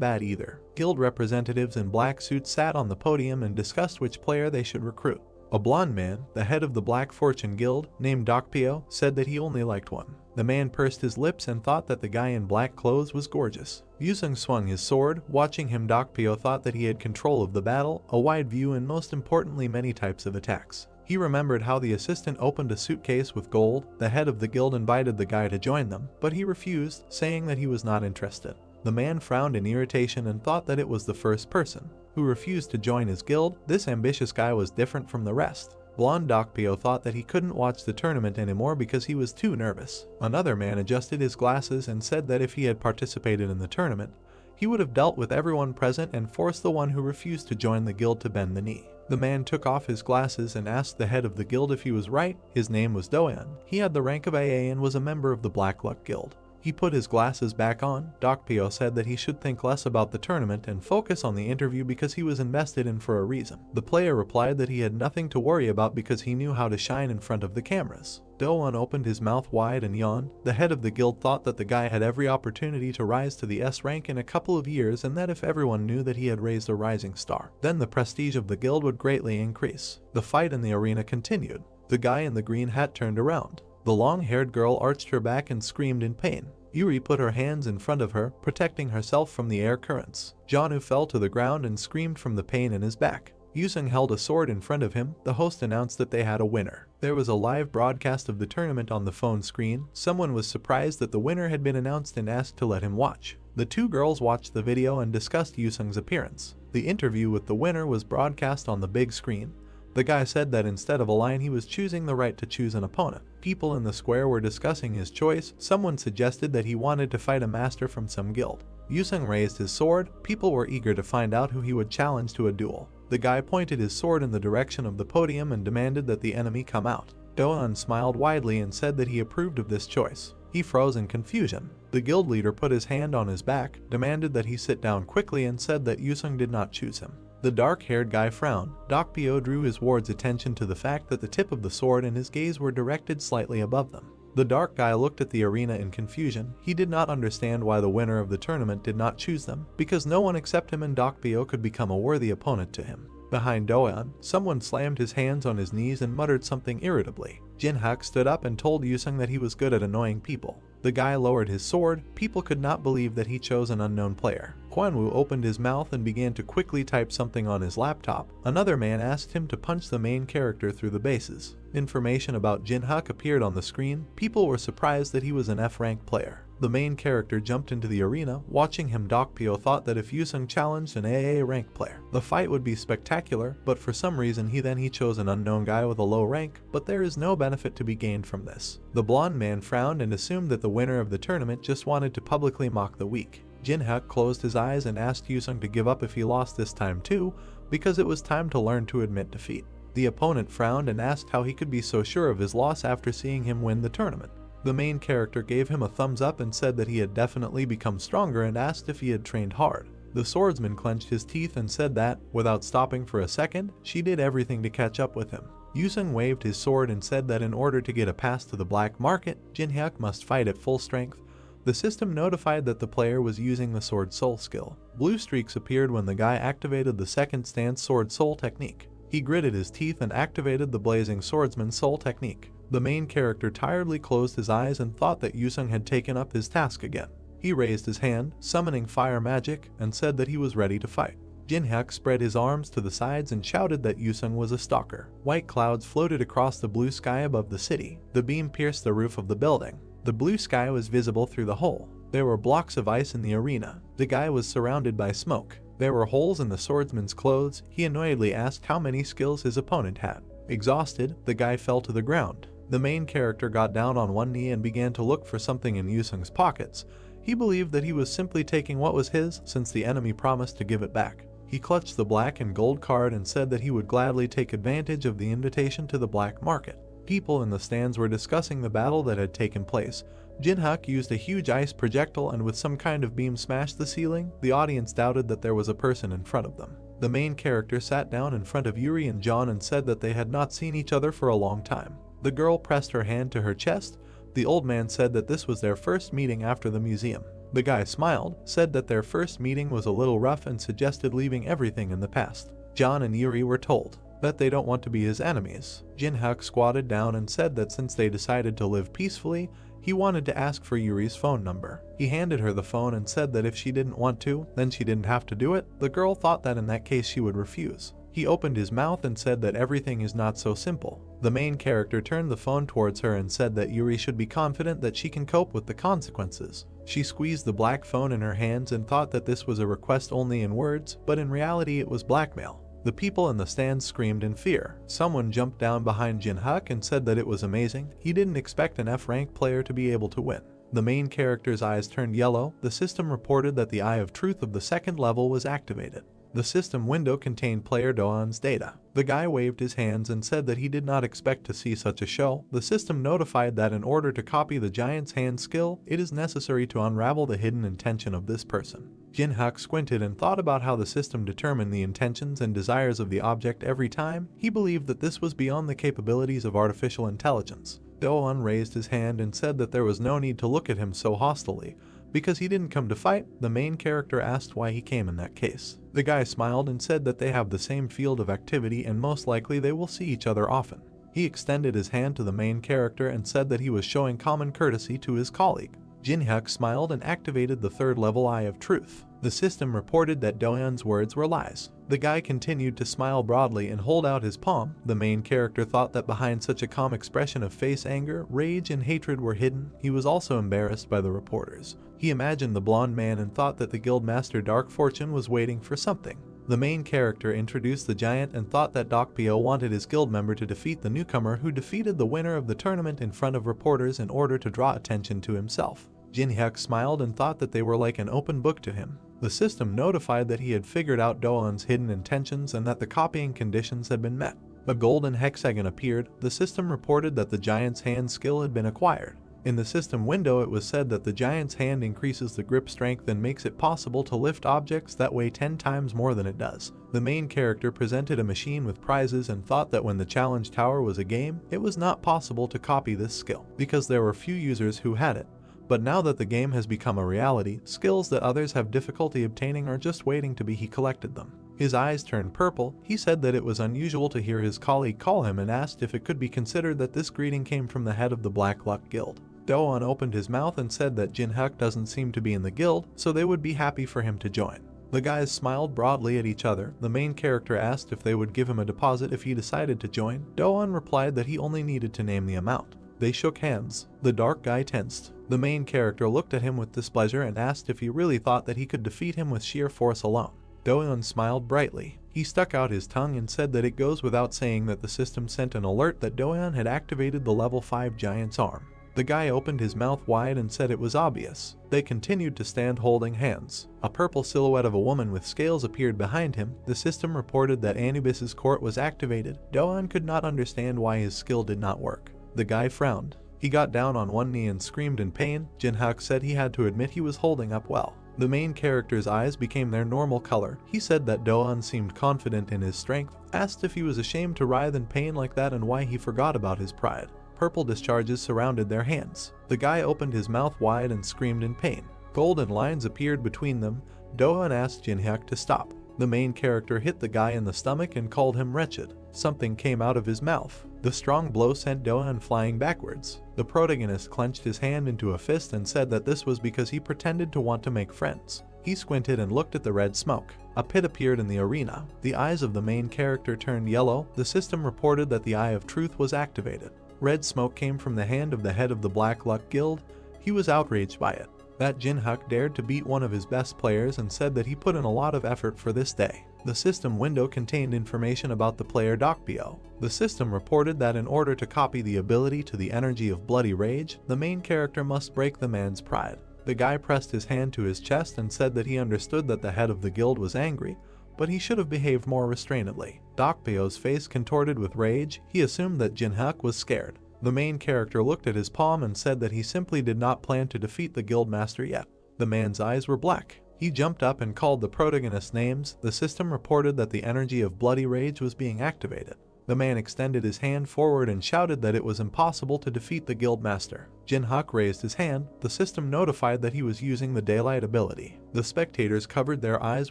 Speaker 1: bad either. Guild representatives in black suits sat on the podium and discussed which player they should recruit. A blonde man, the head of the Black Fortune Guild, named Dokpyo, said that he only liked one. The man pursed his lips and thought that the guy in black clothes was gorgeous. Yusung swung his sword. Watching him, Dokpyo thought that he had control of the battle, a wide view and most importantly many types of attacks. He remembered how the assistant opened a suitcase with gold. The head of the guild invited the guy to join them, but he refused, saying that he was not interested. The man frowned in irritation and thought that it was the first person who refused to join his guild. This ambitious guy was different from the rest. Blonde Dokpyo thought that he couldn't watch the tournament anymore because he was too nervous. Another man adjusted his glasses and said that if he had participated in the tournament, he would have dealt with everyone present and forced the one who refused to join the guild to bend the knee. The man took off his glasses and asked the head of the guild if he was right. His name was Doan. He had the rank of AA and was a member of the Black Luck Guild. He put his glasses back on. Dokpyo said that he should think less about the tournament and focus on the interview because he was invested in for a reason. The player replied that he had nothing to worry about because he knew how to shine in front of the cameras. Doan opened his mouth wide and yawned. The head of the guild thought that the guy had every opportunity to rise to the S rank in a couple of years and that if everyone knew that he had raised a rising star, then the prestige of the guild would greatly increase. The fight in the arena continued. The guy in the green hat turned around. The long-haired girl arched her back and screamed in pain. Yuri put her hands in front of her, protecting herself from the air currents. Janu fell to the ground and screamed from the pain in his back. Yusung held a sword in front of him. The host announced that they had a winner. There was a live broadcast of the tournament on the phone screen. Someone was surprised that the winner had been announced and asked to let him watch. The two girls watched the video and discussed Yusung's appearance. The interview with the winner was broadcast on the big screen. The guy said that instead of a line he was choosing the right to choose an opponent. People in the square were discussing his choice. Someone suggested that he wanted to fight a master from some guild. Yusung raised his sword. People were eager to find out who he would challenge to a duel. The guy pointed his sword in the direction of the podium and demanded that the enemy come out. Doan smiled widely and said that he approved of this choice. He froze in confusion. The guild leader put his hand on his back, demanded that he sit down quickly and said that Yusung did not choose him. The dark-haired guy frowned. Dokpyo drew his ward's attention to the fact that the tip of the sword and his gaze were directed slightly above them. The dark guy looked at the arena in confusion. He did not understand why the winner of the tournament did not choose them, because no one except him and Dokpyo could become a worthy opponent to him. Behind Doan, someone slammed his hands on his knees and muttered something irritably. Jin-hyuk stood up and told Yusung that he was good at annoying people. The guy lowered his sword. People could not believe that he chose an unknown player. Kwanwoo opened his mouth and began to quickly type something on his laptop. Another man asked him to punch the main character through the bases. Information about Jin-hyuk appeared on the screen. People were surprised that he was an F-rank player. The main character jumped into the arena. Watching him, Dokpyo thought that if Yusung challenged an AA rank player, the fight would be spectacular, but for some reason he chose an unknown guy with a low rank, but there is no benefit to be gained from this. The blonde man frowned and assumed that the winner of the tournament just wanted to publicly mock the weak. Jin-hyuk closed his eyes and asked Yusung to give up if he lost this time too, because it was time to learn to admit defeat. The opponent frowned and asked how he could be so sure of his loss after seeing him win the tournament. The main character gave him a thumbs up and said that he had definitely become stronger and asked if he had trained hard. The swordsman clenched his teeth and said that, without stopping for a second, she did everything to catch up with him. Yusung waved his sword and said that in order to get a pass to the black market, Jinhyuk must fight at full strength. The system notified that the player was using the sword soul skill. Blue streaks appeared when the guy activated the second stance sword soul technique. He gritted his teeth and activated the blazing swordsman soul technique. The main character tiredly closed his eyes and thought that Yusung had taken up his task again. He raised his hand, summoning fire magic, and said that he was ready to fight. Jinhyuk spread his arms to the sides and shouted that Yusung was a stalker. White clouds floated across the blue sky above the city. The beam pierced the roof of the building. The blue sky was visible through the hole. There were blocks of ice in the arena. The guy was surrounded by smoke. There were holes in the swordsman's clothes. He annoyedly asked how many skills his opponent had. Exhausted, the guy fell to the ground. The main character got down on one knee and began to look for something in Yusung's pockets. He believed that he was simply taking what was his since the enemy promised to give it back. He clutched the black and gold card and said that he would gladly take advantage of the invitation to the black market. People in the stands were discussing the battle that had taken place. Jinhyuk used a huge ice projectile and with some kind of beam smashed the ceiling. The audience doubted that there was a person in front of them. The main character sat down in front of Yuri and John and said that they had not seen each other for a long time. The girl pressed her hand to her chest. The old man said that this was their first meeting after the museum. The guy smiled, said that their first meeting was a little rough and suggested leaving everything in the past. John and Yuri were told that they don't want to be his enemies. Jinhyuk squatted down and said that since they decided to live peacefully, he wanted to ask for Yuri's phone number. He handed her the phone and said that if she didn't want to, then she didn't have to do it. The girl thought that in that case she would refuse. He opened his mouth and said that everything is not so simple. The main character turned the phone towards her and said that Yuri should be confident that she can cope with the consequences. She squeezed the black phone in her hands and thought that this was a request only in words, but in reality it was blackmail. The people in the stands screamed in fear. Someone jumped down behind Jinhyuk and said that it was amazing. He didn't expect an F-rank player to be able to win. The main character's eyes turned yellow. The system reported that the Eye of Truth of the second level was activated. The system window contained player Doan's data. The guy waved his hands and said that he did not expect to see such a show. The system notified that in order to copy the giant's hand skill, it is necessary to unravel the hidden intention of this person. Jinhyuk squinted and thought about how the system determined the intentions and desires of the object every time. He believed that this was beyond the capabilities of artificial intelligence. Doan raised his hand and said that there was no need to look at him so hostilely. Because he didn't come to fight, the main character asked why he came in that case. The guy smiled and said that they have the same field of activity and most likely they will see each other often. He extended his hand to the main character and said that he was showing common courtesy to his colleague. Jinhyuk smiled and activated the third level Eye of Truth. The system reported that Doan's words were lies. The guy continued to smile broadly and hold out his palm. The main character thought that behind such a calm expression of face, anger, rage, and hatred were hidden. He was also embarrassed by the reporters. He imagined the blonde man and thought that the guildmaster Dark Fortune was waiting for something. The main character introduced the giant and thought that Doc Pio wanted his guild member to defeat the newcomer who defeated the winner of the tournament in front of reporters in order to draw attention to himself. Jinhyuk smiled and thought that they were like an open book to him. The system notified that he had figured out Doan's hidden intentions and that the copying conditions had been met. A golden hexagon appeared. The system reported that the giant's hand skill had been acquired. In the system window it was said that the giant's hand increases the grip strength and makes it possible to lift objects that weigh 10 times more than it does. The main character presented a machine with prizes and thought that when the challenge tower was a game, it was not possible to copy this skill, because there were few users who had it. But now that the game has become a reality, skills that others have difficulty obtaining are just waiting to be. He collected them. His eyes turned purple. He said that it was unusual to hear his colleague call him and asked if it could be considered that this greeting came from the head of the Black Luck Guild. Doan opened his mouth and said that Jinhyuk doesn't seem to be in the guild, so they would be happy for him to join. The guys smiled broadly at each other. The main character asked if they would give him a deposit if he decided to join. Doan replied that he only needed to name the amount. They shook hands. The dark guy tensed. The main character looked at him with displeasure and asked if he really thought that he could defeat him with sheer force alone. Doan smiled brightly. He stuck out his tongue and said that it goes without saying that the system sent an alert that Doan had activated the level 5 giant's arm. The guy opened his mouth wide and said it was obvious. They continued to stand holding hands. A purple silhouette of a woman with scales appeared behind him. The system reported that Anubis's court was activated. Doan could not understand why his skill did not work. The guy frowned. He got down on one knee and screamed in pain. Jin-hyuk said he had to admit he was holding up well. The main character's eyes became their normal color. He said that Do-eun seemed confident in his strength, asked if he was ashamed to writhe in pain like that and why he forgot about his pride. Purple discharges surrounded their hands. The guy opened his mouth wide and screamed in pain. Golden lines appeared between them. Do-eun asked Jin-hyuk to stop. The main character hit the guy in the stomach and called him wretched. Something came out of his mouth. The strong blow sent Do-eun flying backwards. The protagonist clenched his hand into a fist and said that this was because he pretended to want to make friends. He squinted and looked at the red smoke. A pit appeared in the arena. The eyes of the main character turned yellow. The system reported that the Eye of Truth was activated. Red smoke came from the hand of the head of the Black Luck Guild. He was outraged by it. That Jin-hyuk dared to beat one of his best players and said that he put in a lot of effort for this day. The system window contained information about the player Dokpyo. The system reported that in order to copy the ability to the energy of bloody rage, the main character must break the man's pride. The guy pressed his hand to his chest and said that he understood that the head of the guild was angry, but he should have behaved more restrainedly. Dokpyo's face contorted with rage. He assumed that Jin-hyuk was scared. The main character looked at his palm and said that he simply did not plan to defeat the guildmaster yet. The man's eyes were black. He jumped up and called the protagonist's names. The system reported that the energy of bloody rage was being activated. The man extended his hand forward and shouted that it was impossible to defeat the guildmaster. Jin-hyuk raised his hand. The system notified that he was using the daylight ability. The spectators covered their eyes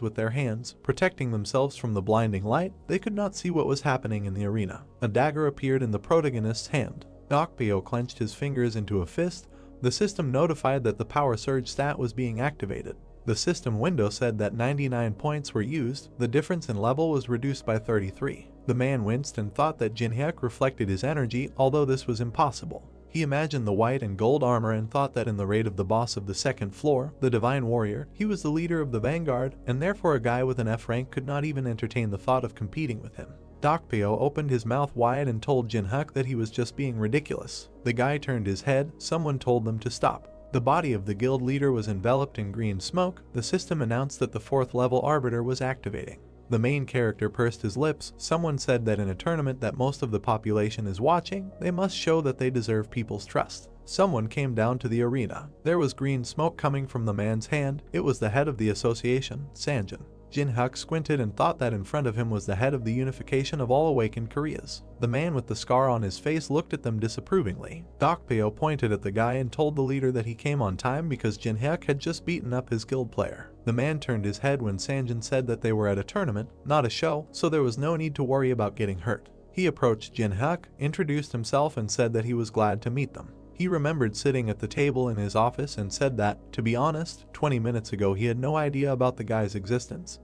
Speaker 1: with their hands, protecting themselves from the blinding light. They could not see what was happening in the arena. A dagger appeared in the protagonist's hand. Dokpyo clenched his fingers into a fist. The system notified that the power surge stat was being activated. The system window said that 99 points were used. The difference in level was reduced by 33. The man winced and thought that Jin-hyuk reflected his energy, although this was impossible. He imagined the white and gold armor and thought that in the raid of the boss of the second floor, the Divine Warrior, he was the leader of the Vanguard, and therefore a guy with an F rank could not even entertain the thought of competing with him. Dokpyo opened his mouth wide and told Jin-hyuk that he was just being ridiculous. The guy turned his head. Someone told them to stop. The body of the guild leader was enveloped in green smoke. The system announced that the 4th level arbiter was activating. The main character pursed his lips. Someone said that in a tournament that most of the population is watching, they must show that they deserve people's trust. Someone came down to the arena. There was green smoke coming from the man's hand. It was the head of the association, Sanjin. Jin-hyuk squinted and thought that in front of him was the head of the unification of all awakened Koreas. The man with the scar on his face looked at them disapprovingly. Dokpyo pointed at the guy and told the leader that he came on time because Jin-hyuk had just beaten up his guild player. The man turned his head when Sanjin said that they were at a tournament, not a show, so there was no need to worry about getting hurt. He approached Jin-hyuk, introduced himself and said that he was glad to meet them. He remembered sitting at the table in his office and said that, to be honest, 20 minutes ago he had no idea about the guy's existence.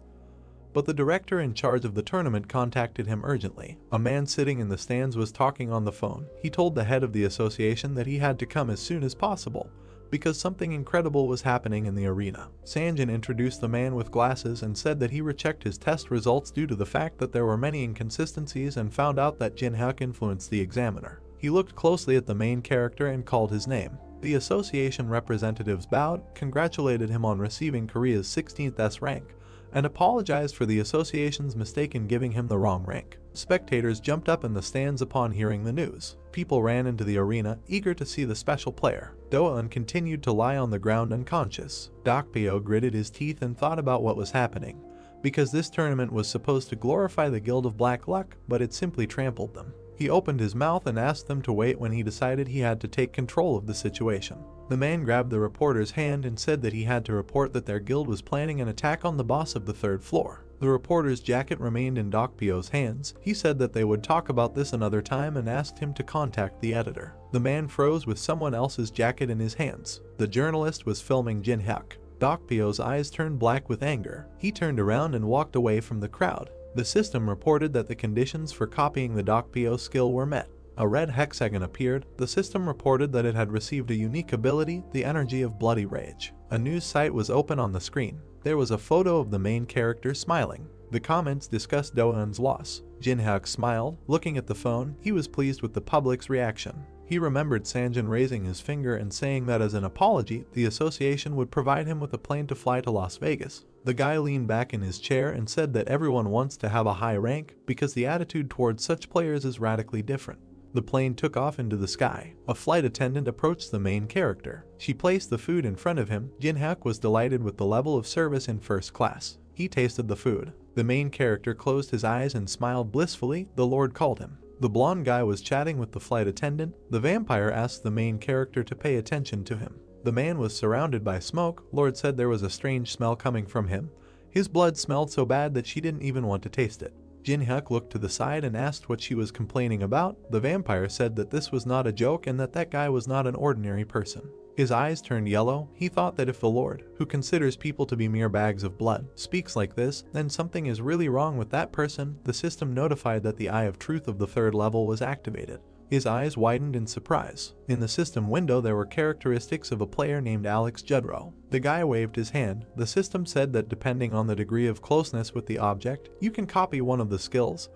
Speaker 1: But the director in charge of the tournament contacted him urgently. A man sitting in the stands was talking on the phone. He told the head of the association that he had to come as soon as possible, because something incredible was happening in the arena. Sanjin introduced the man with glasses and said that he rechecked his test results due to the fact that there were many inconsistencies and found out that Jin-hyuk influenced the examiner. He looked closely at the main character and called his name. The association representatives bowed, congratulated him on receiving Korea's 16th S rank, and apologized for the association's mistake in giving him the wrong rank. Spectators jumped up in the stands upon hearing the news. People ran into the arena, eager to see the special player. Do-eun continued to lie on the ground unconscious. Dokpyo gritted his teeth and thought about what was happening, because this tournament was supposed to glorify the Guild of Black Luck, but it simply trampled them. He opened his mouth and asked them to wait when he decided he had to take control of the situation. The man grabbed the reporter's hand and said that he had to report that their guild was planning an attack on the boss of the 3rd floor. The reporter's jacket remained in Dokpyo's hands. He said that they would talk about this another time and asked him to contact the editor. The man froze with someone else's jacket in his hands. The journalist was filming Jin-hyuk. Dokpyo's eyes turned black with anger. He turned around and walked away from the crowd. The system reported that the conditions for copying the Dokpyo skill were met. A red hexagon appeared. The system reported that it had received a unique ability, the energy of bloody rage. A news site was open on the screen. There was a photo of the main character smiling. The comments discussed Do-eun's loss. Jin-hyuk smiled. Looking at the phone, he was pleased with the public's reaction. He remembered Sanjin raising his finger and saying that as an apology, the association would provide him with a plane to fly to Las Vegas. The guy leaned back in his chair and said that everyone wants to have a high rank because the attitude towards such players is radically different. The plane took off into the sky. A flight attendant approached the main character. She placed the food in front of him. Jin-hyuk was delighted with the level of service in first class. He tasted the food. The main character closed his eyes and smiled blissfully. The Lord called him. The blonde guy was chatting with the flight attendant. The vampire asked the main character to pay attention to him. The man was surrounded by smoke. Lord said there was a strange smell coming from him. His blood smelled so bad that she didn't even want to taste it. Jin-hyuk looked to the side and asked what she was complaining about. The vampire said that this was not a joke and that guy was not an ordinary person. His eyes turned yellow. He thought that if the Lord, who considers people to be mere bags of blood, speaks like this, then something is really wrong with that person. The system notified that the Eye of Truth of the 3rd level was activated. His eyes widened in surprise. In the system window there were characteristics of a player named Alex Jedro. The guy waved his hand. The system said that depending on the degree of closeness with the object, you can copy one of the skills,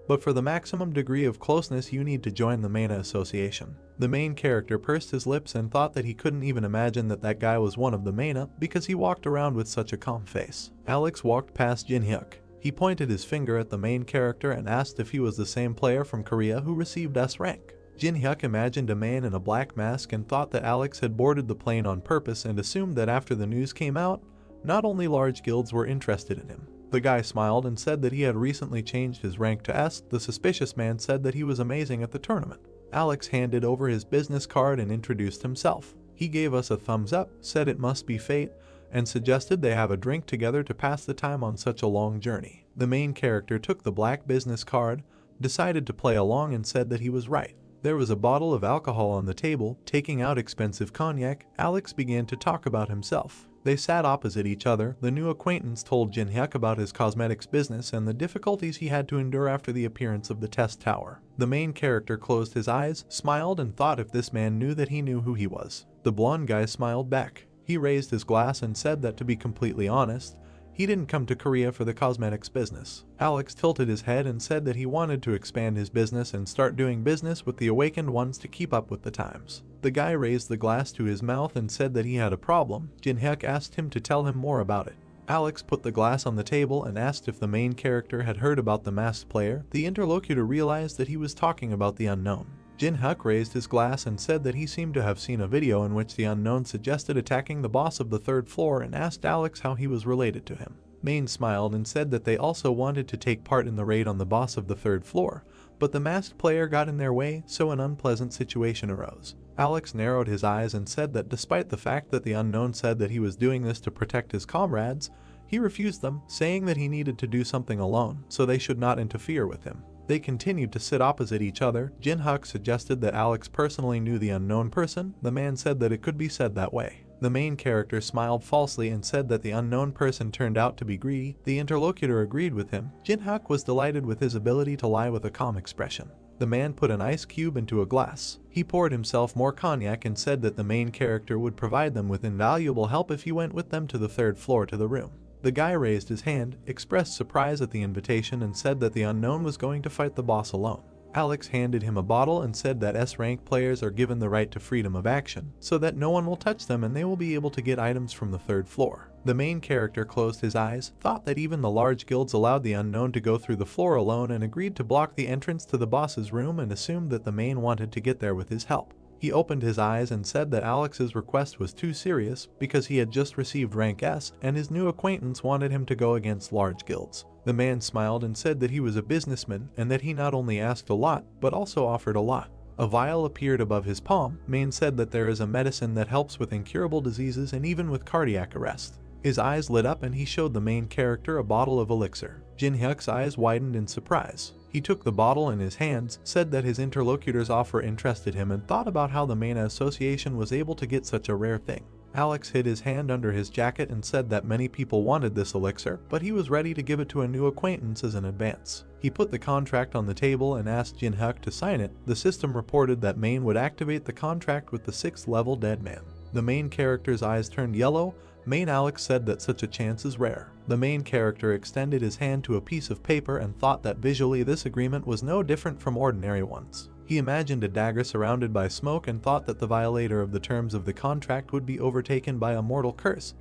Speaker 1: but for the maximum degree of closeness you need to join the Mana Association. The main character pursed his lips and thought that he couldn't even imagine that guy was one of the Mana because he walked around with such a calm face. Alex walked past Jin-hyuk. He pointed his finger at the main character and asked if he was the same player from Korea who received S rank. Jin-hyuk imagined a man in a black mask and thought that Alex had boarded the plane on purpose and assumed that after the news came out, not only large guilds were interested in him. The guy smiled and said that he had recently changed his rank to S. The suspicious man said that he was amazing at the tournament. Alex handed over his business card and introduced himself. He gave us a thumbs up, said it must be fate, and suggested they have a drink together to pass the time on such a long journey. The main character took the black business card, decided to play along and said that he was right. There was a bottle of alcohol on the table. Taking out expensive cognac, Alex began to talk about himself. They sat opposite each other. The new acquaintance told Jin-hyuk about his cosmetics business and the difficulties he had to endure after the appearance of the test tower. The main character closed his eyes, smiled, and thought if this man knew that he knew who he was. The blonde guy smiled back. He raised his glass and said that to be completely honest, he didn't come to Korea for the cosmetics business. Alex tilted his head and said that he wanted to expand his business and start doing business with the awakened ones to keep up with the times. The guy raised the glass to his mouth and said that he had a problem. Jin-hyuk asked him to tell him more about it. Alex put the glass on the table and asked if the main character had heard about the masked player. The interlocutor realized that he was talking about the unknown. Jin-hyuk raised his glass and said that he seemed to have seen a video in which the unknown suggested attacking the boss of the 3rd floor and asked Alex how he was related to him. Main smiled and said that they also wanted to take part in the raid on the boss of the 3rd floor, but the masked player got in their way, so an unpleasant situation arose. Alex narrowed his eyes and said that despite the fact that the unknown said that he was doing this to protect his comrades, he refused them, saying that he needed to do something alone, so they should not interfere with him. They continued to sit opposite each other. Jin-hyuk suggested that Alex personally knew the unknown person. The man said that it could be said that way. The main character smiled falsely and said that the unknown person turned out to be greedy. The interlocutor agreed with him. Jin-hyuk was delighted with his ability to lie with a calm expression. The man put an ice cube into a glass. He poured himself more cognac and said that the main character would provide them with invaluable help if he went with them to the 3rd floor to the room. The guy raised his hand, expressed surprise at the invitation, and said that the unknown was going to fight the boss alone. Alex handed him a bottle and said that S-rank players are given the right to freedom of action, so that no one will touch them and they will be able to get items from the 3rd floor. The main character closed his eyes, thought that even the large guilds allowed the unknown to go through the floor alone and agreed to block the entrance to the boss's room and assumed that the main wanted to get there with his help. He opened his eyes and said that Alex's request was too serious because he had just received rank S and his new acquaintance wanted him to go against large guilds. The man smiled and said that he was a businessman and that he not only asked a lot but also offered a lot. A vial appeared above his palm. Main said that there is a medicine that helps with incurable diseases and even with cardiac arrest. His eyes lit up and he showed the main character a bottle of elixir. Jin-hyuk's eyes widened in surprise. He took the bottle in his hands, said that his interlocutor's offer interested him, and thought about how the Mana Association was able to get such a rare thing. Alex hid his hand under his jacket and said that many people wanted this elixir, but he was ready to give it to a new acquaintance as an advance. He put the contract on the table and asked Jin-hyuk to sign it. The system reported that Main would activate the contract with the 6th level dead man. The main character's eyes turned yellow. Main Alex said that such a chance is rare. The main character extended his hand to a piece of paper and thought that visually this agreement was no different from ordinary ones. He imagined a dagger surrounded by smoke and thought that the violator of the terms of the contract would be overtaken by a mortal curse.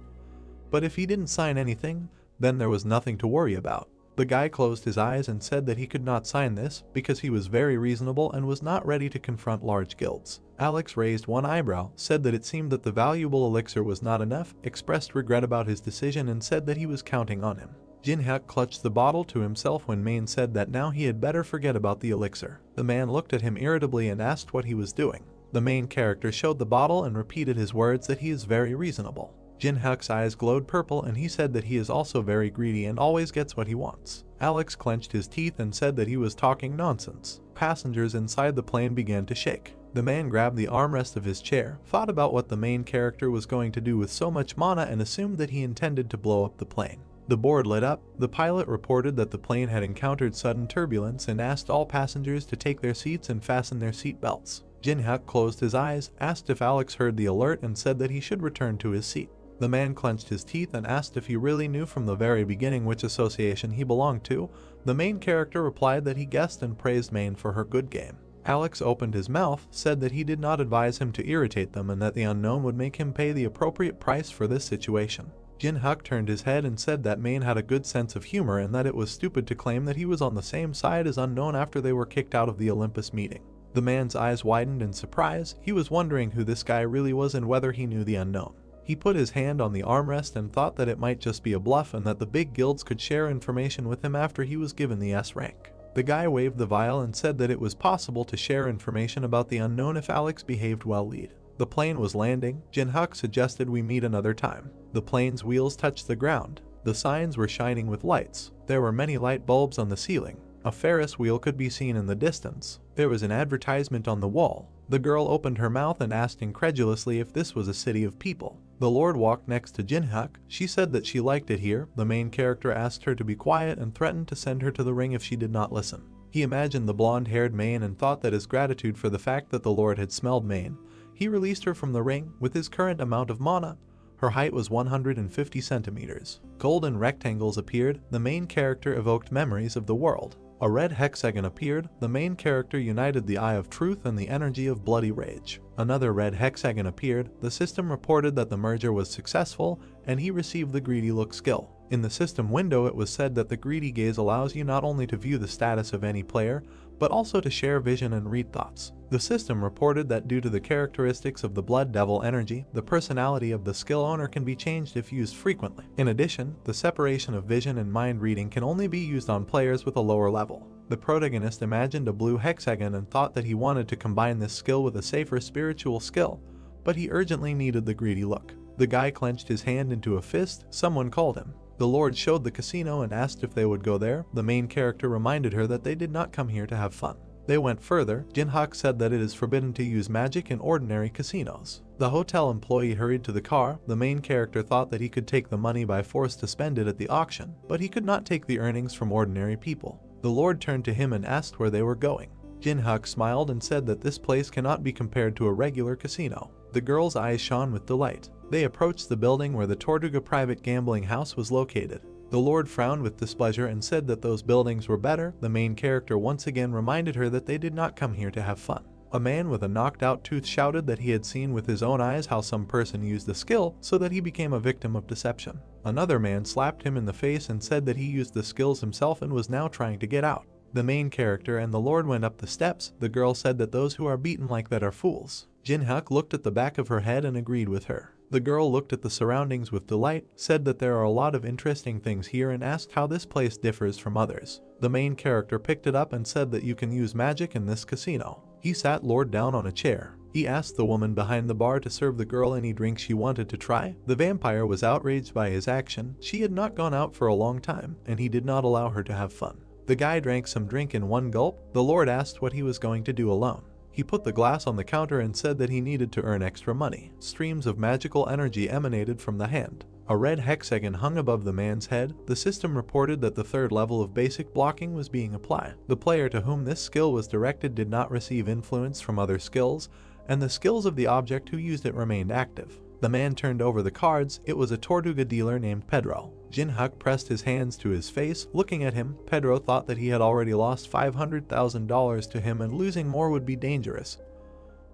Speaker 1: But if he didn't sign anything, then there was nothing to worry about. The guy closed his eyes and said that he could not sign this because he was very reasonable and was not ready to confront large guilds. Alex raised one eyebrow, said that it seemed that the valuable elixir was not enough, expressed regret about his decision and said that he was counting on him. Jinhyuk clutched the bottle to himself when Main said that now he had better forget about the elixir. The man looked at him irritably and asked what he was doing. The main character showed the bottle and repeated his words that he is very reasonable. Jinhyuk's eyes glowed purple and he said that he is also very greedy and always gets what he wants. Alex clenched his teeth and said that he was talking nonsense. Passengers inside the plane began to shake. The man grabbed the armrest of his chair, thought about what the main character was going to do with so much mana and assumed that he intended to blow up the plane. The board lit up. The pilot reported that the plane had encountered sudden turbulence and asked all passengers to take their seats and fasten their seat belts. Jinhyuk closed his eyes, asked if Alex heard the alert and said that he should return to his seat. The man clenched his teeth and asked if he really knew from the very beginning which association he belonged to. The main character replied that he guessed and praised Main for her good game. Alex opened his mouth, said that he did not advise him to irritate them and that the unknown would make him pay the appropriate price for this situation. Jinhyuk turned his head and said that Main had a good sense of humor and that it was stupid to claim that he was on the same side as Unknown after they were kicked out of the Olympus meeting. The man's eyes widened in surprise. He was wondering who this guy really was and whether he knew the Unknown. He put his hand on the armrest and thought that it might just be a bluff and that the big guilds could share information with him after he was given the S rank. The guy waved the vial and said that it was possible to share information about the Unknown if Alex behaved well. The plane was landing. Jinhyuk suggested we meet another time. The plane's wheels touched the ground. The signs were shining with lights. There were many light bulbs on the ceiling. A Ferris wheel could be seen in the distance. There was an advertisement on the wall. The girl opened her mouth and asked incredulously if this was a city of people. The Lord walked next to Jinhyuk. She said that she liked it here. The main character asked her to be quiet and threatened to send her to the ring if she did not listen. He imagined the blonde-haired Main and thought that as gratitude for the fact that the Lord had smelled Main, he released her from the ring with his current amount of mana. Her height was 150 centimeters. Golden rectangles appeared. The main character evoked memories of the world. A red hexagon appeared. The main character united the Eye of Truth and the energy of Bloody Rage. Another red hexagon appeared. The system reported that the merger was successful and he received the Greedy Look skill. In the system window it was said that the Greedy Gaze allows you not only to view the status of any player, but also to share vision and read thoughts. The system reported that due to the characteristics of the Blood Devil energy, the personality of the skill owner can be changed if used frequently. In addition, the separation of vision and mind reading can only be used on players with a lower level. The protagonist imagined a blue hexagon and thought that he wanted to combine this skill with a safer spiritual skill, but he urgently needed the Greedy Look. The guy clenched his hand into a fist. Someone called him. The Lord showed the casino and asked if they would go there. The main character reminded her that they did not come here to have fun. They went further. Jinhyuk said that it is forbidden to use magic in ordinary casinos. The hotel employee hurried to the car. The main character thought that he could take the money by force to spend it at the auction, but he could not take the earnings from ordinary people. The Lord turned to him and asked where they were going. Jinhyuk smiled and said that this place cannot be compared to a regular casino. The girl's eyes shone with delight. They approached the building where the Tortuga private gambling house was located. The Lord frowned with displeasure and said that those buildings were better. The main character once again reminded her that they did not come here to have fun. A man with a knocked out tooth shouted that he had seen with his own eyes how some person used the skill so that he became a victim of deception. Another man slapped him in the face and said that he used the skills himself and was now trying to get out. The main character and the Lord went up the steps. The girl said that those who are beaten like that are fools. Jinhyuk looked at the back of her head and agreed with her. The girl looked at the surroundings with delight, said that there are a lot of interesting things here and asked how this place differs from others. The main character picked it up and said that you can use magic in this casino. He sat Lord down on a chair. He asked the woman behind the bar to serve the girl any drink she wanted to try. The vampire was outraged by his action. She had not gone out for a long time, and he did not allow her to have fun. The guy drank some drink in one gulp. The Lord asked what he was going to do alone. He put the glass on the counter and said that he needed to earn extra money. Streams of magical energy emanated from the hand. A red hexagon hung above the man's head. The system reported that the third level of basic blocking was being applied. The player to whom this skill was directed did not receive influence from other skills, and the skills of the object who used it remained active. The man turned over the cards. It was a Tortuga dealer named Pedro. Jinhyuk pressed his hands to his face. Looking at him, Pedro thought that he had already lost $500,000 to him and losing more would be dangerous.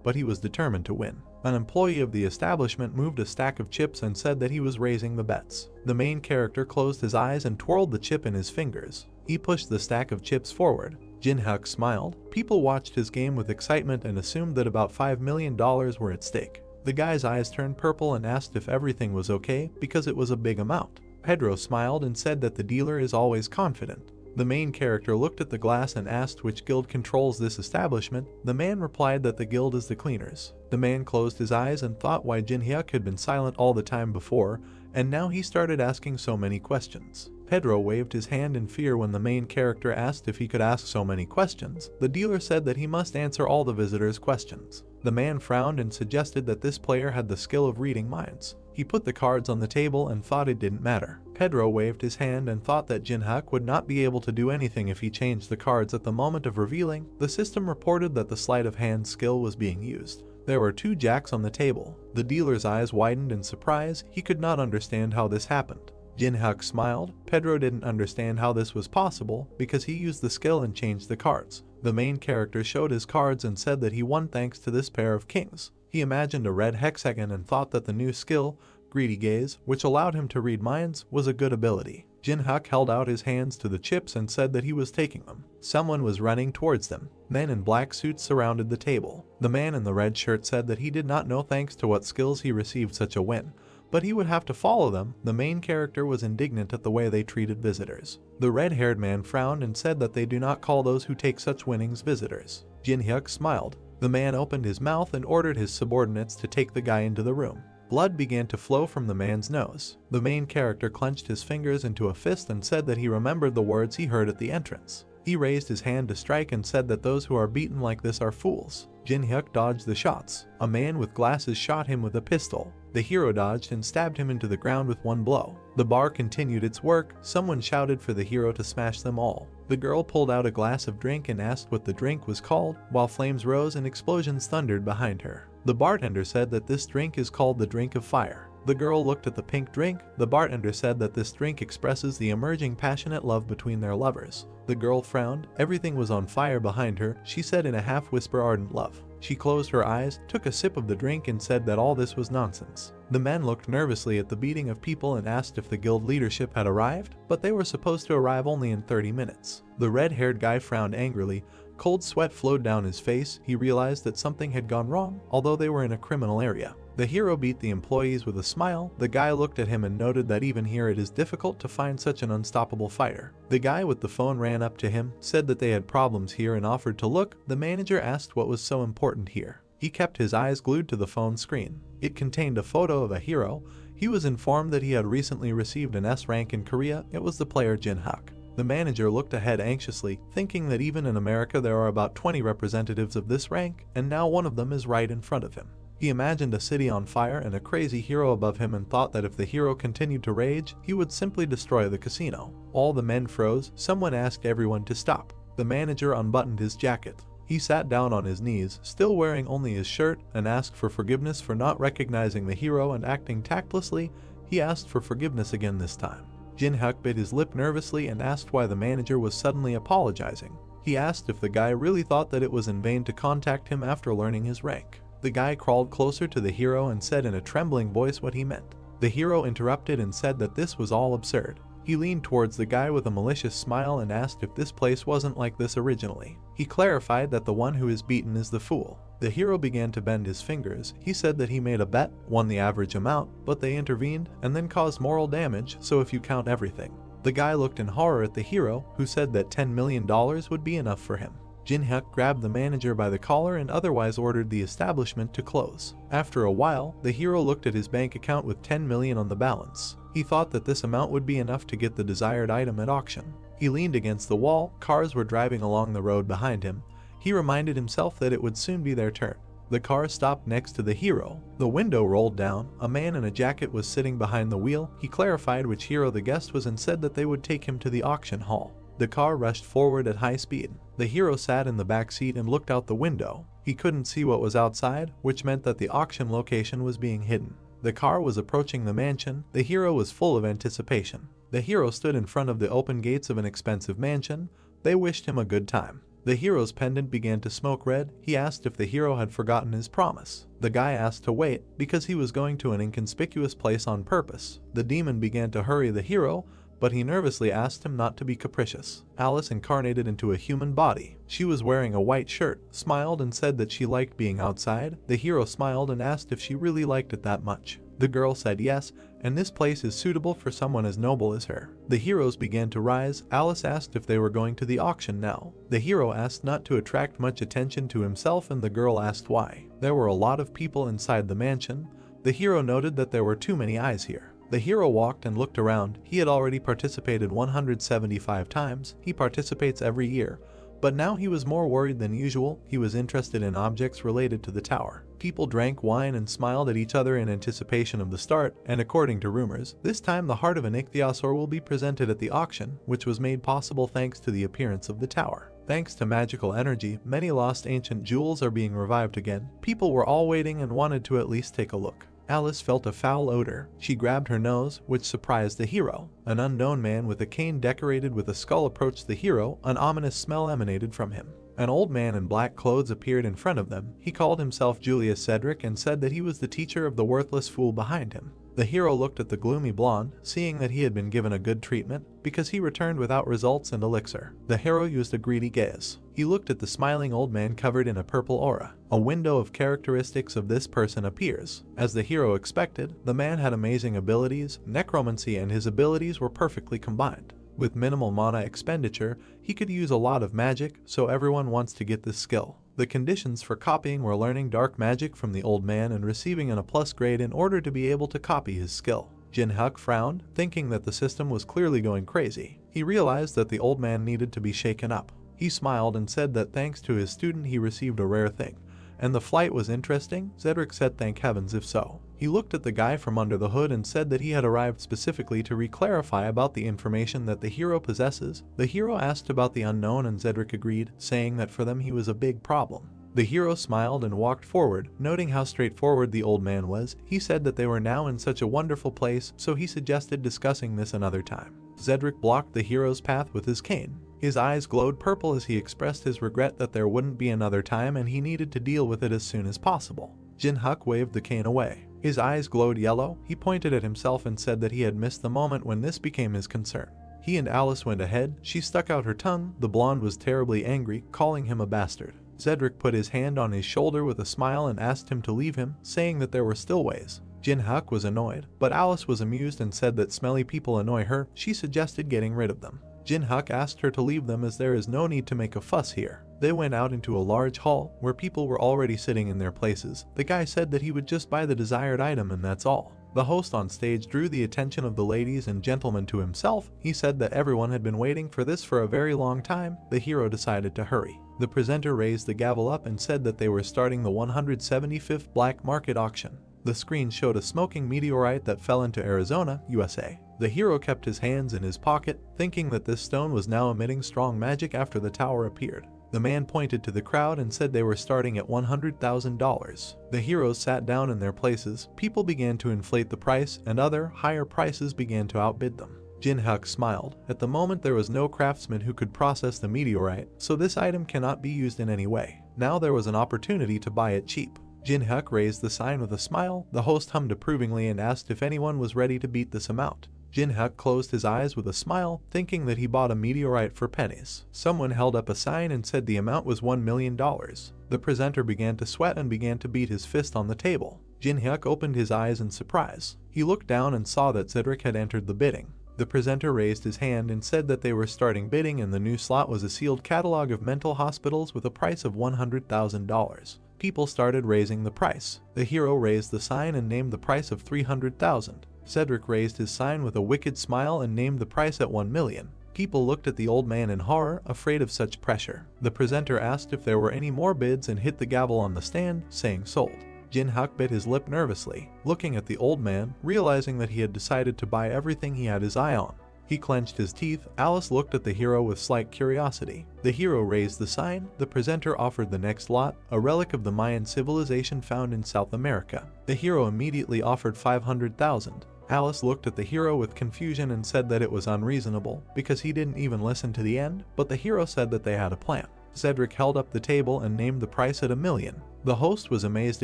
Speaker 1: But he was determined to win. An employee of the establishment moved a stack of chips and said that he was raising the bets. The main character closed his eyes and twirled the chip in his fingers. He pushed the stack of chips forward. Jin-hyuk smiled. People watched his game with excitement and assumed that about $5 million were at stake. The guy's eyes turned purple and asked if everything was okay because it was a big amount. Pedro smiled and said that the dealer is always confident. The main character looked at the glass and asked which guild controls this establishment. The man replied that the guild is the cleaners. The man closed his eyes and thought why Jin-hyuk had been silent all the time before, and now he started asking so many questions. Pedro waved his hand in fear when the main character asked if he could ask so many questions. The dealer said that he must answer all the visitors' questions. The man frowned and suggested that this player had the skill of reading minds. He put the cards on the table and thought it didn't matter. Pedro waved his hand and thought that Jin-hyuk would not be able to do anything if he changed the cards at the moment of revealing. The system reported that the sleight of hand skill was being used. There were 2 jacks on the table. The dealer's eyes widened in surprise. He could not understand how this happened. Jin-hyuk smiled. Pedro didn't understand how this was possible because he used the skill and changed the cards. The main character showed his cards and said that he won thanks to this pair of kings. He imagined a red hexagon and thought that the new skill, Greedy Gaze, which allowed him to read minds, was a good ability. Jin-hyuk held out his hands to the chips and said that he was taking them. Someone was running towards them. Men in black suits surrounded the table. The man in the red shirt said that he did not know thanks to what skills he received such a win, but he would have to follow them. The main character was indignant at the way they treated visitors. The red-haired man frowned and said that they do not call those who take such winnings visitors. Jin-hyuk smiled. The man opened his mouth and ordered his subordinates to take the guy into the room. Blood began to flow from the man's nose. The main character clenched his fingers into a fist and said that he remembered the words he heard at the entrance. He raised his hand to strike and said that those who are beaten like this are fools. Jin-hyuk dodged the shots. A man with glasses shot him with a pistol. The hero dodged and stabbed him into the ground with one blow. The bar continued its work. Someone shouted for the hero to smash them all. The girl pulled out a glass of drink and asked what the drink was called, while flames rose and explosions thundered behind her. The bartender said that this drink is called the drink of fire. The girl looked at the pink drink. The bartender said that this drink expresses the emerging passionate love between their lovers. The girl frowned. Everything was on fire behind her. She said in a half-whisper ardent love. She closed her eyes, took a sip of the drink and said that all this was nonsense. The men looked nervously at the beating of people and asked if the guild leadership had arrived, but they were supposed to arrive only in 30 minutes. The red-haired guy frowned angrily. Cold sweat flowed down his face. He realized that something had gone wrong, although they were in a criminal area. The hero beat the employees with a smile. The guy looked at him and noted that even here it is difficult to find such an unstoppable fighter. The guy with the phone ran up to him, said that they had problems here and offered to look. The manager asked what was so important here. He kept his eyes glued to the phone screen. It contained a photo of a hero. He was informed that he had recently received an S rank in Korea. It was the player Jin-hyuk. The manager looked ahead anxiously, thinking that even in America there are about 20 representatives of this rank, and now one of them is right in front of him. He imagined a city on fire and a crazy hero above him and thought that if the hero continued to rage, he would simply destroy the casino. All the men froze. Someone asked everyone to stop. The manager unbuttoned his jacket. He sat down on his knees, still wearing only his shirt, and asked for forgiveness for not recognizing the hero and acting tactlessly. He asked for forgiveness again this time. Jin-hyuk bit his lip nervously and asked why the manager was suddenly apologizing. He asked if the guy really thought that it was in vain to contact him after learning his rank. The guy crawled closer to the hero and said in a trembling voice what he meant. The hero interrupted and said that this was all absurd. He leaned towards the guy with a malicious smile and asked if this place wasn't like this originally. He clarified that the one who is beaten is the fool. The hero began to bend his fingers. He said that he made a bet, won the average amount, but they intervened and then caused moral damage, so if you count everything. The guy looked in horror at the hero, who said that $10 million would be enough for him. Jin-hyuk grabbed the manager by the collar and otherwise ordered the establishment to close. After a while, the hero looked at his bank account with 10 million on the balance. He thought that this amount would be enough to get the desired item at auction. He leaned against the wall. Cars were driving along the road behind him. He reminded himself that it would soon be their turn. The car stopped next to the hero. The window rolled down. A man in a jacket was sitting behind the wheel. He clarified which hero the guest was and said that they would take him to the auction hall. The car rushed forward at high speed. The hero sat in the back seat and looked out the window. He couldn't see what was outside, which meant that the auction location was being hidden. The car was approaching the mansion. The hero was full of anticipation. The hero stood in front of the open gates of an expensive mansion. They wished him a good time. The hero's pendant began to smoke red. He asked if the hero had forgotten his promise. The guy asked to wait because he was going to an inconspicuous place on purpose. The demon began to hurry the hero, but he nervously asked him not to be capricious. Alice incarnated into a human body. She was wearing a white shirt, smiled and said that she liked being outside. The hero smiled and asked if she really liked it that much. The girl said yes, and this place is suitable for someone as noble as her. The heroes began to rise. Alice asked if they were going to the auction now. The hero asked not to attract much attention to himself, and the girl asked why. There were a lot of people inside the mansion. The hero noted that there were too many eyes here. The hero walked and looked around. He had already participated 175 times. He participates every year. But now he was more worried than usual. He was interested in objects related to the tower. People drank wine and smiled at each other in anticipation of the start, and according to rumors, this time the heart of an ichthyosaur will be presented at the auction, which was made possible thanks to the appearance of the tower. Thanks to magical energy, many lost ancient jewels are being revived again. People were all waiting and wanted to at least take a look. Alice felt a foul odor. She grabbed her nose, which surprised the hero. An unknown man with a cane decorated with a skull approached the hero. An ominous smell emanated from him. An old man in black clothes appeared in front of them. He called himself Julius Cedric and said that he was the teacher of the worthless fool behind him. The hero looked at the gloomy blonde, seeing that he had been given a good treatment, because he returned without results and elixir. The hero used a greedy gaze. He looked at the smiling old man covered in a purple aura. A window of characteristics of this person appears. As the hero expected, the man had amazing abilities, necromancy, and his abilities were perfectly combined. With minimal mana expenditure, he could use a lot of magic, so everyone wants to get this skill. The conditions for copying were learning dark magic from the old man and receiving an A+ grade in order to be able to copy his skill. Jin-Hyuk frowned, thinking that the system was clearly going crazy. He realized that the old man needed to be shaken up. He smiled and said that thanks to his student he received a rare thing. And the flight was interesting? Cedric said thank heavens if so. He looked at the guy from under the hood and said that he had arrived specifically to re-clarify about the information that the hero possesses. The hero asked about the unknown and Cedric agreed, saying that for them he was a big problem. The hero smiled and walked forward, noting how straightforward the old man was. He said that they were now in such a wonderful place, so he suggested discussing this another time. Cedric blocked the hero's path with his cane. His eyes glowed purple as he expressed his regret that there wouldn't be another time and he needed to deal with it as soon as possible. Jin-Hyuk waved the cane away. His eyes glowed yellow. He pointed at himself and said that he had missed the moment when this became his concern. He and Alice went ahead. She stuck out her tongue. The blonde was terribly angry, calling him a bastard. Cedric put his hand on his shoulder with a smile and asked him to leave him, saying that there were still ways. Jin-Hyuk was annoyed, but Alice was amused and said that smelly people annoy her. She suggested getting rid of them. Jin-Hyuk asked her to leave them as there is no need to make a fuss here. They went out into a large hall where people were already sitting in their places. The guy said that he would just buy the desired item and that's all. The host on stage drew the attention of the ladies and gentlemen to himself. He said that everyone had been waiting for this for a very long time. The hero decided to hurry. The presenter raised the gavel up and said that they were starting the 175th black market auction. The screen showed a smoking meteorite that fell into Arizona, USA. The hero kept his hands in his pocket, thinking that this stone was now emitting strong magic after the tower appeared. The man pointed to the crowd and said they were starting at $100,000. The heroes sat down in their places. People began to inflate the price, and other, higher prices began to outbid them. Jin-Hyuk smiled. At the moment there was no craftsman who could process the meteorite, so this item cannot be used in any way. Now there was an opportunity to buy it cheap. Jin-Hyuk raised the sign with a smile. The host hummed approvingly and asked if anyone was ready to beat this amount. Jin-Hyuk closed his eyes with a smile, thinking that he bought a meteorite for pennies. Someone held up a sign and said the amount was $1 million. The presenter began to sweat and began to beat his fist on the table. Jin-Hyuk opened his eyes in surprise. He looked down and saw that Cedric had entered the bidding. The presenter raised his hand and said that they were starting bidding and the new slot was a sealed catalog of mental hospitals with a price of $100,000. People started raising the price. The hero raised the sign and named the price of $300,000. Cedric raised his sign with a wicked smile and named the price at $1 million. People looked at the old man in horror, afraid of such pressure. The presenter asked if there were any more bids and hit the gavel on the stand, saying sold. Jin-Hyuk bit his lip nervously, looking at the old man, realizing that he had decided to buy everything he had his eye on. He clenched his teeth. Alice looked at the hero with slight curiosity. The hero raised the sign. The presenter offered the next lot, a relic of the Mayan civilization found in South America. The hero immediately offered $500,000. Alice looked at the hero with confusion and said that it was unreasonable, because he didn't even listen to the end, but the hero said that they had a plan. Cedric held up the table and named the price at 1,000,000. The host was amazed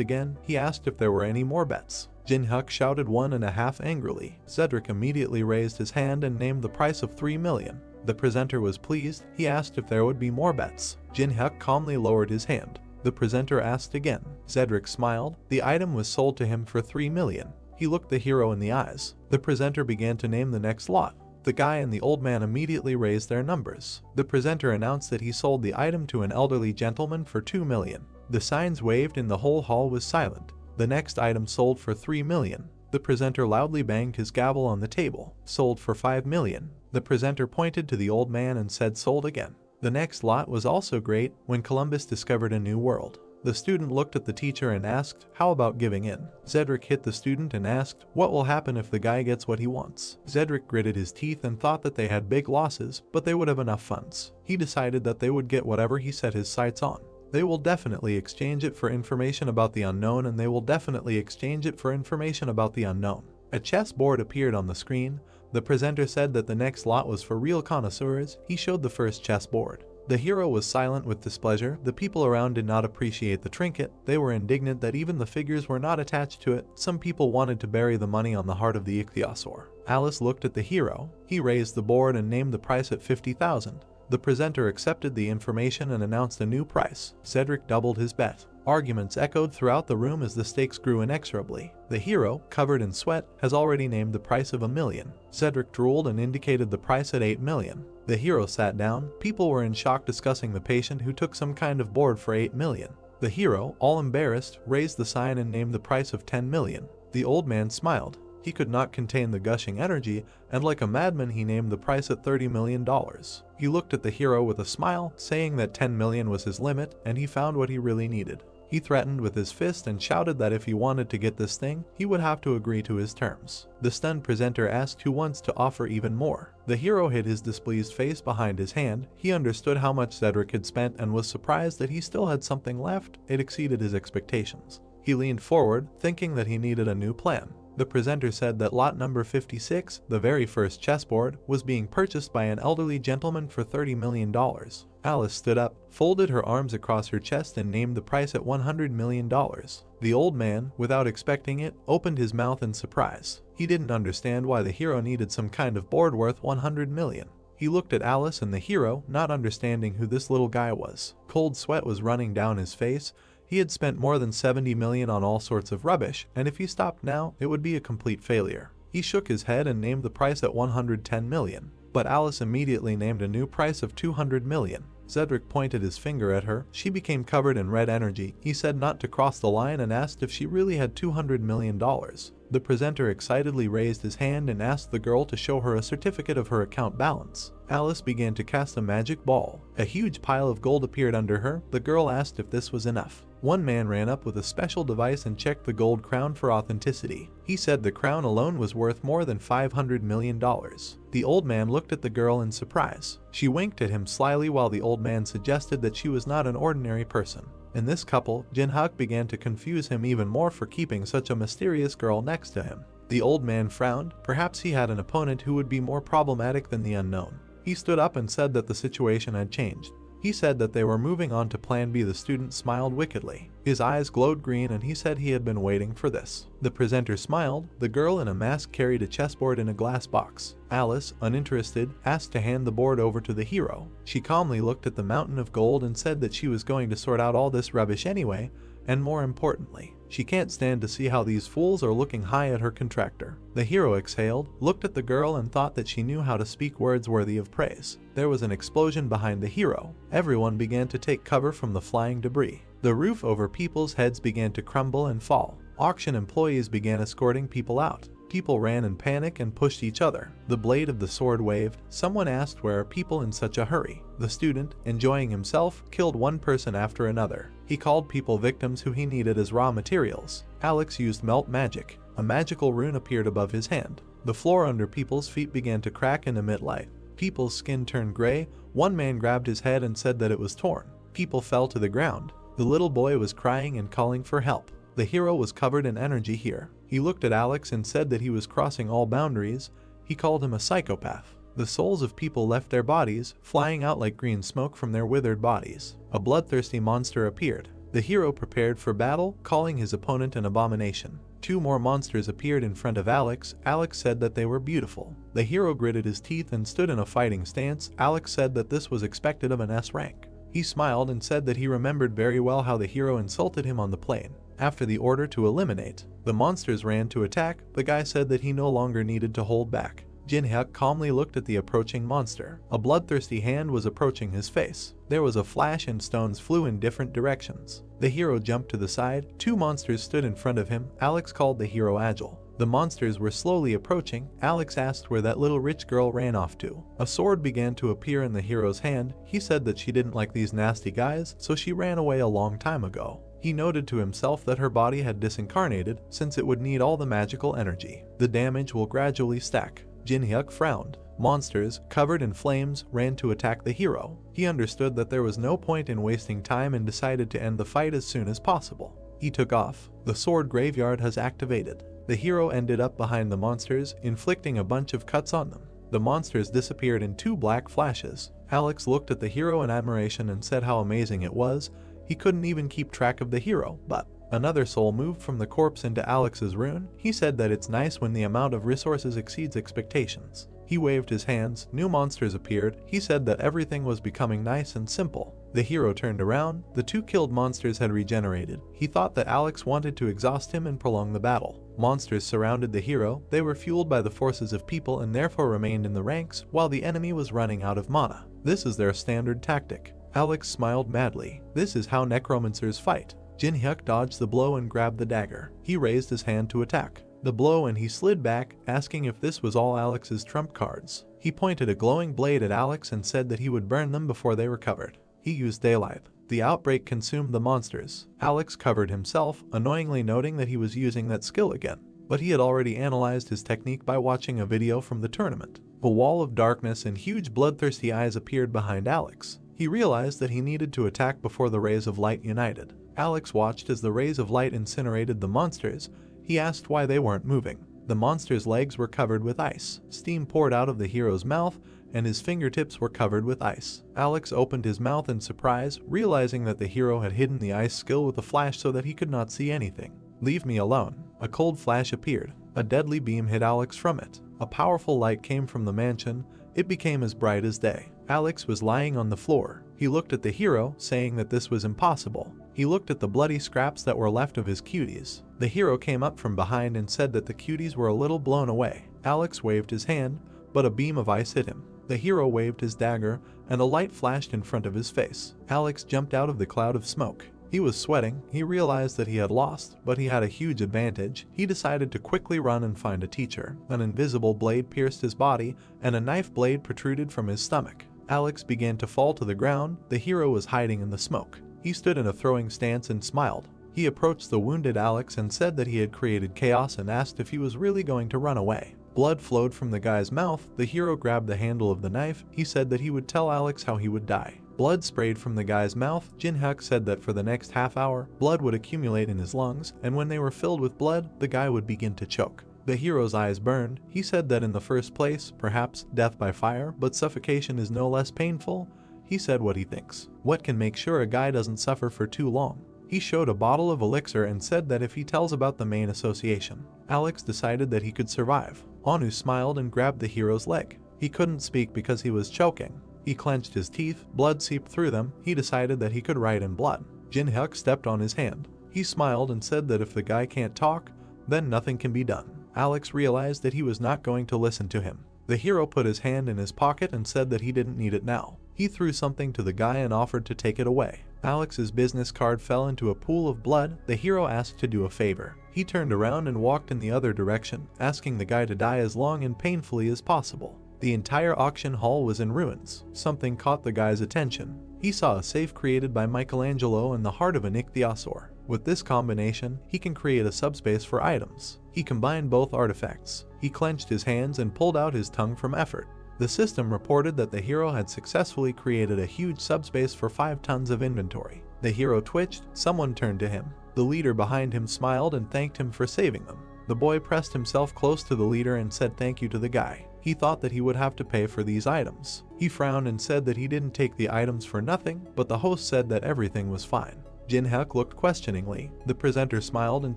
Speaker 1: again. He asked if there were any more bets. Jin-hyuk shouted 1.5 angrily. Cedric immediately raised his hand and named the price of 3,000,000. The presenter was pleased. He asked if there would be more bets. Jin-hyuk calmly lowered his hand. The presenter asked again. Cedric smiled. The item was sold to him for 3,000,000. He looked the hero in the eyes. The presenter began to name the next lot. The guy and the old man immediately raised their numbers. The presenter announced that he sold the item to an elderly gentleman for 2,000,000. The signs waved and the whole hall was silent. The next item sold for 3,000,000. The presenter loudly banged his gavel on the table. Sold for 5,000,000. The presenter pointed to the old man and said sold again. The next lot was also great. When Columbus discovered a new world. The student looked at the teacher and asked, how about giving in? Cedric hit the student and asked, what will happen if the guy gets what he wants? Cedric gritted his teeth and thought that they had big losses, but they would have enough funds. He decided that they would get whatever he set his sights on. They will definitely exchange it for information about the unknown, and they will definitely exchange it for information about the unknown. A chessboard appeared on the screen. The presenter said that the next lot was for real connoisseurs. He showed the first chessboard. The hero was silent with displeasure. The people around did not appreciate the trinket. They were indignant that even the figures were not attached to it. Some people wanted to bury the money on the heart of the ichthyosaur. Alice looked at the hero. He raised the board and named the price at 50,000. The presenter accepted the information and announced a new price. Cedric doubled his bet. Arguments echoed throughout the room as the stakes grew inexorably. The hero, covered in sweat, has already named the price of 1,000,000. Cedric drooled and indicated the price at 8,000,000. The hero sat down. People were in shock discussing the patient who took some kind of board for 8,000,000. The hero, all embarrassed, raised the sign and named the price of 10,000,000. The old man smiled. He could not contain the gushing energy, and like a madman he named the price at $30,000,000. He looked at the hero with a smile, saying that 10,000,000 was his limit, and he found what he really needed. He threatened with his fist and shouted that if he wanted to get this thing, he would have to agree to his terms. The stunned presenter asked who wants to offer even more. The hero hid his displeased face behind his hand. He understood how much Cedric had spent and was surprised that he still had something left. It exceeded his expectations. He leaned forward, thinking that he needed a new plan. The presenter said that lot number 56, the very first chessboard, was being purchased by an elderly gentleman for $30,000,000. Alice stood up, folded her arms across her chest and named the price at $100,000,000. The old man, without expecting it, opened his mouth in surprise. He didn't understand why the hero needed some kind of board worth 100,000,000. He looked at Alice and the hero, not understanding who this little guy was. Cold sweat was running down his face. He had spent more than 70,000,000 on all sorts of rubbish, and if he stopped now, it would be a complete failure. He shook his head and named the price at 110,000,000. But Alice immediately named a new price of 200,000,000. Cedric pointed his finger at her. She became covered in red energy. He said not to cross the line and asked if she really had $200,000,000. The presenter excitedly raised his hand and asked the girl to show her a certificate of her account balance. Alice began to cast a magic ball. A huge pile of gold appeared under her. The girl asked if this was enough. One man ran up with a special device and checked the gold crown for authenticity. He said the crown alone was worth more than $500,000,000. The old man looked at the girl in surprise. She winked at him slyly while the old man suggested that she was not an ordinary person. In this couple, Jin-hyuk began to confuse him even more for keeping such a mysterious girl next to him. The old man frowned. Perhaps he had an opponent who would be more problematic than the unknown. He stood up and said that the situation had changed. He said that they were moving on to Plan B. The student smiled wickedly. His eyes glowed green and he said he had been waiting for this. The presenter smiled. The girl in a mask carried a chessboard in a glass box. Alice, uninterested, asked to hand the board over to the hero. She calmly looked at the mountain of gold and said that she was going to sort out all this rubbish anyway, and more importantly, she can't stand to see how these fools are looking high at her contractor. The hero exhaled, looked at the girl and thought that she knew how to speak words worthy of praise. There was an explosion behind the hero. Everyone began to take cover from the flying debris. The roof over people's heads began to crumble and fall. Auction employees began escorting people out. People ran in panic and pushed each other. The blade of the sword waved. Someone asked where are people in such a hurry. The student, enjoying himself, killed one person after another. He called people victims who he needed as raw materials. Alex used melt magic. A magical rune appeared above his hand. The floor under people's feet began to crack and emit light. People's skin turned gray. One man grabbed his head and said that it was torn. People fell to the ground. The little boy was crying and calling for help. The hero was covered in energy here. He looked at Alex and said that he was crossing all boundaries. He called him a psychopath. The souls of people left their bodies, flying out like green smoke from their withered bodies. A bloodthirsty monster appeared. The hero prepared for battle, calling his opponent an abomination. 2 more monsters appeared in front of Alex. Alex said that they were beautiful. The hero gritted his teeth and stood in a fighting stance. Alex said that this was expected of an S rank. He smiled and said that he remembered very well how the hero insulted him on the plane. After the order to eliminate, the monsters ran to attack. The guy said that he no longer needed to hold back. Jin-hyuk calmly looked at the approaching monster. A bloodthirsty hand was approaching his face. There was a flash and stones flew in different directions. The hero jumped to the side. 2 monsters stood in front of him. Alex called the hero agile. The monsters were slowly approaching. Alex asked where that little rich girl ran off to. A sword began to appear in the hero's hand. He said that she didn't like these nasty guys, so she ran away a long time ago. He noted to himself that her body had disincarnated, since it would need all the magical energy. The damage will gradually stack. Jin-hyuk frowned. Monsters, covered in flames, ran to attack the hero. He understood that there was no point in wasting time and decided to end the fight as soon as possible. He took off. The sword graveyard has activated. The hero ended up behind the monsters, inflicting a bunch of cuts on them. The monsters disappeared in 2 black flashes. Alex looked at the hero in admiration and said how amazing it was. He couldn't even keep track of the hero, but another soul moved from the corpse into Alex's rune. He said that it's nice when the amount of resources exceeds expectations. He waved his hands. New monsters appeared. He said that everything was becoming nice and simple. The hero turned around. The 2 killed monsters had regenerated. He thought that Alex wanted to exhaust him and prolong the battle. Monsters surrounded the hero. They were fueled by the forces of people and therefore remained in the ranks while the enemy was running out of mana. This is their standard tactic. Alex smiled madly. This is how necromancers fight. Jin-hyuk dodged the blow and grabbed the dagger. He raised his hand to attack the blow and he slid back, asking if this was all Alex's trump cards. He pointed a glowing blade at Alex and said that he would burn them before they were covered. He used daylight. The outbreak consumed the monsters. Alex covered himself, annoyingly noting that he was using that skill again. But he had already analyzed his technique by watching a video from the tournament. A wall of darkness and huge bloodthirsty eyes appeared behind Alex. He realized that he needed to attack before the rays of light united. Alex watched as the rays of light incinerated the monsters. He asked why they weren't moving. The monster's legs were covered with ice. Steam poured out of the hero's mouth, and his fingertips were covered with ice. Alex opened his mouth in surprise, realizing that the hero had hidden the ice skill with a flash so that he could not see anything. "Leave me alone." A cold flash appeared. A deadly beam hit Alex from it. A powerful light came from the mansion. It became as bright as day. Alex was lying on the floor. He looked at the hero, saying that this was impossible. He looked at the bloody scraps that were left of his cuties. The hero came up from behind and said that the cuties were a little blown away. Alex waved his hand, but a beam of ice hit him. The hero waved his dagger, and a light flashed in front of his face. Alex jumped out of the cloud of smoke. He was sweating. He realized that he had lost, but he had a huge advantage. He decided to quickly run and find a teacher. An invisible blade pierced his body, and a knife blade protruded from his stomach. Alex began to fall to the ground. The hero was hiding in the smoke. He stood in a throwing stance and smiled. He approached the wounded Alex and said that he had created chaos and asked if he was really going to run away. Blood flowed from the guy's mouth. The hero grabbed the handle of the knife. He said that he would tell Alex how he would die. Blood sprayed from the guy's mouth. Jin-hyuk said that for the next half hour, blood would accumulate in his lungs, and when they were filled with blood, the guy would begin to choke. The hero's eyes burned. He said that in the first place, perhaps death by fire, but suffocation is no less painful. He said what he thinks. What can make sure a guy doesn't suffer for too long? He showed a bottle of elixir and said that if he tells about the main association, Alex decided that he could survive. Anu smiled and grabbed the hero's leg. He couldn't speak because he was choking. He clenched his teeth. Blood seeped through them. He decided that he could write in blood. Jin-hyuk stepped on his hand. He smiled and said that if the guy can't talk, then nothing can be done. Alex realized that he was not going to listen to him. The hero put his hand in his pocket and said that he didn't need it now. He threw something to the guy and offered to take it away. Alex's business card fell into a pool of blood. The hero asked to do a favor. He turned around and walked in the other direction, asking the guy to die as long and painfully as possible. The entire auction hall was in ruins. Something caught the guy's attention. He saw a safe created by Michelangelo in the heart of an ichthyosaur. With this combination, he can create a subspace for items. He combined both artifacts. He clenched his hands and pulled out his tongue from effort. The system reported that the hero had successfully created a huge subspace for 5 tons of inventory. The hero twitched. Someone turned to him. The leader behind him smiled and thanked him for saving them. The boy pressed himself close to the leader and said thank you to the guy. He thought that he would have to pay for these items. He frowned and said that he didn't take the items for nothing, but the host said that everything was fine. Jin-hyuk looked questioningly. The presenter smiled and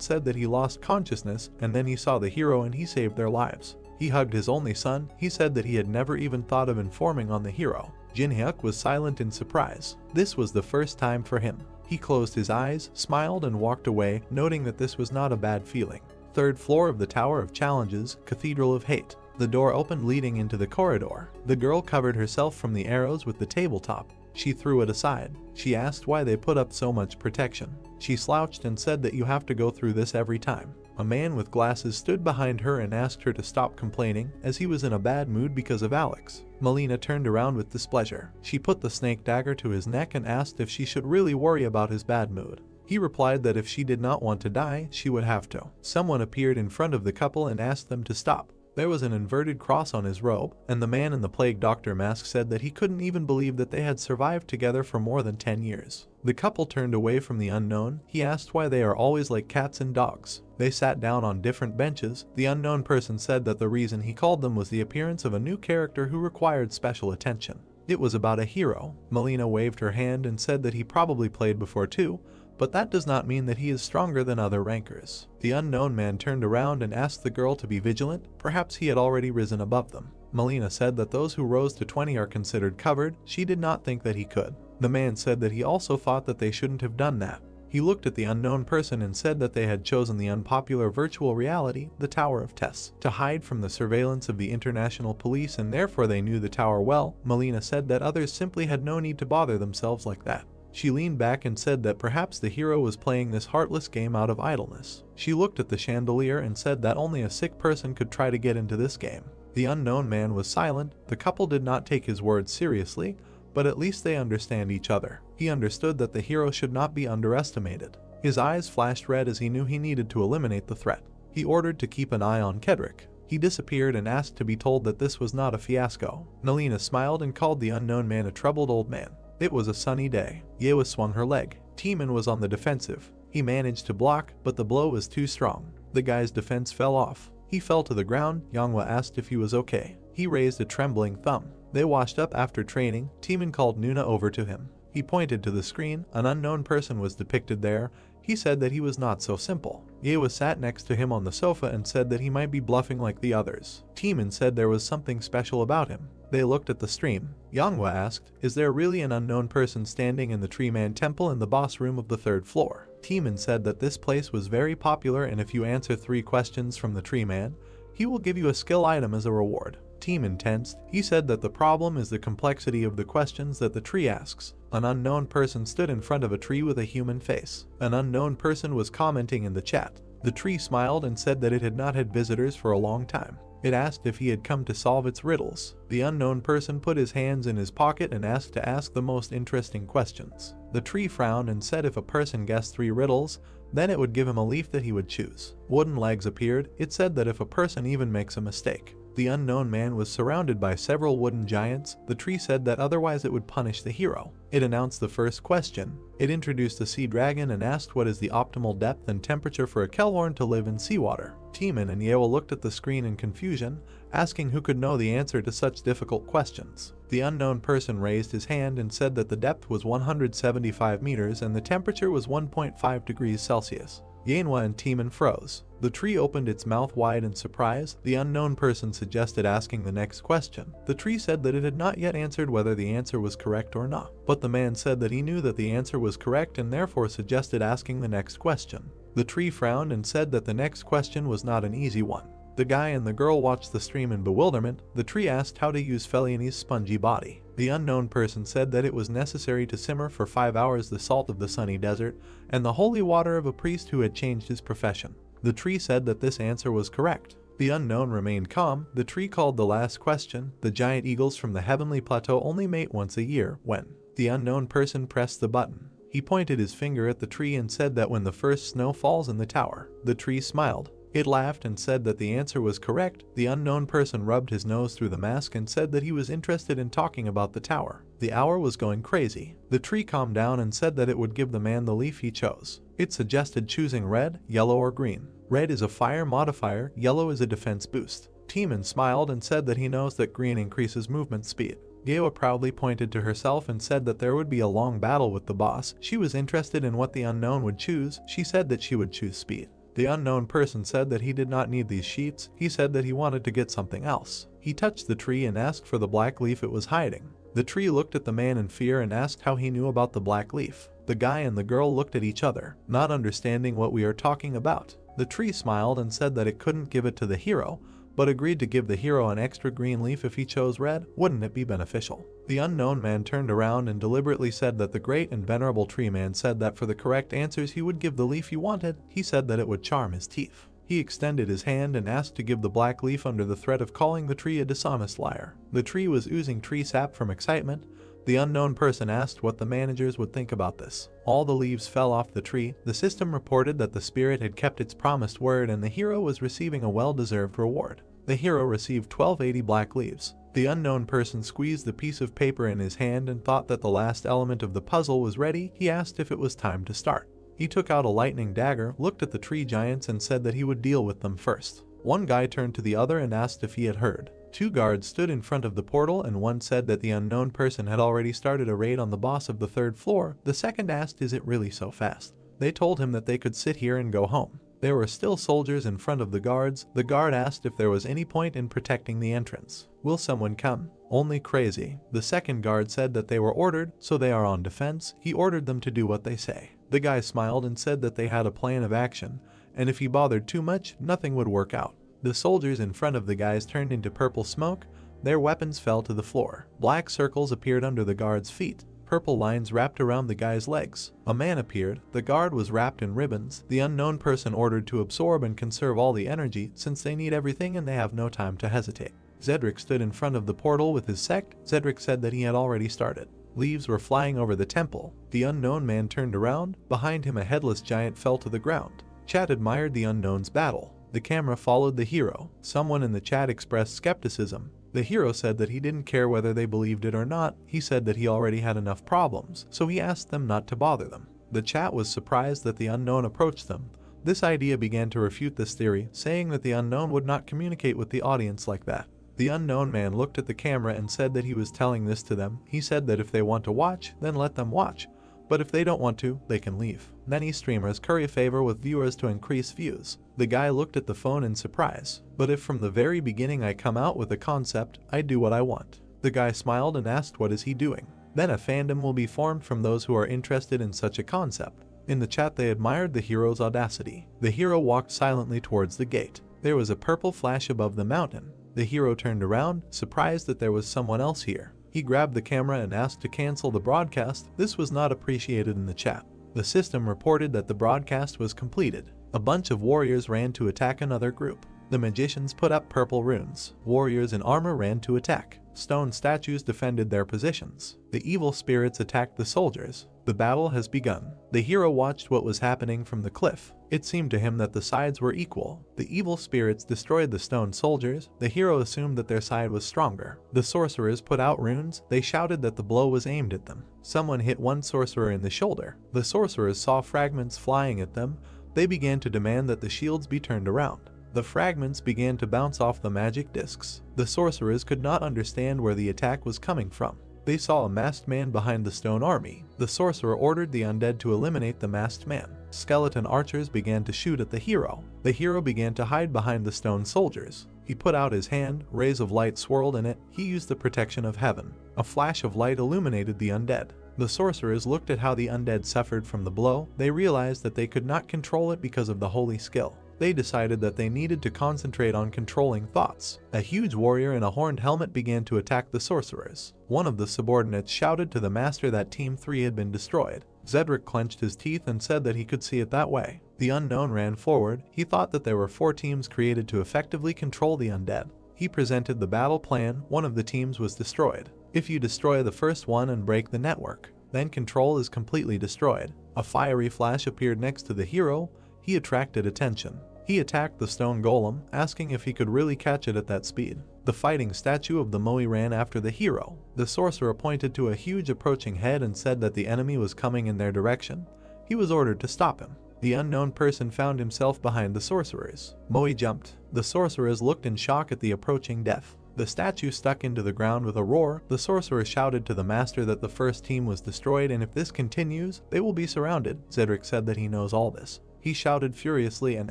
Speaker 1: said that he lost consciousness, and then he saw the hero and he saved their lives. He hugged his only son. He said that he had never even thought of informing on the hero. Jin-hyuk was silent in surprise. This was the first time for him. He closed his eyes, smiled and walked away, noting that this was not a bad feeling. Third floor of the Tower of Challenges, Cathedral of Hate. The door opened leading into the corridor. The girl covered herself from the arrows with the tabletop. She threw it aside. She asked why they put up so much protection. She slouched and said that you have to go through this every time. A man with glasses stood behind her and asked her to stop complaining, as he was in a bad mood because of Alex. Melina turned around with displeasure. She put the snake dagger to his neck and asked if she should really worry about his bad mood. He replied that if she did not want to die, she would have to. Someone appeared in front of the couple and asked them to stop. There was an inverted cross on his robe, and the man in the plague doctor mask said that he couldn't even believe that they had survived together for more than 10 years. The couple turned away from the unknown. He asked why they are always like cats and dogs. They sat down on different benches. The unknown person said that the reason he called them was the appearance of a new character who required special attention. It was about a hero. Melina waved her hand and said that he probably played before too, but that does not mean that he is stronger than other rankers. The unknown man turned around and asked the girl to be vigilant. Perhaps he had already risen above them. Melina said that those who rose to 20 are considered covered. She did not think that he could. The man said that he also thought that they shouldn't have done that. He looked at the unknown person and said that they had chosen the unpopular virtual reality, the Tower of Tests, to hide from the surveillance of the international police, and therefore they knew the tower well. Melina said that others simply had no need to bother themselves like that. She leaned back and said that perhaps the hero was playing this heartless game out of idleness. She looked at the chandelier and said that only a sick person could try to get into this game. The unknown man was silent. The couple did not take his words seriously, but at least they understand each other. He understood that the hero should not be underestimated. His eyes flashed red as he knew he needed to eliminate the threat. He ordered to keep an eye on Kedrick. He disappeared and asked to be told that this was not a fiasco. Melina smiled and called the unknown man a troubled old man. It was a sunny day. Yewa swung her leg. Teeman was on the defensive. He managed to block, but the blow was too strong. The guy's defense fell off. He fell to the ground. Yonghwa asked if he was okay. He raised a trembling thumb. They washed up after training. Teeman called Nuna over to him. He pointed to the screen. An unknown person was depicted there. He said that he was not so simple. Yewa sat next to him on the sofa and said that he might be bluffing like the others. Teeman said there was something special about him. They looked at the stream. Yonghwa asked, "Is there really an unknown person standing in the Tree Man Temple in the boss room of the 3rd floor?" Teeman said that this place was very popular, and if you answer 3 questions from the Tree Man, he will give you a skill item as a reward. Teeman tensed. He said that the problem is the complexity of the questions that the tree asks. An unknown person stood in front of a tree with a human face. An unknown person was commenting in the chat. The tree smiled and said that it had not had visitors for a long time. It asked if he had come to solve its riddles. The unknown person put his hands in his pocket and asked to ask the most interesting questions. The tree frowned and said if a person guessed 3 riddles, then it would give him a leaf that he would choose. Wooden legs appeared. It said that if a person even makes a mistake. The unknown man was surrounded by several wooden giants. The tree said that otherwise it would punish the hero. It announced the first question. It introduced the sea dragon and asked what is the optimal depth and temperature for a Kellhorn to live in seawater. Teeman and Yewa looked at the screen in confusion, asking who could know the answer to such difficult questions. The unknown person raised his hand and said that the depth was 175 meters and the temperature was 1.5 degrees Celsius. Yenwa and Teeman froze. The tree opened its mouth wide in surprise. The unknown person suggested asking the next question. The tree said that it had not yet answered whether the answer was correct or not, but the man said that he knew that the answer was correct and therefore suggested asking the next question. The tree frowned and said that the next question was not an easy one. The guy and the girl watched the stream in bewilderment. The tree asked how to use Feliani's spongy body. The unknown person said that it was necessary to simmer for 5 hours the salt of the sunny desert and the holy water of a priest who had changed his profession. The tree said that this answer was correct. The unknown remained calm. The tree called the last question. The giant eagles from the heavenly plateau only mate once a year. When? The unknown person pressed the button. He pointed his finger at the tree and said that when the first snow falls in the tower. The tree smiled. It laughed and said that the answer was correct. The unknown person rubbed his nose through the mask and said that he was interested in talking about the tower. The hour was going crazy. The tree calmed down and said that it would give the man the leaf he chose. It suggested choosing red, yellow, or green. Red is a fire modifier, yellow is a defense boost. Timon smiled and said that he knows that green increases movement speed. Yahello proudly pointed to herself and said that there would be a long battle with the boss. She was interested in what the unknown would choose. She said that she would choose speed. The unknown person said that he did not need these sheets. He said that he wanted to get something else. He touched the tree and asked for the black leaf it was hiding. The tree looked at the man in fear and asked how he knew about the black leaf. The guy and the girl looked at each other, not understanding what we are talking about. The tree smiled and said that it couldn't give it to the hero, but agreed to give the hero an extra green leaf if he chose red. Wouldn't it be beneficial? The unknown man turned around and deliberately said that the great and venerable tree man said that for the correct answers he would give the leaf you wanted. He said that it would charm his teeth. He extended his hand and asked to give the black leaf under the threat of calling the tree a dishonest liar. The tree was oozing tree sap from excitement. The unknown person asked what the managers would think about this. All the leaves fell off the tree. The system reported that the spirit had kept its promised word and the hero was receiving a well-deserved reward. The hero received 1280 black leaves. The unknown person squeezed the piece of paper in his hand and thought that the last element of the puzzle was ready. He asked if it was time to start. He took out a lightning dagger, looked at the tree giants and said that he would deal with them first. One guy turned to the other and asked if he had heard. Two guards stood in front of the portal and one said that the unknown person had already started a raid on the boss of the third floor. The second asked, "Is it really so fast?" They told him that they could sit here and go home. There were still soldiers in front of the guards. The guard asked if there was any point in protecting the entrance. "Will someone come?" "Only crazy." The second guard said that they were ordered, so they are on defense. He ordered them to do what they say. The guy smiled and said that they had a plan of action, and if he bothered too much, nothing would work out. The soldiers in front of the guys turned into purple smoke. Their weapons fell to the floor. Black circles appeared under the guards' feet. Purple lines wrapped around the guy's legs. A man appeared. The guard was wrapped in ribbons. The unknown person ordered to absorb and conserve all the energy since they need everything and they have no time to hesitate. Zedric stood in front of the portal with his sect. Zedric said that he had already started. Leaves were flying over the temple. The unknown man turned around. Behind him a headless giant fell to the ground. Chat admired the unknown's battle. The camera followed the hero. Someone in the chat expressed skepticism. The hero said that he didn't care whether they believed it or not. He said that he already had enough problems, so he asked them not to bother them. The chat was surprised that the unknown approached them. This idea began to refute this theory, saying that the unknown would not communicate with the audience like that. The unknown man looked at the camera and said that he was telling this to them. He said that if they want to watch, then let them watch. But if they don't want to, they can leave. Many streamers curry favor with viewers to increase views. The guy looked at the phone in surprise. But if from the very beginning I come out with a concept, I do what I want. The guy smiled and asked what is he doing. Then a fandom will be formed from those who are interested in such a concept. In the chat they admired the hero's audacity. The hero walked silently towards the gate. There was a purple flash above the mountain. The hero turned around, surprised that there was someone else here. He grabbed the camera and asked to cancel the broadcast. This was not appreciated in the chat. The system reported that the broadcast was completed. A bunch of warriors ran to attack another group. The magicians put up purple runes. Warriors in armor ran to attack. Stone statues defended their positions. The evil spirits attacked the soldiers. The battle has begun. The hero watched what was happening from the cliff. It seemed to him that the sides were equal. The evil spirits destroyed the stone soldiers. The hero assumed that their side was stronger. The sorcerers put out runes. They shouted that the blow was aimed at them. Someone hit one sorcerer in the shoulder. The sorcerers saw fragments flying at them. They began to demand that the shields be turned around. The fragments began to bounce off the magic discs. The sorcerers could not understand where the attack was coming from. They saw a masked man behind the stone army. The sorcerer ordered the undead to eliminate the masked man. Skeleton archers began to shoot at the hero. The hero began to hide behind the stone soldiers. He put out his hand, rays of light swirled in it. He used the protection of heaven. A flash of light illuminated the undead. The sorcerers looked at how the undead suffered from the blow. They realized that they could not control it because of the holy skill. They decided that they needed to concentrate on controlling thoughts. A huge warrior in a horned helmet began to attack the sorcerers. One of the subordinates shouted to the master that Team 3 had been destroyed. Zedric clenched his teeth and said that he could see it that way. The unknown ran forward. He thought that there were 4 teams created to effectively control the undead. He presented the battle plan. One of the teams was destroyed. If you destroy the first one and break the network, then control is completely destroyed. A fiery flash appeared next to the hero. He attracted attention. He attacked the stone golem, asking if he could really catch it at that speed. The fighting statue of the Moe ran after the hero. The sorcerer pointed to a huge approaching head and said that the enemy was coming in their direction. He was ordered to stop him. The unknown person found himself behind the sorcerers. Moe jumped. The sorcerers looked in shock at the approaching death. The statue stuck into the ground with a roar. The sorcerer shouted to the master that the first team was destroyed, and if this continues, they will be surrounded. Cedric said that he knows all this. He shouted furiously and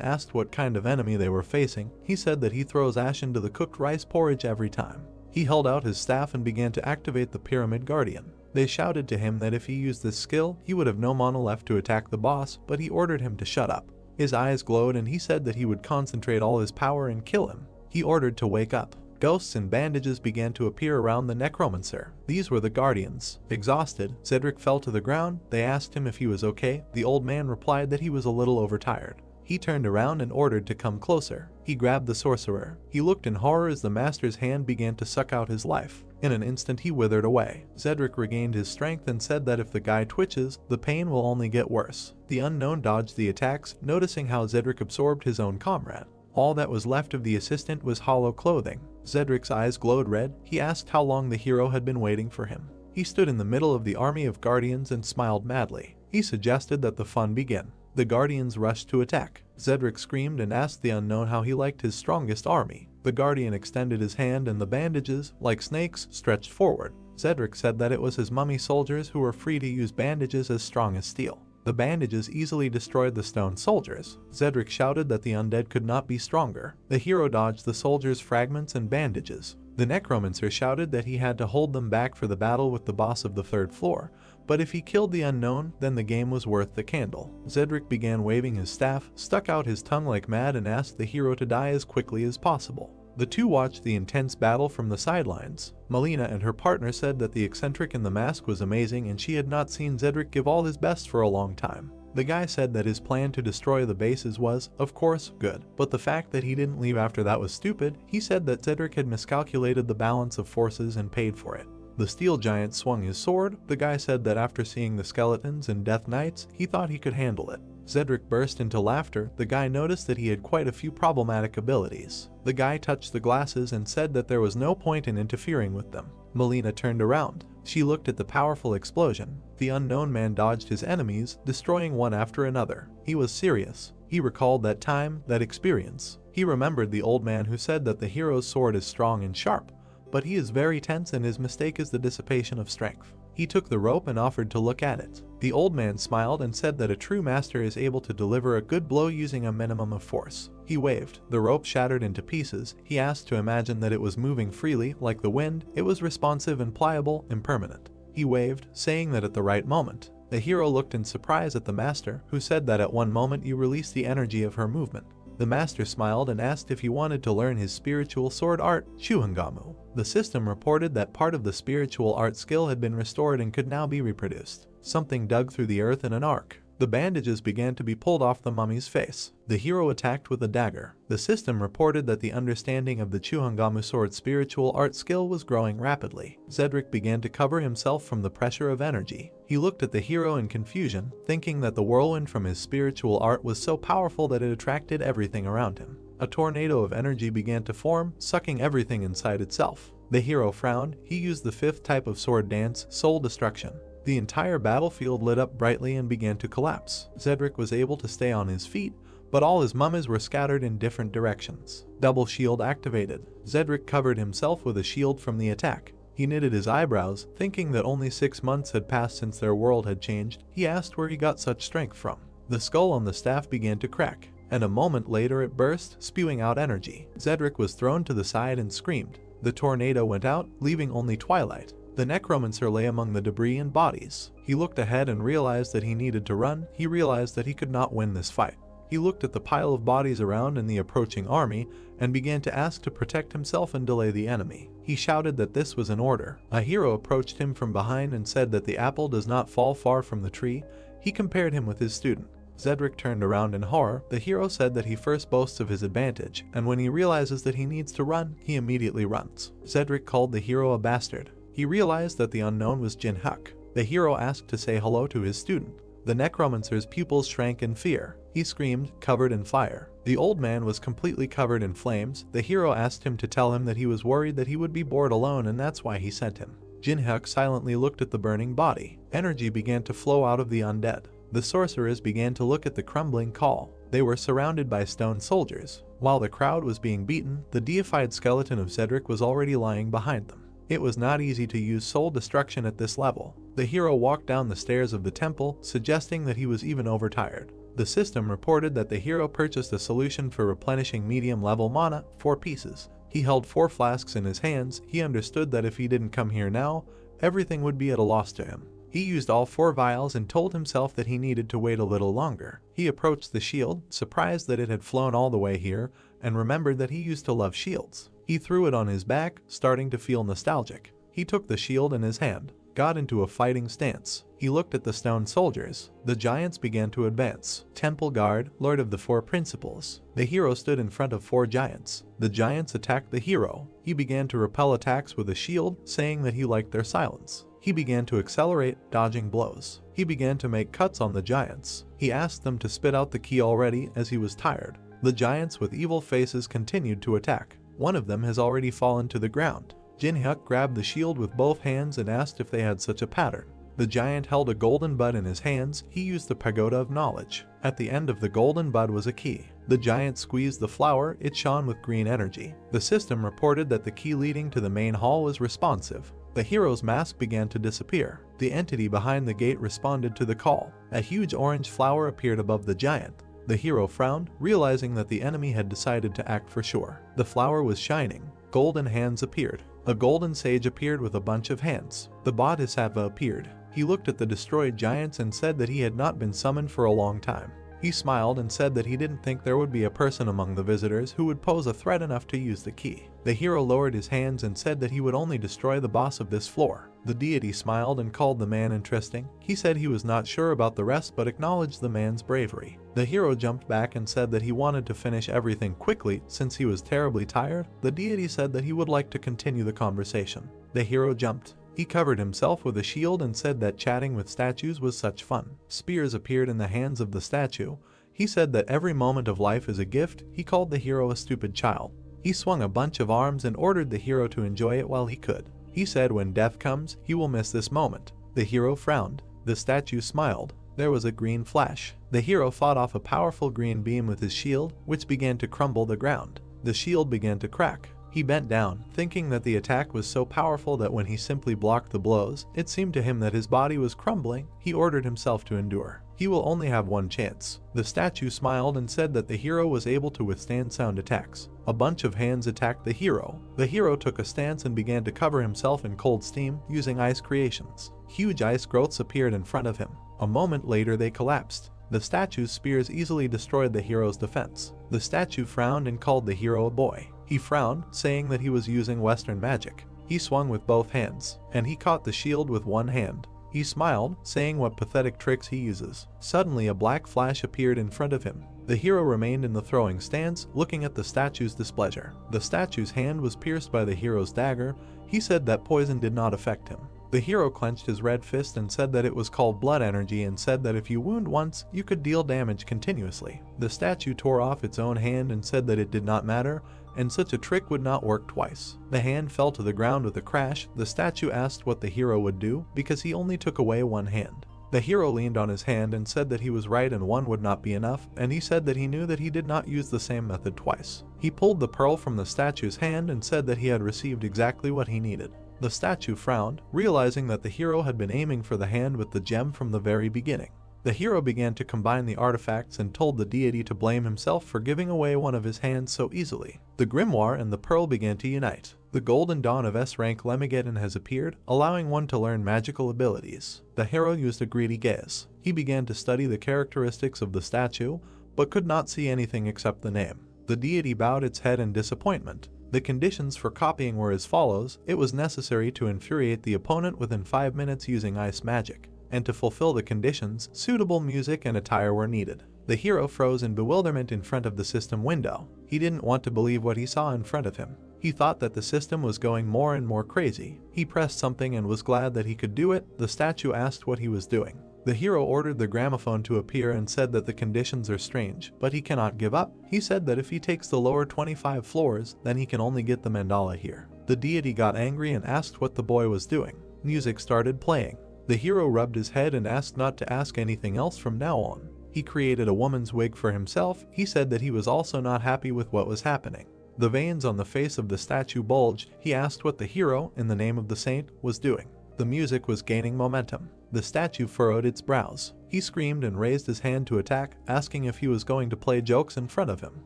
Speaker 1: asked what kind of enemy they were facing. He said that he throws ash into the cooked rice porridge every time. He held out his staff and began to activate the Pyramid Guardian. They shouted to him that if he used this skill, he would have no mana left to attack the boss, but he ordered him to shut up. His eyes glowed and he said that he would concentrate all his power and kill him. He ordered to wake up. Ghosts and bandages began to appear around the necromancer. These were the guardians. Exhausted, Cedric fell to the ground. They asked him if he was okay. The old man replied that he was a little overtired. He turned around and ordered to come closer. He grabbed the sorcerer. He looked in horror as the master's hand began to suck out his life. In an instant he withered away. Cedric regained his strength and said that if the guy twitches, the pain will only get worse. The unknown dodged the attacks, noticing how Cedric absorbed his own comrade. All that was left of the assistant was hollow clothing. Cedric's eyes glowed red. He asked how long the hero had been waiting for him. He stood in the middle of the army of guardians and smiled madly. He suggested that the fun begin. The guardians rushed to attack. Cedric screamed and asked the unknown how he liked his strongest army. The guardian extended his hand and the bandages, like snakes, stretched forward. Cedric said that it was his mummy soldiers who were free to use bandages as strong as steel. The bandages easily destroyed the stone soldiers. Cedric shouted that the undead could not be stronger. The hero dodged the soldiers' fragments and bandages. The necromancer shouted that he had to hold them back for the battle with the boss of the third floor, but if he killed the unknown, then the game was worth the candle. Cedric began waving his staff, stuck out his tongue like mad and asked the hero to die as quickly as possible. The two watched the intense battle from the sidelines. Melina and her partner said that the eccentric in the mask was amazing and she had not seen Cedric give all his best for a long time. The guy said that his plan to destroy the bases was, of course, good, but the fact that he didn't leave after that was stupid. He said that Cedric had miscalculated the balance of forces and paid for it. The steel giant swung his sword. The guy said that after seeing the skeletons and death knights, he thought he could handle it. Cedric burst into laughter. The guy noticed that he had quite a few problematic abilities. The guy touched the glasses and said that there was no point in interfering with them. Melina turned around. She looked at the powerful explosion. The unknown man dodged his enemies, destroying one after another. He was serious. He recalled that time, that experience. He remembered the old man who said that the hero's sword is strong and sharp, but he is very tense and his mistake is the dissipation of strength. He took the rope and offered to look at it. The old man smiled and said that a true master is able to deliver a good blow using a minimum of force. He waved. The rope shattered into pieces. He asked to imagine that it was moving freely, like the wind. It was responsive and pliable, impermanent. He waved, saying that at the right moment. The hero looked in surprise at the master, who said that at one moment you release the energy of her movement. The master smiled and asked if he wanted to learn his spiritual sword art, Shuhangamu. The system reported that part of the spiritual art skill had been restored and could now be reproduced. Something dug through the earth in an arc. The bandages began to be pulled off the mummy's face. The hero attacked with a dagger. The system reported that the understanding of the Chuhangamu sword spiritual art skill was growing rapidly. Cedric began to cover himself from the pressure of energy. He looked at the hero in confusion, thinking that the whirlwind from his spiritual art was so powerful that it attracted everything around him. A tornado of energy began to form, sucking everything inside itself. The hero frowned. He used the fifth type of sword dance, soul destruction. The entire battlefield lit up brightly and began to collapse. Cedric was able to stay on his feet, but all his mummies were scattered in different directions. Double shield activated. Cedric covered himself with a shield from the attack. He knitted his eyebrows, thinking that only 6 months had passed since their world had changed. He asked where he got such strength from. The skull on the staff began to crack, and a moment later it burst, spewing out energy. Cedric was thrown to the side and screamed. The tornado went out, leaving only twilight. The necromancer lay among the debris and bodies. He looked ahead and realized that he needed to run. He realized that he could not win this fight. He looked at the pile of bodies around and the approaching army and began to ask to protect himself and delay the enemy. He shouted that this was an order. A hero approached him from behind and said that the apple does not fall far from the tree. He compared him with his student. Cedric turned around in horror. The hero said that he first boasts of his advantage, and when he realizes that he needs to run, he immediately runs. Cedric called the hero a bastard. He realized that the unknown was Jin Huk. The hero asked to say hello to his student. The necromancer's pupils shrank in fear. He screamed, covered in fire. The old man was completely covered in flames. The hero asked him to tell him that he was worried that he would be bored alone and that's why he sent him. Jin Huk silently looked at the burning body. Energy began to flow out of the undead. The sorcerers began to look at the crumbling call. They were surrounded by stone soldiers. While the crowd was being beaten, the deified skeleton of Cedric was already lying behind them. It was not easy to use soul destruction at this level. The hero walked down the stairs of the temple, suggesting that he was even overtired. The system reported that the hero purchased a solution for replenishing medium-level mana, 4 pieces. He held 4 flasks in his hands. He understood that if he didn't come here now, everything would be at a loss to him. He used all 4 vials and told himself that he needed to wait a little longer. He approached the shield, surprised that it had flown all the way here, and remembered that he used to love shields. He threw it on his back, starting to feel nostalgic. He took the shield in his hand, got into a fighting stance. He looked at the stone soldiers. The giants began to advance. Temple Guard, Lord of the 4 Principles. The hero stood in front of 4 giants. The giants attacked the hero. He began to repel attacks with a shield, saying that he liked their silence. He began to accelerate, dodging blows. He began to make cuts on the giants. He asked them to spit out the key already, as he was tired. The giants with evil faces continued to attack. One of them has already fallen to the ground. Jinhyuk grabbed the shield with both hands and asked if they had such a pattern. The giant held a golden bud in his hands. He used the pagoda of knowledge. At the end of the golden bud was a key. The giant squeezed the flower. It shone with green energy. The system reported that the key leading to the main hall was responsive. The hero's mask began to disappear. The entity behind the gate responded to the call. A huge orange flower appeared above the giant. The hero frowned, realizing that the enemy had decided to act for sure. The flower was shining. Golden hands appeared. A golden sage appeared with a bunch of hands. The Bodhisattva appeared. He looked at the destroyed giants and said that he had not been summoned for a long time. He smiled and said that he didn't think there would be a person among the visitors who would pose a threat enough to use the key. The hero lowered his hands and said that he would only destroy the boss of this floor. The deity smiled and called the man interesting. He said he was not sure about the rest but acknowledged the man's bravery. The hero jumped back and said that he wanted to finish everything quickly since he was terribly tired. The deity said that he would like to continue the conversation. The hero jumped. He covered himself with a shield and said that chatting with statues was such fun. Spears appeared in the hands of the statue. He said that every moment of life is a gift. He called the hero a stupid child. He swung a bunch of arms and ordered the hero to enjoy it while he could. He said when death comes, he will miss this moment. The hero frowned. The statue smiled. There was a green flash. The hero fought off a powerful green beam with his shield, which began to crumble the ground. The shield began to crack. He bent down, thinking that the attack was so powerful that when he simply blocked the blows, it seemed to him that his body was crumbling. He ordered himself to endure. He will only have one chance. The statue smiled and said that the hero was able to withstand sound attacks. A bunch of hands attacked the hero. The hero took a stance and began to cover himself in cold steam using ice creations. Huge ice growths appeared in front of him. A moment later they collapsed. The statue's spears easily destroyed the hero's defense. The statue frowned and called the hero a boy. He frowned, saying that he was using Western magic. He swung with both hands, and he caught the shield with one hand. He smiled, saying what pathetic tricks he uses. Suddenly a black flash appeared in front of him. The hero remained in the throwing stance, looking at the statue's displeasure. The statue's hand was pierced by the hero's dagger. He said that poison did not affect him. The hero clenched his red fist and said that it was called blood energy and said that if you wound once, you could deal damage continuously. The statue tore off its own hand and said that it did not matter, and such a trick would not work twice. The hand fell to the ground with a crash. The statue asked what the hero would do, because he only took away one hand. The hero leaned on his hand and said that he was right and one would not be enough, and he said that he knew that he did not use the same method twice. He pulled the pearl from the statue's hand and said that he had received exactly what he needed. The statue frowned, realizing that the hero had been aiming for the hand with the gem from the very beginning. The hero began to combine the artifacts and told the deity to blame himself for giving away one of his hands so easily. The grimoire and the pearl began to unite. The golden dawn of S-rank Lemageddon has appeared, allowing one to learn magical abilities. The hero used a greedy gaze. He began to study the characteristics of the statue, but could not see anything except the name. The deity bowed its head in disappointment. The conditions for copying were as follows. It was necessary to infuriate the opponent within 5 minutes using ice magic, and to fulfill the conditions, suitable music and attire were needed. The hero froze in bewilderment in front of the system window. He didn't want to believe what he saw in front of him. He thought that the system was going more and more crazy. He pressed something and was glad that he could do it. The statue asked what he was doing. The hero ordered the gramophone to appear and said that the conditions are strange, but he cannot give up. He said that if he takes the lower 25 floors, then he can only get the mandala here. The deity got angry and asked what the boy was doing. Music started playing. The hero rubbed his head and asked not to ask anything else from now on. He created a woman's wig for himself. He said that he was also not happy with what was happening. The veins on the face of the statue bulged. He asked what the hero, in the name of the saint, was doing. The music was gaining momentum. The statue furrowed its brows. He screamed and raised his hand to attack, asking if he was going to play jokes in front of him.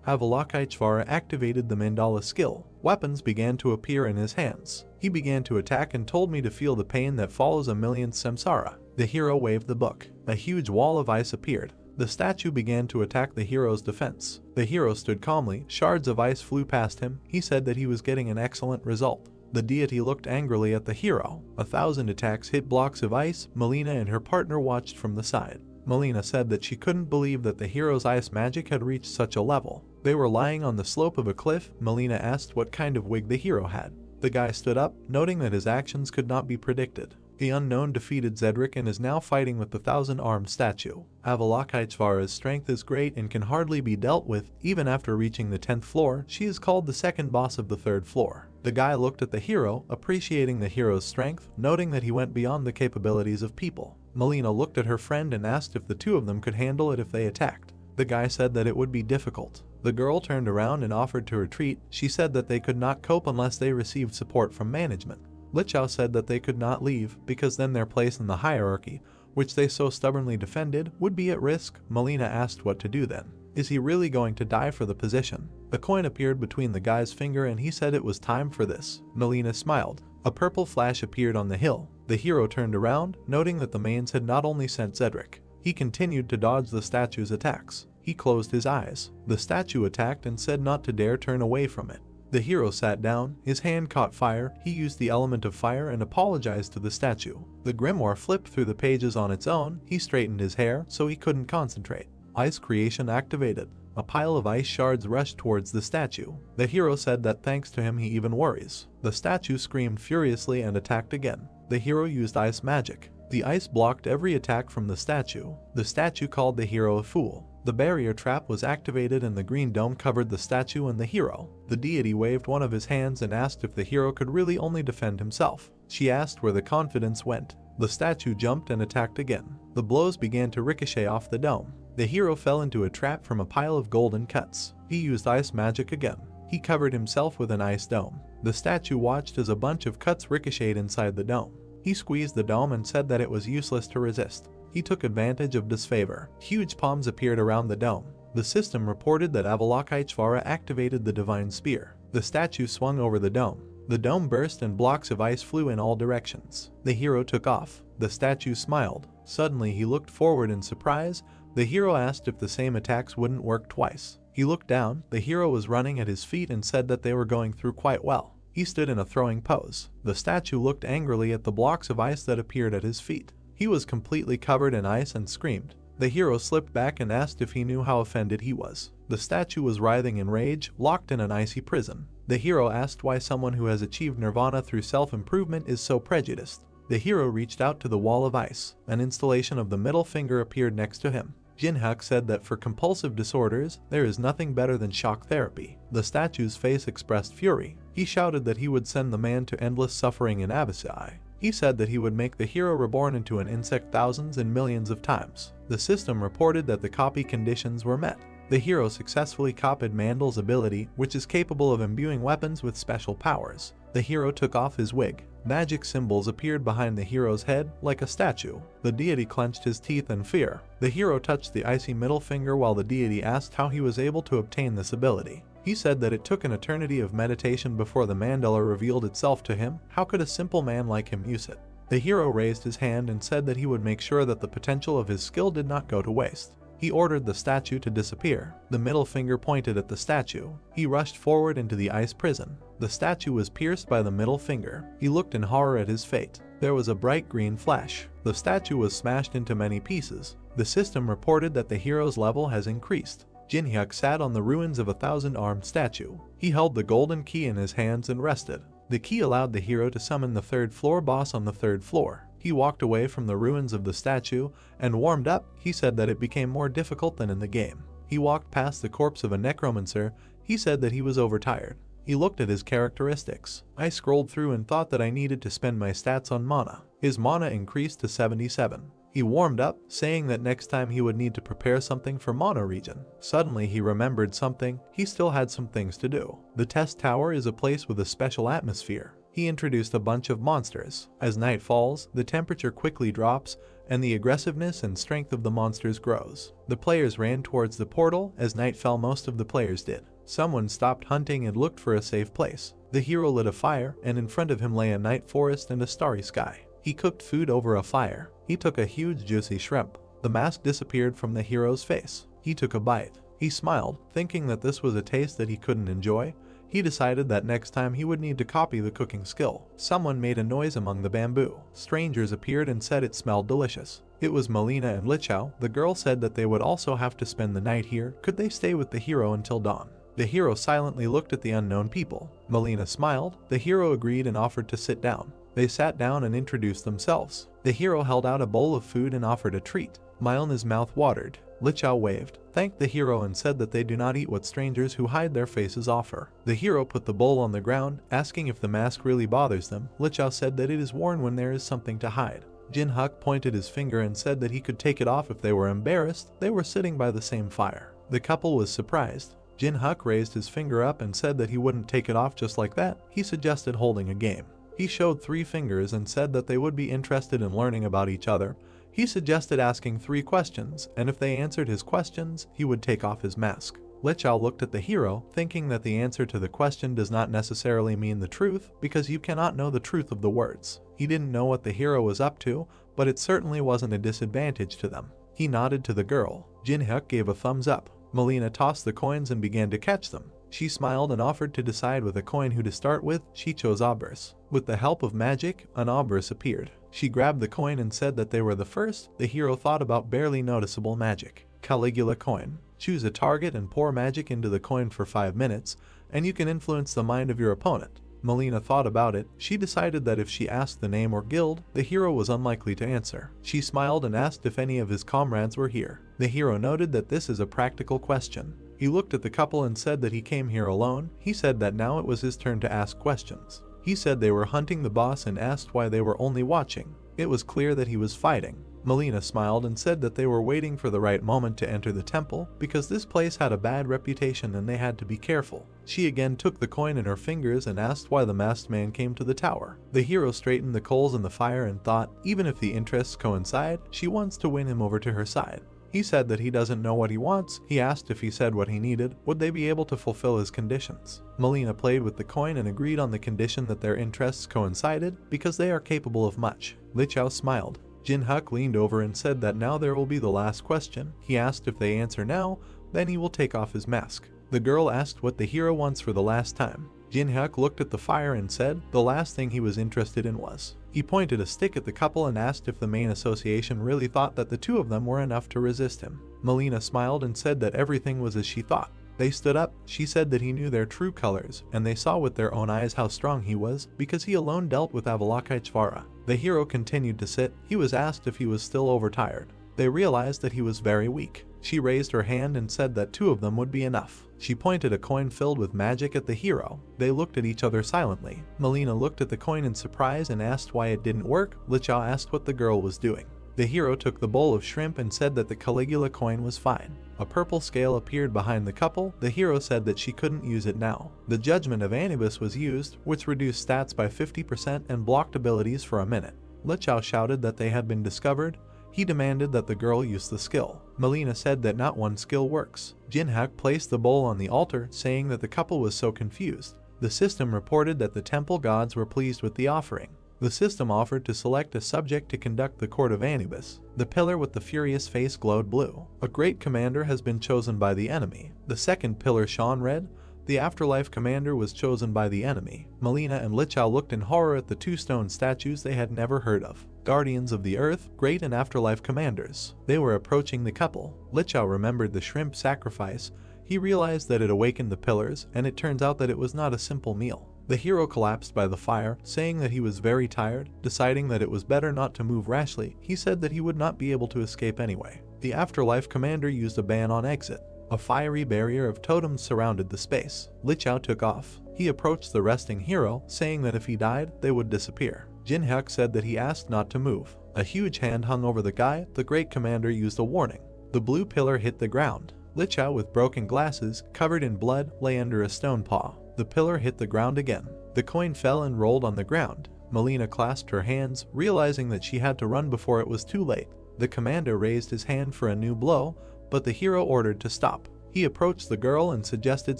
Speaker 1: Avalokiteshvara activated the mandala skill. Weapons began to appear in his hands. He began to attack and told me to feel the pain that follows a millionth samsara. The hero waved the book. A huge wall of ice appeared. The statue began to attack the hero's defense. The hero stood calmly. Shards of ice flew past him. He said that he was getting an excellent result. The deity looked angrily at the hero. 1,000 attacks hit blocks of ice. Melina and her partner watched from the side. Melina said that she couldn't believe that the hero's ice magic had reached such a level. They were lying on the slope of a cliff. Melina asked what kind of wig the hero had. The guy stood up, noting that his actions could not be predicted. The unknown defeated Zedric and is now fighting with the 1,000-armed statue. Avalokiteshvara's strength is great and can hardly be dealt with. Even after reaching the 10th floor, she is called the second boss of the 3rd floor. The guy looked at the hero, appreciating the hero's strength, noting that he went beyond the capabilities of people. Melina looked at her friend and asked if the two of them could handle it if they attacked. The guy said that it would be difficult. The girl turned around and offered to retreat. She said that they could not cope unless they received support from management. Lichao said that they could not leave because then their place in the hierarchy, which they so stubbornly defended, would be at risk. Melina asked what to do then. Is he really going to die for the position? A coin appeared between the guy's finger and he said it was time for this. Melina smiled. A purple flash appeared on the hill. The hero turned around, noting that the mains had not only sent Zedric. He continued to dodge the statue's attacks. He closed his eyes. The statue attacked and said not to dare turn away from it. The hero sat down. His hand caught fire. He used the element of fire and apologized to the statue. The grimoire flipped through the pages on its own. He straightened his hair so he couldn't concentrate. Ice creation activated. A pile of ice shards rushed towards the statue. The hero said that thanks to him he even worries. The statue screamed furiously and attacked again. The hero used ice magic. The ice blocked every attack from the statue. The statue called the hero a fool. The barrier trap was activated and the green dome covered the statue and the hero. The deity waved one of his hands and asked if the hero could really only defend himself. She asked where the confidence went. The statue jumped and attacked again. The blows began to ricochet off the dome. The hero fell into a trap from a pile of golden cuts. He used ice magic again. He covered himself with an ice dome. The statue watched as a bunch of cuts ricocheted inside the dome. He squeezed the dome and said that it was useless to resist. He took advantage of disfavor. Huge palms appeared around the dome. The system reported that Avalokiteshvara activated the divine spear. The statue swung over the dome. The dome burst and blocks of ice flew in all directions. The hero took off. The statue smiled. Suddenly he looked forward in surprise. The hero asked if the same attacks wouldn't work twice. He looked down. The hero was running at his feet and said that they were going through quite well. He stood in a throwing pose. The statue looked angrily at the blocks of ice that appeared at his feet. He was completely covered in ice and screamed. The hero slipped back and asked if he knew how offended he was. The statue was writhing in rage, locked in an icy prison. The hero asked why someone who has achieved nirvana through self-improvement is so prejudiced. The hero reached out to the wall of ice. An installation of the middle finger appeared next to him. Jinhyuk said that for compulsive disorders, there is nothing better than shock therapy. The statue's face expressed fury. He shouted that he would send the man to endless suffering in Abysai. He said that he would make the hero reborn into an insect thousands and millions of times. The system reported that the copy conditions were met. The hero successfully copied Mandal's ability, which is capable of imbuing weapons with special powers. The hero took off his wig. Magic symbols appeared behind the hero's head, like a statue. The deity clenched his teeth in fear. The hero touched the icy middle finger while the deity asked how he was able to obtain this ability. He said that it took an eternity of meditation before the mandala revealed itself to him. How could a simple man like him use it? The hero raised his hand and said that he would make sure that the potential of his skill did not go to waste. He ordered the statue to disappear. The middle finger pointed at the statue. He rushed forward into the ice prison. The statue was pierced by the middle finger. He looked in horror at his fate. There was a bright green flash. The statue was smashed into many pieces. The system reported that the hero's level has increased. Jinhyuk sat on the ruins of a 1,000-armed statue. He held the golden key in his hands and rested. The key allowed the hero to summon the 3rd floor boss on the 3rd floor. He walked away from the ruins of the statue and warmed up. He said that it became more difficult than in the game. He walked past the corpse of a necromancer. He said that he was overtired. He looked at his characteristics. I scrolled through and thought that I needed to spend my stats on mana. His mana increased to 77. He warmed up, saying that next time he would need to prepare something for mana regen. Suddenly he remembered something. He still had some things to do. The test tower is a place with a special atmosphere. He introduced a bunch of monsters. As night falls, the temperature quickly drops, and the aggressiveness and strength of the monsters grows. The players ran towards the portal. As night fell, most of the players did. Someone stopped hunting and looked for a safe place. The hero lit a fire, and in front of him lay a night forest and a starry sky. He cooked food over a fire. He took a huge juicy shrimp. The mask disappeared from the hero's face. He took a bite. He smiled, thinking that this was a taste that he couldn't enjoy. He decided that next time he would need to copy the cooking skill. Someone made a noise among the bamboo. Strangers appeared and said it smelled delicious. It was Melina and Lichao. The girl said that they would also have to spend the night here. Could they stay with the hero until dawn? The hero silently looked at the unknown people. Melina smiled. The hero agreed and offered to sit down. They sat down and introduced themselves. The hero held out a bowl of food and offered a treat. Milna's mouth watered. Lichao waved, thanked the hero and said that they do not eat what strangers who hide their faces offer. The hero put the bowl on the ground, asking if the mask really bothers them. Lichao said that it is worn when there is something to hide. Jinhuk pointed his finger and said that he could take it off if they were embarrassed. They were sitting by the same fire. The couple was surprised. Jinhuk raised his finger up and said that he wouldn't take it off just like that. He suggested holding a game. He showed 3 fingers and said that they would be interested in learning about each other. He suggested asking 3 questions, and if they answered his questions, he would take off his mask. Lichao looked at the hero, thinking that the answer to the question does not necessarily mean the truth, because you cannot know the truth of the words. He didn't know what the hero was up to, but it certainly wasn't a disadvantage to them. He nodded to the girl. Jinhuk gave a thumbs up. Melina tossed the coins and began to catch them. She smiled and offered to decide with a coin who to start with. She chose Obverse. With the help of magic, an Obverse appeared. She grabbed the coin and said that they were the first. The hero thought about barely noticeable magic. Caligula coin. Choose a target and pour magic into the coin for 5 minutes, and you can influence the mind of your opponent. Melina thought about it. She decided that if she asked the name or guild, the hero was unlikely to answer. She smiled and asked if any of his comrades were here. The hero noted that this is a practical question. He looked at the couple and said that he came here alone. He said that now it was his turn to ask questions. He said they were hunting the boss and asked why they were only watching. It was clear that he was fighting. Melina smiled and said that they were waiting for the right moment to enter the temple, because this place had a bad reputation and they had to be careful. She again took the coin in her fingers and asked why the masked man came to the tower. The hero straightened the coals in the fire and thought, even if the interests coincide, she wants to win him over to her side. He said that he doesn't know what he wants. He asked if he said what he needed, would they be able to fulfill his conditions. Melina played with the coin and agreed on the condition that their interests coincided, because they are capable of much. Lichao smiled. Jinhuk leaned over and said that now there will be the last question. He asked if they answer now, then he will take off his mask. The girl asked what the hero wants for the last time. Jinhuk looked at the fire and said the last thing he was interested in was. He pointed a stick at the couple and asked if the main association really thought that the 2 of them were enough to resist him. Melina smiled and said that everything was as she thought. They stood up. She said that he knew their true colors, and they saw with their own eyes how strong he was, because he alone dealt with Avalokiteshvara. The hero continued to sit. He was asked if he was still overtired. They realized that he was very weak. She raised her hand and said that 2 of them would be enough. She pointed a coin filled with magic at the hero. They looked at each other silently. Melina looked at the coin in surprise and asked why it didn't work. Lichao asked what the girl was doing. The hero took the bowl of shrimp and said that the Caligula coin was fine. A purple scale appeared behind the couple. The hero said that she couldn't use it now. The judgment of Anubis was used, which reduced stats by 50% and blocked abilities for a minute. Lichao shouted that they had been discovered. He demanded that the girl use the skill. Melina said that not one skill works. Jinhuk placed the bowl on the altar, saying that the couple was so confused. The system reported that the temple gods were pleased with the offering. The system offered to select a subject to conduct the court of Anubis. The pillar with the furious face glowed blue. A great commander has been chosen by the enemy. The second pillar shone red. The afterlife commander was chosen by the enemy. Melina and Lichao looked in horror at the 2 stone statues they had never heard of. Guardians of the Earth, great and afterlife commanders. They were approaching the couple. Lichao remembered the shrimp sacrifice. He realized that it awakened the pillars, and it turns out that it was not a simple meal. The hero collapsed by the fire, saying that he was very tired. Deciding that it was better not to move rashly, he said that he would not be able to escape anyway. The afterlife commander used a ban on exit. A fiery barrier of totems surrounded the space. Liqiao took off. He approached the resting hero, saying that if he died, they would disappear. Jinhyuk said that he asked not to move. A huge hand hung over the guy. The great commander used a warning. The blue pillar hit the ground. Liqiao, with broken glasses, covered in blood, lay under a stone paw. The pillar hit the ground again. The coin fell and rolled on the ground. Melina clasped her hands, realizing that she had to run before it was too late. The commander raised his hand for a new blow, but the hero ordered to stop. He approached the girl and suggested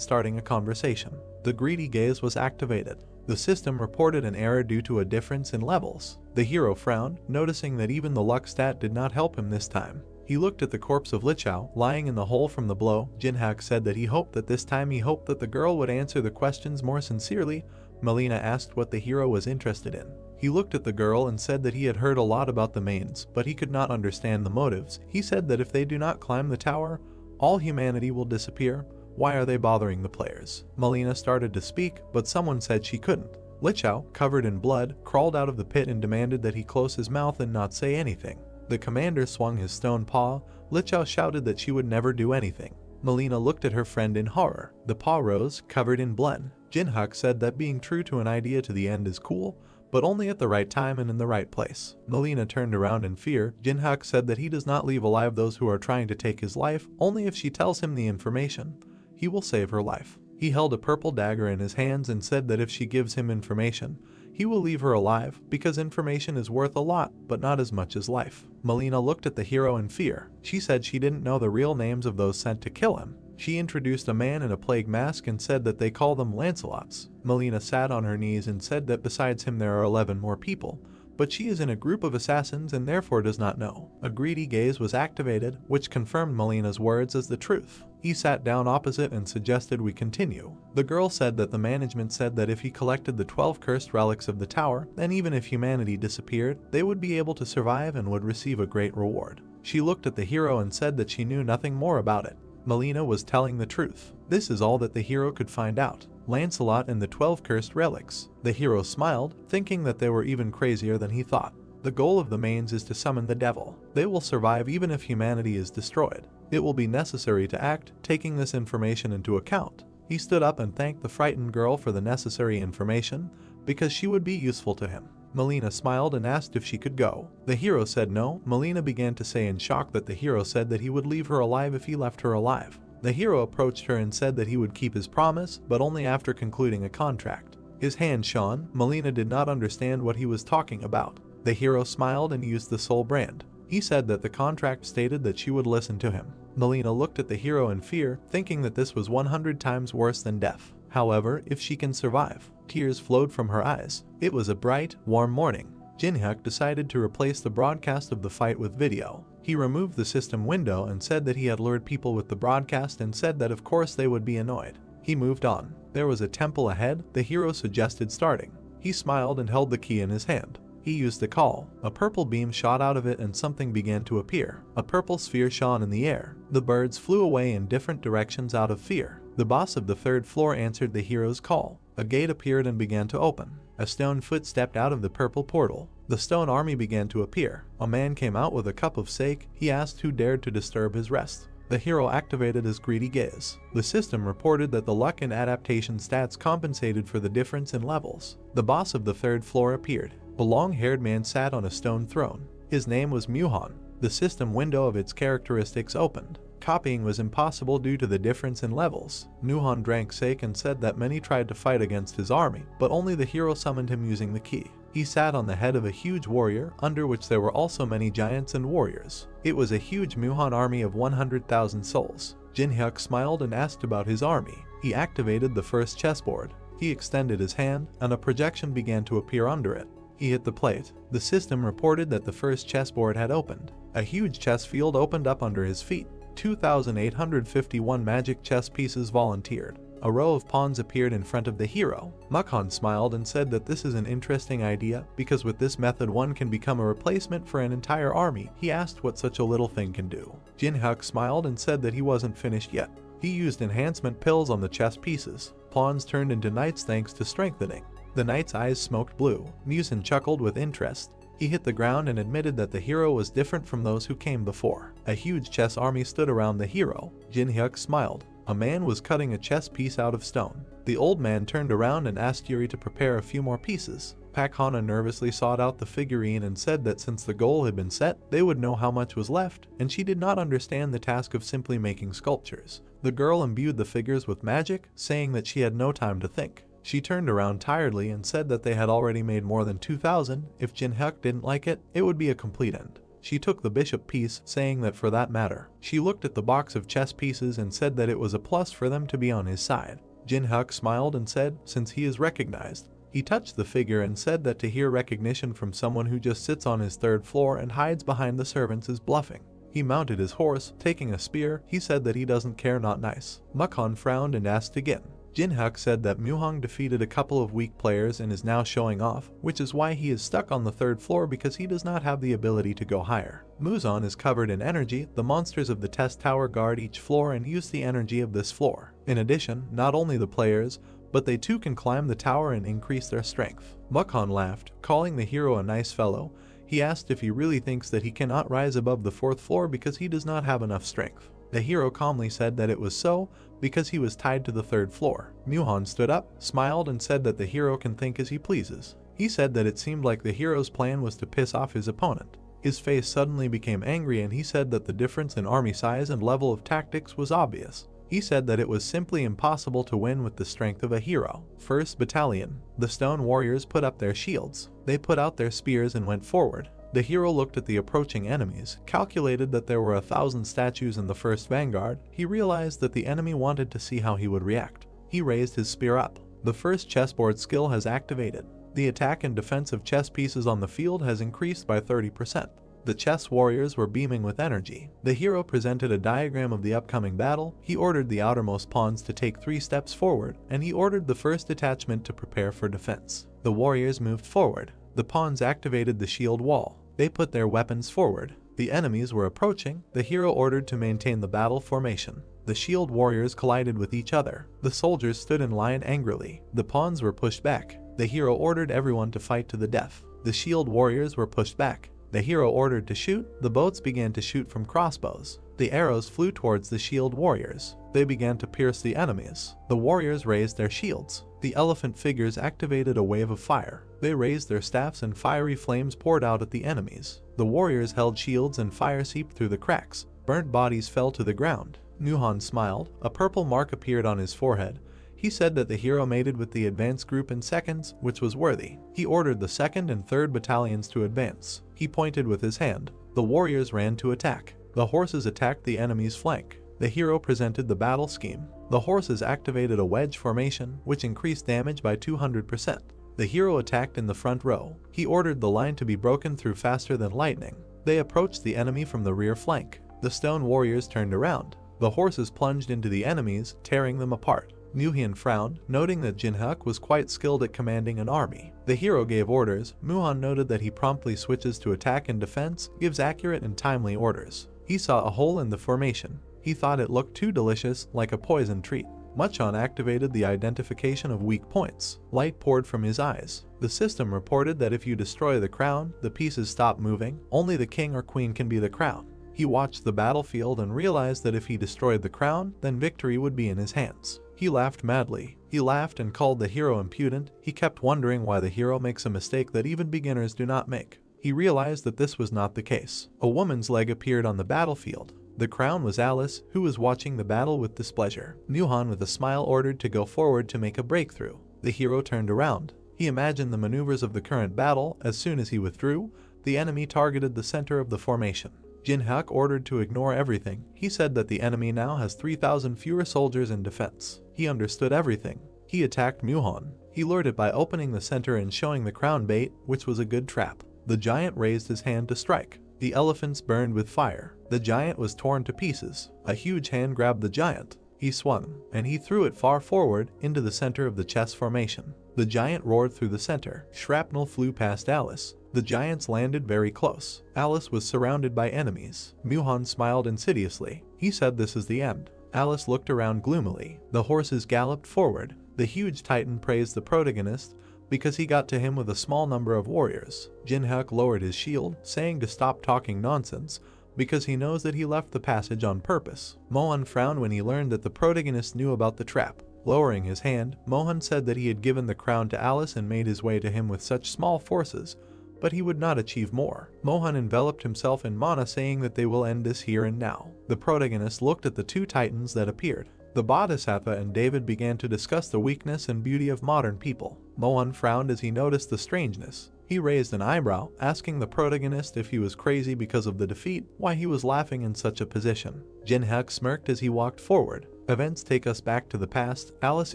Speaker 1: starting a conversation. The greedy gaze was activated. The system reported an error due to a difference in levels. The hero frowned, noticing that even the luck stat did not help him this time. He looked at the corpse of Liqiao, lying in the hole from the blow. Jinhyuk said that he hoped that this time the girl would answer the questions more sincerely. Melina asked what the hero was interested in. He looked at the girl and said that he had heard a lot about the mains, but he could not understand the motives. He said that if they do not climb the tower, all humanity will disappear. Why are they bothering the players? Melina started to speak, but someone said she couldn't. Liqiao, covered in blood, crawled out of the pit and demanded that he close his mouth and not say anything. The commander swung his stone paw. Liqiao shouted that she would never do anything. Melina looked at her friend in horror. The paw rose, covered in blood. Jinhyuk said that being true to an idea to the end is cool, but only at the right time and in the right place. Melina turned around in fear. Jinhyuk said that he does not leave alive those who are trying to take his life, only if she tells him the information. He will save her life. He held a purple dagger in his hands and said that if she gives him information, he will leave her alive, because information is worth a lot, but not as much as life. Melina looked at the hero in fear. She said she didn't know the real names of those sent to kill him. She introduced a man in a plague mask and said that they call them Lancelots. Melina sat on her knees and said that besides him there are 11 more people, but she is in a group of assassins and therefore does not know. A greedy gaze was activated, which confirmed Melina's words as the truth. He sat down opposite and suggested we continue. The girl said that the management said that if he collected the 12 cursed relics of the tower, then even if humanity disappeared, they would be able to survive and would receive a great reward. She looked at the hero and said that she knew nothing more about it. Melina was telling the truth. This is all that the hero could find out. Lancelot and the 12 cursed relics. The hero smiled, thinking that they were even crazier than he thought. The goal of the mains is to summon the devil. They will survive even if humanity is destroyed. It will be necessary to act, taking this information into account. He stood up and thanked the frightened girl for the necessary information, because she would be useful to him. Melina smiled and asked if she could go. The hero said no. Melina began to say in shock that the hero said that he would leave her alive if he left her alive. The hero approached her and said that he would keep his promise, but only after concluding a contract. His hand shone. Melina did not understand what he was talking about. The hero smiled and used the soul brand. He said that the contract stated that she would listen to him. Melina looked at the hero in fear, thinking that this was 100 times worse than death. However, if she can survive. Tears flowed from her eyes. It was a bright, warm morning. Jinhyuk decided to replace the broadcast of the fight with video. He removed the system window and said that he had lured people with the broadcast and said that of course they would be annoyed. He moved on. There was a temple ahead. The hero suggested starting. He smiled and held the key in his hand. He used the call. A purple beam shot out of it and something began to appear. A purple sphere shone in the air. The birds flew away in different directions out of fear. The boss of the 3rd floor answered the hero's call. A gate appeared and began to open. A stone foot stepped out of the purple portal. The stone army began to appear. A man came out with a cup of sake. He asked who dared to disturb his rest. The hero activated his greedy gaze. The system reported that the luck and adaptation stats compensated for the difference in levels. The boss of the 3rd floor appeared. A long-haired man sat on a stone throne. His name was Muhan. The system window of its characteristics opened. Copying was impossible due to the difference in levels. Muhan drank sake and said that many tried to fight against his army, but only the hero summoned him using the key. He sat on the head of a huge warrior, under which there were also many giants and warriors. It was a huge Muhan army of 100,000 souls. Jinhyuk smiled and asked about his army. He activated the first chessboard. He extended his hand, and a projection began to appear under it. He hit the plate. The system reported that the first chessboard had opened. A huge chess field opened up under his feet. 2,851 magic chess pieces volunteered. A row of pawns appeared in front of the hero. Mukhan smiled and said that this is an interesting idea, because with this method one can become a replacement for an entire army. He asked what such a little thing can do. Jinhyuk smiled and said that he wasn't finished yet. He used enhancement pills on the chess pieces. Pawns turned into knights thanks to strengthening. The knight's eyes smoked blue. Musen chuckled with interest. He hit the ground and admitted that the hero was different from those who came before. A huge chess army stood around the hero. Jin-hyuk smiled. A man was cutting a chess piece out of stone. The old man turned around and asked Yuri to prepare a few more pieces. Pak Hana nervously sought out the figurine and said that since the goal had been set, they would know how much was left, and she did not understand the task of simply making sculptures. The girl imbued the figures with magic, saying that she had no time to think. She turned around tiredly and said that they had already made more than 2,000. If Jin-hyuk didn't like it, it would be a complete end. She took the bishop piece, saying that for that matter. She looked at the box of chess pieces and said that it was a plus for them to be on his side. Jin-hyuk smiled and said, since he is recognized. He touched the figure and said that to hear recognition from someone who just sits on his third floor and hides behind the servants is bluffing. He mounted his horse, taking a spear. He said that he doesn't care, not nice. Mukhan frowned and asked again. Jin-hyuk said that Muhang defeated a couple of weak players and is now showing off, which is why he is stuck on the third floor because he does not have the ability to go higher. Muzan is covered in energy. The monsters of the test tower guard each floor and use the energy of this floor. In addition, not only the players, but they too can climb the tower and increase their strength. Mukhan laughed, calling the hero a nice fellow. He asked if he really thinks that he cannot rise above the fourth floor because he does not have enough strength. The hero calmly said that it was so because he was tied to the third floor. Muhan stood up, smiled and said that the hero can think as he pleases. He said that it seemed like the hero's plan was to piss off his opponent. His face suddenly became angry and he said that the difference in army size and level of tactics was obvious. He said that it was simply impossible to win with the strength of a hero. 1st Battalion. The stone warriors put up their shields. They put out their spears and went forward. The hero looked at the approaching enemies, calculated that there were 1,000 statues in the 1st Vanguard. He realized that the enemy wanted to see how he would react. He raised his spear up. The first chessboard skill has activated. The attack and defense of chess pieces on the field has increased by 30%. The chess warriors were beaming with energy. The hero presented a diagram of the upcoming battle. He ordered the outermost pawns to take 3 steps forward, and he ordered the first detachment to prepare for defense. The warriors moved forward. The pawns activated the shield wall. They put their weapons forward. The enemies were approaching. The hero ordered to maintain the battle formation. The shield warriors collided with each other. The soldiers stood in line angrily. The pawns were pushed back. The hero ordered everyone to fight to the death. The shield warriors were pushed back. The hero ordered to shoot. The boats began to shoot from crossbows. The arrows flew towards the shield warriors. They began to pierce the enemies. The warriors raised their shields. The elephant figures activated a wave of fire. They raised their staffs and fiery flames poured out at the enemies. The warriors held shields and fire seeped through the cracks. Burnt bodies fell to the ground. Muhan smiled. A purple mark appeared on his forehead. He said that the hero mated with the advance group in seconds, which was worthy. He ordered the 2nd and 3rd battalions to advance. He pointed with his hand. The warriors ran to attack. The horses attacked the enemy's flank. The hero presented the battle scheme. The horses activated a wedge formation, which increased damage by 200%. The hero attacked in the front row. He ordered the line to be broken through faster than lightning. They approached the enemy from the rear flank. The stone warriors turned around. The horses plunged into the enemies, tearing them apart. Muhan frowned, noting that Jin-hyuk was quite skilled at commanding an army. The hero gave orders. Muhan noted that he promptly switches to attack and defense, gives accurate and timely orders. He saw a hole in the formation. He thought it looked too delicious, like a poison treat. Muchan activated the identification of weak points. Light poured from his eyes. The system reported that if you destroy the crown, the pieces stop moving. Only the king or queen can be the crown. He watched the battlefield and realized that if he destroyed the crown, then victory would be in his hands. He laughed madly. He laughed and called the hero impudent. He kept wondering why the hero makes a mistake that even beginners do not make. He realized that this was not the case. A woman's leg appeared on the battlefield. The crown was Alice, who was watching the battle with displeasure. Muhan with a smile ordered to go forward to make a breakthrough. The hero turned around. He imagined the maneuvers of the current battle. As soon as he withdrew, the enemy targeted the center of the formation. Jin-hyuk ordered to ignore everything. He said that the enemy now has 3,000 fewer soldiers in defense. He understood everything. He attacked Muhan. He lured it by opening the center and showing the crown bait, which was a good trap. The giant raised his hand to strike. The elephants burned with fire. The giant was torn to pieces. A huge hand grabbed the giant. He swung, and he threw it far forward into the center of the chess formation. The giant roared through the center. Shrapnel flew past Alice. The giants landed very close. Alice was surrounded by enemies. Muhan smiled insidiously. He said this is the end. Alice looked around gloomily. The horses galloped forward. The huge titan praised the protagonist, because he got to him with a small number of warriors. Jin-hyuk lowered his shield, saying to stop talking nonsense, because he knows that he left the passage on purpose. Mohan frowned when he learned that the protagonist knew about the trap. Lowering his hand, Mohan said that he had given the crown to Alice and made his way to him with such small forces, but he would not achieve more. Mohan enveloped himself in mana, saying that they will end this here and now. The protagonist looked at the two titans that appeared. The Bodhisattva and David began to discuss the weakness and beauty of modern people. Mohan frowned as he noticed the strangeness. He raised an eyebrow, asking the protagonist if he was crazy because of the defeat, why he was laughing in such a position. Jin-hyuk smirked as he walked forward. Events take us back to the past. Alice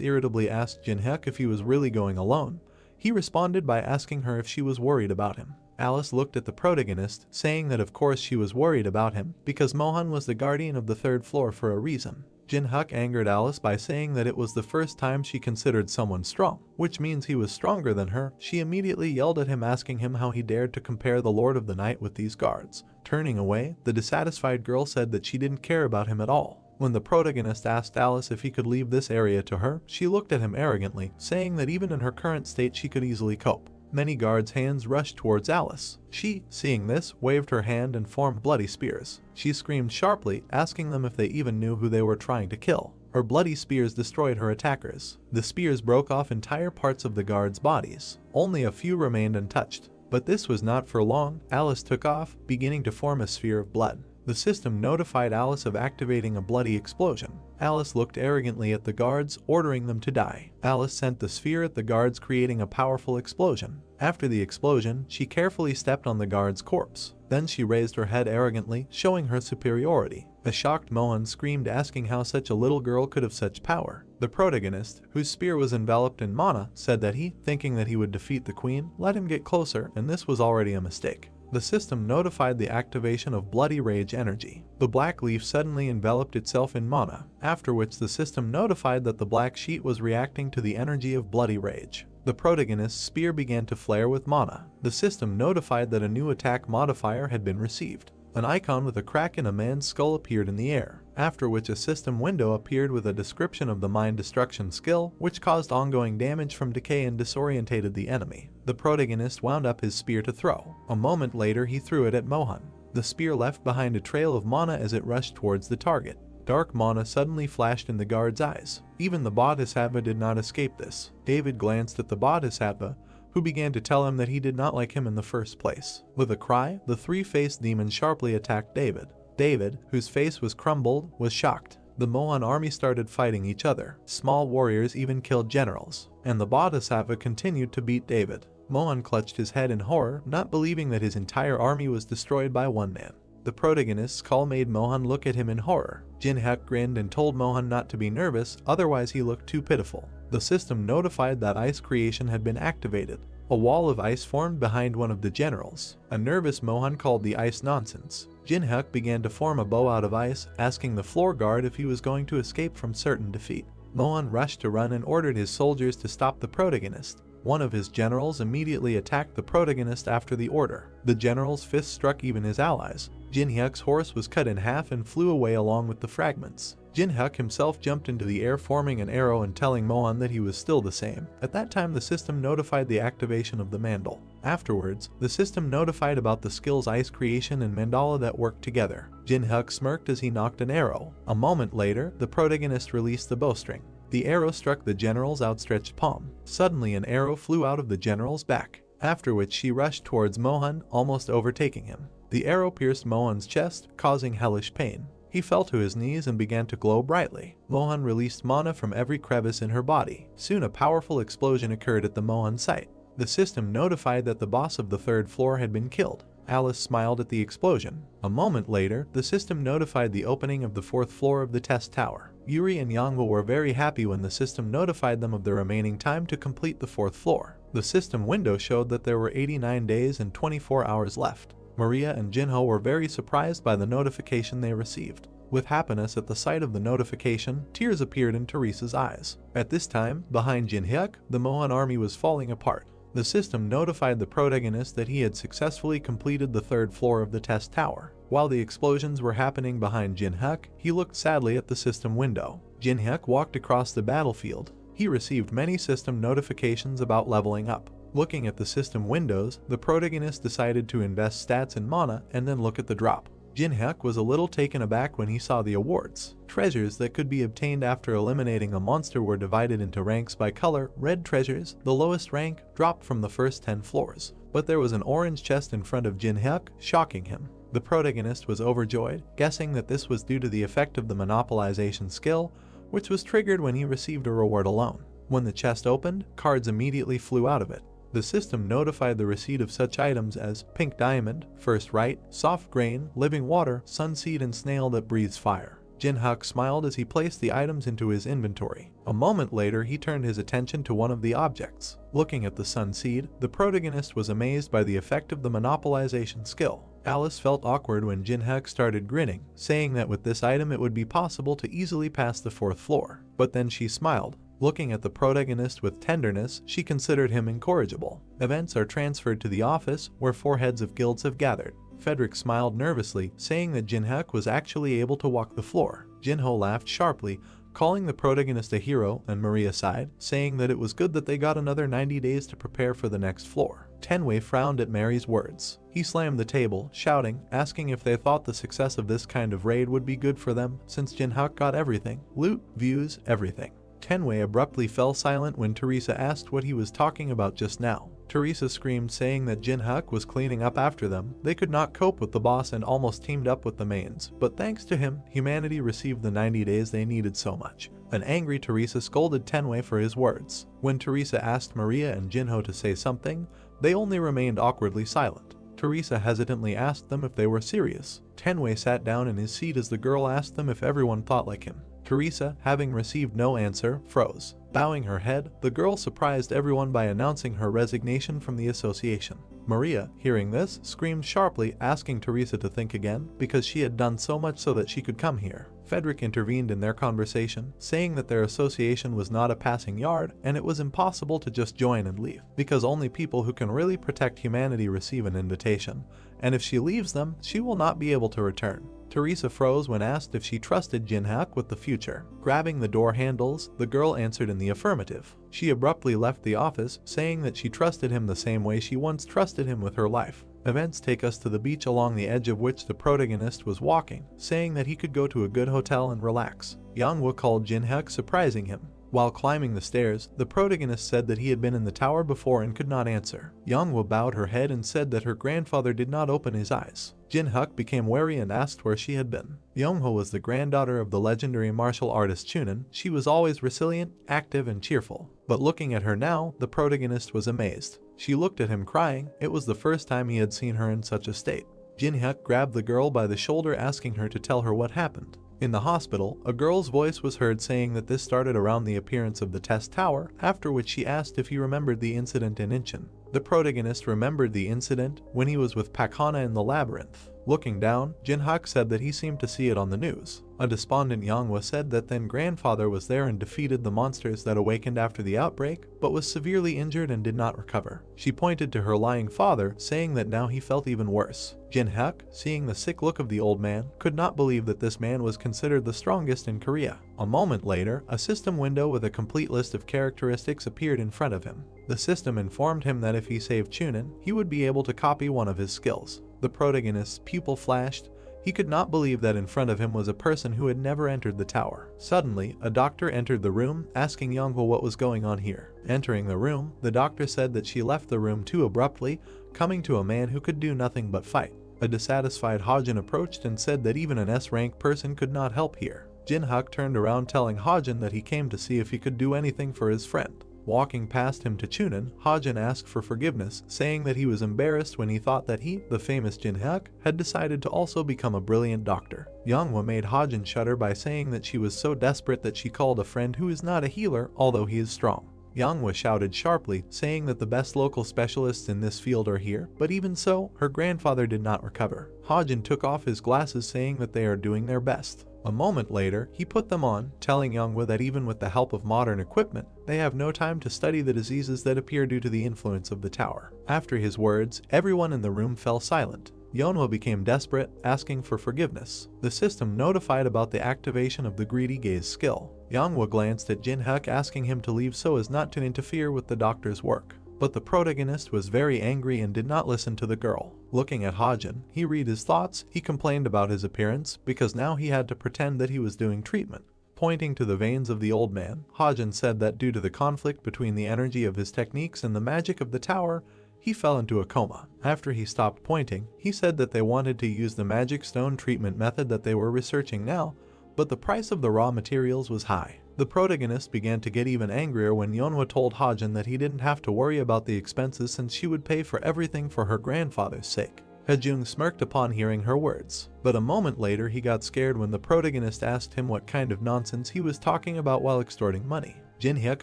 Speaker 1: irritably asked Jin-hyuk if he was really going alone. He responded by asking her if she was worried about him. Alice looked at the protagonist, saying that of course she was worried about him, because Mohan was the guardian of the third floor for a reason. Jin-hyuk angered Alice by saying that it was the first time she considered someone strong, which means he was stronger than her. She immediately yelled at him, asking him how he dared to compare the Lord of the Night with these guards. Turning away, the dissatisfied girl said that she didn't care about him at all. When the protagonist asked Alice if he could leave this area to her, she looked at him arrogantly, saying that even in her current state she could easily cope. Many guards' hands rushed towards Alice. She, seeing this, waved her hand and formed bloody spears. She screamed sharply, asking them if they even knew who they were trying to kill. Her bloody spears destroyed her attackers. The spears broke off entire parts of the guards' bodies. Only a few remained untouched. But this was not for long. Alice took off, beginning to form a sphere of blood. The system notified Alice of activating a bloody explosion. Alice looked arrogantly at the guards, ordering them to die. Alice sent the sphere at the guards, creating a powerful explosion. After the explosion, she carefully stepped on the guard's corpse. Then she raised her head arrogantly, showing her superiority. A shocked Mohan screamed, asking how such a little girl could have such power. The protagonist, whose spear was enveloped in mana, said that he, thinking that he would defeat the queen, let him get closer, and this was already a mistake. The system notified the activation of Bloody Rage energy. The black leaf suddenly enveloped itself in mana, after which the system notified that the black sheet was reacting to the energy of Bloody Rage. The protagonist's spear began to flare with mana. The system notified that a new attack modifier had been received. An icon with a crack in a man's skull appeared in the air, after which a system window appeared with a description of the mind destruction skill, which caused ongoing damage from decay and disorientated the enemy. The protagonist wound up his spear to throw. A moment later he threw it at Mohan. The spear left behind a trail of mana as it rushed towards the target. Dark mana suddenly flashed in the guard's eyes. Even the Bodhisattva did not escape this. David glanced at the Bodhisattva, who began to tell him that he did not like him in the first place. With a cry, the three-faced demon sharply attacked David. David, whose face was crumbled, was shocked. The Mohan army started fighting each other. Small warriors even killed generals, and the Bodhisattva continued to beat David. Mohan clutched his head in horror, not believing that his entire army was destroyed by one man. The protagonist's call made Mohan look at him in horror. Jin-hyuk grinned and told Mohan not to be nervous, otherwise he looked too pitiful. The system notified that ice creation had been activated. A wall of ice formed behind one of the generals. A nervous Mohan called the ice nonsense. Jin-hyuk began to form a bow out of ice, asking the floor guard if he was going to escape from certain defeat. Mohan rushed to run and ordered his soldiers to stop the protagonist. One of his generals immediately attacked the protagonist after the order. The general's fist struck even his allies. Jin-hyuk's horse was cut in half and flew away along with the fragments. Jin-hyuk himself jumped into the air, forming an arrow and telling Mohan that he was still the same. At that time the system notified the activation of the mandal. Afterwards, the system notified about the skills ice creation and mandala that worked together. Jin-hyuk smirked as he knocked an arrow. A moment later, the protagonist released the bowstring. The arrow struck the general's outstretched palm. Suddenly an arrow flew out of the general's back, after which she rushed towards Mohan, almost overtaking him. The arrow pierced Mohan's chest, causing hellish pain. He fell to his knees and began to glow brightly. Mohan released mana from every crevice in her body. Soon a powerful explosion occurred at the Mohan site. The system notified that the boss of the third floor had been killed. Alice smiled at the explosion. A moment later, the system notified the opening of the fourth floor of the test tower. Yuri and Yangwa were very happy when the system notified them of the remaining time to complete the fourth floor. The system window showed that there were 89 days and 24 hours left. Maria and Jinho were very surprised by the notification they received. With happiness at the sight of the notification, tears appeared in Teresa's eyes. At this time, behind Jin-hyuk, the Mohan army was falling apart. The system notified the protagonist that he had successfully completed the third floor of the test tower. While the explosions were happening behind Jin-hyuk, he looked sadly at the system window. Jin-hyuk walked across the battlefield. He received many system notifications about leveling up. Looking at the system windows, the protagonist decided to invest stats in mana and then look at the drop. Jin-hyuk was a little taken aback when he saw the awards. Treasures that could be obtained after eliminating a monster were divided into ranks by color. Red treasures, the lowest rank, dropped from the first 10 floors. But there was an orange chest in front of Jin-hyuk, shocking him. The protagonist was overjoyed, guessing that this was due to the effect of the monopolization skill, which was triggered when he received a reward alone. When the chest opened, cards immediately flew out of it. The system notified the receipt of such items as pink diamond, first right, soft grain, living water, sunseed, and snail that breathes fire. Jin-hyuk smiled as he placed the items into his inventory. A moment later, he turned his attention to one of the objects. Looking at the sunseed, the protagonist was amazed by the effect of the monopolization skill. Alice felt awkward when Jin-hyuk started grinning, saying that with this item it would be possible to easily pass the 4th floor. But then she smiled. Looking at the protagonist with tenderness, she considered him incorrigible. Events are transferred to the office, where 4 heads of guilds have gathered. Frederick smiled nervously, saying that Jin-hyuk was actually able to walk the floor. Jin-ho laughed sharply, calling the protagonist a hero, and Maria sighed, saying that it was good that they got another 90 days to prepare for the next floor. Tenwei frowned at Mary's words. He slammed the table, shouting, asking if they thought the success of this kind of raid would be good for them, since Jin-hyuk got everything. Loot, views, everything. Tenwei abruptly fell silent when Teresa asked what he was talking about just now. Teresa screamed, saying that Jin-hyuk was cleaning up after them. They could not cope with the boss and almost teamed up with the mains, but thanks to him, humanity received the 90 days they needed so much. An angry Teresa scolded Tenwei for his words. When Teresa asked Maria and Jinho to say something, they only remained awkwardly silent. Teresa hesitantly asked them if they were serious. Tenwei sat down in his seat as the girl asked them if everyone thought like him. Teresa, having received no answer, froze. Bowing her head, the girl surprised everyone by announcing her resignation from the association. Maria, hearing this, screamed sharply, asking Teresa to think again, because she had done so much so that she could come here. Frederick intervened in their conversation, saying that their association was not a passing yard, and it was impossible to just join and leave, because only people who can really protect humanity receive an invitation, and if she leaves them, she will not be able to return. Teresa froze when asked if she trusted Jin-hyuk with the future. Grabbing the door handles, the girl answered in the affirmative. She abruptly left the office, saying that she trusted him the same way she once trusted him with her life. Events take us to the beach along the edge of which the protagonist was walking, saying that he could go to a good hotel and relax. Manhwa called Jin-hyuk, surprising him. While climbing the stairs, the protagonist said that he had been in the tower before and could not answer. Manhwa bowed her head and said that her grandfather did not open his eyes. Jin-hyuk became wary and asked where she had been. Manhwa was the granddaughter of the legendary martial artist Chunin. She was always resilient, active, and cheerful. But looking at her now, the protagonist was amazed. She looked at him crying. It was the first time he had seen her in such a state. Jin-hyuk grabbed the girl by the shoulder, asking her to tell her what happened. In the hospital, a girl's voice was heard saying that this started around the appearance of the test tower, after which she asked if he remembered the incident in Incheon. The protagonist remembered the incident when he was with Pakhana in the labyrinth. Looking down, Jin-hyuk said that he seemed to see it on the news. A despondent Manhwa said that then grandfather was there and defeated the monsters that awakened after the outbreak, but was severely injured and did not recover. She pointed to her lying father, saying that now he felt even worse. Jin-hyuk, seeing the sick look of the old man, could not believe that this man was considered the strongest in Korea. A moment later, a system window with a complete list of characteristics appeared in front of him. The system informed him that if he saved Chunin, he would be able to copy one of his skills. The protagonist's pupil flashed. He could not believe that in front of him was a person who had never entered the tower. Suddenly, a doctor entered the room, asking Manhwa what was going on here. Entering the room, the doctor said that she left the room too abruptly, coming to a man who could do nothing but fight. A dissatisfied Hajin approached and said that even an S-rank person could not help here. Jin-hyuk turned around, telling Hajin that he came to see if he could do anything for his friend. Walking past him to Chunin, Hajin asked for forgiveness, saying that he was embarrassed when he thought that he, the famous Jin-hyuk, had decided to also become a brilliant doctor. Manhwa made Hajin shudder by saying that she was so desperate that she called a friend who is not a healer, although he is strong. Manhwa shouted sharply, saying that the best local specialists in this field are here, but even so, her grandfather did not recover. Hajin took off his glasses, saying that they are doing their best. A moment later, he put them on, telling Manhwa that even with the help of modern equipment, they have no time to study the diseases that appear due to the influence of the tower. After his words, everyone in the room fell silent. Yeonhwa became desperate, asking for forgiveness. The system notified about the activation of the greedy gaze skill. Yeonhwa glanced at Jin-hyuk, asking him to leave so as not to interfere with the doctor's work. But the protagonist was very angry and did not listen to the girl. Looking at Hajin, he read his thoughts. He complained about his appearance because now he had to pretend that he was doing treatment. Pointing to the veins of the old man, Hajin said that due to the conflict between the energy of his techniques and the magic of the tower, he fell into a coma. After he stopped pointing, he said that they wanted to use the magic stone treatment method that they were researching now, but the price of the raw materials was high. The protagonist began to get even angrier when Yeonhwa told Hajin that he didn't have to worry about the expenses since she would pay for everything for her grandfather's sake. Hajung smirked upon hearing her words, but a moment later he got scared when the protagonist asked him what kind of nonsense he was talking about while extorting money. Jin-hyuk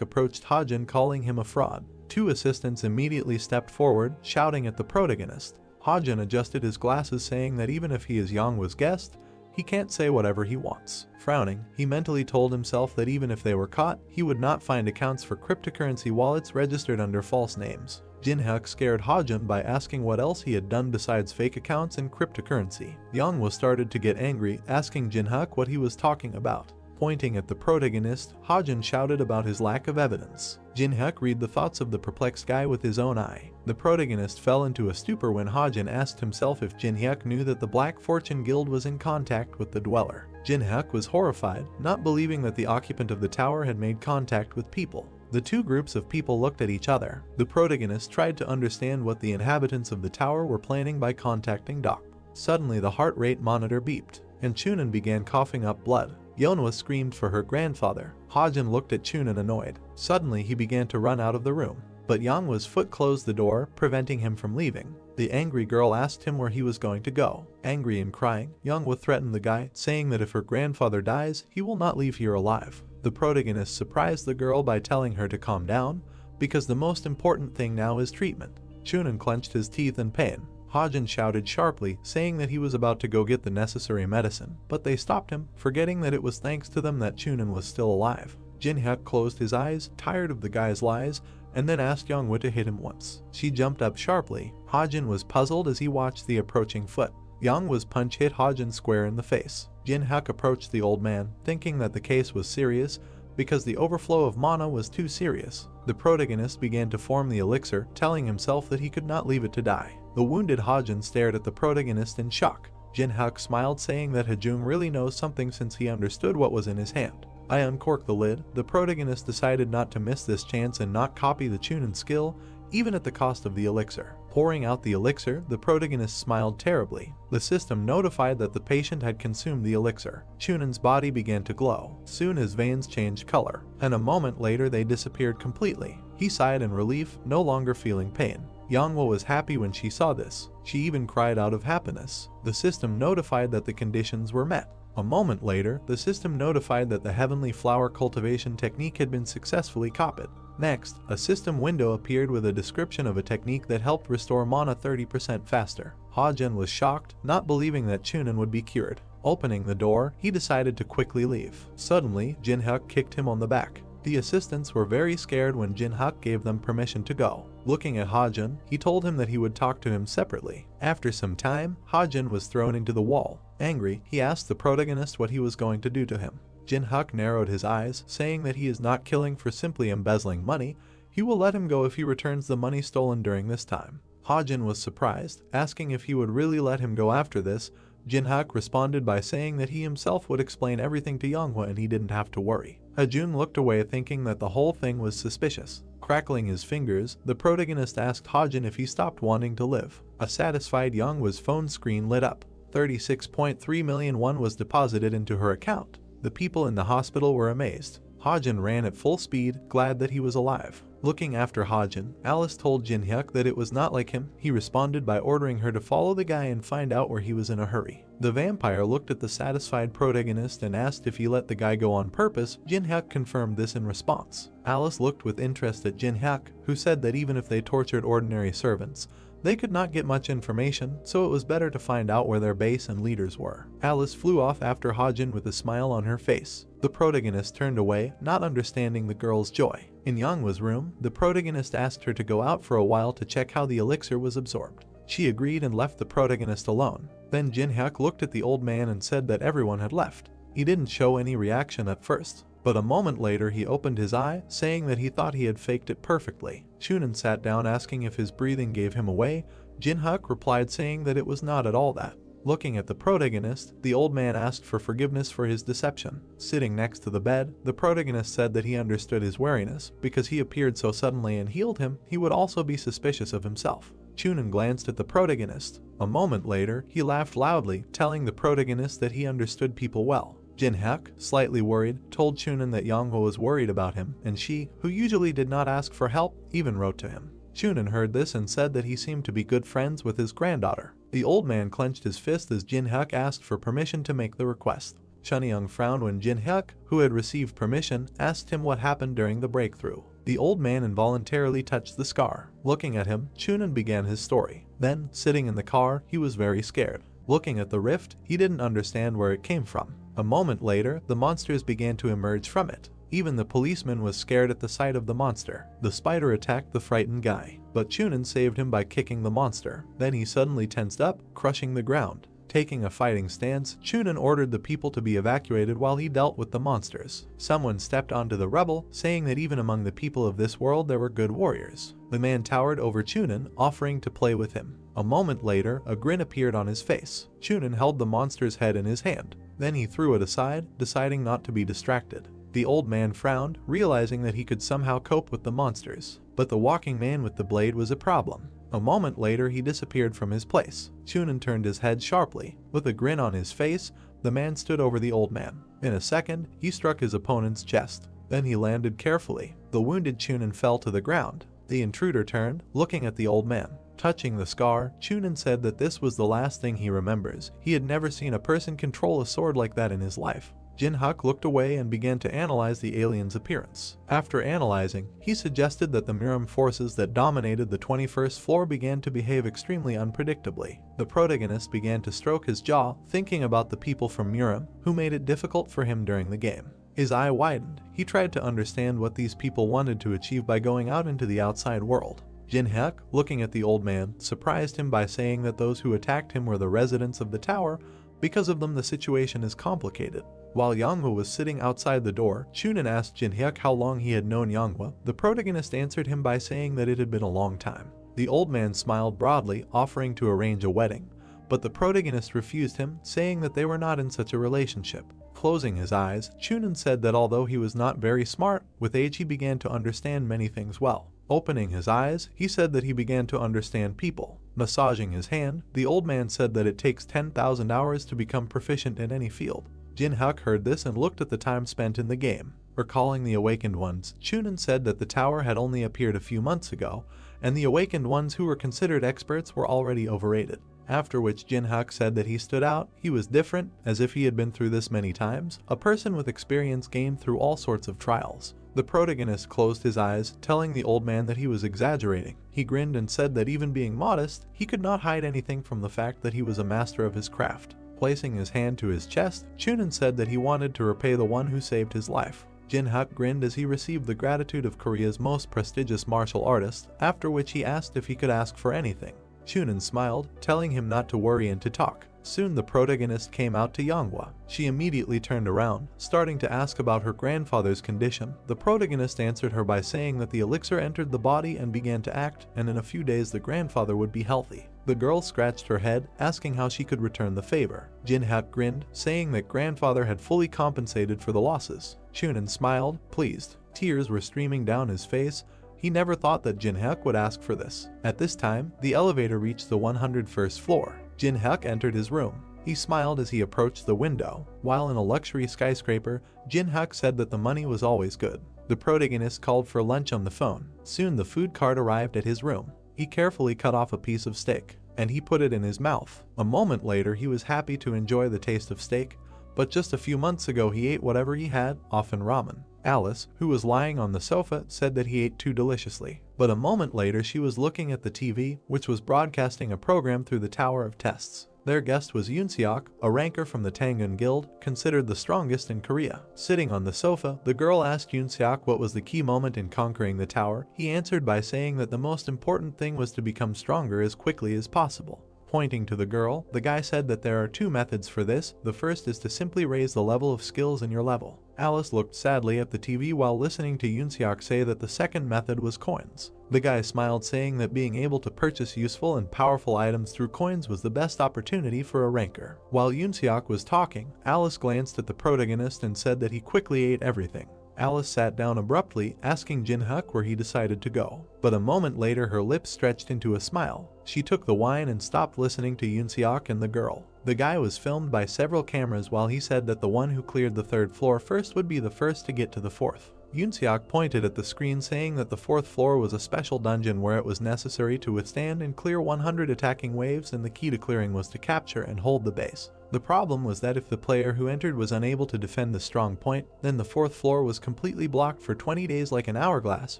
Speaker 1: approached Hajin, calling him a fraud. Two assistants immediately stepped forward, shouting at the protagonist. Hajin adjusted his glasses, saying that even if he is Yeonhwa's guest, he can't say whatever he wants. Frowning, he mentally told himself that even if they were caught, he would not find accounts for cryptocurrency wallets registered under false names. Jin-hyuk scared Hajin by asking what else he had done besides fake accounts and cryptocurrency. Yeonhwa started to get angry, asking Jin-hyuk what he was talking about. Pointing at the protagonist, Hajin shouted about his lack of evidence. Jin-hyuk read the thoughts of the perplexed guy with his own eye. The protagonist fell into a stupor when Hajin asked himself if Jin-hyuk knew that the Black Fortune Guild was in contact with the Dweller. Jin-hyuk was horrified, not believing that the occupant of the tower had made contact with people. The two groups of people looked at each other. The protagonist tried to understand what the inhabitants of the tower were planning by contacting Doc. Suddenly the heart rate monitor beeped, and Chunin began coughing up blood. Yeonhwa screamed for her grandfather. Hajin looked at Chunin annoyed. Suddenly he began to run out of the room, but Yeonhwa's foot closed the door, preventing him from leaving. The angry girl asked him where he was going to go. Angry and crying, Yeonhwa threatened the guy, saying that if her grandfather dies, he will not leave here alive. The protagonist surprised the girl by telling her to calm down, because the most important thing now is treatment. Chunin clenched his teeth in pain. Hajin shouted sharply, saying that he was about to go get the necessary medicine, but they stopped him, forgetting that it was thanks to them that Chunin was still alive. Jin-hyuk closed his eyes, tired of the guy's lies, and then asked Yeonhwa to hit him once. She jumped up sharply. Hajin was puzzled as he watched the approaching foot. Yeonhwa's punch hit Hajin square in the face. Jin-hyuk approached the old man, thinking that the case was serious, because the overflow of mana was too serious. The protagonist began to form the elixir, telling himself that he could not leave it to die. The wounded Hajin stared at the protagonist in shock. Jin-hyuk smiled, saying that Hajung really knows something since he understood what was in his hand. I uncorked the lid. The protagonist decided not to miss this chance and not copy the Chunin skill, even at the cost of the elixir. Pouring out the elixir, the protagonist smiled terribly. The system notified that the patient had consumed the elixir. Chunin's body began to glow. Soon his veins changed color, and a moment later they disappeared completely. He sighed in relief, no longer feeling pain. Yeonhwa was happy when she saw this. She even cried out of happiness. The system notified that the conditions were met. A moment later, the system notified that the heavenly flower cultivation technique had been successfully copied. Next, a system window appeared with a description of a technique that helped restore mana 30% faster. Hajin was shocked, not believing that Chunin would be cured. Opening the door, he decided to quickly leave. Suddenly, Jin-hyuk kicked him on the back. The assistants were very scared when Jin-hyuk gave them permission to go. Looking at Hajin, he told him that he would talk to him separately. After some time, Hajin was thrown into the wall. Angry, he asked the protagonist what he was going to do to him. Jin-hyuk narrowed his eyes, saying that he is not killing for simply embezzling money. He will let him go if he returns the money stolen during this time. Hajin was surprised, asking if he would really let him go after this. Jin-hyuk responded by saying that he himself would explain everything to Yeonhwa and he didn't have to worry. Hajun looked away, thinking that the whole thing was suspicious. Crackling his fingers, the protagonist asked Hajin if he stopped wanting to live. A satisfied Yeonhwa's phone screen lit up. 36.3 million won was deposited into her account. The people in the hospital were amazed. Hajin ran at full speed, glad that he was alive. Looking after Hajin, Alice told Jin-hyuk that it was not like him. He responded by ordering her to follow the guy and find out where he was in a hurry. The vampire looked at the satisfied protagonist and asked if he let the guy go on purpose. Jin-hyuk confirmed this in response. Alice looked with interest at Jin-hyuk, who said that even if they tortured ordinary servants, they could not get much information, so it was better to find out where their base and leaders were. Alice flew off after Hajin with a smile on her face. The protagonist turned away, not understanding the girl's joy. In Yeonhwa's room, the protagonist asked her to go out for a while to check how the elixir was absorbed. She agreed and left the protagonist alone. Then Jin-hyuk looked at the old man and said that everyone had left. He didn't show any reaction at first, but a moment later he opened his eye, saying that he thought he had faked it perfectly. Chunin sat down asking if his breathing gave him away. Jin-hyuk replied saying that it was not at all that. Looking at the protagonist, the old man asked for forgiveness for his deception. Sitting next to the bed, the protagonist said that he understood his wariness. Because he appeared so suddenly and healed him, he would also be suspicious of himself. Chunin glanced at the protagonist. A moment later, he laughed loudly, telling the protagonist that he understood people well. Jin-hyuk, slightly worried, told Chunin that Yanghwa was worried about him, and she, who usually did not ask for help, even wrote to him. Chunin heard this and said that he seemed to be good friends with his granddaughter. The old man clenched his fist as Jin-hyuk asked for permission to make the request. Chunyoung frowned when Jin-hyuk, who had received permission, asked him what happened during the breakthrough. The old man involuntarily touched the scar. Looking at him, Chunin began his story. Then, sitting in the car, he was very scared. Looking at the rift, he didn't understand where it came from. A moment later, the monsters began to emerge from it. Even the policeman was scared at the sight of the monster. The spider attacked the frightened guy, but Chunin saved him by kicking the monster. Then he suddenly tensed up, crushing the ground. Taking a fighting stance, Chunin ordered the people to be evacuated while he dealt with the monsters. Someone stepped onto the rubble, saying that even among the people of this world there were good warriors. The man towered over Chunin, offering to play with him. A moment later, a grin appeared on his face. Chunin held the monster's head in his hand. Then he threw it aside, deciding not to be distracted. The old man frowned, realizing that he could somehow cope with the monsters. But the walking man with the blade was a problem. A moment later, he disappeared from his place. Chunin turned his head sharply. With a grin on his face, the man stood over the old man. In a second, he struck his opponent's chest. Then he landed carefully. The wounded Chunin fell to the ground. The intruder turned, looking at the old man. Touching the scar, Chunin said that this was the last thing he remembers. He had never seen a person control a sword like that in his life. Jin-hyuk looked away and began to analyze the alien's appearance. After analyzing, he suggested that the Miram forces that dominated the 21st floor began to behave extremely unpredictably. The protagonist began to stroke his jaw, thinking about the people from Miram, who made it difficult for him during the game. His eye widened. He tried to understand what these people wanted to achieve by going out into the outside world. Jin-hyuk, looking at the old man, surprised him by saying that those who attacked him were the residents of the tower. Because of them, the situation is complicated. While Yanghwa was sitting outside the door, Chunin asked Jin-hyuk how long he had known Yanghwa. The protagonist answered him by saying that it had been a long time. The old man smiled broadly, offering to arrange a wedding, but the protagonist refused him, saying that they were not in such a relationship. Closing his eyes, Chunin said that although he was not very smart, with age he began to understand many things well. Opening his eyes, he said that he began to understand people. Massaging his hand, the old man said that it takes 10,000 hours to become proficient in any field. Jin-hyuk heard this and looked at the time spent in the game. Recalling the awakened ones, Chunin said that the tower had only appeared a few months ago, and the awakened ones who were considered experts were already overrated. After which Jin-hyuk said that he stood out, he was different, as if he had been through this many times, a person with experience gained through all sorts of trials. The protagonist closed his eyes, telling the old man that he was exaggerating. He grinned and said that even being modest, he could not hide anything from the fact that he was a master of his craft. Placing his hand to his chest, Chunin said that he wanted to repay the one who saved his life. Jin-hyuk grinned as he received the gratitude of Korea's most prestigious martial artist, after which he asked if he could ask for anything. Chunin smiled, telling him not to worry and to talk. Soon the protagonist came out to Yanghwa. She immediately turned around, starting to ask about her grandfather's condition. The protagonist answered her by saying that the elixir entered the body and began to act, and in a few days the grandfather would be healthy. The girl scratched her head, asking how she could return the favor. Jin-hyuk grinned, saying that grandfather had fully compensated for the losses. Chunin smiled, pleased. Tears were streaming down his face. He never thought that Jin-hyuk would ask for this. At this time, the elevator reached the 101st floor. Jin-hyuk entered his room. He smiled as he approached the window. While in a luxury skyscraper, Jin-hyuk said that the money was always good. The protagonist called for lunch on the phone. Soon the food cart arrived at his room. He carefully cut off a piece of steak, and he put it in his mouth. A moment later, he was happy to enjoy the taste of steak, but just a few months ago he ate whatever he had, often ramen. Alice, who was lying on the sofa, said that he ate too deliciously. But a moment later she was looking at the TV, which was broadcasting a program through the tower of tests. Their guest was Yoon-seok, a ranker from the Tangun Guild, considered the strongest in Korea. Sitting on the sofa, the girl asked Yoon-seok what was the key moment in conquering the tower. He answered by saying that the most important thing was to become stronger as quickly as possible. Pointing to the girl, the guy said that there are two methods for this. The first is to simply raise the level of skills in your level. Alice looked sadly at the TV while listening to Yoon-seok say that the second method was coins. The guy smiled, saying that being able to purchase useful and powerful items through coins was the best opportunity for a ranker. While Yoon-seok was talking, Alice glanced at the protagonist and said that he quickly ate everything. Alice sat down abruptly, asking Jin-hyuk where he decided to go. But a moment later her lips stretched into a smile. She took the wine and stopped listening to Yoon-seok and the girl. The guy was filmed by several cameras while he said that the one who cleared the third floor first would be the first to get to the fourth. Yoon-seok pointed at the screen, saying that the fourth floor was a special dungeon where it was necessary to withstand and clear 100 attacking waves, and the key to clearing was to capture and hold the base. The problem was that if the player who entered was unable to defend the strong point, then the fourth floor was completely blocked for 20 days like an hourglass,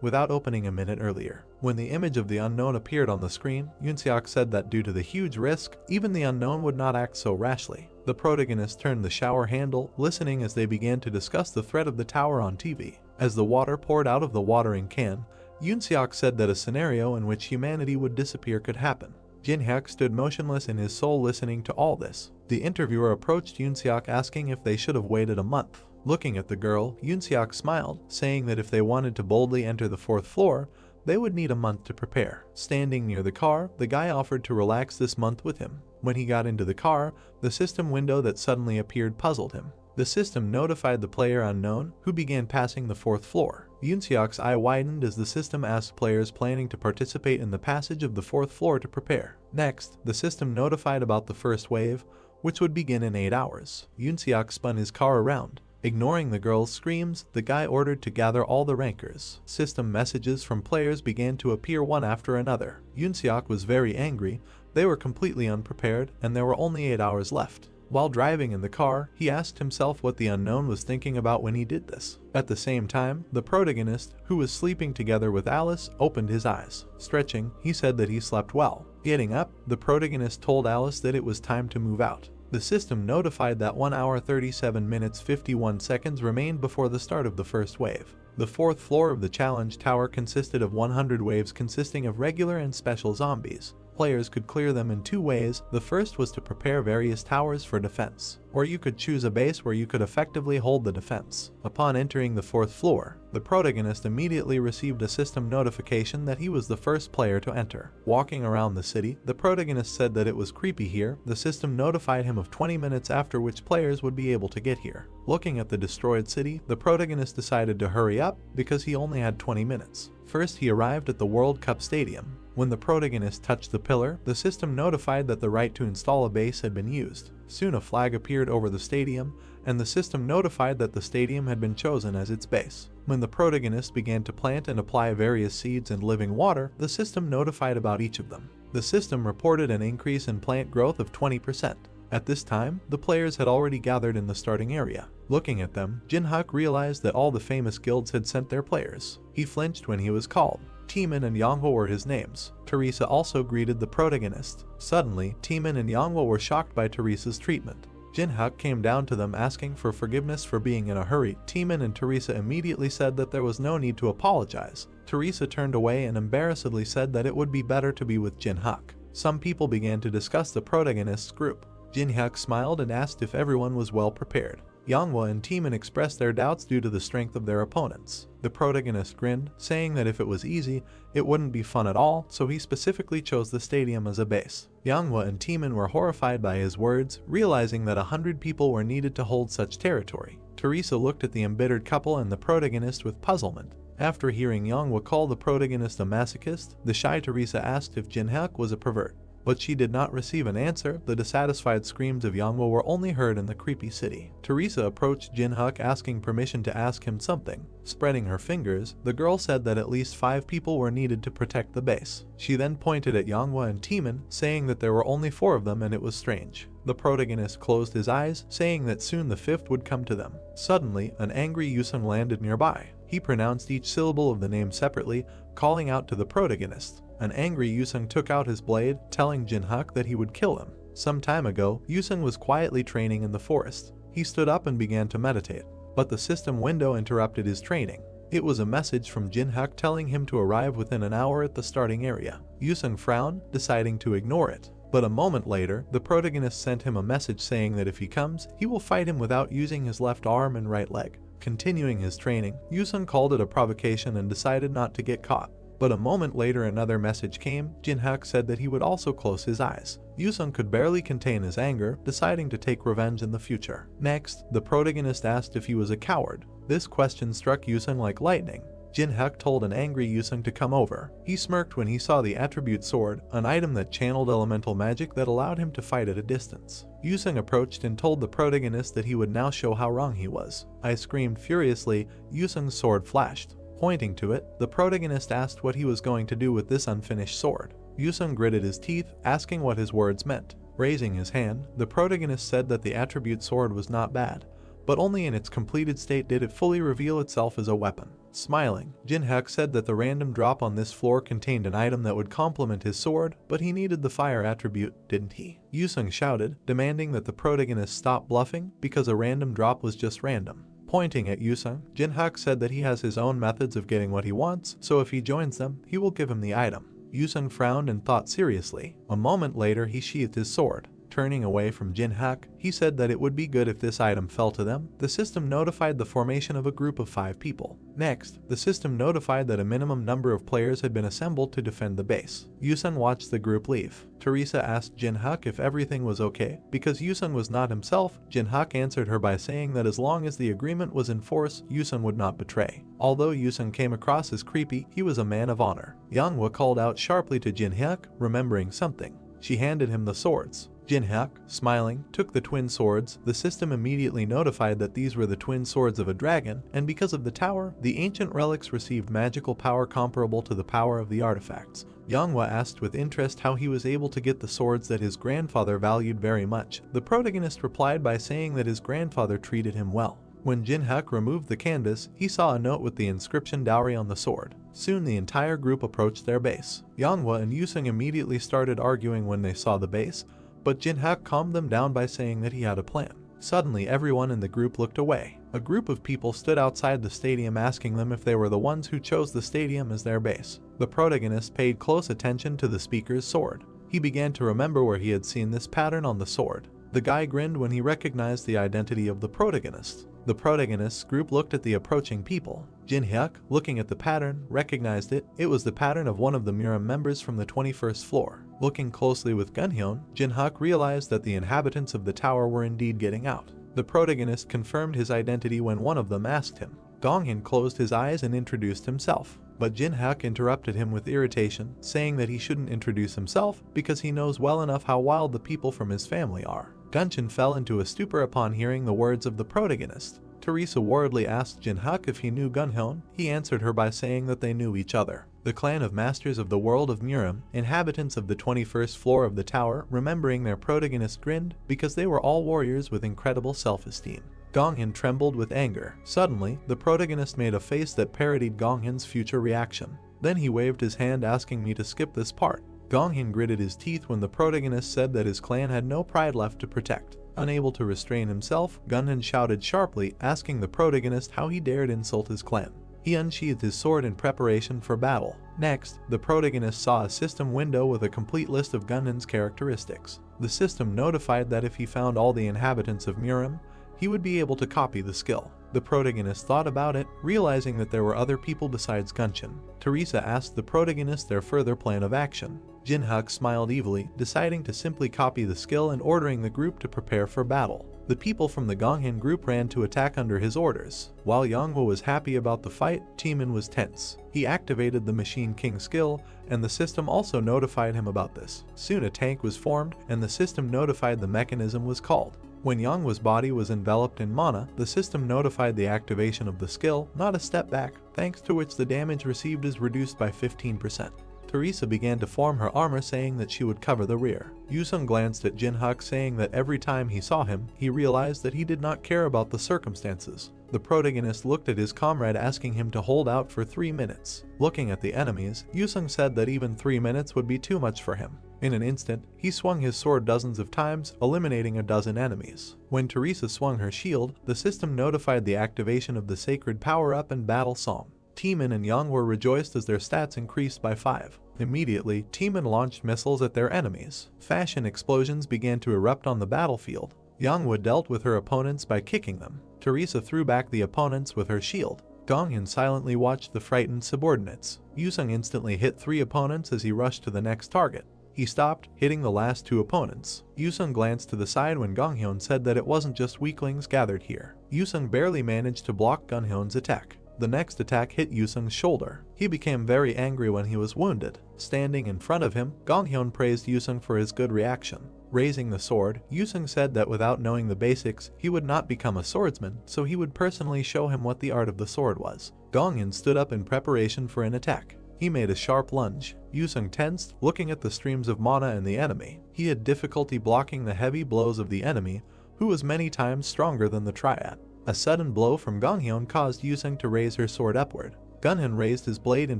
Speaker 1: without opening a minute earlier. When the image of the unknown appeared on the screen, Yoon-seok said that due to the huge risk, even the unknown would not act so rashly. The protagonist turned the shower handle, listening as they began to discuss the threat of the tower on TV. As the water poured out of the watering can, Yoon-seok said that a scenario in which humanity would disappear could happen. Jin-hyuk stood motionless in his soul, listening to all this. The interviewer approached Yoon-seok, asking if they should have waited a month. Looking at the girl, Yoon-seok smiled, saying that if they wanted to boldly enter the fourth floor, they would need a month to prepare. Standing near the car, the guy offered to relax this month with him. When he got into the car, the system window that suddenly appeared puzzled him. The system notified the player unknown, who began passing the fourth floor. Yoon-seok's eye widened as the system asked players planning to participate in the passage of the fourth floor to prepare. Next, the system notified about the first wave, which would begin in 8 hours. Yoon-seok spun his car around. Ignoring the girl's screams, the guy ordered to gather all the rankers. System messages from players began to appear one after another. Yoon-seok was very angry. They were completely unprepared, and there were only 8 hours left. While driving in the car, he asked himself what the unknown was thinking about when he did this. At the same time, the protagonist, who was sleeping together with Alice, opened his eyes. Stretching, he said that he slept well. Getting up, the protagonist told Alice that it was time to move out. The system notified that 1 hour 37 minutes 51 seconds remained before the start of the first wave. The fourth floor of the challenge tower consisted of 100 waves consisting of regular and special zombies. Players could clear them in 2 ways. The first was to prepare various towers for defense, or you could choose a base where you could effectively hold the defense. Upon entering the fourth floor, the protagonist immediately received a system notification that he was the first player to enter. Walking around the city, the protagonist said that it was creepy here. The system notified him of 20 minutes after which players would be able to get here. Looking at the destroyed city, the protagonist decided to hurry up because he only had 20 minutes. First, he arrived at the World Cup Stadium. When the protagonist touched the pillar, the system notified that the right to install a base had been used. Soon a flag appeared over the stadium, and the system notified that the stadium had been chosen as its base. When the protagonist began to plant and apply various seeds and living water, the system notified about each of them. The system reported an increase in plant growth of 20%. At this time, the players had already gathered in the starting area. Looking at them, Jin-hyuk realized that all the famous guilds had sent their players. He flinched when he was called. Taemin and Yanghwa were his names. Teresa also greeted the protagonist. Suddenly, Taemin and Yanghwa were shocked by Teresa's treatment. Jin-hyuk came down to them asking for forgiveness for being in a hurry. Taemin and Teresa immediately said that there was no need to apologize. Teresa turned away and embarrassedly said that it would be better to be with Jin-hyuk. Some people began to discuss the protagonist's group. Jin-hyuk smiled and asked if everyone was well prepared. Yanghwa and Taemin expressed their doubts due to the strength of their opponents. The protagonist grinned, saying that if it was easy, it wouldn't be fun at all, so he specifically chose the stadium as a base. Yanghwa and Taemin were horrified by his words, realizing that 100 people were needed to hold such territory. Teresa looked at the embittered couple and the protagonist with puzzlement. After hearing Yanghwa call the protagonist a masochist, the shy Teresa asked if Jin-hyuk was a pervert. But she did not receive an answer. The dissatisfied screams of Yanghwa were only heard in the creepy city. Teresa approached Jin-hyuk asking permission to ask him something. Spreading her fingers, the girl said that at least 5 people were needed to protect the base. She then pointed at Yanghwa and Taemin, saying that there were only 4 of them and it was strange. The protagonist closed his eyes, saying that soon the 5th would come to them. Suddenly, an angry Yusung landed nearby. He pronounced each syllable of the name separately, calling out to the protagonist. An angry Yusung took out his blade, telling Jin-hyuk that he would kill him. Some time ago, Yusung was quietly training in the forest. He stood up and began to meditate, but the system window interrupted his training. It was a message from Jinhyuk telling him to arrive within an hour at the starting area. Yusung frowned, deciding to ignore it. But a moment later, the protagonist sent him a message saying that if he comes, he will fight him without using his left arm and right leg. Continuing his training, Yusung called it a provocation and decided not to get caught. But a moment later another message came. Jinhyuk said that he would also close his eyes. Yusung could barely contain his anger, deciding to take revenge in the future. Next, the protagonist asked if he was a coward. This question struck Yusung like lightning. Jinhyuk told an angry Yusung to come over. He smirked when he saw the attribute sword, an item that channeled elemental magic that allowed him to fight at a distance. Yusung approached and told the protagonist that he would now show how wrong he was. I screamed furiously. Yusung's sword flashed. Pointing to it, the protagonist asked what he was going to do with this unfinished sword. Yusung gritted his teeth, asking what his words meant. Raising his hand, the protagonist said that the attribute sword was not bad, but only in its completed state did it fully reveal itself as a weapon. Smiling, Jinhyuk said that the random drop on this floor contained an item that would complement his sword, but he needed the fire attribute, didn't he? Yusung shouted, demanding that the protagonist stop bluffing because a random drop was just random. Pointing at Yusung, Jinhyuk said that he has his own methods of getting what he wants, so if he joins them, he will give him the item. Yusung frowned and thought seriously. A moment later he sheathed his sword. Turning away from Jinhyuk, he said that it would be good if this item fell to them. The system notified the formation of a group of 5 people. Next, the system notified that a minimum number of players had been assembled to defend the base. Yusung watched the group leave. Teresa asked Jinhyuk if everything was okay. Because Yusung was not himself, Jinhyuk answered her by saying that as long as the agreement was in force, Yusung would not betray. Although Yusung came across as creepy, he was a man of honor. Manhwa called out sharply to Jinhyuk, remembering something. She handed him the swords. Jinhyuk, smiling, took the twin swords. The system immediately notified that these were the twin swords of a dragon, and because of the tower, the ancient relics received magical power comparable to the power of the artifacts. Manhwa asked with interest how he was able to get the swords that his grandfather valued very much. The protagonist replied by saying that his grandfather treated him well. When Jinhyuk removed the canvas, he saw a note with the inscription dowry on the sword. Soon the entire group approached their base. Manhwa and Yusung immediately started arguing when they saw the base, but Jinhyuk calmed them down by saying that he had a plan. Suddenly everyone in the group looked away. A group of people stood outside the stadium asking them if they were the ones who chose the stadium as their base. The protagonist paid close attention to the speaker's sword. He began to remember where he had seen this pattern on the sword. The guy grinned when he recognized the identity of the protagonist. The protagonist's group looked at the approaching people. Jinhyuk, looking at the pattern, recognized it. It was the pattern of one of the Miram members from the 21st floor. Looking closely with Gunhyun, Jinhyuk realized that the inhabitants of the tower were indeed getting out. The protagonist confirmed his identity when one of them asked him. Gonghyun closed his eyes and introduced himself. But Jinhyuk interrupted him with irritation, saying that he shouldn't introduce himself because he knows well enough how wild the people from his family are. Gunhyun fell into a stupor upon hearing the words of the protagonist. Teresa worriedly asked Jinhyuk if he knew Gunhyun. He answered her by saying that they knew each other. The clan of masters of the world of Miram, inhabitants of the 21st floor of the tower, remembering their protagonist, grinned because they were all warriors with incredible self-esteem. Gonghyun trembled with anger. Suddenly, the protagonist made a face that parodied Gonghyun's future reaction. Then he waved his hand asking me to skip this part. Gonghyun gritted his teeth when the protagonist said that his clan had no pride left to protect. Unable to restrain himself, Gunhyun shouted sharply, asking the protagonist how he dared insult his clan. He unsheathed his sword in preparation for battle. Next, the protagonist saw a system window with a complete list of Gunhyun's characteristics. The system notified that if he found all the inhabitants of Miram, he would be able to copy the skill. The protagonist thought about it, realizing that there were other people besides Gunhyun. Teresa asked the protagonist their further plan of action. Jinhyuk smiled evilly, deciding to simply copy the skill and ordering the group to prepare for battle. The people from the Gonghyun group ran to attack under his orders. While Manhwa was happy about the fight, Taemin was tense. He activated the Machine King skill, and the system also notified him about this. Soon a tank was formed, and the system notified the mechanism was called. When Manhwa's body was enveloped in mana, the system notified the activation of the skill, not a step back, thanks to which the damage received is reduced by 15%. Teresa began to form her armor, saying that she would cover the rear. Yusung glanced at Jinhyuk, saying that every time he saw him, he realized that he did not care about the circumstances. The protagonist looked at his comrade, asking him to hold out for 3 minutes. Looking at the enemies, Yusung said that even 3 minutes would be too much for him. In an instant, he swung his sword dozens of times, eliminating a dozen enemies. When Teresa swung her shield, the system notified the activation of the sacred power-up and battle psalm. Teeman and Yang were rejoiced as their stats increased by 5. Immediately, Teeman launched missiles at their enemies. Fashion explosions began to erupt on the battlefield. Yangwa dealt with her opponents by kicking them. Teresa threw back the opponents with her shield. Gonghyun silently watched the frightened subordinates. Yusung instantly hit 3 opponents as he rushed to the next target. He stopped, hitting the last 2 opponents. Yusung glanced to the side when Gonghyun said that it wasn't just weaklings gathered here. Yusung barely managed to block Gonghyun's attack. The next attack hit Yusung's shoulder. He became very angry when he was wounded. Standing in front of him, Gonghyun praised Yusung for his good reaction. Raising the sword, Yusung said that without knowing the basics, he would not become a swordsman, so he would personally show him what the art of the sword was. Gonghyun stood up in preparation for an attack. He made a sharp lunge. Yusung tensed, looking at the streams of mana and the enemy. He had difficulty blocking the heavy blows of the enemy, who was many times stronger than the triad. A sudden blow from Gonghyun caused Yusung to raise her sword upward. Gunhyun raised his blade in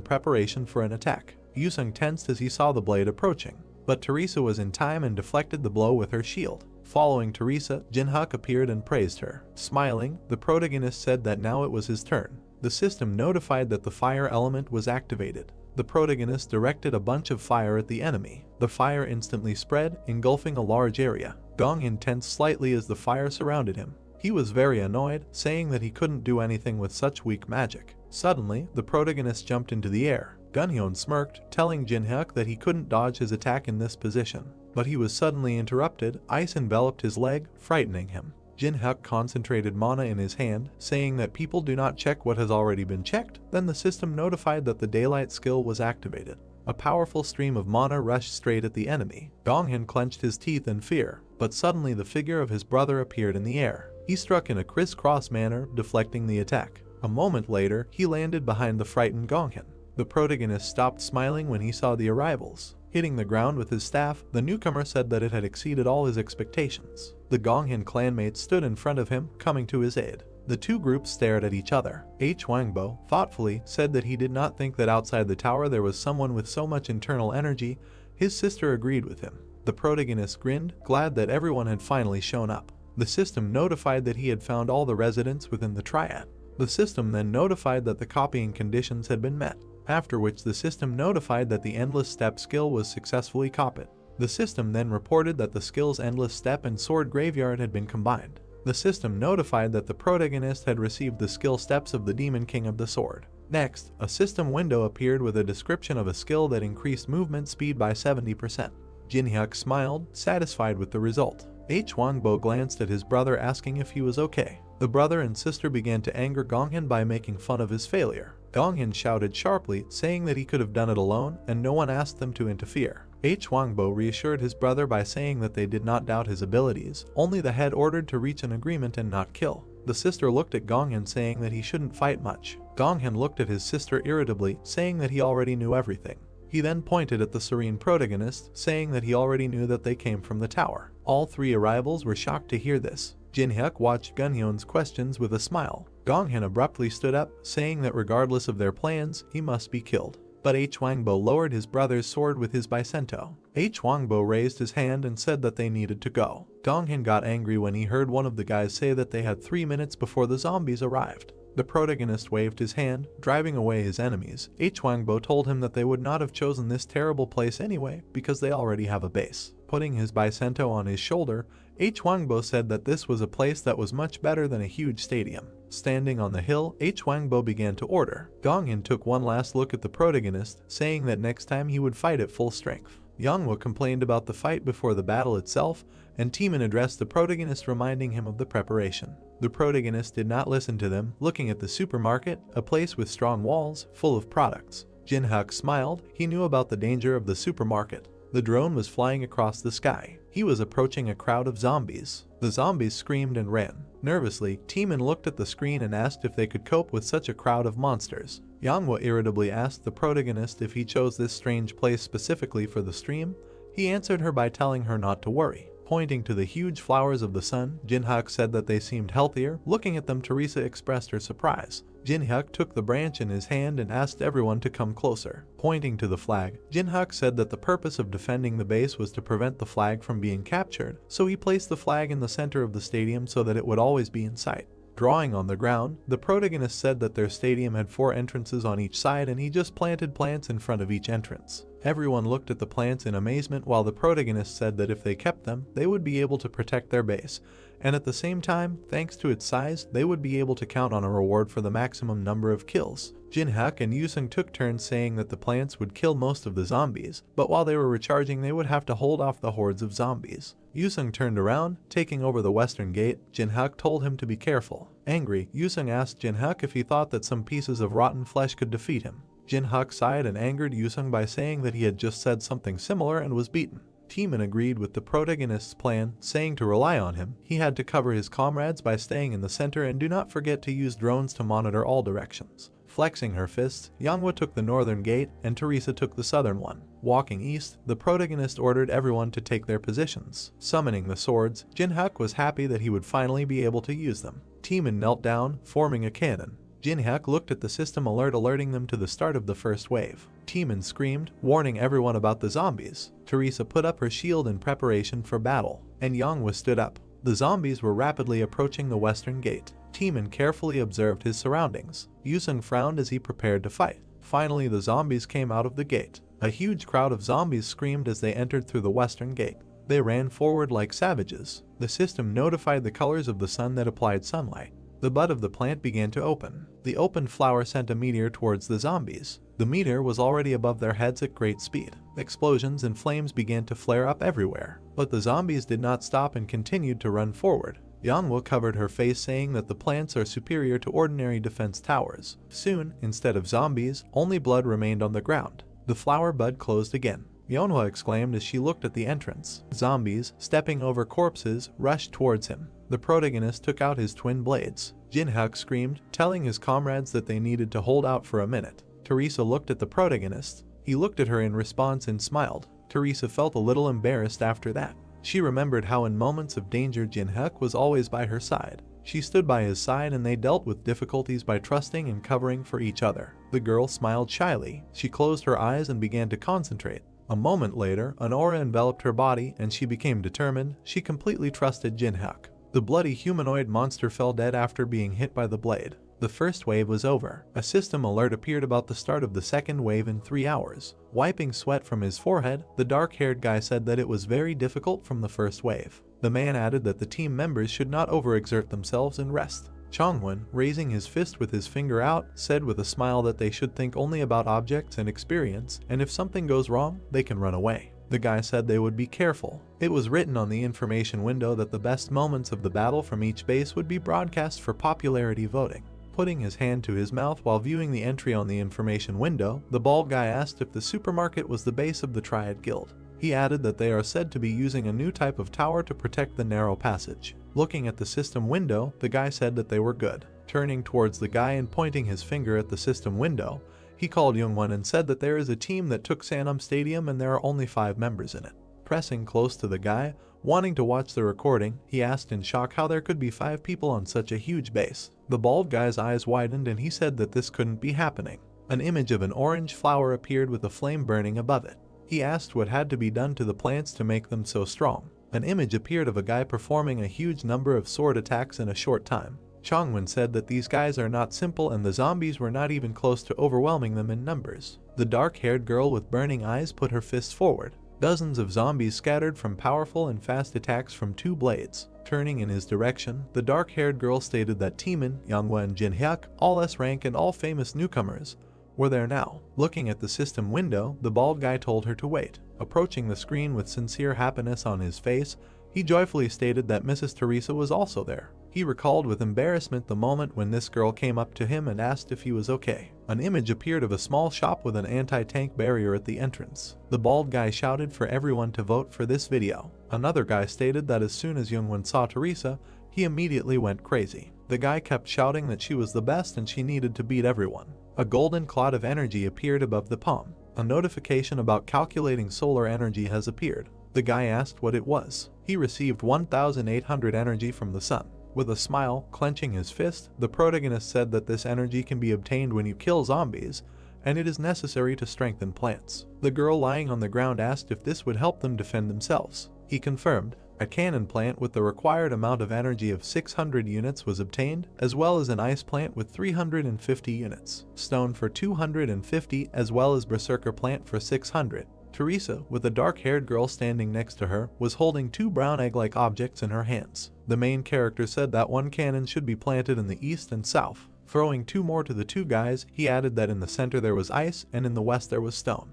Speaker 1: preparation for an attack. Yusung tensed as he saw the blade approaching, but Teresa was in time and deflected the blow with her shield. Following Teresa, Jinhyuk appeared and praised her. Smiling, the protagonist said that now it was his turn. The system notified that the fire element was activated. The protagonist directed a bunch of fire at the enemy. The fire instantly spread, engulfing a large area. Gonghyun tensed slightly as the fire surrounded him. He was very annoyed, saying that he couldn't do anything with such weak magic. Suddenly, the protagonist jumped into the air. Gunhyun smirked, telling Jinhyuk that he couldn't dodge his attack in this position. But he was suddenly interrupted. Ice enveloped his leg, frightening him. Jinhyuk concentrated mana in his hand, saying that people do not check what has already been checked. Then the system notified that the daylight skill was activated. A powerful stream of mana rushed straight at the enemy. Gonghyun clenched his teeth in fear, but suddenly the figure of his brother appeared in the air. He struck in a crisscross manner, deflecting the attack. A moment later, he landed behind the frightened Gonghyun. The protagonist stopped smiling when he saw the arrivals. Hitting the ground with his staff, the newcomer said that it had exceeded all his expectations. The Gonghyun clanmates stood in front of him, coming to his aid. The two groups stared at each other. Wangbo, thoughtfully, said that he did not think that outside the tower there was someone with so much internal energy. His sister agreed with him. The protagonist grinned, glad that everyone had finally shown up. The system notified that he had found all the residents within the triad. The system then notified that the copying conditions had been met, after which the system notified that the endless step skill was successfully copied. The system then reported that the skills endless step and sword graveyard had been combined. The system notified that the protagonist had received the skill steps of the Demon King of the Sword. Next, a system window appeared with a description of a skill that increased movement speed by 70%. Jinhyuk smiled, satisfied with the result. Wangbo glanced at his brother asking if he was okay. The brother and sister began to anger Gonghyun by making fun of his failure. Gonghyun shouted sharply, saying that he could have done it alone and no one asked them to interfere. Wangbo reassured his brother by saying that they did not doubt his abilities, only the head ordered to reach an agreement and not kill. The sister looked at Gonghyun saying that he shouldn't fight much. Gonghyun looked at his sister irritably, saying that he already knew everything. He then pointed at the serene protagonist, saying that he already knew that they came from the tower. All 3 arrivals were shocked to hear this. Jinhyuk watched Gunhyun's questions with a smile. Gonghyun abruptly stood up, saying that regardless of their plans, he must be killed. But Wangbo lowered his brother's sword with his bicento. Wangbo raised his hand and said that they needed to go. Gonghyun got angry when he heard one of the guys say that they had 3 minutes before the zombies arrived. The protagonist waved his hand, driving away his enemies. Wangbo told him that they would not have chosen this terrible place anyway because they already have a base. Putting his bicento on his shoulder, Wangbo said that this was a place that was much better than a huge stadium. Standing on the hill, Wangbo began to order. Gonghyun took one last look at the protagonist, saying that next time he would fight at full strength. Manhwa complained about the fight before the battle itself, and Teeman addressed the protagonist, reminding him of the preparation. The protagonist did not listen to them, looking at the supermarket, a place with strong walls, full of products. Jinhyuk smiled. He knew about the danger of the supermarket. The drone was flying across the sky. He was approaching a crowd of zombies. The zombies screamed and ran. Nervously, Teeman looked at the screen and asked if they could cope with such a crowd of monsters. Manhwa irritably asked the protagonist if he chose this strange place specifically for the stream. He answered her by telling her not to worry. Pointing to the huge flowers of the sun, Jinhyuk said that they seemed healthier. Looking at them, Teresa expressed her surprise. Jinhyuk took the branch in his hand and asked everyone to come closer. Pointing to the flag, Jinhyuk said that the purpose of defending the base was to prevent the flag from being captured, so he placed the flag in the center of the stadium so that it would always be in sight. Drawing on the ground, the protagonist said that their stadium had 4 entrances on each side and he just planted plants in front of each entrance. Everyone looked at the plants in amazement while the protagonist said that if they kept them, they would be able to protect their base, and at the same time, thanks to its size, they would be able to count on a reward for the maximum number of kills. Jinhyuk and Yusung took turns saying that the plants would kill most of the zombies, but while they were recharging they would have to hold off the hordes of zombies. Yusung turned around, taking over the western gate. Jinhyuk told him to be careful. Angry, Yusung asked Jinhyuk if he thought that some pieces of rotten flesh could defeat him. Jinhyuk sighed and angered Yusung by saying that he had just said something similar and was beaten. Teemin agreed with the protagonist's plan, saying to rely on him. He had to cover his comrades by staying in the center and do not forget to use drones to monitor all directions. Flexing her fists, Manhwa took the northern gate and Teresa took the southern one. Walking east, the protagonist ordered everyone to take their positions. Summoning the swords, Jinhyuk was happy that he would finally be able to use them. Teemin knelt down, forming a cannon. Jinhyuk looked at the system alert alerting them to the start of the first wave. Teemin screamed, warning everyone about the zombies. Teresa put up her shield in preparation for battle, and Manhwa stood up. The zombies were rapidly approaching the western gate. Teemin carefully observed his surroundings. Yusung frowned as he prepared to fight. Finally, the zombies came out of the gate. A huge crowd of zombies screamed as they entered through the western gate. They ran forward like savages. The system notified the colors of the sun that applied sunlight. The bud of the plant began to open. The opened flower sent a meteor towards the zombies. The meteor was already above their heads at great speed. Explosions and flames began to flare up everywhere. But the zombies did not stop and continued to run forward. Manhwa covered her face saying that the plants are superior to ordinary defense towers. Soon, instead of zombies, only blood remained on the ground. The flower bud closed again. Manhwa exclaimed as she looked at the entrance. Zombies, stepping over corpses, rushed towards him. The protagonist took out his twin blades. Jinhyuk screamed, telling his comrades that they needed to hold out for a minute. Teresa looked at the protagonist. He looked at her in response and smiled. Teresa felt a little embarrassed after that. She remembered how in moments of danger Jinhyuk was always by her side. She stood by his side and they dealt with difficulties by trusting and covering for each other. The girl smiled shyly. She closed her eyes and began to concentrate. A moment later, an aura enveloped her body and she became determined. She completely trusted Jinhyuk. The bloody humanoid monster fell dead after being hit by the blade. The first wave was over. A system alert appeared about the start of the second wave in 3 hours. Wiping sweat from his forehead, the dark-haired guy said that it was very difficult from the first wave. The man added that the team members should not overexert themselves and rest. Chongwon, raising his fist with his finger out, said with a smile that they should think only about objects and experience, and if something goes wrong, they can run away. The guy said they would be careful. It was written on the information window that the best moments of the battle from each base would be broadcast for popularity voting. Putting his hand to his mouth while viewing the entry on the information window, the bald guy asked if the supermarket was the base of the Triad Guild. He added that they are said to be using a new type of tower to protect the narrow passage. Looking at the system window, the guy said that they were good. Turning towards the guy and pointing his finger at the system window, he called Youngwon and said that there is a team that took Sanam Stadium and there are only 5 members in it. Pressing close to the guy, wanting to watch the recording, he asked in shock how there could be 5 people on such a huge base. The bald guy's eyes widened and he said that this couldn't be happening. An image of an orange flower appeared with a flame burning above it. He asked what had to be done to the plants to make them so strong. An image appeared of a guy performing a huge number of sword attacks in a short time. Chongwon said that these guys are not simple and the zombies were not even close to overwhelming them in numbers. The dark-haired girl with burning eyes put her fists forward. Dozens of zombies scattered from powerful and fast attacks from 2 blades. Turning in his direction, the dark-haired girl stated that Teemin, Manhwa and Jinhyuk, all S-rank and all famous newcomers, were there now. Looking at the system window, the bald guy told her to wait. Approaching the screen with sincere happiness on his face, he joyfully stated that Mrs. Teresa was also there. He recalled with embarrassment the moment when this girl came up to him and asked if he was okay. An image appeared of a small shop with an anti-tank barrier at the entrance. The bald guy shouted for everyone to vote for this video. Another guy stated that as soon as Youngwon saw Teresa, he immediately went crazy. The guy kept shouting that she was the best and she needed to beat everyone. A golden cloud of energy appeared above the palm. A notification about calculating solar energy has appeared. The guy asked what it was. He received 1,800 energy from the sun. With a smile, clenching his fist, the protagonist said that this energy can be obtained when you kill zombies, and it is necessary to strengthen plants. The girl lying on the ground asked if this would help them defend themselves. He confirmed. A cannon plant with the required amount of energy of 600 units was obtained, as well as an ice plant with 350 units, stone for 250, as well as berserker plant for 600. Teresa, with a dark-haired girl standing next to her, was holding two brown egg-like objects in her hands. The main character said that one cannon should be planted in the east and south. Throwing two more to the two guys, he added that in the center there was ice and in the west there was stone.